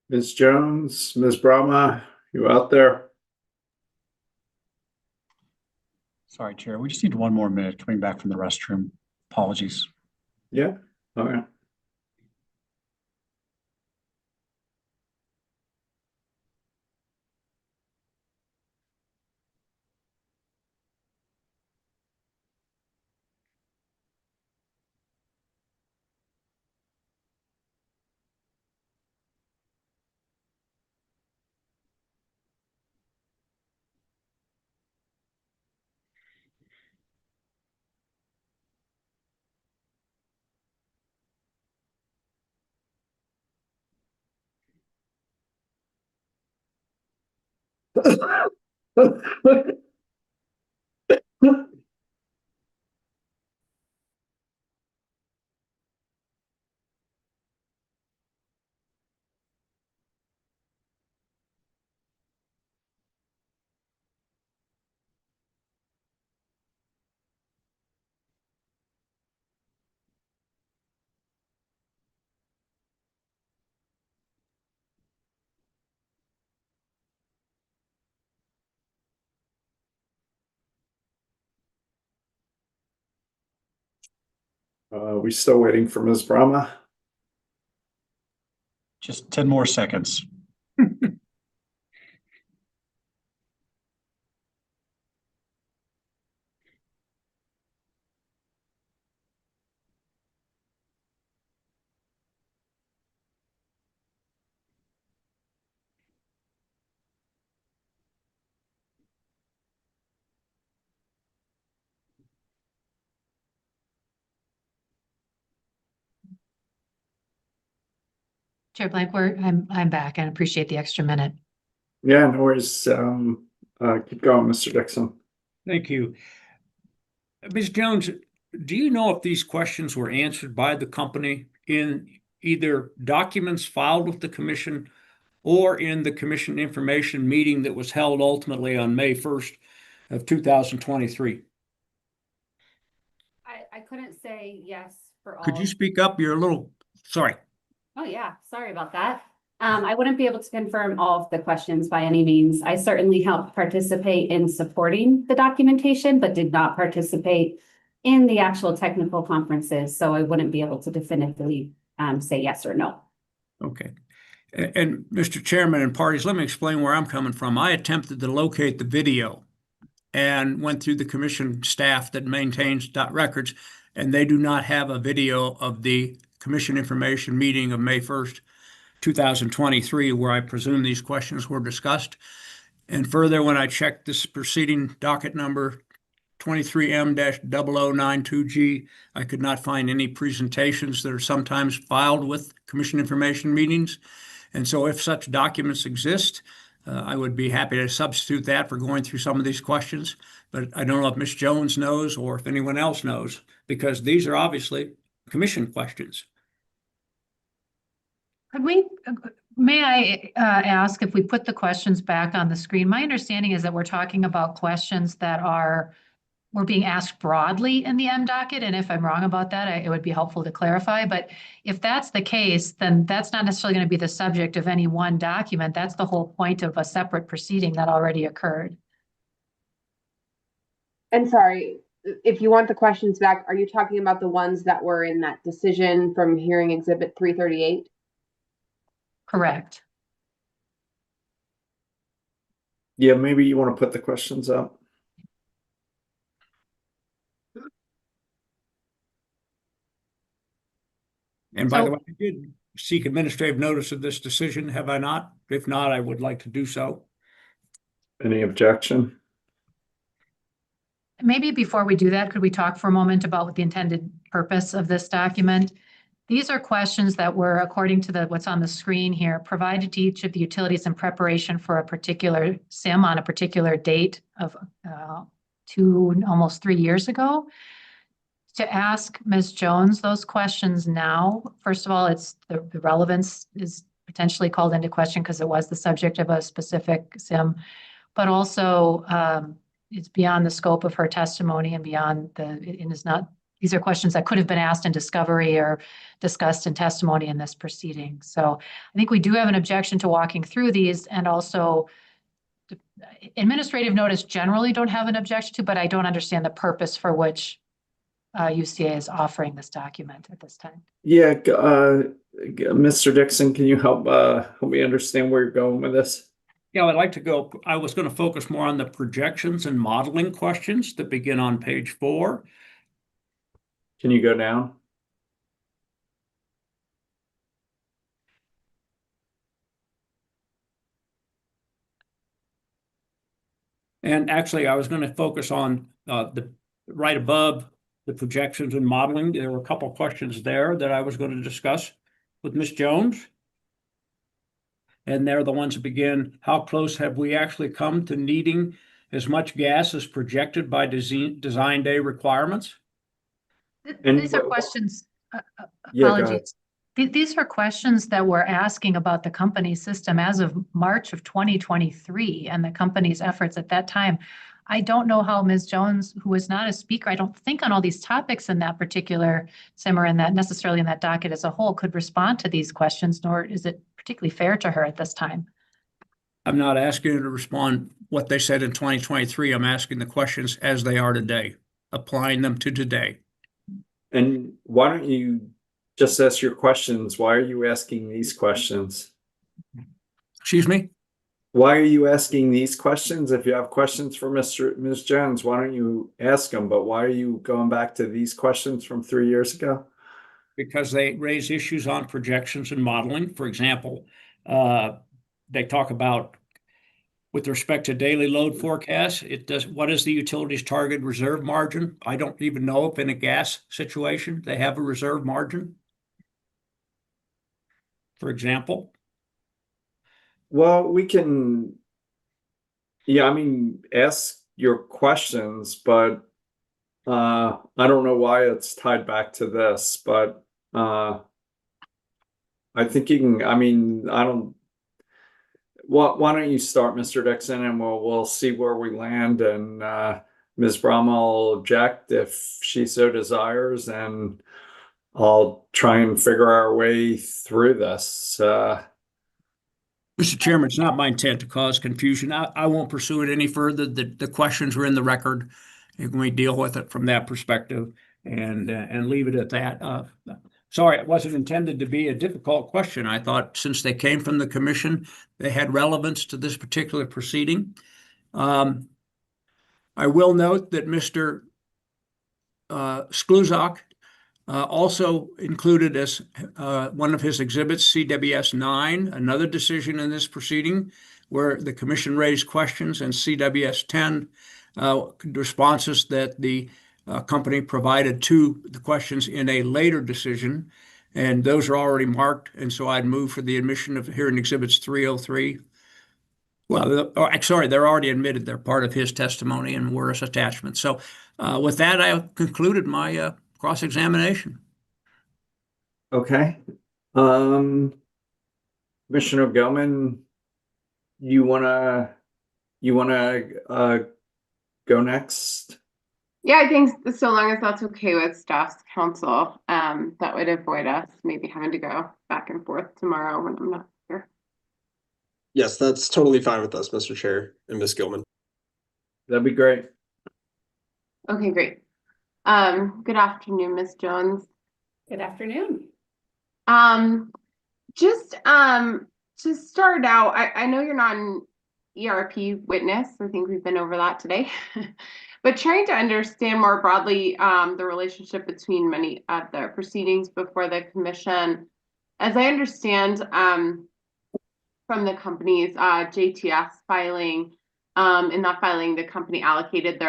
Ms. Jones, Ms. Brahma, you out there? Sorry, Chair. We just need one more minute coming back from the restroom. Apologies. Yeah, all right. We still waiting for Ms. Brahma? Just 10 more seconds. Chair Blankford, I'm back and appreciate the extra minute. Yeah, no worries. Keep going, Mr. Dixon. Thank you. Ms. Jones, do you know if these questions were answered by the company in either documents filed with the commission or in the commission information meeting that was held ultimately on May 1st of 2023? I couldn't say yes for all. Could you speak up? You're a little, sorry. Oh, yeah, sorry about that. I wouldn't be able to confirm all of the questions by any means. I certainly helped participate in supporting the documentation, but did not participate in the actual technical conferences, so I wouldn't be able to definitively say yes or no. Okay. And Mr. Chairman and parties, let me explain where I'm coming from. I attempted to locate the video and went through the commission staff that maintains records, and they do not have a video of the commission information meeting of May 1st, 2023, where I presume these questions were discussed. And further, when I checked this proceeding docket number 23M-0092G, I could not find any presentations that are sometimes filed with commission information meetings. And so if such documents exist, I would be happy to substitute that for going through some of these questions. But I don't know if Ms. Jones knows or if anyone else knows, because these are obviously commission questions. May I ask if we put the questions back on the screen? My understanding is that we're talking about questions that were being asked broadly in the M docket, and if I'm wrong about that, it would be helpful to clarify. But if that's the case, then that's not necessarily going to be the subject of any one document. That's the whole point of a separate proceeding that already occurred. And sorry, if you want the questions back, are you talking about the ones that were in that decision from hearing exhibit 338? Correct. Yeah, maybe you want to put the questions up. And by the way, I did seek administrative notice of this decision, have I not? If not, I would like to do so. Any objection? Maybe before we do that, could we talk for a moment about what the intended purpose of this document? These are questions that were, according to what's on the screen here, provided to each of the utilities in preparation for a particular SIM on a particular date of almost 3 years ago. To ask Ms. Jones those questions now, first of all, it's the relevance is potentially called into question because it was the subject of a specific SIM, but also it's beyond the scope of her testimony and beyond it is not these are questions that could have been asked in discovery or discussed in testimony in this proceeding. So I think we do have an objection to walking through these, and also administrative notice generally don't have an objection to, but I don't understand the purpose for which UCA is offering this document at this time. Yeah, Mr. Dixon, can you help me understand where you're going with this? Yeah, I was going to focus more on the projections and modeling questions that begin on page 4. Can you go down? And actually, I was going to focus on the right above the projections and modeling. There were a couple of questions there that I was going to discuss with Ms. Jones. And they're the ones that begin, how close have we actually come to needing as much gas as projected by design day requirements? These are questions, apologies. These are questions that we're asking about the company system as of March of 2023 and the company's efforts at that time. I don't know how Ms. Jones, who is not a speaker, I don't think on all these topics in that particular simmer and that necessarily in that docket as a whole, could respond to these questions, nor is it particularly fair to her at this time. I'm not asking her to respond what they said in 2023. I'm asking the questions as they are today, applying them to today. And why don't you just ask your questions? Why are you asking these questions? Excuse me? Why are you asking these questions? If you have questions for Ms. Jones, why don't you ask them? But why are you going back to these questions from 3 years ago? Because they raise issues on projections and modeling. For example, they talk about, with respect to daily load forecasts, what is the utility's target reserve margin? I don't even know if in a gas situation they have a reserve margin, for example. Well, we can, yeah, I mean, ask your questions, but I don't know why it's tied back to this, but I think you can, I mean, I don't, why don't you start, Mr. Dixon, and we'll see where we land, and Ms. Brahma will object if she so desires, and I'll try and figure our way through this. Mr. Chairman, it's not my intent to cause confusion. I won't pursue it any further. The questions are in the record, and we deal with it from that perspective and leave it at that. Sorry, it wasn't intended to be a difficult question. I thought since they came from the commission, they had relevance to this particular proceeding. I will note that Mr. Skluzak also included as one of his exhibits, CWS 9, another decision in this proceeding where the commission raised questions, and CWS 10 responses that the company provided to the questions in a later decision, and those are already marked, and so I'd move for the admission of hearing exhibits 303. Well, sorry, they're already admitted. They're part of his testimony and were as attachments. So with that, I have concluded my cross-examination. Okay. Commissioner Gilman, you wanna go next? Yeah, I think so long as that's okay with staff's counsel, that would avoid us maybe having to go back and forth tomorrow when I'm not here. Yes, that's totally fine with us, Mr. Chair and Ms. Gilman. That'd be great. Okay, great. Good afternoon, Ms. Jones. Good afternoon. Just to start out, I know you're not an ERP witness. I think we've been over that today. But trying to understand more broadly the relationship between many of the proceedings before the commission. As I understand from the company's JTS filing, in that filing, the company allocated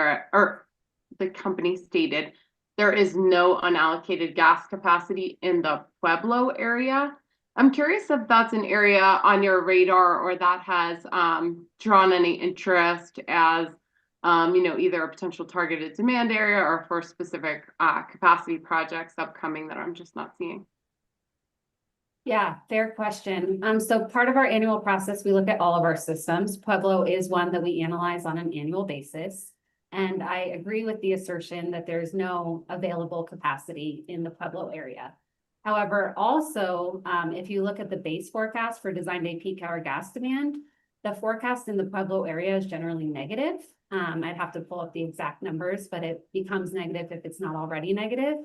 the company stated there is no unallocated gas capacity in the Pueblo area. I'm curious if that's an area on your radar or that has drawn any interest as either a potential targeted demand area or for specific capacity projects upcoming that I'm just not seeing. Yeah, fair question. So part of our annual process, we look at all of our systems. Pueblo is one that we analyze on an annual basis. And I agree with the assertion that there's no available capacity in the Pueblo area. However, also, if you look at the base forecast for design day peak hour gas demand, the forecast in the Pueblo area is generally negative. I'd have to pull up the exact numbers, but it becomes negative if it's not already negative.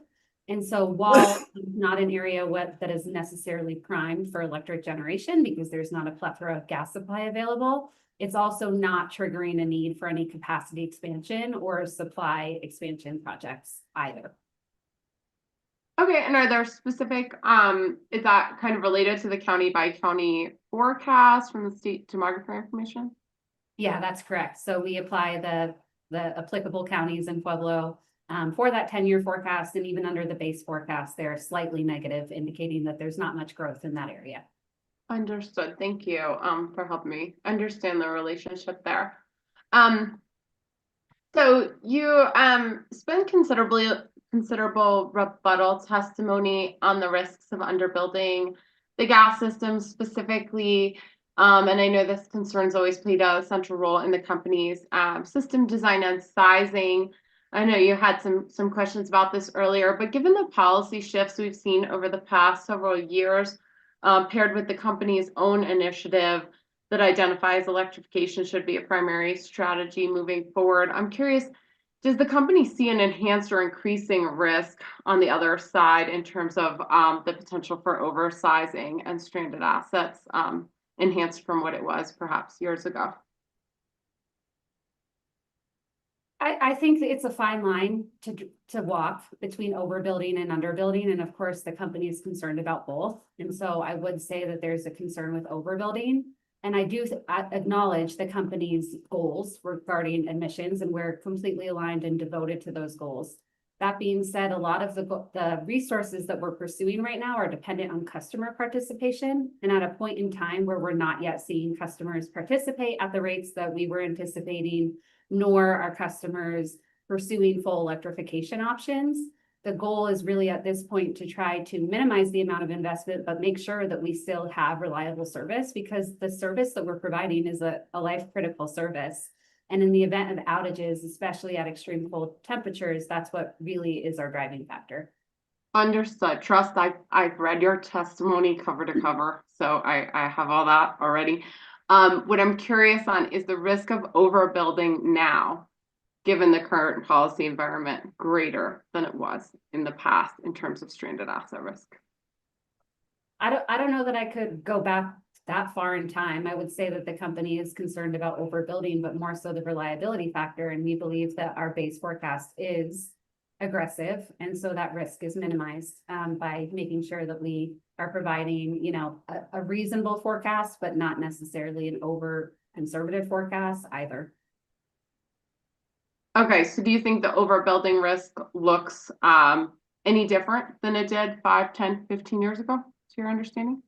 And so while it's not an area that is necessarily primed for electric generation because there's not a plethora of gas supply available, it's also not triggering a need for any capacity expansion or supply expansion projects either. Okay, and are there specific, is that kind of related to the county by county forecast from the state demography information? Yeah, that's correct. So we apply the applicable counties in Pueblo for that 10-year forecast, and even under the base forecast, they're slightly negative, indicating that there's not much growth in that area. Understood. Thank you for helping me understand the relationship there. So you spent considerable rebuttal testimony on the risks of underbuilding the gas system specifically. And I know this concern's always played a central role in the company's system design and sizing. I know you had some questions about this earlier, but given the policy shifts we've seen over the past several years, paired with the company's own initiative that identifies electrification should be a primary strategy moving forward, I'm curious, does the company see an enhanced or increasing risk on the other side in terms of the potential for oversizing and stranded assets enhanced from what it was perhaps years ago? I think that it's a fine line to walk between overbuilding and underbuilding. And of course, the company is concerned about both. And so I would say that there's a concern with overbuilding. And I do acknowledge the company's goals regarding emissions, and we're completely aligned and devoted to those goals. That being said, a lot of the resources that we're pursuing right now are dependent on customer participation. And at a point in time where we're not yet seeing customers participate at the rates that we were anticipating, nor are customers pursuing full electrification options, the goal is really at this point to try to minimize the amount of investment, but make sure that we still have reliable service, because the service that we're providing is a life-critical service. And in the event of outages, especially at extreme cold temperatures, that's what really is our driving factor. Understood. Trust, I've read your testimony cover to cover, so I have all that already. What I'm curious on is the risk of overbuilding now, given the current policy environment, greater than it was in the past in terms of stranded asset risk? I don't know that I could go back that far in time. I would say that the company is concerned about overbuilding, but more so the reliability factor. And we believe that our base forecast is aggressive. And so that risk is minimized by making sure that we are providing, a reasonable forecast, but not necessarily an over conservative forecast either. Okay, so do you think the overbuilding risk looks any different than it did 5, 10, 15 years ago, to your understanding?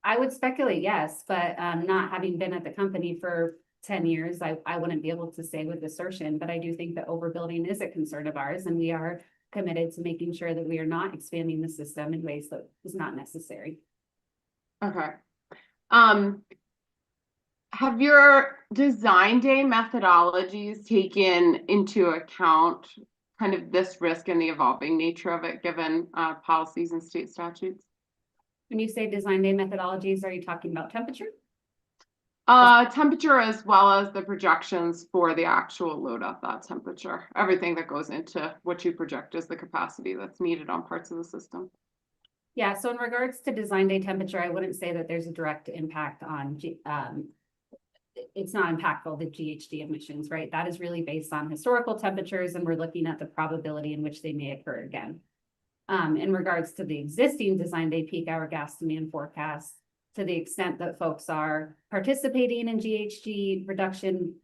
I would speculate, yes, but not having been at the company for 10 years, I wouldn't be able to say with assertion, but I do think that overbuilding is a concern of ours, and we are committed to making sure that we are not expanding the system in ways that is not necessary. Okay. Have your design day methodologies taken into account kind of this risk and the evolving nature of it, given policies and state statutes? When you say design day methodologies, are you talking about temperature? Temperature, as well as the projections for the actual load at that temperature, everything that goes into what you project as the capacity that's needed on parts of the system. Yeah, so in regards to design day temperature, I wouldn't say that there's a direct impact on, it's not impactful, the GHG emissions, right? That is really based on historical temperatures, and we're looking at the probability in which they may occur again. In regards to the existing design day peak hour gas demand forecast, to the extent that folks are participating in GHG reduction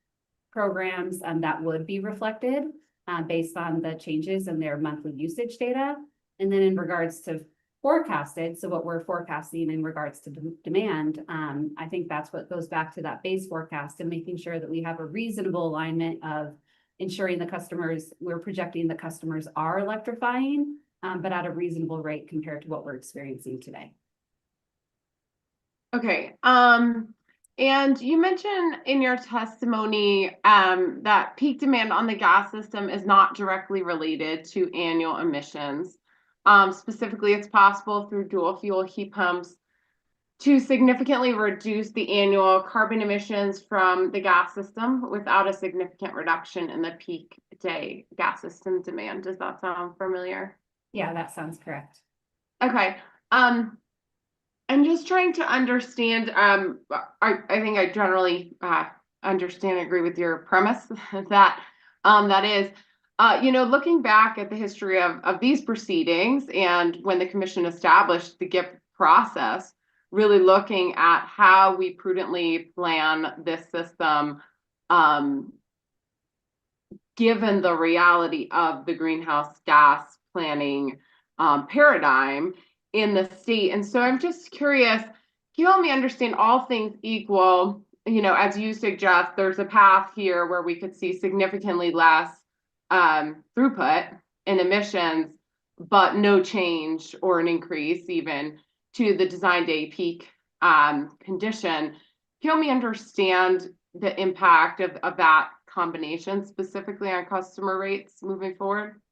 programs, that would be reflected based on the changes in their monthly usage data. And then in regards to forecasted, so what we're forecasting in regards to demand, I think that's what goes back to that base forecast and making sure that we have a reasonable alignment of ensuring the customers, we're projecting the customers are electrifying, but at a reasonable rate compared to what we're experiencing today. Okay. And you mentioned in your testimony that peak demand on the gas system is not directly related to annual emissions. Specifically, it's possible through dual fuel heat pumps to significantly reduce the annual carbon emissions from the gas system without a significant reduction in the peak day gas system demand. Does that sound familiar? Yeah, that sounds correct. Okay. I'm just trying to understand. I think I generally understand and agree with your premise that that is, looking back at the history of these proceedings and when the commission established the GIP process, really looking at how we prudently plan this system, given the reality of the greenhouse gas planning paradigm in the state. And so I'm just curious, can you help me understand, all things equal, as you suggest, there's a path here where we could see significantly less throughput in emissions, but no change or an increase even to the design day peak condition. Can you help me understand the impact of that combination specifically on customer rates moving forward?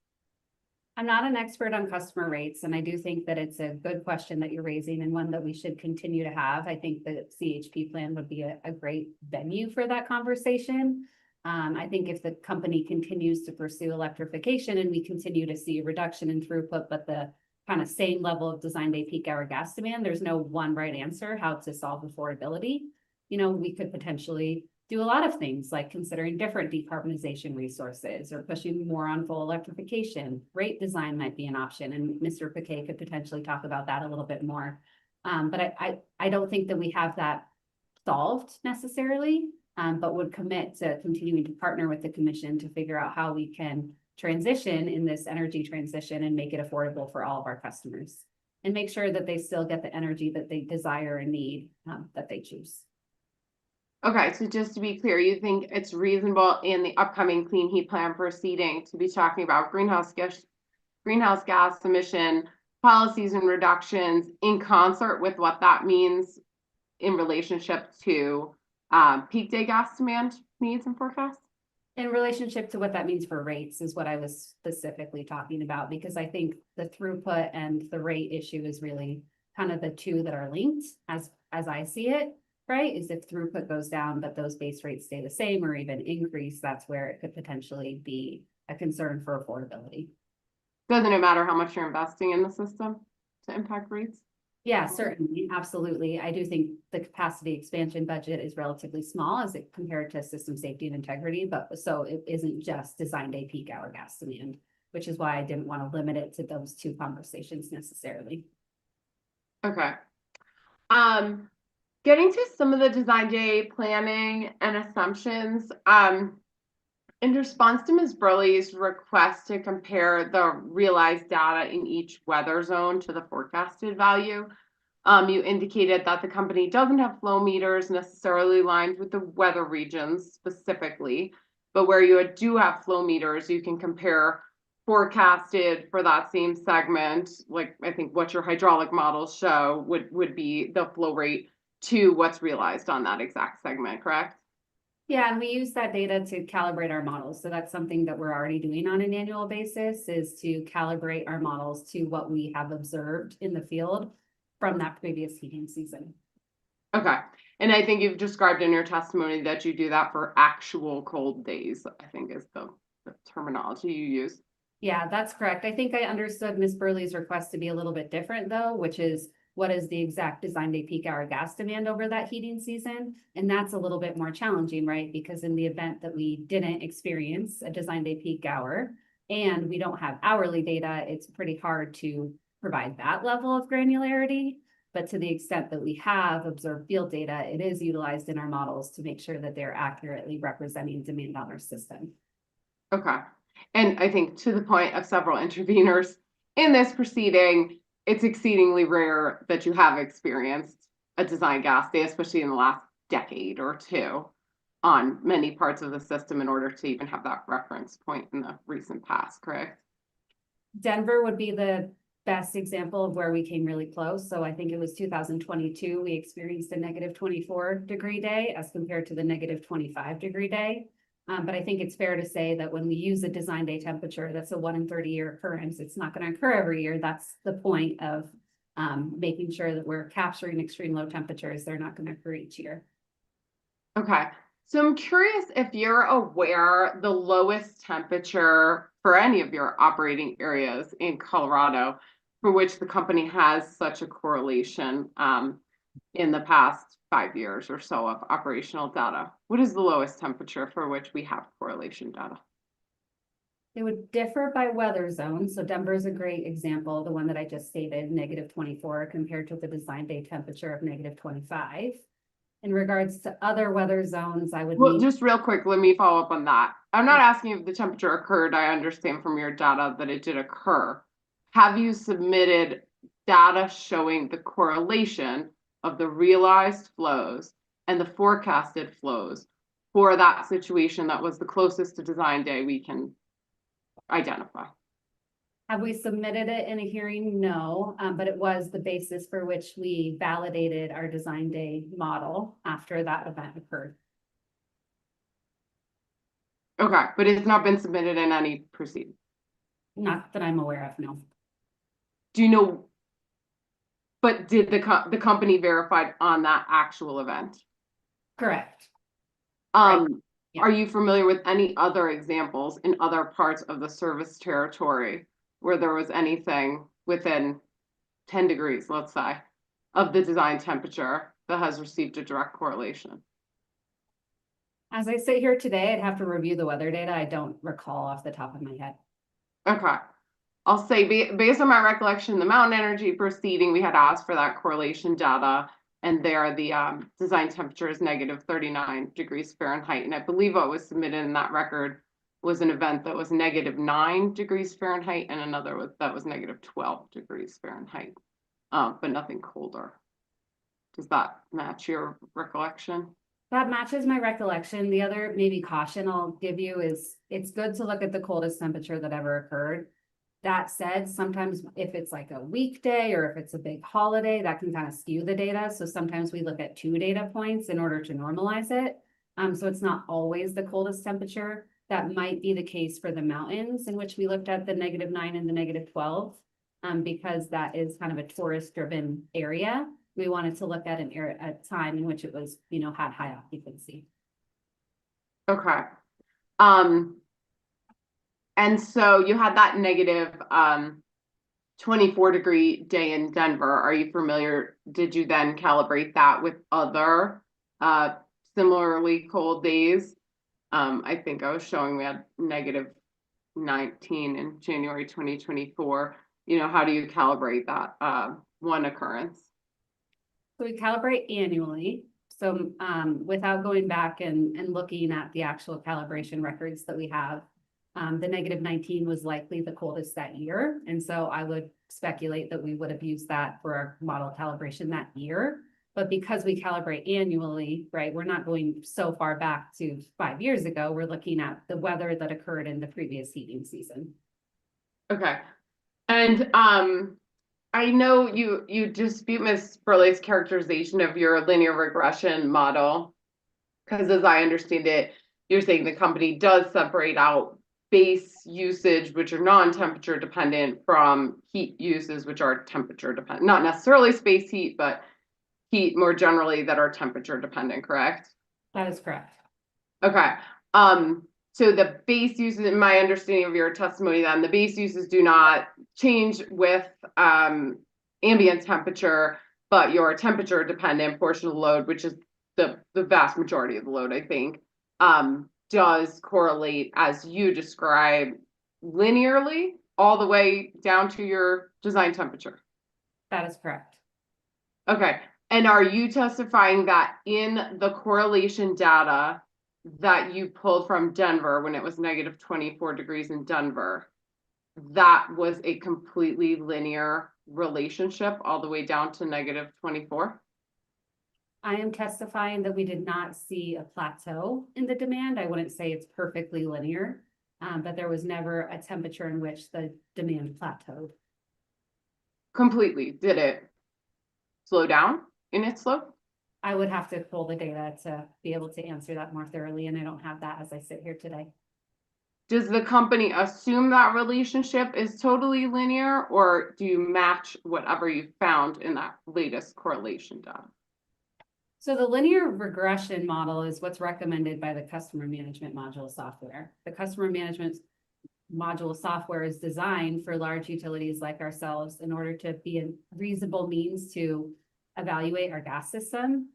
I'm not an expert on customer rates, and I do think that it's a good question that you're raising and one that we should continue to have. I think the CHP plan would be a great venue for that conversation. I think if the company continues to pursue electrification and we continue to see a reduction in throughput, but the kind of same level of design day peak hour gas demand, there's no one right answer how to solve affordability. We could potentially do a lot of things like considering different decarbonization resources or pushing more on full electrification. Rate design might be an option, and Mr. Piquet could potentially talk about that a little bit more. But I don't think that we have that solved necessarily, but would commit to continuing to partner with the commission to figure out how we can transition in this energy transition and make it affordable for all of our customers and make sure that they still get the energy that they desire and need, that they choose. Okay, so just to be clear, you think it's reasonable in the upcoming clean heat plan proceeding to be talking about greenhouse gas emission policies and reductions in concert with what that means in relationship to peak day gas demand needs and forecasts? In relationship to what that means for rates is what I was specifically talking about, because I think the throughput and the rate issue is really kind of the two that are linked as I see it. Right, is if throughput goes down, but those base rates stay the same or even increase, that's where it could potentially be a concern for affordability. Doesn't it matter how much you're investing in the system to impact rates? Yeah, certainly, absolutely. I do think the capacity expansion budget is relatively small as it compared to system safety and integrity, but so it isn't just design day peak hour gas demand, which is why I didn't want to limit it to those two conversations necessarily. Okay. Getting to some of the design day planning and assumptions, in response to Ms. Burley's request to compare the realized data in each weather zone to the forecasted value, you indicated that the company doesn't have flow meters necessarily aligned with the weather regions specifically, but where you do have flow meters, you can compare forecasted for that same segment, like I think what your hydraulic models show would be the flow rate to what's realized on that exact segment, correct? Yeah, and we use that data to calibrate our models. So that's something that we're already doing on an annual basis, is to calibrate our models to what we have observed in the field from that previous heating season. Okay. And I think you've described in your testimony that you do that for actual cold days, I think is the terminology you use. Yeah, that's correct. I think I understood Ms. Burley's request to be a little bit different though, which is what is the exact design day peak hour gas demand over that heating season? And that's a little bit more challenging, right? Because in the event that we didn't experience a design day peak hour and we don't have hourly data, it's pretty hard to provide that level of granularity. But to the extent that we have observed field data, it is utilized in our models to make sure that they're accurately representing demand on our system. Okay. And I think to the point of several interveners in this proceeding, it's exceedingly rare that you have experienced a design gas day, especially in the last decade or two, on many parts of the system in order to even have that reference point in the recent past, correct? Denver would be the best example of where we came really close. So I think it was 2022, we experienced a negative 24-degree day as compared to the negative 25-degree day. But I think it's fair to say that when we use a design day temperature, that's a 1 in 30-year occurrence. It's not going to occur every year. That's the point of making sure that we're capturing extreme low temperatures. They're not going to occur each year. Okay. So I'm curious if you're aware the lowest temperature for any of your operating areas in Colorado for which the company has such a correlation in the past 5 years or so of operational data. What is the lowest temperature for which we have correlation data? It would differ by weather zone. So Denver is a great example, the one that I just stated, negative 24 compared to the design day temperature of negative 25. In regards to other weather zones, I would Well, need, just real quick, let me follow up on that. I'm not asking if the temperature occurred. I understand from your data that it did occur. Have you submitted data showing the correlation of the realized flows and the forecasted flows for that situation that was the closest to design day we can identify? have we submitted it in a hearing? No, but it was the basis for which we validated our design day model after that event occurred. Okay, but it's not been submitted in any proceeding. Not that I'm aware of, no. Do you know, but did the company verified on that actual event? Correct. Are Yeah. you familiar with any other examples in other parts of the service territory where there was anything within 10 degrees, let's say, of the design temperature that has received a direct correlation? As I sit here today, I'd have to review the weather data. I don't recall off the top of my head. Okay. I'll say based on my recollection, the Mountain Energy proceeding, we had asked for that correlation data, and there the design temperature is negative 39 degrees Fahrenheit. And I believe what was submitted in that record was an event that was negative 9 degrees Fahrenheit and another that was negative 12 degrees Fahrenheit, but nothing colder. Does that match your recollection? That matches my recollection. The other maybe caution I'll give you is it's good to look at the coldest temperature that ever occurred. That said, sometimes if it's like a weekday or if it's a big holiday, that can kind of skew the data. So sometimes we look at 2 data points in order to normalize it. So it's not always the coldest temperature. That might be the case for the mountains, in which we looked at the negative 9 and the negative 12, because that is kind of a tourist-driven area. We wanted to look at a time in which it was, had high occupancy. Okay. And so you had that negative 24-degree day in Denver. Are you familiar? Did you then calibrate that with other similarly cold days? I think I was showing we had negative 19 in January 2024. How do you calibrate that one occurrence? So we calibrate annually. So without going back and looking at the actual calibration records that we have, the negative 19 was likely the coldest that year. And so I would speculate that we would have used that for our model calibration that year. But because we calibrate annually, right, we're not going so far back to 5 years ago. We're looking at the weather that occurred in the previous heating season. Okay. And I know you dispute Ms. Burley's characterization of your linear regression model, because as I understand it, you're saying the company does separate out base usage, which are non-temperature dependent, from heat uses, which are temperature dependent, not necessarily space heat, but heat more generally that are temperature dependent, correct? That is correct. Okay. So the base uses, in my understanding of your testimony, then the base uses do not change with ambient temperature, but your temperature dependent portion of the load, which is the vast majority of the load, I think, does correlate as you describe linearly all the way down to your design temperature. That is correct. Okay. And are you testifying that in the correlation data that you pulled from Denver when it was negative 24 degrees in Denver, that was a completely linear relationship all the way down to negative 24? I am testifying that we did not see a plateau in the demand. I wouldn't say it's perfectly linear, but there was never a temperature in which the demand plateaued. completely. Did it slow down in its slope? I would have to pull the data to be able to answer that more thoroughly, and I don't have that as I sit here today. Does the company assume that relationship is totally linear, or do you match whatever you found in that latest correlation data? So the linear regression model is what's recommended by the customer management module software. The customer management module software is designed for large utilities like ourselves in order to be a reasonable means to evaluate our gas system.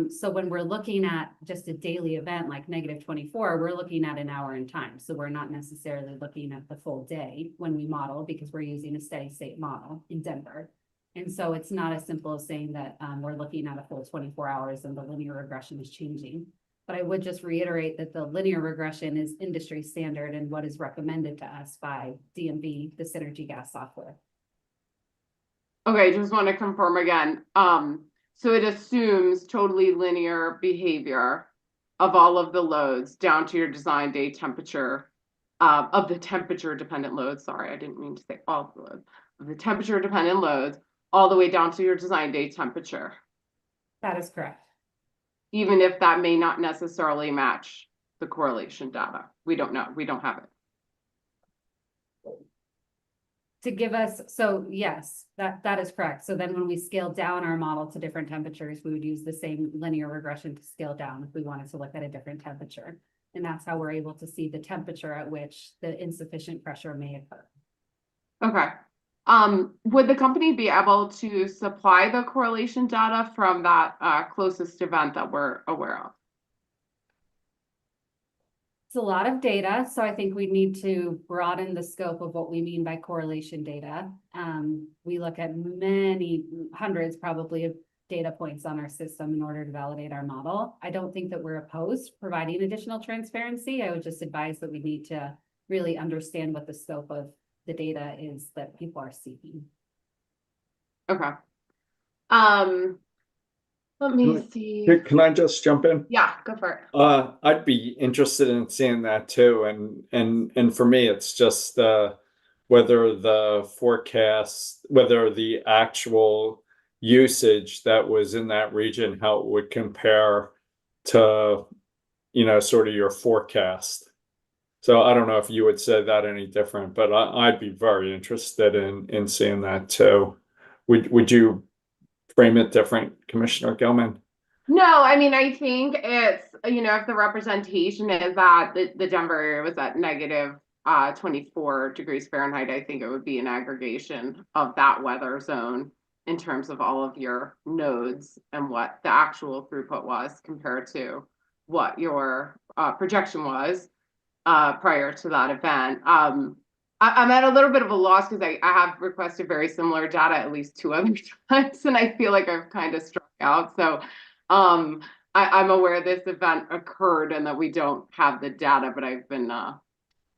So when we're looking at just a daily event like -24, we're looking at an hour in time. So we're not necessarily looking at the full day when we model, because we're using a steady state model in Denver. And so it's not as simple as saying that we're looking at a full 24 hours and the linear regression is changing. But I would just reiterate that the linear regression is industry standard and what is recommended to us by DMV, the Synergy Gas software. Okay, just want to confirm again. So it assumes totally linear behavior of all of the loads down to your design day temperature, of the temperature dependent loads. Sorry, I didn't mean to say all of the loads. Of the temperature dependent loads all the way down to your design day temperature. That is correct. Even if that may not necessarily match the correlation data. We don't know. We don't have it. To give us, so yes, that is correct. So then when we scale down our model to different temperatures, we would use the same linear regression to scale down if we wanted to look at a different temperature. And that's how we're able to see the temperature at which the insufficient pressure may occur. Okay. Would the company be able to supply the correlation data from that closest event that we're aware of? It's a lot of data, so I think we need to broaden the scope of what we mean by correlation data. We look at many hundreds probably of data points on our system in order to validate our model. I don't think that we're opposed to providing additional transparency. I would just advise that we need to really understand what the scope of the data is that people are seeking. Okay. Let me see. Can I just jump in? Yeah, go for it. I'd be interested in seeing that too, and for me, it's just whether the forecast, whether the actual usage that was in that region, how it would compare to, sort of your forecast. So I don't know if you would say that any different, but I'd be very interested in seeing that too. Would you frame it different, Commissioner Gilman? No, I mean, I think it's, if the representation is that the Denver area was at negative 24 degrees Fahrenheit, I think it would be an aggregation of that weather zone in terms of all of your nodes and what the actual throughput was compared to what your projection was prior to that event. I'm at a little bit of a loss because I have requested very similar data at least 2 other times, and I feel like I've kind of struck out. So I'm aware this event occurred and that we don't have the data, but I've been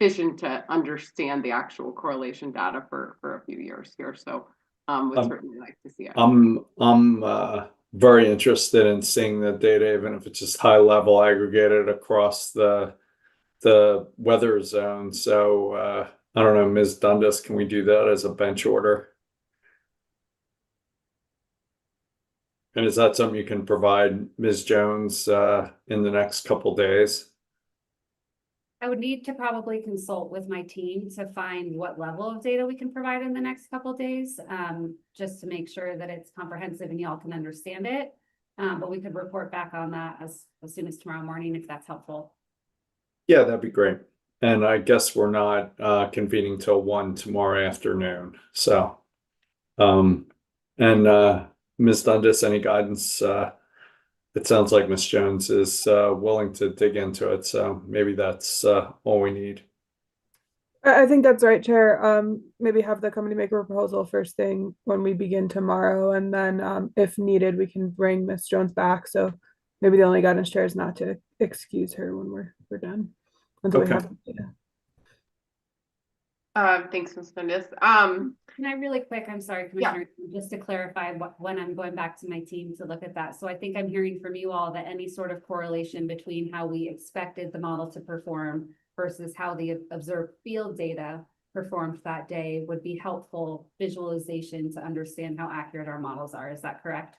fishing to understand the actual correlation data for a few years here. So would certainly like to see it. I'm very interested in seeing the data, even if it's just high level aggregated across the weather zone. So I don't know, Ms. Dundas, can we do that as a bench order? And is that something you can provide Ms. Jones in the next couple days? I would need to probably consult with my team to find what level of data we can provide in the next couple of days, just to make sure that it's comprehensive and y'all can understand it. But we could report back on that as soon as tomorrow morning, if that's helpful. Yeah, that'd be great. And I guess we're not convening till 1 tomorrow afternoon. So, Ms. Dundas, any guidance? It sounds like Ms. Jones is willing to dig into it. So maybe that's all we need. I think that's right, Chair. Maybe have the company make a proposal first thing when we begin tomorrow, and then if needed, we can bring Ms. Jones back. So maybe the only guidance, Chair, is not to excuse her when we're done until we have the data. Thanks, Ms. Dundas. Can I really quick, I'm sorry, Commissioner, just to clarify when I'm going back to my team to look at that. So I think I'm hearing from you all that any sort of correlation between how we expected the model to perform versus how the observed field data performed that day would be helpful visualization to understand how accurate our models are. Is that correct?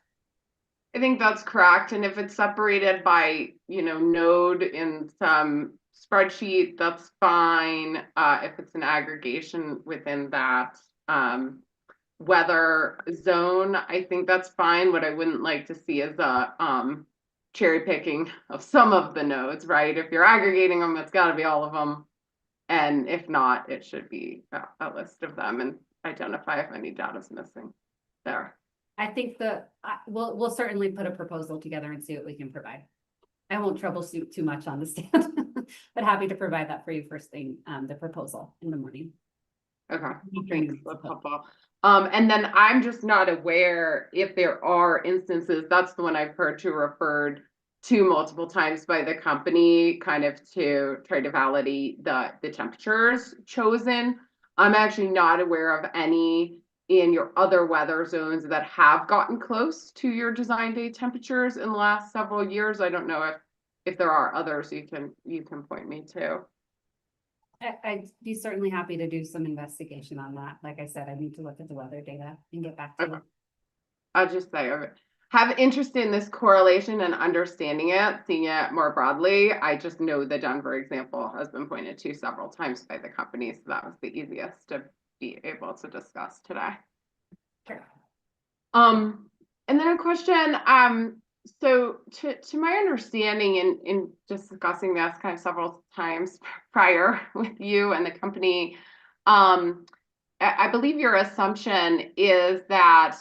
I think that's correct. And if it's separated by, node in some spreadsheet, that's fine. If it's an aggregation within that weather zone, I think that's fine. What I wouldn't like to see is a cherry picking of some of the nodes, right? If you're aggregating them, it's got to be all of them. And if not, it should be a list of them and identify if any data is missing there. I think we'll certainly put a proposal together and see what we can provide. I won't troubleshoot too much on the stand, but happy to provide that for you first thing, the proposal in the morning. Okay. And then I'm just not aware if there are instances, that's the one I've heard referred to multiple times by the company, kind of to try to validate the temperatures chosen. I'm actually not aware of any in your other weather zones that have gotten close to your design day temperatures in the last several years. I don't know if there are others you can point me to. I'd be certainly happy to do some investigation on that. Like I said, I need to look at the weather data and get back to you. I'll just say I have interest in this correlation and understanding it, seeing it more broadly. I just know the Denver example has been pointed to several times by the company, so that was the easiest to be able to discuss today. Sure. And then a question, so to my understanding in discussing this kind of several times prior with you and the company, I believe your assumption is that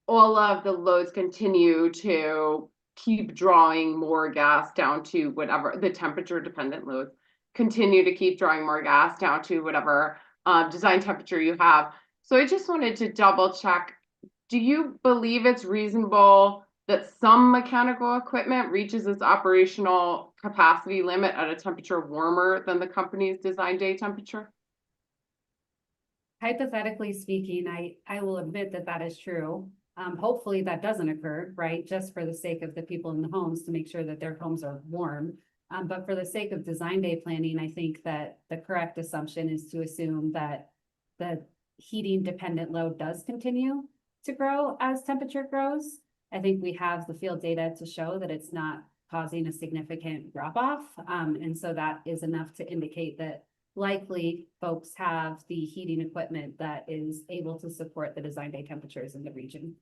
all of the loads continue to keep drawing more gas down to whatever the temperature dependent loads continue to keep drawing more gas down to whatever design temperature you have. So I just wanted to double check. Do you believe it's reasonable that some mechanical equipment reaches its operational capacity limit at a temperature warmer than the company's design day temperature? Hypothetically speaking, I will admit that is true. Hopefully that doesn't occur, right? Just for the sake of the people in the homes to make sure that their homes are warm. But for the sake of design day planning, I think that the correct assumption is to assume that the heating dependent load does continue to grow as temperature grows. I think we have the field data to show that it's not causing a significant drop off. And so that is enough to indicate that likely folks have the heating equipment that is able to support the design day temperatures in the region.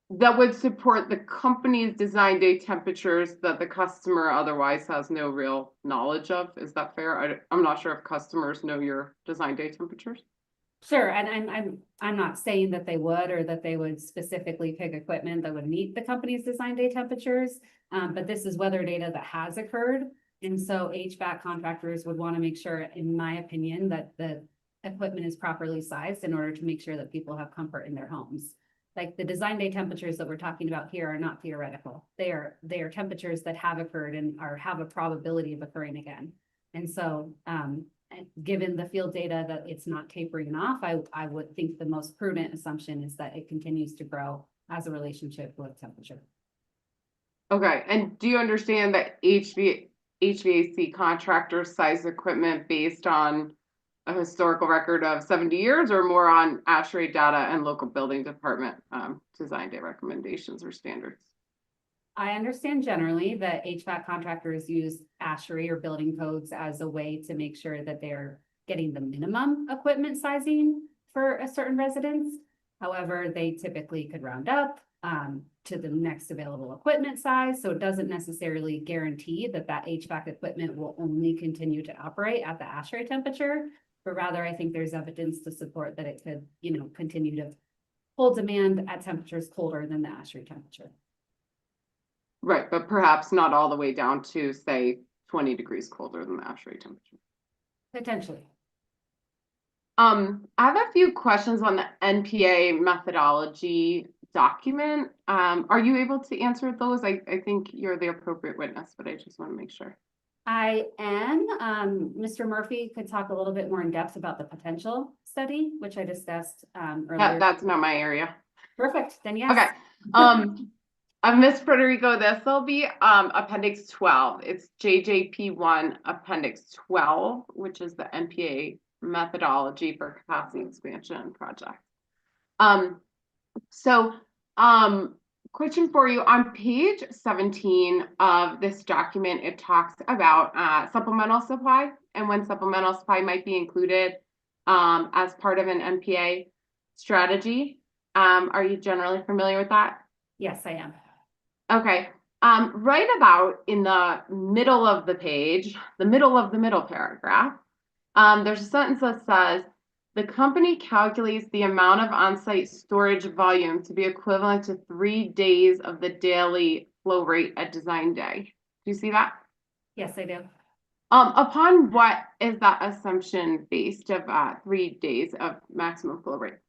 That would support the company's design day temperatures that the customer otherwise has no real knowledge of. Is that fair? I'm not sure if customers know your design day temperatures. Sure, and I'm not saying that they would or that they would specifically pick equipment that would meet the company's design day temperatures, but this is weather data that has occurred. And so HVAC contractors would want to make sure, in my opinion, that the equipment is properly sized in order to make sure that people have comfort in their homes. Like the design day temperatures that we're talking about here are not theoretical. They are temperatures that have occurred and have a probability of occurring again. And so given the field data that it's not tapering off, I would think the most prudent assumption is that it continues to grow as a relationship with temperature. Okay, and do you understand that HVAC contractors size equipment based on a historical record of 70 years or more on HRA data and local building department design day recommendations or standards? I understand generally that HVAC contractors use HRA or building codes as a way to make sure that they're getting the minimum equipment sizing for a certain residence. However, they typically could round up to the next available equipment size. So it doesn't necessarily guarantee that HVAC equipment will only continue to operate at the HRA temperature, but rather I think there's evidence to support that it could, continue to hold demand at temperatures colder than the HRA temperature. Right, but perhaps not all the way down to, say, 20 degrees colder than the HRA temperature. Potentially. I have a few questions on the NPA methodology document. Are you able to answer those? I think you're the appropriate witness, but I just want to make sure. I am. Mr. Murphy could talk a little bit more in depth about the potential study, which I discussed earlier. That's not my area. Perfect, then yes. Okay. Ms. Frederico, this will be Appendix 12. It's JJP1 Appendix 12, which is the NPA methodology for capacity expansion project. So question for you, on page 17 of this document, it talks about supplemental supply and when supplemental supply might be included as part of an NPA strategy. Are you generally familiar with that? Yes, I am. Okay. Right about in the middle of the page, the middle of the middle paragraph, there's a sentence that says, the company calculates the amount of on-site storage volume to be equivalent to 3 days of the daily flow rate at design day. Do you see that? Yes, I do. Upon what is that assumption based of 3 days of maximum flow rate?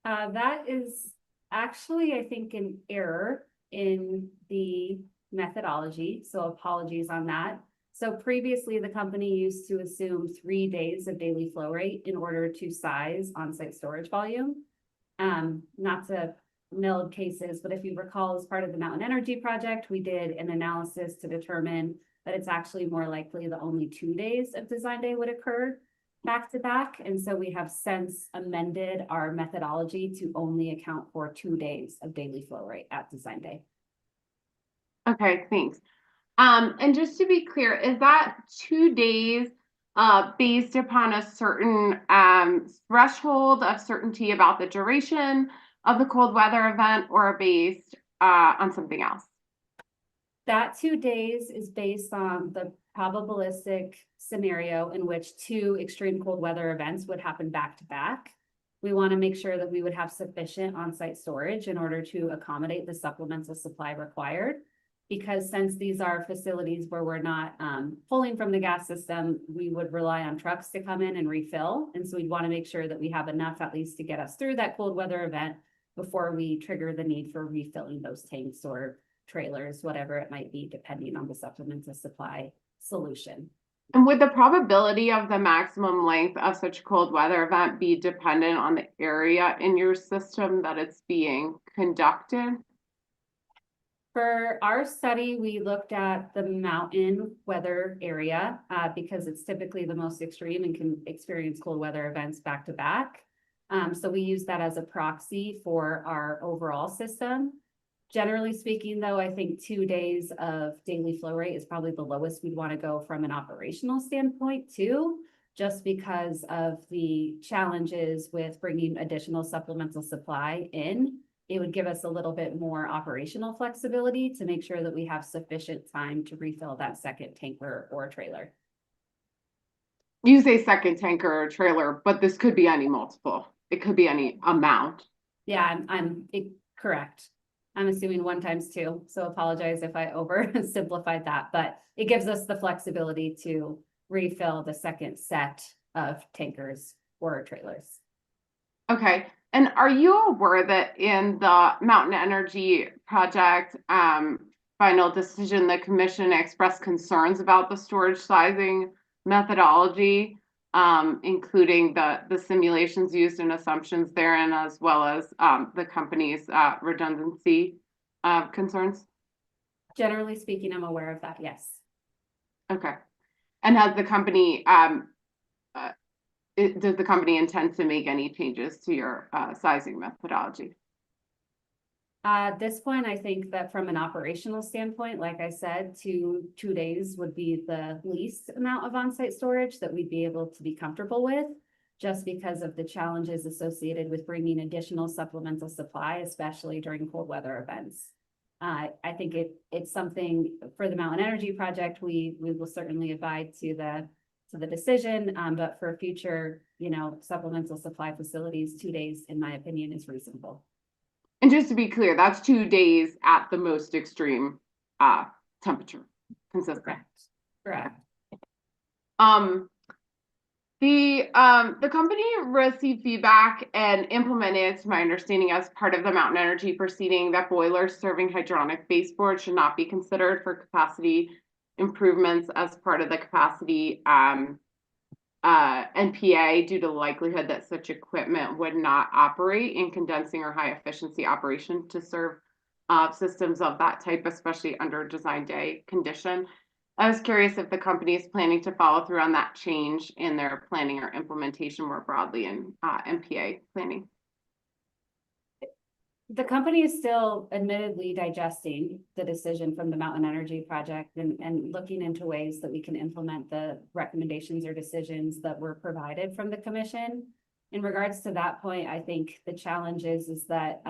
That is actually, I think, an error in the methodology, so apologies on that. So previously, the company used to assume 3 days of daily flow rate in order to size on-site storage volume. Not to mill cases, but if you recall, as part of the Mountain Energy project, we did an analysis to determine that it's actually more likely that only 2 days of design day would occur back to back. And so we have since amended our methodology to only account for 2 days of daily flow rate at design day. Okay, thanks. And just to be clear, is that 2 days based upon a certain threshold of certainty about the duration of the cold weather event, or based on something else? That 2 days is based on the probabilistic scenario in which 2 extreme cold weather events would happen back to back. We want to make sure that we would have sufficient on-site storage in order to accommodate the supplemental supply required. Because since these are facilities where we're not pulling from the gas system, we would rely on trucks to come in and refill. And so we'd want to make sure that we have enough at least to get us through that cold weather event before we trigger the need for refilling those tanks or trailers, whatever it might be, depending on the supplemental supply solution. And would the probability of the maximum length of such cold weather event be dependent on the area in your system that it's being conducted? For our study, we looked at the mountain weather area because it's typically the most extreme and can experience cold weather events back to back. So we use that as a proxy for our overall system. Generally speaking, though, I think 2 days of daily flow rate is probably the lowest we'd want to go from an operational standpoint too, just because of the challenges with bringing additional supplemental supply in. It would give us a little bit more operational flexibility to make sure that we have sufficient time to refill that second tanker or trailer. You say second tanker or trailer, but this could be any multiple. It could be any amount. Yeah, I'm correct. I'm assuming 1 times 2, so apologize if I oversimplified that, but it gives us the flexibility to refill the second set of tankers or trailers. Okay. And are you aware that in the Mountain Energy project final decision, the commission expressed concerns about the storage sizing methodology, including the simulations used and assumptions therein, as well as the company's redundancy concerns? Generally speaking, I'm aware of that, yes. Okay. And has the company does the company intend to make any changes to your sizing methodology? At this point, I think that from an operational standpoint, like I said, 2 days would be the least amount of on-site storage that we'd be able to be comfortable with, just because of the challenges associated with bringing additional supplemental supply, especially during cold weather events. I think it's something for the Mountain Energy project, we will certainly abide to the decision, but for future, supplemental supply facilities, 2 days, in my opinion, is reasonable. And just to be clear, that's 2 days at the most extreme temperature. Consistent. Correct. The company received feedback and implemented, to my understanding, as part of the Mountain Energy proceeding, that boilers serving hydronic baseboard should not be considered for capacity improvements as part of the capacity NPA due to the likelihood that such equipment would not operate in condensing or high efficiency operation to serve systems of that type, especially under design day condition. I was curious if the company is planning to follow through on that change in their planning or implementation more broadly in MPA planning. The company is still admittedly digesting the decision from the Mountain Energy Project and looking into ways that we can implement the recommendations or decisions that were provided from the commission. In regards to that point, I think the challenge is that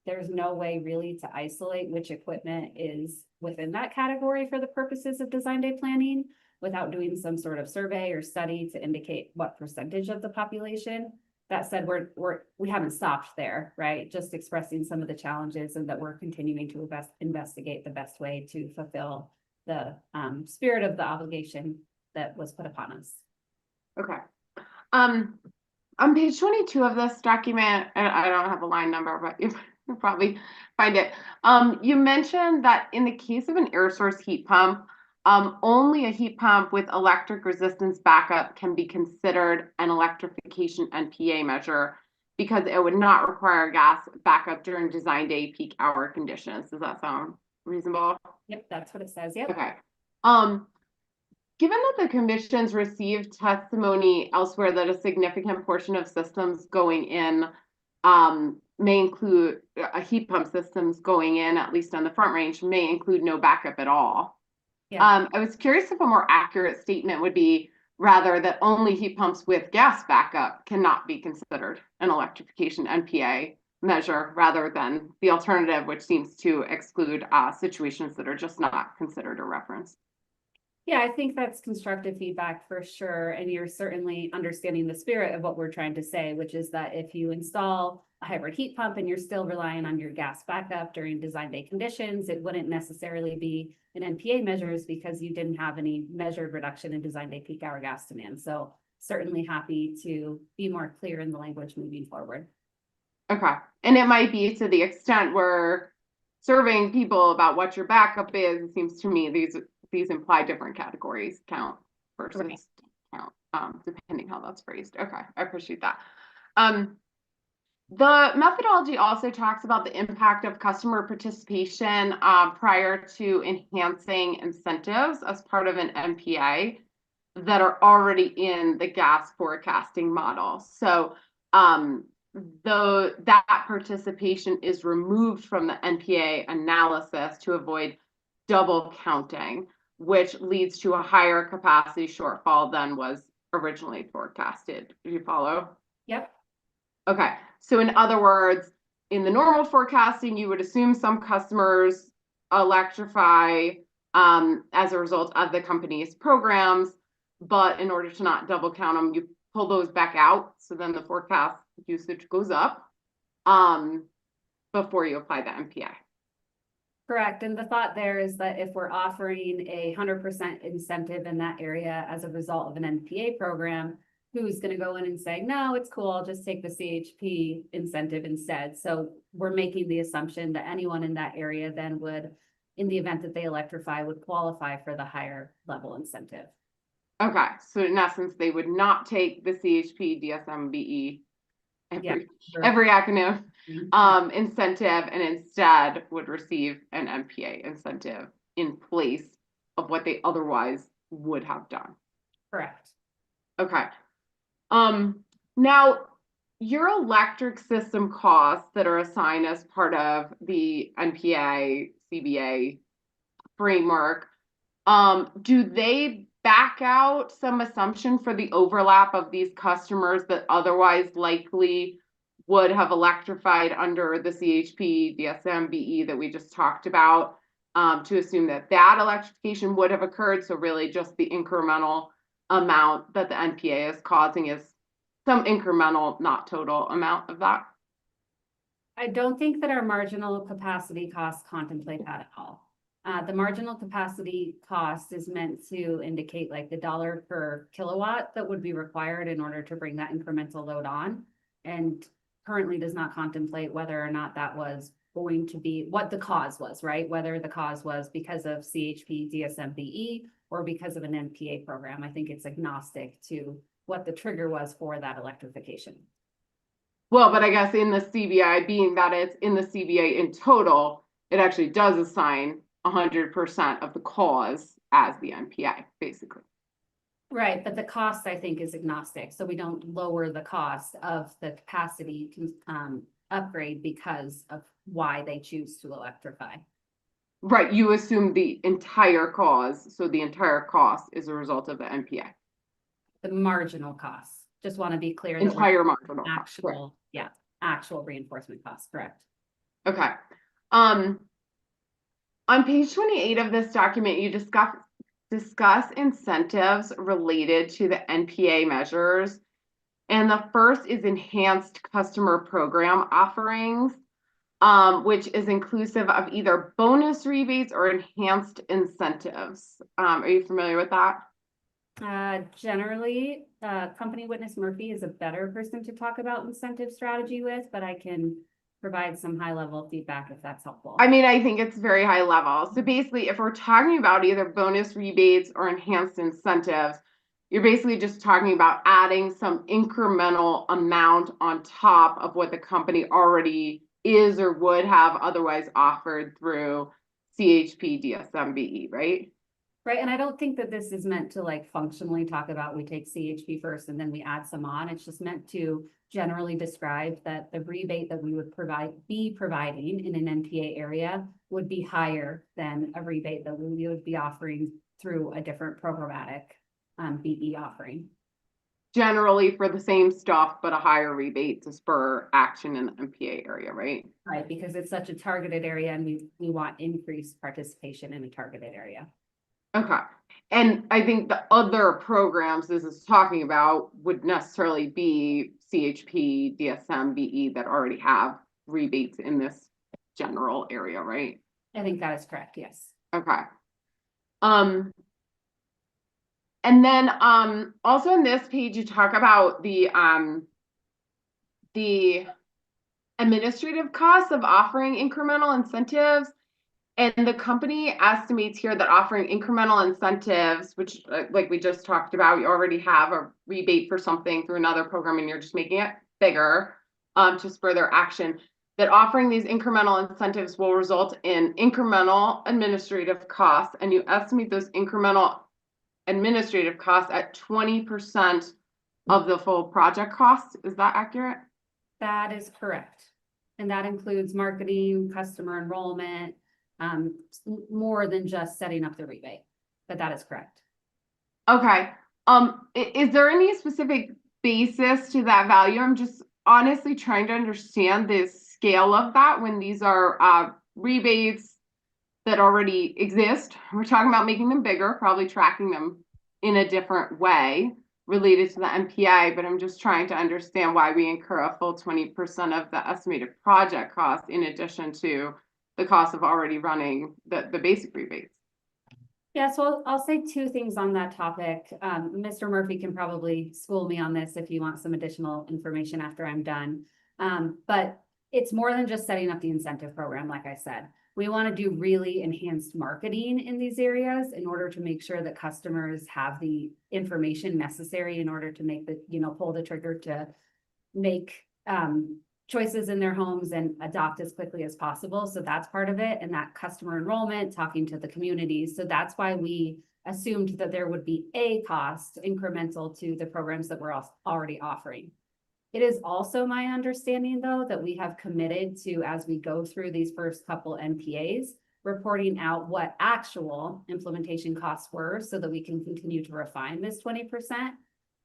there's no way really to isolate which equipment is within that category for the purposes of design day planning without doing some sort of survey or study to indicate what percentage of the population. That said, we haven't stopped there, right? Just expressing some of the challenges and that we're continuing to investigate the best way to fulfill the spirit of the obligation that was put upon us. Okay. On page 22 of this document, and I don't have a line number, but you'll probably find it. You mentioned that in the case of an air source heat pump, only a heat pump with electric resistance backup can be considered an electrification NPA measure because it would not require gas backup during design day peak hour conditions. Does that sound reasonable? Yep, that's what it says. Yep. Okay. Given that the commission's received testimony elsewhere that a significant portion of systems going in may include a heat pump systems going in, at least on the Front Range, may include no backup at all. Yeah. I was curious if a more accurate statement would be rather that only heat pumps with gas backup cannot be considered an electrification NPA measure rather than the alternative, which seems to exclude situations that are just not considered a reference. Yeah, I think that's constructive feedback for sure. And you're certainly understanding the spirit of what we're trying to say, which is that if you install a hybrid heat pump and you're still relying on your gas backup during design day conditions, it wouldn't necessarily be an NPA measures because you didn't have any measured reduction in design day peak hour gas demand. So certainly happy to be more clear in the language moving forward. Okay. And it might be to the extent we're surveying people about what your backup is, it seems to me these imply different categories, count versus count, depending how that's phrased. Okay, I appreciate that. The methodology also talks about the impact of customer participation prior to enhancing incentives as part of an MPA that are already in the gas forecasting model. So though that participation is removed from the NPA analysis to avoid double counting, which leads to a higher capacity shortfall than was originally forecasted. Do you follow? Yep. Okay. So in other words, in the normal forecasting, you would assume some customers electrify as a result of the company's programs, but in order to not double count them, you pull those back out. So then the forecast usage goes up before you apply the MPA. Correct. And the thought there is that if we're offering 100% incentive in that area as a result of an NPA program, who's going to go in and say, no, it's cool, I'll just take the CHP incentive instead. So we're making the assumption that anyone in that area then would, in the event that they electrify, would qualify for the higher level incentive. Okay. So in essence, they would not take the CHP, DSMBE, every acronym incentive, and instead would receive an MPA incentive in place of what they otherwise would have done. Correct. Okay. Now your electric system costs that are assigned as part of the NPA CBA framework, do they back out some assumption for the overlap of these customers that otherwise likely would have electrified under the CHP, DSMBE that we just talked about, to assume that that electrification would have occurred? So really just the incremental amount that the NPA is causing is some incremental, not total amount of that? I don't think that our marginal capacity costs contemplate that at all. The marginal capacity cost is meant to indicate like the dollar per kilowatt that would be required in order to bring that incremental load on, and currently does not contemplate whether or not that was going to be what the cause was, right? Whether the cause was because of CHP, DSMBE, or because of an NPA program. I think it's agnostic to what the trigger was for that electrification. Well, but I guess in the CBI, being that it's in the CBA in total, it actually does assign 100% of the cause as the NPA, basically. Right, but the cost, I think, is agnostic, so we don't lower the cost of the capacity upgrade because of why they choose to electrify. Right, you assume the entire cause, so the entire cost is a result of the NPA. The marginal costs, just want to be clear. that we're Entire marginal cost, actual, yeah, actual reinforcement costs, correct. Okay. On page 28 of this document, you discuss incentives related to the NPA measures. And the first is enhanced customer program offerings, which is inclusive of either bonus rebates or enhanced incentives. Are you familiar with that? Generally, company witness Murphy is a better person to talk about incentive strategy with, but I can provide some high level feedback if that's helpful. I mean, I think it's very high level. So basically, if we're talking about either bonus rebates or enhanced incentives, you're basically just talking about adding some incremental amount on top of what the company already is or would have otherwise offered through CHP DSMBE, right? Right, and I don't think that this is meant to like functionally talk about we take CHP first and then we add some on. It's just meant to generally describe that the rebate that we would be providing in an NPA area would be higher than a rebate that we would be offering through a different programmatic BE offering. Generally for the same stuff, but a higher rebate to spur action in the NPA area, right? Right, because it's such a targeted area and we want increased participation in a targeted area. Okay. And I think the other programs this is talking about would necessarily be CHP, DSM, BE that already have rebates in this general area, right? I think that is correct, yes. Okay. And then also on this page you talk about the administrative costs of offering incremental incentives. And the company estimates here that offering incremental incentives, which like we just talked about, you already have a rebate for something through another program and you're just making it bigger to spur their action, that offering these incremental incentives will result in incremental administrative costs. And you estimate those incremental administrative costs at 20% of the full project cost. Is that accurate? That is correct. And that includes marketing, customer enrollment, more than just setting up the rebate, but that is correct. Okay. Is there any specific basis to that value? I'm just honestly trying to understand the scale of that when these are rebates that already exist. We're talking about making them bigger, probably tracking them in a different way related to the NPA, but I'm just trying to understand why we incur a full 20% of the estimated project cost in addition to the cost of already running the basic rebates. Yeah, so I'll say two things on that topic. Mr. Murphy can probably school me on this if you want some additional information after I'm done. But it's more than just setting up the incentive program, like I said. We want to do really enhanced marketing in these areas in order to make sure that customers have the information necessary in order to make the, pull the trigger to make choices in their homes and adopt as quickly as possible. So that's part of it. And that customer enrollment, talking to the communities. So that's why we assumed that there would be a cost incremental to the programs that we're already offering. It is also my understanding, though, that we have committed to, as we go through these first couple NPAs, reporting out what actual implementation costs were so that we can continue to refine this 20%.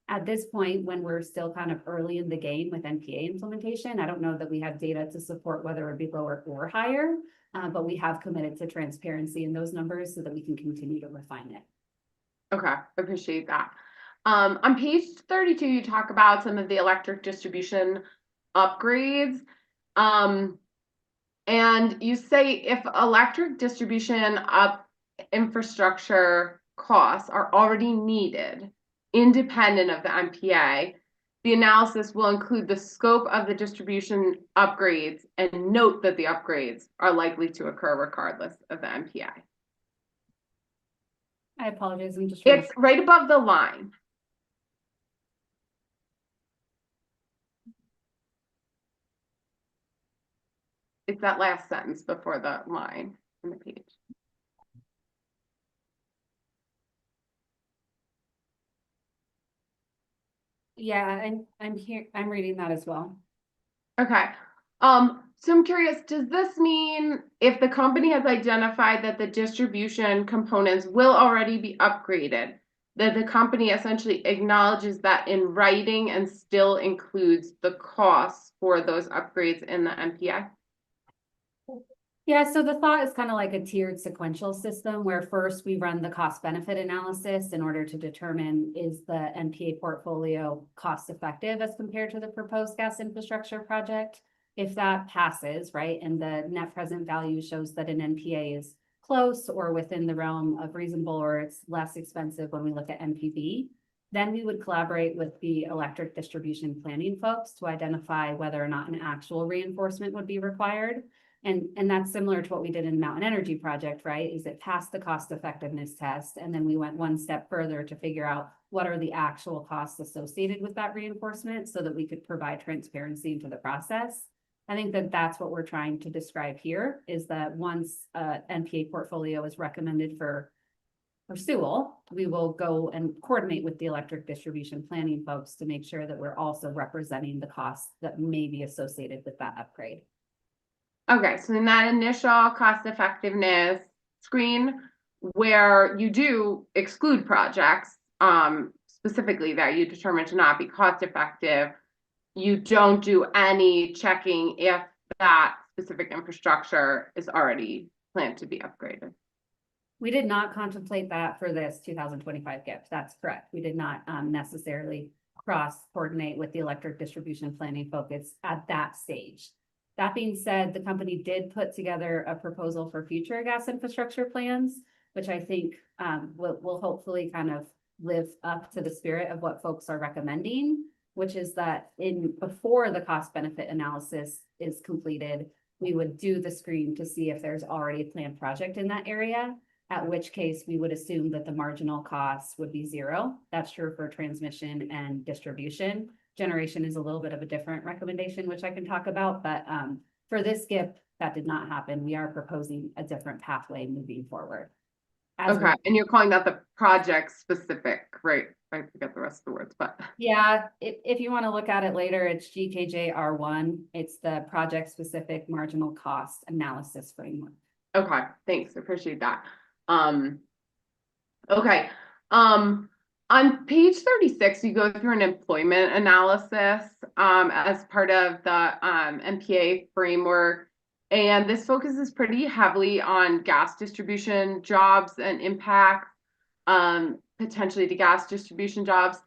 At this point, when we're still kind of early in the game with NPA implementation, I don't know that we have data to support whether it would be lower or higher, but we have committed to transparency in those numbers so that we can continue to refine it. Okay, appreciate that. On page 32, you talk about some of the electric distribution upgrades. And you say if electric distribution infrastructure costs are already needed, independent of the NPA, the analysis will include the scope of the distribution upgrades and note that the upgrades are likely to occur regardless of the NPA. I apologize. It's right above the line. It's that last sentence before the line in the page. Yeah, I'm here, I'm reading that as well. Okay. So I'm curious, does this mean if the company has identified that the distribution components will already be upgraded, that the company essentially acknowledges that in writing and still includes the costs for those upgrades in the MPA? Yeah, so the thought is kind of like a tiered sequential system where first we run the cost benefit analysis in order to determine is the NPA portfolio cost effective as compared to the proposed gas infrastructure project. If that passes, right, and the net present value shows that an NPA is close or within the realm of reasonable or it's less expensive when we look at NPV, then we would collaborate with the electric distribution planning folks to identify whether or not an actual reinforcement would be required. And that's similar to what we did in the Mountain Energy project, right? Is it passed the cost effectiveness test? And then we went one step further to figure out what are the actual costs associated with that reinforcement so that we could provide transparency into the process. I think that that's what we're trying to describe here is that once NPA portfolio is recommended for Sewell, we will go and coordinate with the electric distribution planning folks to make sure that we're also representing the costs that may be associated with that upgrade. Okay, so in that initial cost effectiveness screen where you do exclude projects, specifically that you determine to not be cost effective, you don't do any checking if that specific infrastructure is already planned to be upgraded. We did not contemplate that for this 2025 GIP. That's correct. We did not necessarily cross-coordinate with the electric distribution planning focus at that stage. That being said, the company did put together a proposal for future gas infrastructure plans, which I think will hopefully kind of live up to the spirit of what folks are recommending, which is that before the cost benefit analysis is completed, we would do the screen to see if there's already a planned project in that area, at which case we would assume that the marginal cost would be zero. That's true for transmission and distribution. Generation is a little bit of a different recommendation, which I can talk about, but for this GIP, that did not happen. We are proposing a different pathway moving forward. Okay, and you're calling that the project specific, right? I forget the rest of the words, but. Yeah, if you want to look at it later, it's GKJR1. It's the project specific marginal cost analysis framework. Okay, thanks, appreciate that. Okay, on page 36, you go through an employment analysis as part of the MPA framework. And this focuses pretty heavily on gas distribution jobs and impact potentially to gas distribution jobs.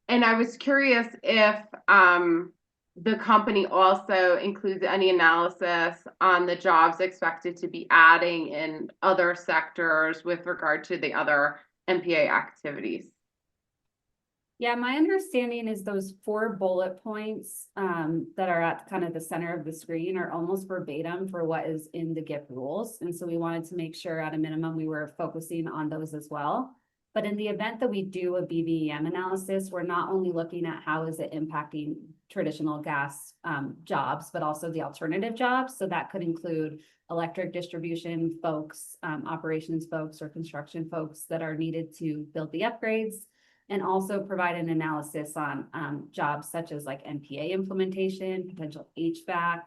And I was curious if the company also includes any analysis on the jobs expected to be adding in other sectors with regard to the other MPA activities. Yeah, my understanding is those 4 bullet points that are at kind of the center of the screen are almost verbatim for what is in the GIP rules. And so we wanted to make sure at a minimum we were focusing on those as well. But in the event that we do a BBEM analysis, we're not only looking at how is it impacting traditional gas jobs, but also the alternative jobs. So that could include electric distribution folks, operations folks, or construction folks that are needed to build the upgrades, and also provide an analysis on jobs such as like NPA implementation, potential HVAC,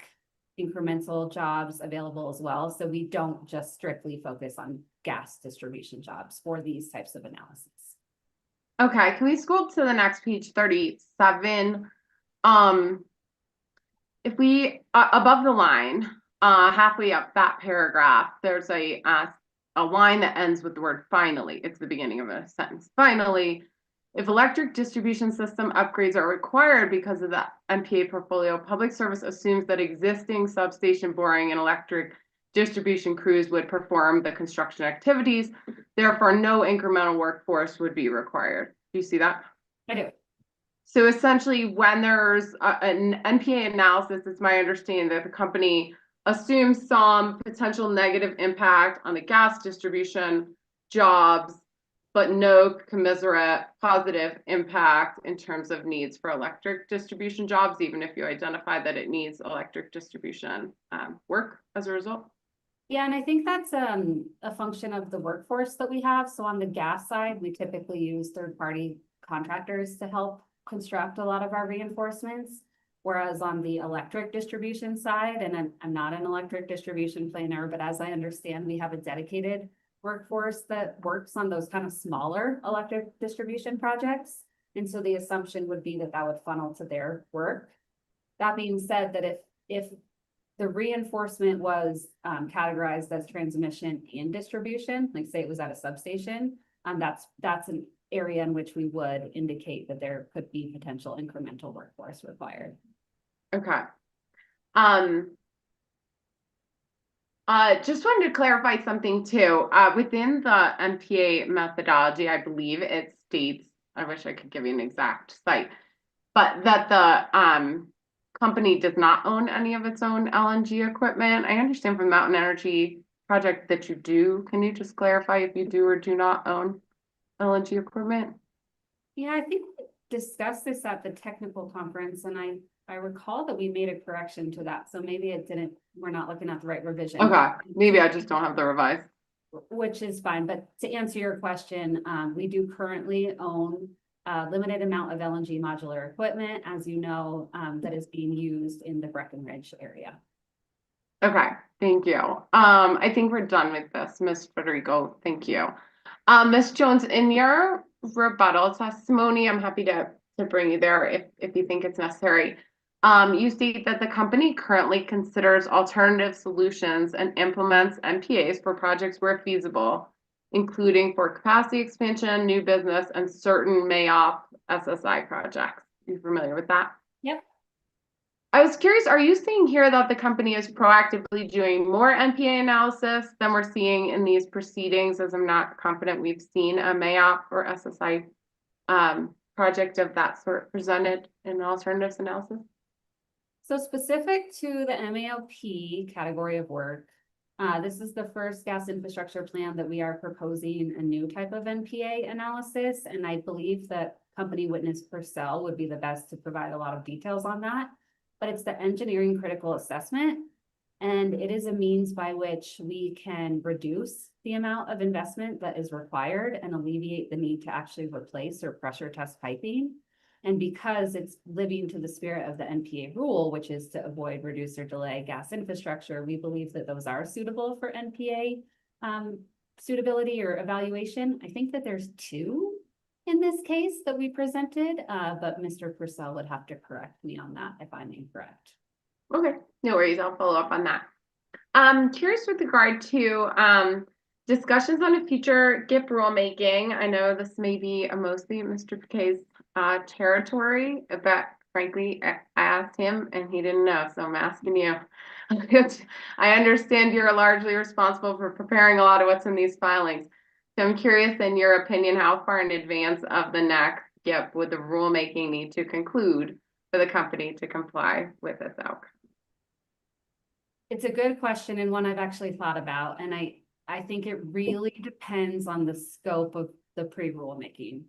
incremental jobs available as well. So we don't just strictly focus on gas distribution jobs for these types of analysis. Okay, can we scroll to the next page, 37? If we, above the line, halfway up that paragraph, there's a line that ends with the word finally. It's the beginning of a sentence. Finally, if electric distribution system upgrades are required because of the MPA portfolio, public service assumes that existing substation boring and electric distribution crews would perform the construction activities. Therefore, no incremental workforce would be required. Do you see that? I do. So essentially, when there's an NPA analysis, it's my understanding that the company assumes some potential negative impact on the gas distribution jobs but no commensurate positive impact in terms of needs for electric distribution jobs, even if you identify that it needs electric distribution work as a result? Yeah, and I think that's a function of the workforce that we have. So on the gas side, we typically use third-party contractors to help construct a lot of our reinforcements. Whereas on the electric distribution side, and I'm not an electric distribution planner, but as I understand, we have a dedicated workforce that works on those kind of smaller electric distribution projects. And so the assumption would be that that would funnel to their work. That being said, that if the reinforcement was categorized as transmission and distribution, like say it was at a substation, that's an area in which we would indicate that there could be potential incremental workforce required. Okay. Just wanted to clarify something too. Within the MPA methodology, I believe it states, I wish I could give you an exact site, but that the company does not own any of its own LNG equipment. I understand from Mountain Energy Project that you do. Can you just clarify if you do or do not own LNG equipment? Yeah, I think we discussed this at the technical conference, and I recall that we made a correction to that. So maybe it didn't, we're not looking at the right revision. Okay, maybe I just don't have the revised. Which is fine, but to answer your question, we do currently own a limited amount of LNG modular equipment, as you know, that is being used in the Breckenridge area. Okay, thank you. I think we're done with this, Ms. Federico. Thank you. Ms. Jones, in your rebuttal testimony, I'm happy to bring you there if you think it's necessary. You state that the company currently considers alternative solutions and implements MPAs for projects where feasible, including for capacity expansion, new business, and certain MAOP SSI projects. Are you familiar with that? Yep. I was curious, are you saying here that the company is proactively doing more MPA analysis than we're seeing in these proceedings, as I'm not confident we've seen a MAOP or SSI project of that sort presented in alternatives analysis? So specific to the MAOP category of work, this is the first gas infrastructure plan that we are proposing a new type of NPA analysis. And I believe that company witness Purcell would be the best to provide a lot of details on that. But it's the engineering critical assessment. And it is a means by which we can reduce the amount of investment that is required and alleviate the need to actually replace or pressure test piping. And because it's living to the spirit of the NPA rule, which is to avoid, reduce, or delay gas infrastructure, we believe that those are suitable for NPA suitability or evaluation. I think that there's two in this case that we presented, but Mr. Purcell would have to correct me on that if I'm incorrect. Okay, no worries. I'll follow up on that. Curious with regard to discussions on a future GIP rulemaking. I know this may be mostly Mr. Piquet's territory, but frankly, I asked him and he didn't know, so I'm asking you. I understand you're largely responsible for preparing a lot of what's in these filings. So I'm curious, in your opinion, how far in advance of the next GIP would the rulemaking need to conclude for the company to comply with its outcome? It's a good question and one I've actually thought about, and I think it really depends on the scope of the pre-rulemaking.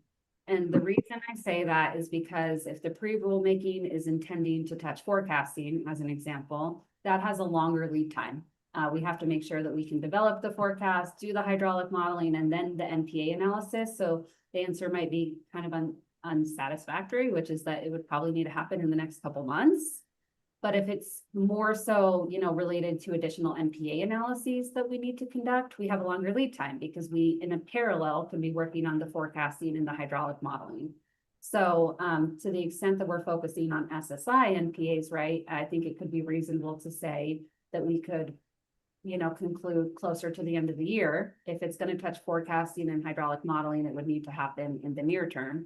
And the reason I say that is because if the pre-rulemaking is intending to touch forecasting, as an example, that has a longer lead time. We have to make sure that we can develop the forecast, do the hydraulic modeling, and then the NPA analysis. So the answer might be kind of unsatisfactory, which is that it would probably need to happen in the next couple months. But if it's more so, related to additional NPA analyses that we need to conduct, we have a longer lead time because we, in a parallel, can be working on the forecasting and the hydraulic modeling. So to the extent that we're focusing on SSI NPAs, right, I think it could be reasonable to say that we could, conclude closer to the end of the year. If it's going to touch forecasting and hydraulic modeling, it would need to happen in the near term.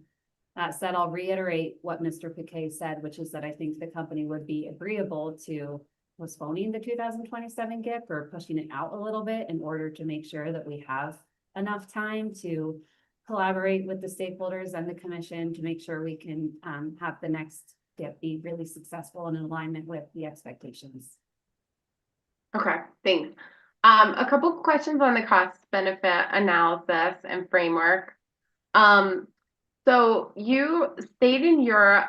That said, I'll reiterate what Mr. Piquet said, which is that I think the company would be agreeable to postponing the 2027 GIP or pushing it out a little bit in order to make sure that we have enough time to collaborate with the stakeholders and the commission to make sure we can have the next GIP be really successful and in alignment with the expectations. Okay, thanks. A couple questions on the cost benefit analysis and framework. So you state in your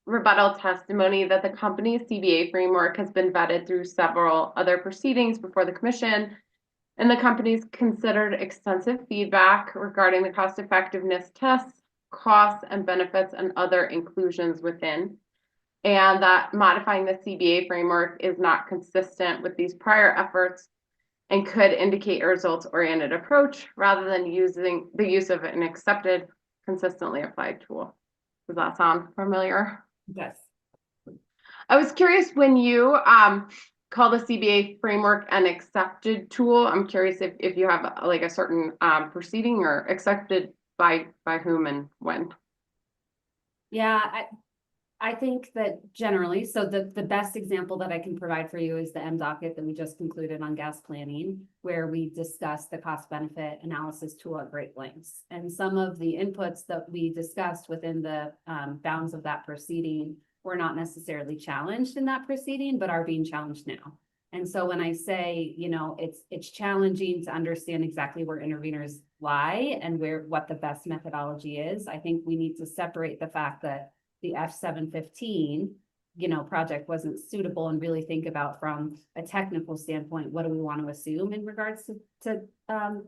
rebuttal testimony that the company's CBA framework has been vetted through several other proceedings before the commission, and the company's considered extensive feedback regarding the cost effectiveness tests, costs and benefits, and other inclusions within, and that modifying the CBA framework is not consistent with these prior efforts and could indicate a results-oriented approach rather than using the use of an accepted, consistently applied tool. Does that sound familiar? Yes. I was curious, when you call the CBA framework an accepted tool, I'm curious if you have like a certain proceeding, or accepted by whom and when? Yeah, I think that generally, so the best example that I can provide for you is the M docket that we just concluded on gas planning, where we discussed the cost benefit analysis tool at great lengths. And some of the inputs that we discussed within the bounds of that proceeding were not necessarily challenged in that proceeding, but are being challenged now. And so when I say, you know, it's challenging to understand exactly where interveners lie and what the best methodology is, I think we need to separate the fact that the F715, you know, project wasn't suitable, and really think about from a technical standpoint, what do we want to assume in regards to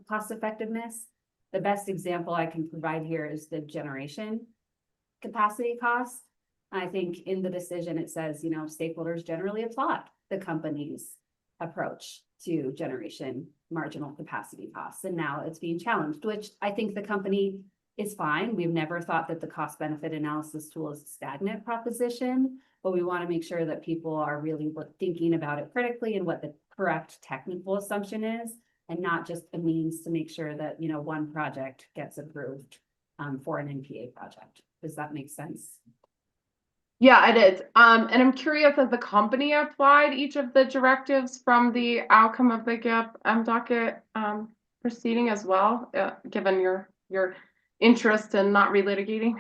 cost effectiveness? The best example I can provide here is the generation capacity cost. I think in the decision, it says, you know, stakeholders generally applaud the company's approach to generation marginal capacity costs. And now it's being challenged, which I think the company is fine. We've never thought that the cost benefit analysis tool is a stagnant proposition, but we want to make sure that people are really thinking about it critically and what the correct technical assumption is, and not just a means to make sure that, you know, one project gets approved for an NPA project. Does that make sense? Yeah, it is. And I'm curious, has the company applied each of the directives from the outcome of the GIP docket proceeding as well, given your interest in not relitigating?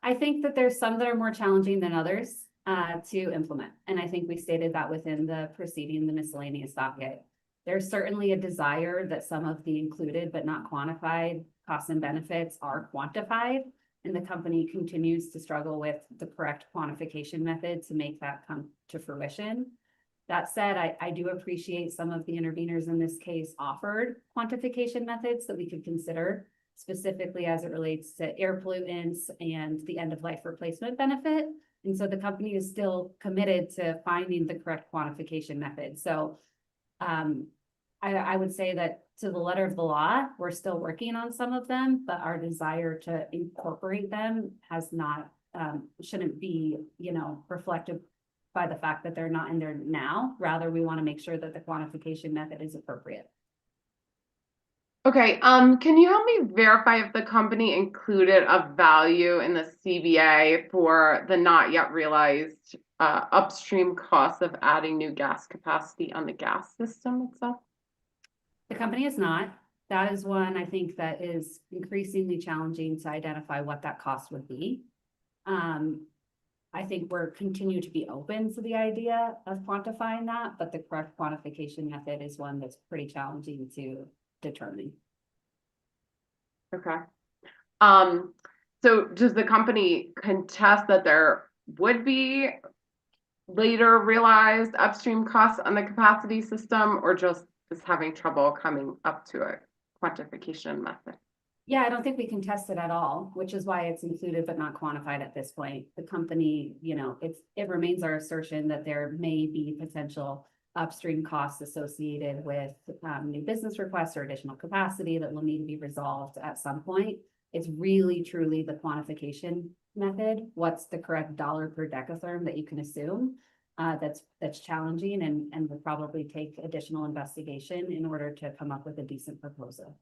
I think that there's some that are more challenging than others to implement. And I think we stated that within the proceeding, the miscellaneous docket. There's certainly a desire that some of the included but not quantified costs and benefits are quantified. And the company continues to struggle with the correct quantification method to make that come to fruition. That said, I do appreciate some of the interveners in this case offered quantification methods that we could consider, specifically as it relates to air pollutants and the end of life replacement benefit. And so the company is still committed to finding the correct quantification method. So I would say that to the letter of the law, we're still working on some of them, but our desire to incorporate them has not, shouldn't be, you know, reflected by the fact that they're not in there now. Rather, we want to make sure that the quantification method is appropriate. Okay, can you help me verify if the company included a value in the CBA for the not yet realized upstream costs of adding new gas capacity on the gas system itself? The company is not. That is one I think that is increasingly challenging to identify what that cost would be. I think we're continue to be open to the idea of quantifying that, but the correct quantification method is one that's pretty challenging to determine. Okay. So does the company contest that there would be later realized upstream costs on the capacity system, or just is having trouble coming up to a quantification method? Yeah, I don't think we can test it at all, which is why it's included but not quantified at this point. The company, you know, it remains our assertion that there may be potential upstream costs associated with new business requests or additional capacity that will need to be resolved at some point. It's really truly the quantification method. What's the correct dollar per decatherm that you can assume? That's challenging and will probably take additional investigation in order to come up with a decent proposal.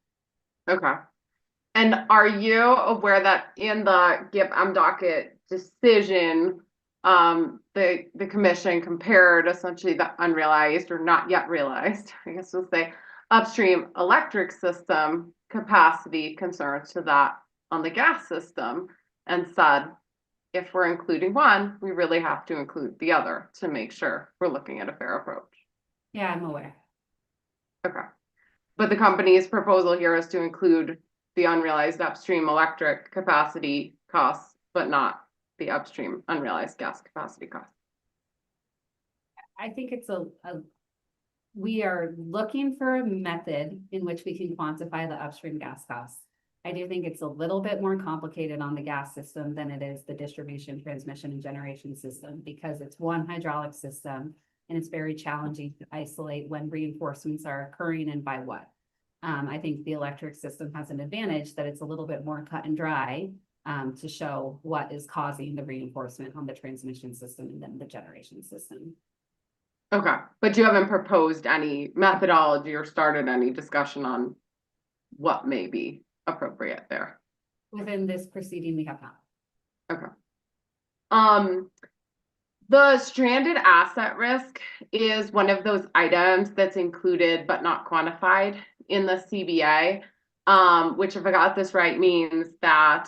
Okay. And are you aware that in the GIP docket decision, the commission compared essentially the unrealized or not yet realized, I guess we'll say, upstream electric system capacity concerns to that on the gas system, and said, if we're including one, we really have to include the other to make sure we're looking at a fair approach? Yeah, I'm aware. Okay. But the company's proposal here is to include the unrealized upstream electric capacity costs, but not the upstream unrealized gas capacity costs? I think it's we are looking for a method in which we can quantify the upstream gas costs. I do think it's a little bit more complicated on the gas system than it is the distribution, transmission, and generation system, because it's one hydraulic system and it's very challenging to isolate when reinforcements are occurring and by what. I think the electric system has an advantage that it's a little bit more cut and dry to show what is causing the reinforcement on the transmission system and then the generation system. Okay, but you haven't proposed any methodology or started any discussion on what may be appropriate there? Within this proceeding, we have not. Okay. The stranded asset risk is one of those items that's included but not quantified in the CBA, which, if I got this right, means that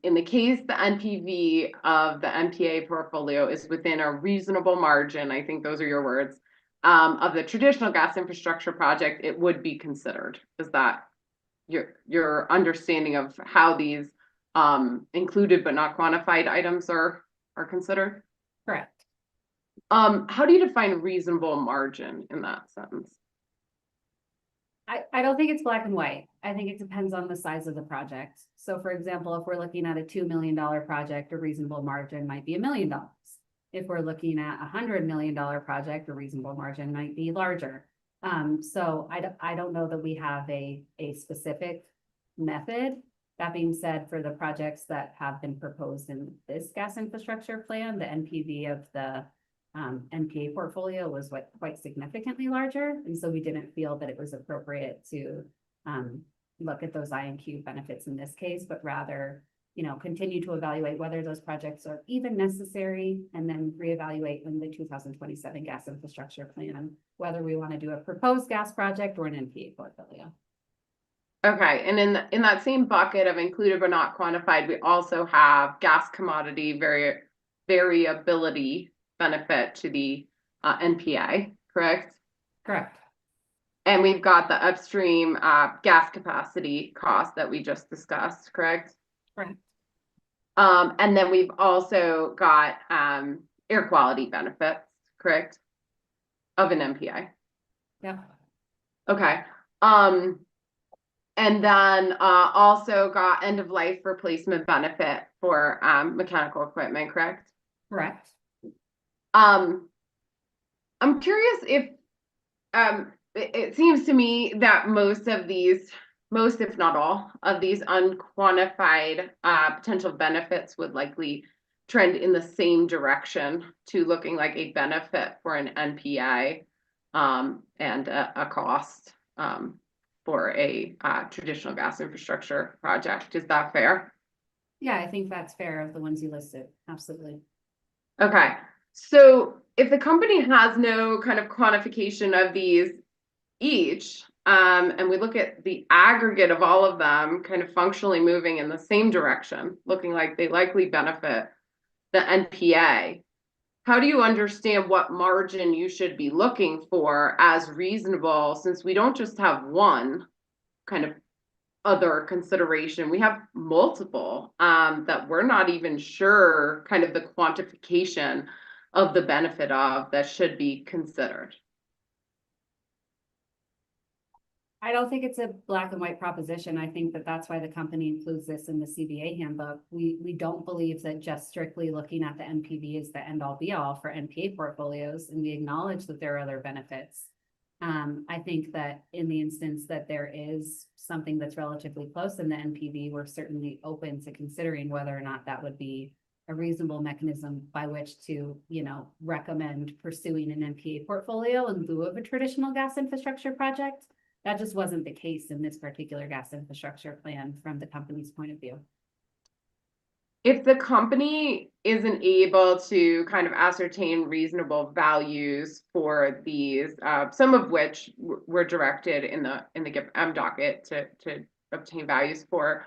in the case the NPV of the MPA portfolio is within a reasonable margin, I think those are your words, of the traditional gas infrastructure project, it would be considered. Is that your understanding of how these included but not quantified items are considered? Correct. How do you define reasonable margin in that sentence? I don't think it's black and white. I think it depends on the size of the project. So for example, if we're looking at a $2 million project, a reasonable margin might be $1 million. If we're looking at a $100 million project, a reasonable margin might be larger. So I don't know that we have a specific method. That being said, for the projects that have been proposed in this gas infrastructure plan, the NPV of the NPA portfolio was quite significantly larger. And so we didn't feel that it was appropriate to look at those INQ benefits in this case, but rather, continue to evaluate whether those projects are even necessary and then reevaluate in the 2027 gas infrastructure plan, whether we want to do a proposed gas project or an NPA portfolio. Okay, and in that same bucket of included but not quantified, we also have gas commodity variability benefit to the NPA, correct? Correct. And we've got the upstream gas capacity cost that we just discussed, correct? Correct. And then we've also got air quality benefits, correct? Of an MPA. Yeah. Okay. And then also got end of life replacement benefit for mechanical equipment, correct? Correct. I'm curious if it seems to me that most if not all of these unquantified potential benefits would likely trend in the same direction to looking like a benefit for an NPA and a cost for a traditional gas infrastructure project. Is that fair? Yeah, I think that's fair of the ones you listed. Absolutely. Okay. So if the company has no kind of quantification of these each, and we look at the aggregate of all of them kind of functionally moving in the same direction, looking like they likely benefit the NPA, how do you understand what margin you should be looking for as reasonable, since we don't just have one kind of other consideration, we have multiple that we're not even sure kind of the quantification of the benefit of that should be considered? I don't think it's a black and white proposition. I think that that's why the company includes this in the CBA handbook. We don't believe that just strictly looking at the NPV is the end all be all for NPA portfolios, and we acknowledge that there are other benefits. I think that in the instance that there is something that's relatively close in the NPV, we're certainly open to considering whether or not that would be a reasonable mechanism by which to, recommend pursuing an NPA portfolio in lieu of a traditional gas infrastructure project. That just wasn't the case in this particular gas infrastructure plan from the company's point of view. If the company isn't able to kind of ascertain reasonable values for these, some of which were directed in the GIP docket to obtain values for,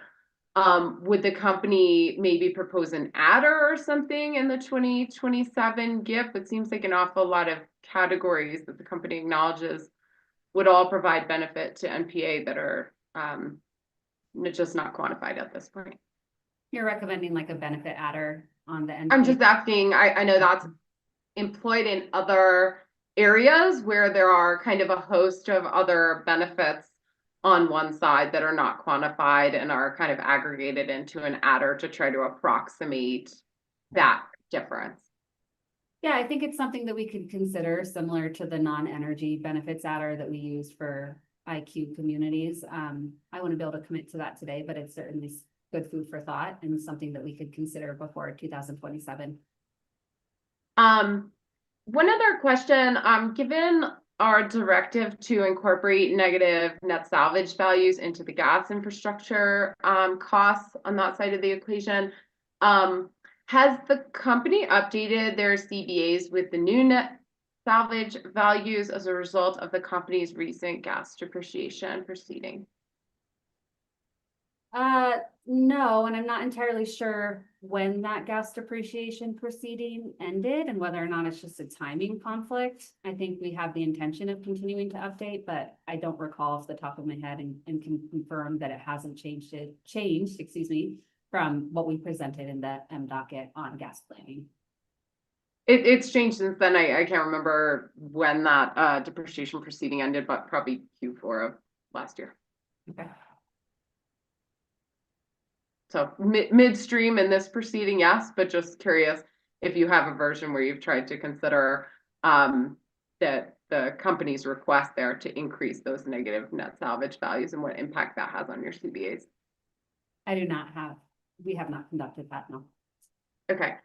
would the company maybe propose an adder or something in the 2027 GIP? It seems like an awful lot of categories that the company acknowledges would all provide benefit to NPA that are It's just not quantified at this point. You're recommending like a benefit adder on the end. I'm just asking, I know that's employed in other areas where there are kind of a host of other benefits on one side that are not quantified and are kind of aggregated into an adder to try to approximate that difference. Yeah, I think it's something that we could consider, similar to the non-energy benefits adder that we use for IQ communities. I wouldn't be able to commit to that today, but it's certainly good food for thought and something that we could consider before 2027. One other question, given our directive to incorporate negative net salvage values into the gas infrastructure costs on that side of the equation, has the company updated their CBAs with the new net salvage values as a result of the company's recent gas depreciation proceeding? No, and I'm not entirely sure when that gas depreciation proceeding ended and whether or not it's just a timing conflict. I think we have the intention of continuing to update, but I don't recall off the top of my head and can confirm that it hasn't changed, excuse me, from what we presented in the M docket on gas planning. It's changed since then. I can't remember when that depreciation proceeding ended, but probably Q4 of last year. Okay. So midstream in this proceeding, yes, but just curious if you have a version where you've tried to consider that the company's request there to increase those negative net salvage values and what impact that has on your CBAs. I do not have, we have not conducted that, no. Okay.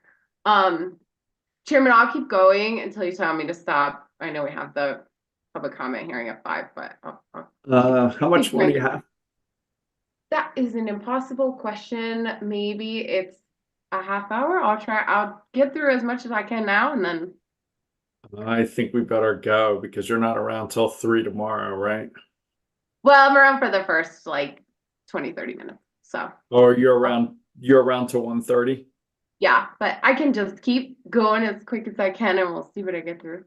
Chairman, I'll keep going until you tell me to stop. I know we have the public comment hearing at 5, but how much more do you have? That is an impossible question. Maybe it's a half hour. I'll get through as much as I can now and then. I think we better go because you're not around till 3 tomorrow, right? Well, I'm around for the first like 20-30 minutes. So. Or you're around till 1:30? Yeah, but I can just keep going as quick as I can and we'll see what I get through.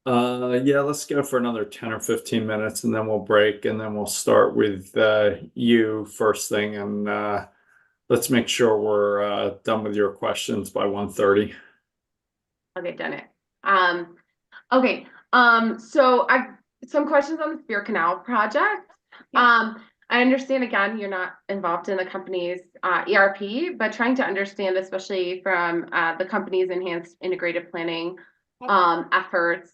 Yeah, let's go for another 10 or 15 minutes and then we'll break and then we'll start with you first thing and let's make sure we're done with your questions by 1:30. I'll get done it. Okay. So I've some questions on the Spear Canal project. Yeah. I understand again you're not involved in the company's ERP, but trying to understand, especially from the company's enhanced integrated planning efforts,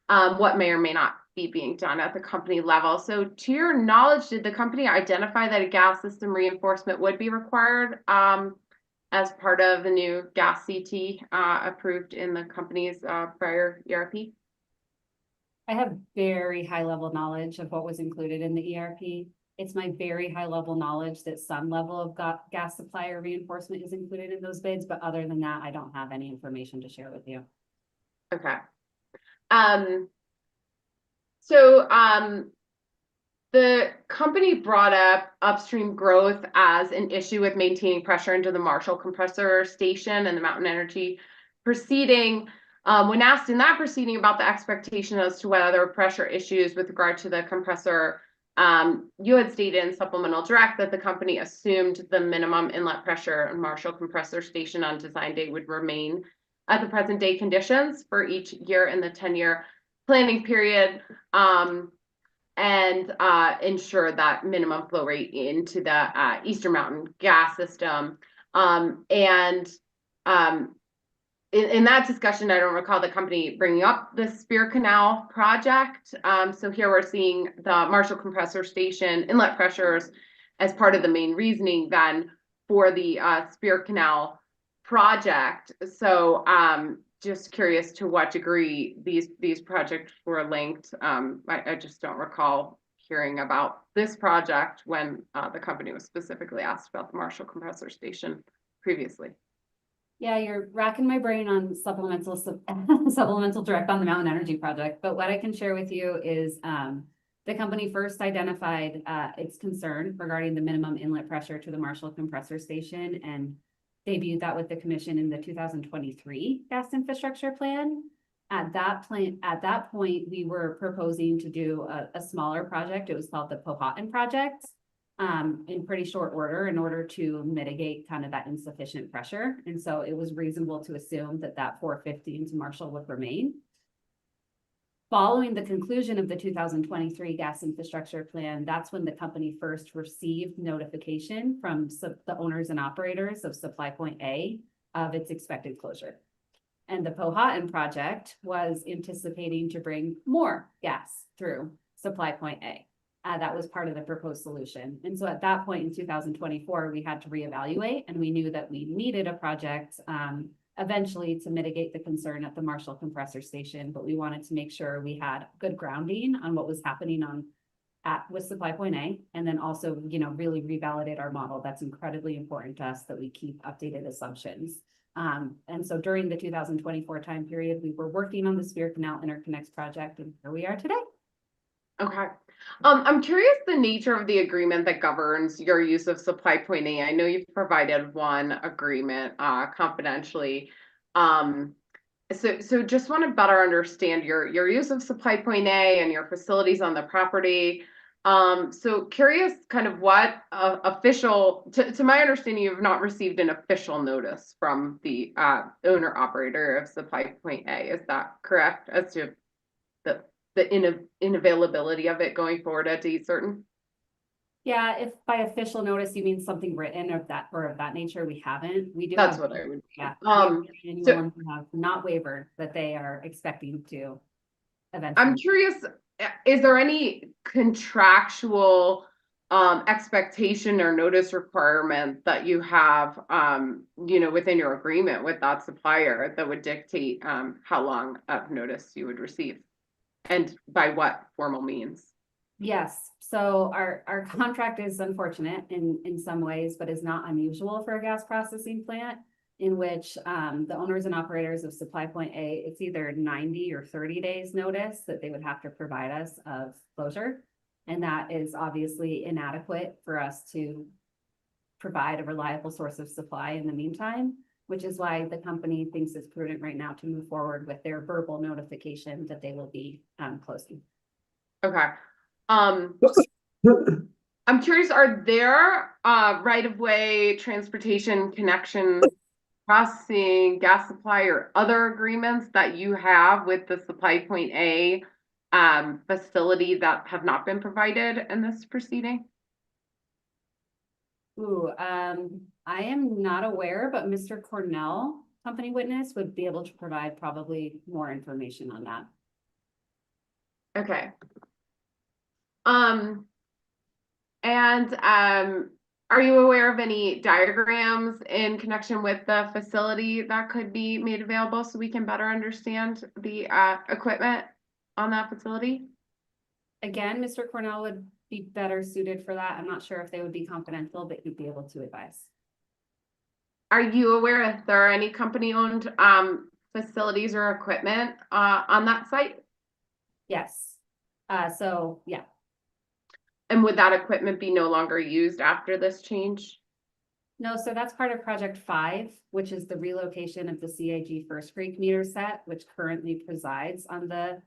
what may or may not be being done at the company level. So to your knowledge, did the company identify that a gas system reinforcement would be required as part of the new gas CT approved in the company's prior ERP? I have very high level knowledge of what was included in the ERP. It's my very high level knowledge that some level of gas supplier reinforcement is included in those bids, but other than that, I don't have any information to share with you. Okay. The company brought up upstream growth as an issue with maintaining pressure into the Marshall compressor station and the Mountain Energy proceeding. When asked in that proceeding about the expectation as to whether there were pressure issues with regard to the compressor, you had stated in supplemental direct that the company assumed the minimum inlet pressure in Marshall compressor station on design day would remain at the present day conditions for each year in the 10-year planning period, and ensure that minimum flow rate into the Eastern Mountain gas system. In that discussion, I don't recall the company bringing up the Spear Canal project. So here we're seeing the Marshall compressor station inlet pressures as part of the main reasoning then for the Spear Canal project. So just curious to what degree these projects were linked. I just don't recall hearing about this project when the company was specifically asked about the Marshall compressor station previously. Yeah, you're racking my brain on supplemental direct on the Mountain Energy project. But what I can share with you is the company first identified its concern regarding the minimum inlet pressure to the Marshall compressor station and debuted that with the commission in the 2023 gas infrastructure plan. At that point, we were proposing to do a smaller project. It was called the Powhatan project. in pretty short order to mitigate kind of that insufficient pressure. And so it was reasonable to assume that that 450 into Marshall would remain. Following the conclusion of the 2023 gas infrastructure plan, that's when the company first received notification from the owners and operators of Supply Point A of its expected closure. And the Powhatan project was anticipating to bring more gas through Supply Point A. That was part of the proposed solution. And so at that point in 2024, we had to reevaluate, and we knew that we needed a project eventually to mitigate the concern at the Marshall compressor station, but we wanted to make sure we had good grounding on what was happening with Supply Point A, and then also, you know, really revalidate our model. That's incredibly important to us that we keep updated assumptions. And so during the 2024 time period, we were working on the Spear Canal Interconnects project, and here we are today. Okay. I'm curious the nature of the agreement that governs your use of Supply Point A. I know you've provided one agreement confidentially. So just want to better understand your use of Supply Point A and your facilities on the property. So curious kind of what official, to my understanding, you have not received an official notice from the owner operator of Supply Point A. Is that correct as to the inavailability of it going forward at date certain? Yeah, if by official notice you mean something written of that nature, we haven't. We do. That's have, what I would. Yeah. So, who have not wavered that they are expecting to eventually. I'm curious, is there any contractual expectation or notice requirement that you have, you know, within your agreement with that supplier that would dictate how long of notice you would receive? And by what formal means? Yes, so our contract is unfortunate in some ways, but is not unusual for a gas processing plant in which the owners and operators of Supply Point A, it's either 90 or 30 days notice that they would have to provide us of closure. And that is obviously inadequate for us to provide a reliable source of supply in the meantime, which is why the company thinks it's prudent right now to move forward with their verbal notification that they will be closing. Okay. I'm curious, are there right-of-way transportation connection processing, gas supply, or other agreements that you have with the Supply Point A facility that have not been provided in this proceeding? Ooh, I am not aware, but Mr. Cornell, company witness, would be able to provide probably more information on that. Okay. Are you aware of any diagrams in connection with the facility that could be made available so we can better understand the equipment on that facility? Again, Mr. Cornell would be better suited for that. I'm not sure if they would be confidential, but he'd be able to advise. Are you aware if there are any company-owned facilities or equipment on that site? Yes. So yeah. And would that equipment be no longer used after this change? No, so that's part of Project 5, which is the relocation of the CIG First Creek meter set, which currently presides on the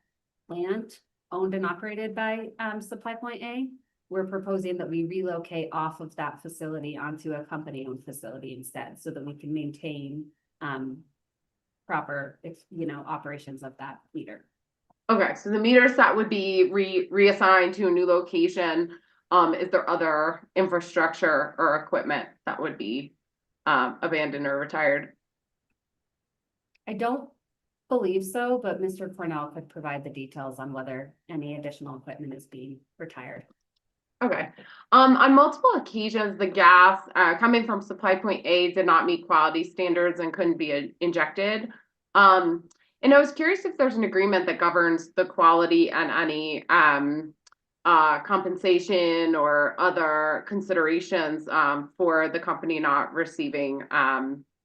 plant owned and operated by Supply Point A. We're proposing that we relocate off of that facility onto a company-owned facility instead, so that we can maintain proper, operations of that meter. Okay, so the meter set would be reassigned to a new location. Is there other infrastructure or equipment that would be abandoned or retired? I don't believe so, but Mr. Cornell could provide the details on whether any additional equipment is being retired. Okay. On multiple occasions, the gas coming from Supply Point A did not meet quality standards and couldn't be injected. And I was curious if there's an agreement that governs the quality and any compensation or other considerations for the company not receiving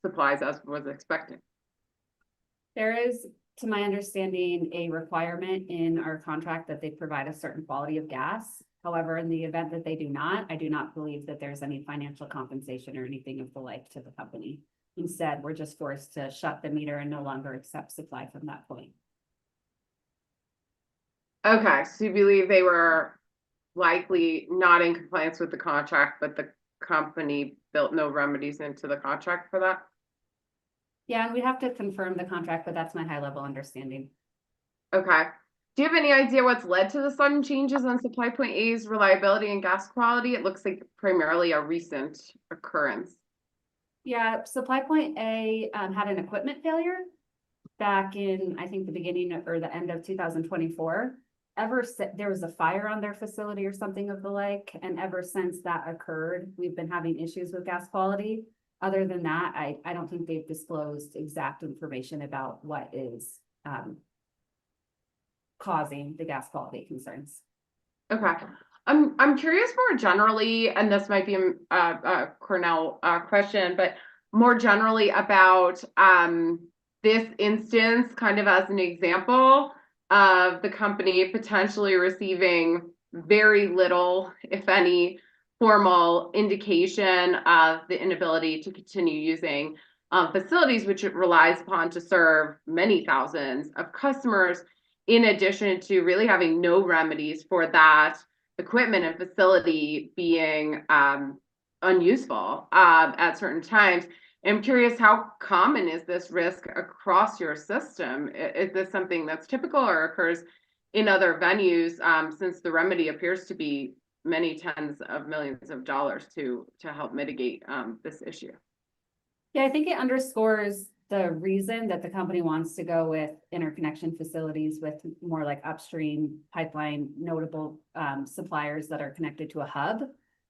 supplies as was expected. There is, to my understanding, a requirement in our contract that they provide a certain quality of gas. However, in the event that they do not, I do not believe that there's any financial compensation or anything of the like to the company. Instead, we're just forced to shut the meter and no longer accept supply from that point. Okay, so you believe they were likely not in compliance with the contract, but the company built no remedies into the contract for that? Yeah, and we'd have to confirm the contract, but that's my high level understanding. Okay. Do you have any idea what's led to the sudden changes on Supply Point A's reliability and gas quality? It looks like primarily a recent occurrence. Yeah, Supply Point A had an equipment failure back in, I think, the beginning or the end of 2024. There was a fire on their facility or something of the like, and ever since that occurred, we've been having issues with gas quality. Other than that, I don't think they've disclosed exact information about what is causing the gas quality concerns. Okay. I'm curious more generally, and this might be a Cornell question, but more generally about this instance, kind of as an example of the company potentially receiving very little, if any, formal indication of the inability to continue using facilities which it relies upon to serve many thousands of customers, in addition to really having no remedies for that equipment and facility being unuseful at certain times. I'm curious, how common is this risk across your system? Is this something that's typical or occurs in other venues, since the remedy appears to be many tens of millions of dollars to help mitigate this issue? Yeah, I think it underscores the reason that the company wants to go with interconnection facilities with more like upstream pipeline notable suppliers that are connected to a hub,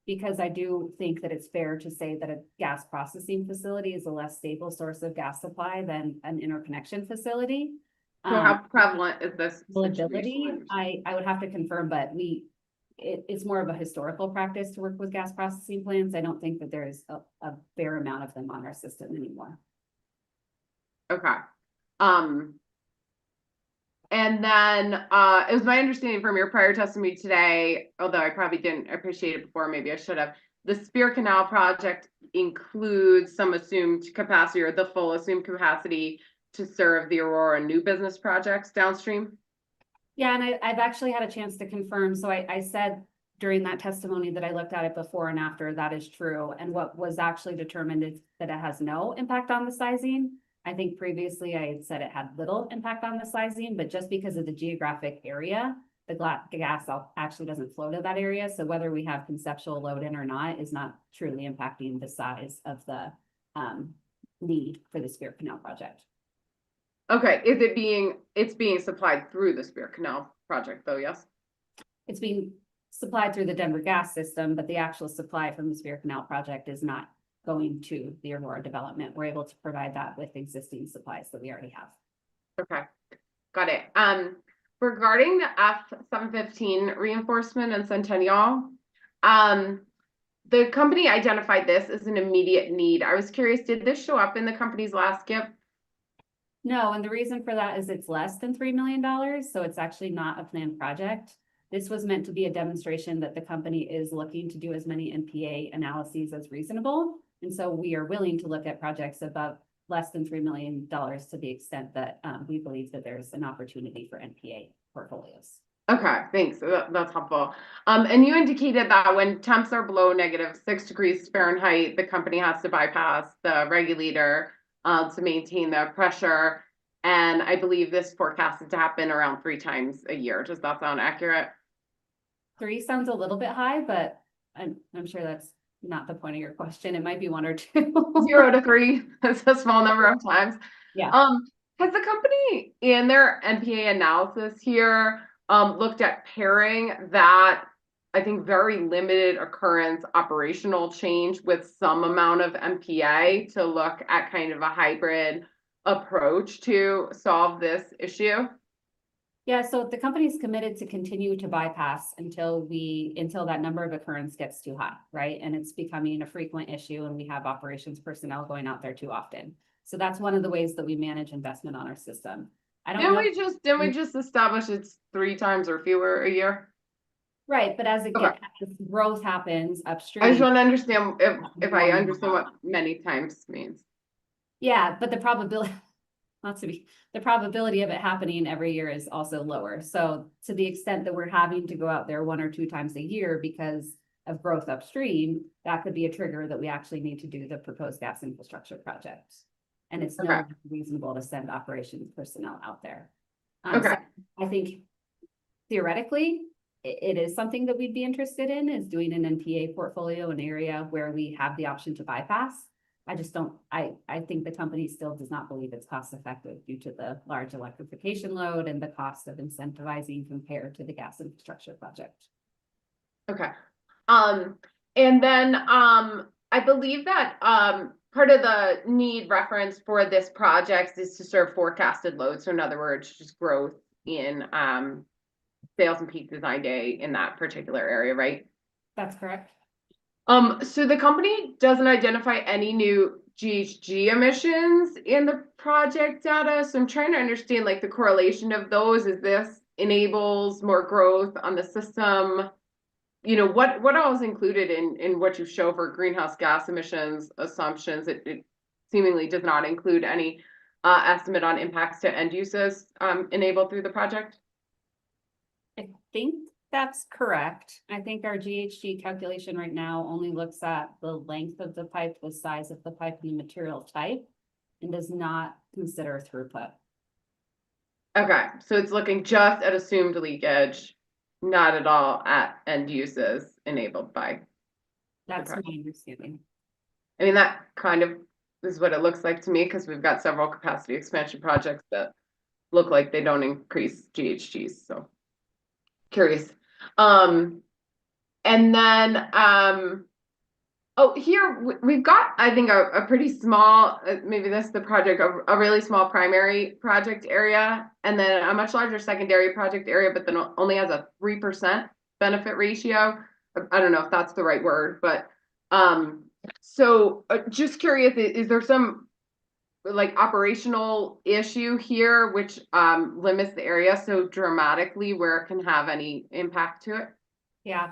because I do think that it's fair to say that a gas processing facility is a less stable source of gas supply than an interconnection facility. So how prevalent is this Ability? I would have to confirm, but it's more of a historical practice to work with gas processing plants. I don't think that there's a fair amount of them on our system anymore. Okay. And then it was my understanding from your prior testimony today, although I probably didn't appreciate it before, maybe I should have, the Spear Canal project includes some assumed capacity or the full assumed capacity to serve the Aurora new business projects downstream? Yeah, and I've actually had a chance to confirm. So I said during that testimony that I looked at it before and after, that is true. And what was actually determined is that it has no impact on the sizing. I think previously I had said it had little impact on the sizing, but just because of the geographic area, the gas actually doesn't flow to that area. So whether we have conceptual load in or not is not truly impacting the size of the need for the Spear Canal project. Okay, it's being supplied through the Spear Canal project though, yes? It's being supplied through the Denver gas system, but the actual supply from the Spear Canal project is not going to the Aurora development. We're able to provide that with existing supplies that we already have. Okay, got it. Regarding the F-715 reinforcement and Centennial, the company identified this as an immediate need. I was curious, did this show up in the company's last GIP? No, and the reason for that is it's less than $3 million, so it's actually not a planned project. This was meant to be a demonstration that the company is looking to do as many NPA analyses as reasonable. And so we are willing to look at projects above less than $3 million to the extent that we believe that there's an opportunity for NPA portfolios. Okay, thanks. That's helpful. And you indicated that when temps are below -6 degrees Fahrenheit, the company has to bypass the regulator to maintain the pressure. And I believe this forecasted to happen around 3 times a year. Does that sound accurate? 3 sounds a little bit high, but I'm sure that's not the point of your question. It might be 1 or 2. 0 to 3. That's a small number of times. Yeah. Has the company in their NPA analysis here looked at pairing that, I think, very limited occurrence operational change with some amount of NPA to look at kind of a hybrid approach to solve this issue? Yeah, so the company's committed to continue to bypass until that number of occurrence gets too high, right? And it's becoming a frequent issue and we have operations personnel going out there too often. So that's one of the ways that we manage investment on our system. Didn't we just establish it's 3 times or fewer a year? Right, but as growth happens upstream. I just want to understand if I understand what many times means. Yeah, but the probability the probability of it happening every year is also lower. So to the extent that we're having to go out there 1 or 2 times a year because of growth upstream, that could be a trigger that we actually need to do the proposed gas infrastructure project. And it's no longer reasonable to send operations personnel out there. So I think theoretically, it is something that we'd be interested in, is doing an NPA portfolio, an area where we have the option to bypass. I just don't, I think the company still does not believe it's cost effective due to the large electrification load and the cost of incentivizing compared to the gas infrastructure project. Okay. And then I believe that part of the need reference for this project is to serve forecasted load. So in other words, just growth in sales and peak design day in that particular area, right? That's correct. So the company doesn't identify any new GHG emissions in the project data. So I'm trying to understand like the correlation of those. Is this enables more growth on the system? You know, what all is included in what you show for greenhouse gas emissions assumptions? It seemingly does not include any estimate on impacts to end uses enabled through the project. I think that's correct. I think our GHG calculation right now only looks at the length of the pipe, the size of the pipe, and the material type, and does not consider throughput. Okay, so it's looking just at assumed leakage, not at all at end uses enabled by. That's my understanding. I mean, that kind of is what it looks like to me, because we've got several capacity expansion projects that look like they don't increase GHGs, so curious. And then oh, here we've got, I think, a pretty small, maybe this is the project, a really small primary project area, and then a much larger secondary project area, but then only has a 3% benefit ratio. I don't know if that's the right word, but so just curious, is there some like operational issue here which limits the area so dramatically where it can have any impact to it? Yeah.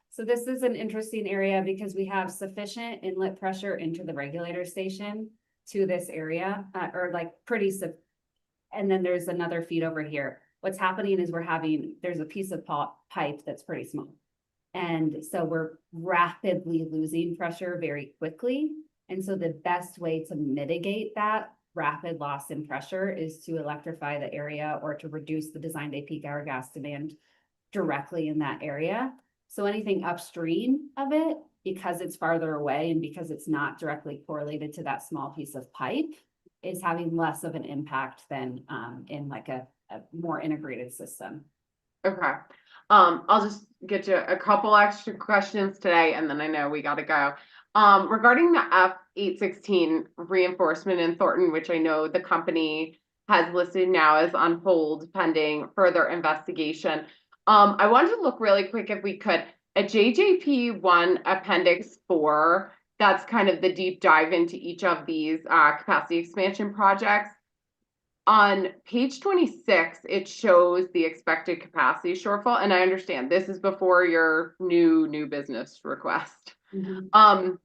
So this is an interesting area because we have sufficient inlet pressure into the regulator station to this area, or like and then there's another feed over here. What's happening is there's a piece of pipe that's pretty small. And so we're rapidly losing pressure very quickly. And so the best way to mitigate that rapid loss in pressure is to electrify the area or to reduce the design day peak hour gas demand directly in that area. So anything upstream of it, because it's farther away and because it's not directly correlated to that small piece of pipe, is having less of an impact than in like a more integrated system. Okay. I'll just get you a couple extra questions today, and then I know we got to go. Regarding the F-816 reinforcement in Thornton, which I know the company has listed now as on hold pending further investigation. I wanted to look really quick if we could at JJP1 Appendix 4. That's kind of the deep dive into each of these capacity expansion projects. On page 26, it shows the expected capacity shortfall, and I understand this is before your new business request. Mm-hmm.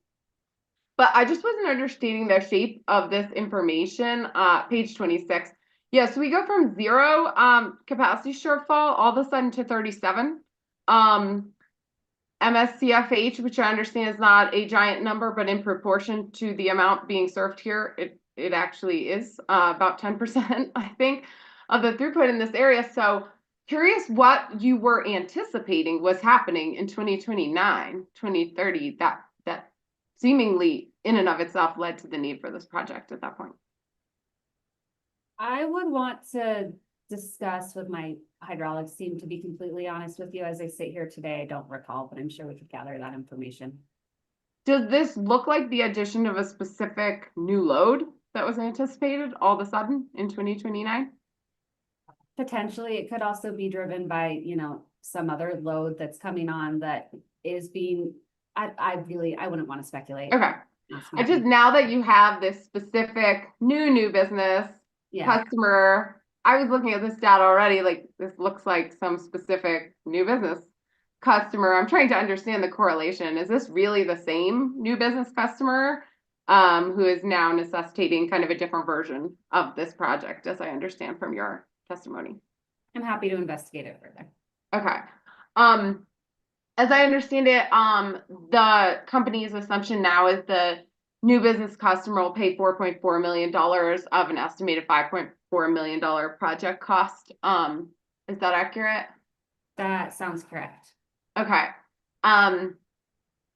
But I just wasn't understanding the shape of this information. Page 26. Yeah, so we go from 0 capacity shortfall all of a sudden to 37. MSCFH, which I understand is not a giant number, but in proportion to the amount being served here, it actually is about 10%, I think, of the throughput in this area. So curious what you were anticipating was happening in 2029, 2030, that seemingly in and of itself led to the need for this project at that point. I would want to discuss with my hydraulics team, to be completely honest with you. As I sit here today, I don't recall, but I'm sure we could gather that information. Does this look like the addition of a specific new load that was anticipated all of a sudden in 2029? Potentially, it could also be driven by, some other load that's coming on that is being, I wouldn't want to speculate. Okay. I just, now that you have this specific new business customer, I was looking at this data already, like this looks like some specific new business customer. I'm trying to understand the correlation. Is this really the same new business customer who is now necessitating kind of a different version of this project, as I understand from your testimony. I'm happy to investigate it further. Okay. As I understand it, the company's assumption now is the new business customer will pay $4.4 million of an estimated $5.4 million project cost. Is that accurate? That sounds correct. Okay. So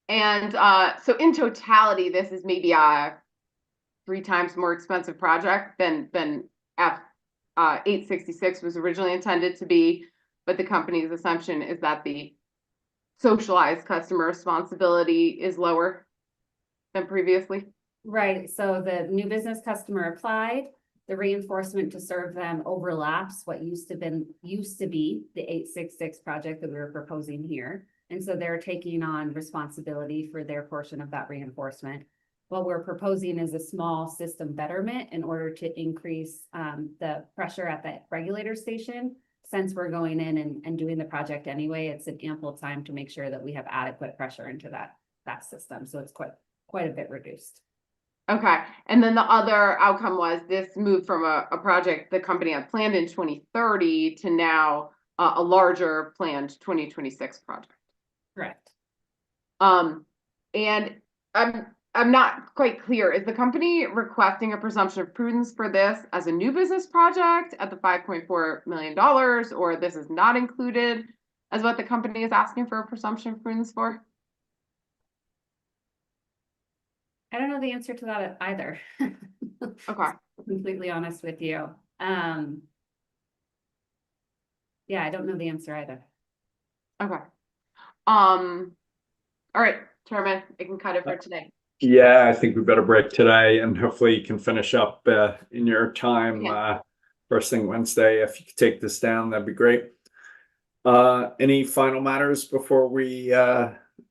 in totality, this is maybe a 3 times more expensive project than F866 was originally intended to be, but the company's assumption is that the socialized customer responsibility is lower than previously. Right, so the new business customer applied, the reinforcement to serve them overlaps what used to be the 866 project that we were proposing here. And so they're taking on responsibility for their portion of that reinforcement. What we're proposing is a small system betterment in order to increase the pressure at the regulator station. Since we're going in and doing the project anyway, it's an ample time to make sure that we have adequate pressure into that system. So it's quite a bit reduced. Okay, and then the other outcome was this moved from a project the company had planned in 2030 to now a larger planned 2026 project. Correct. And I'm not quite clear. Is the company requesting a presumption of prudence for this as a new business project at the $5.4 million, or this is not included as what the company is asking for a presumption of prudence for? I don't know the answer to that either. Okay. Completely honest with you. Yeah, I don't know the answer either. Okay. All right, Chairman, I can cut it for today. Yeah, I think we better break today, and hopefully you can finish up in your time first thing Wednesday. If you could take this down, that'd be great. Any final matters before we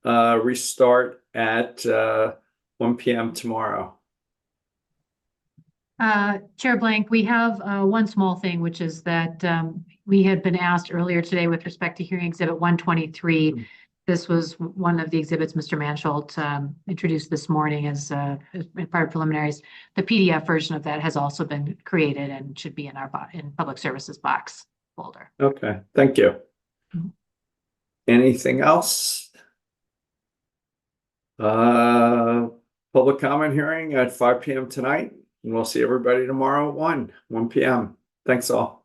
restart at 1 p.m. tomorrow? Chair Blank, we have one small thing, which is that we had been asked earlier today with respect to hearing exhibit 123. This was one of the exhibits Mr. Mansholt introduced this morning as part of preliminaries. The PDF version of that has also been created and should be in our public services box folder. Okay, thank you. Anything else? Public comment hearing at 5 p.m. tonight, and we'll see everybody tomorrow at 1 p.m. Thanks all.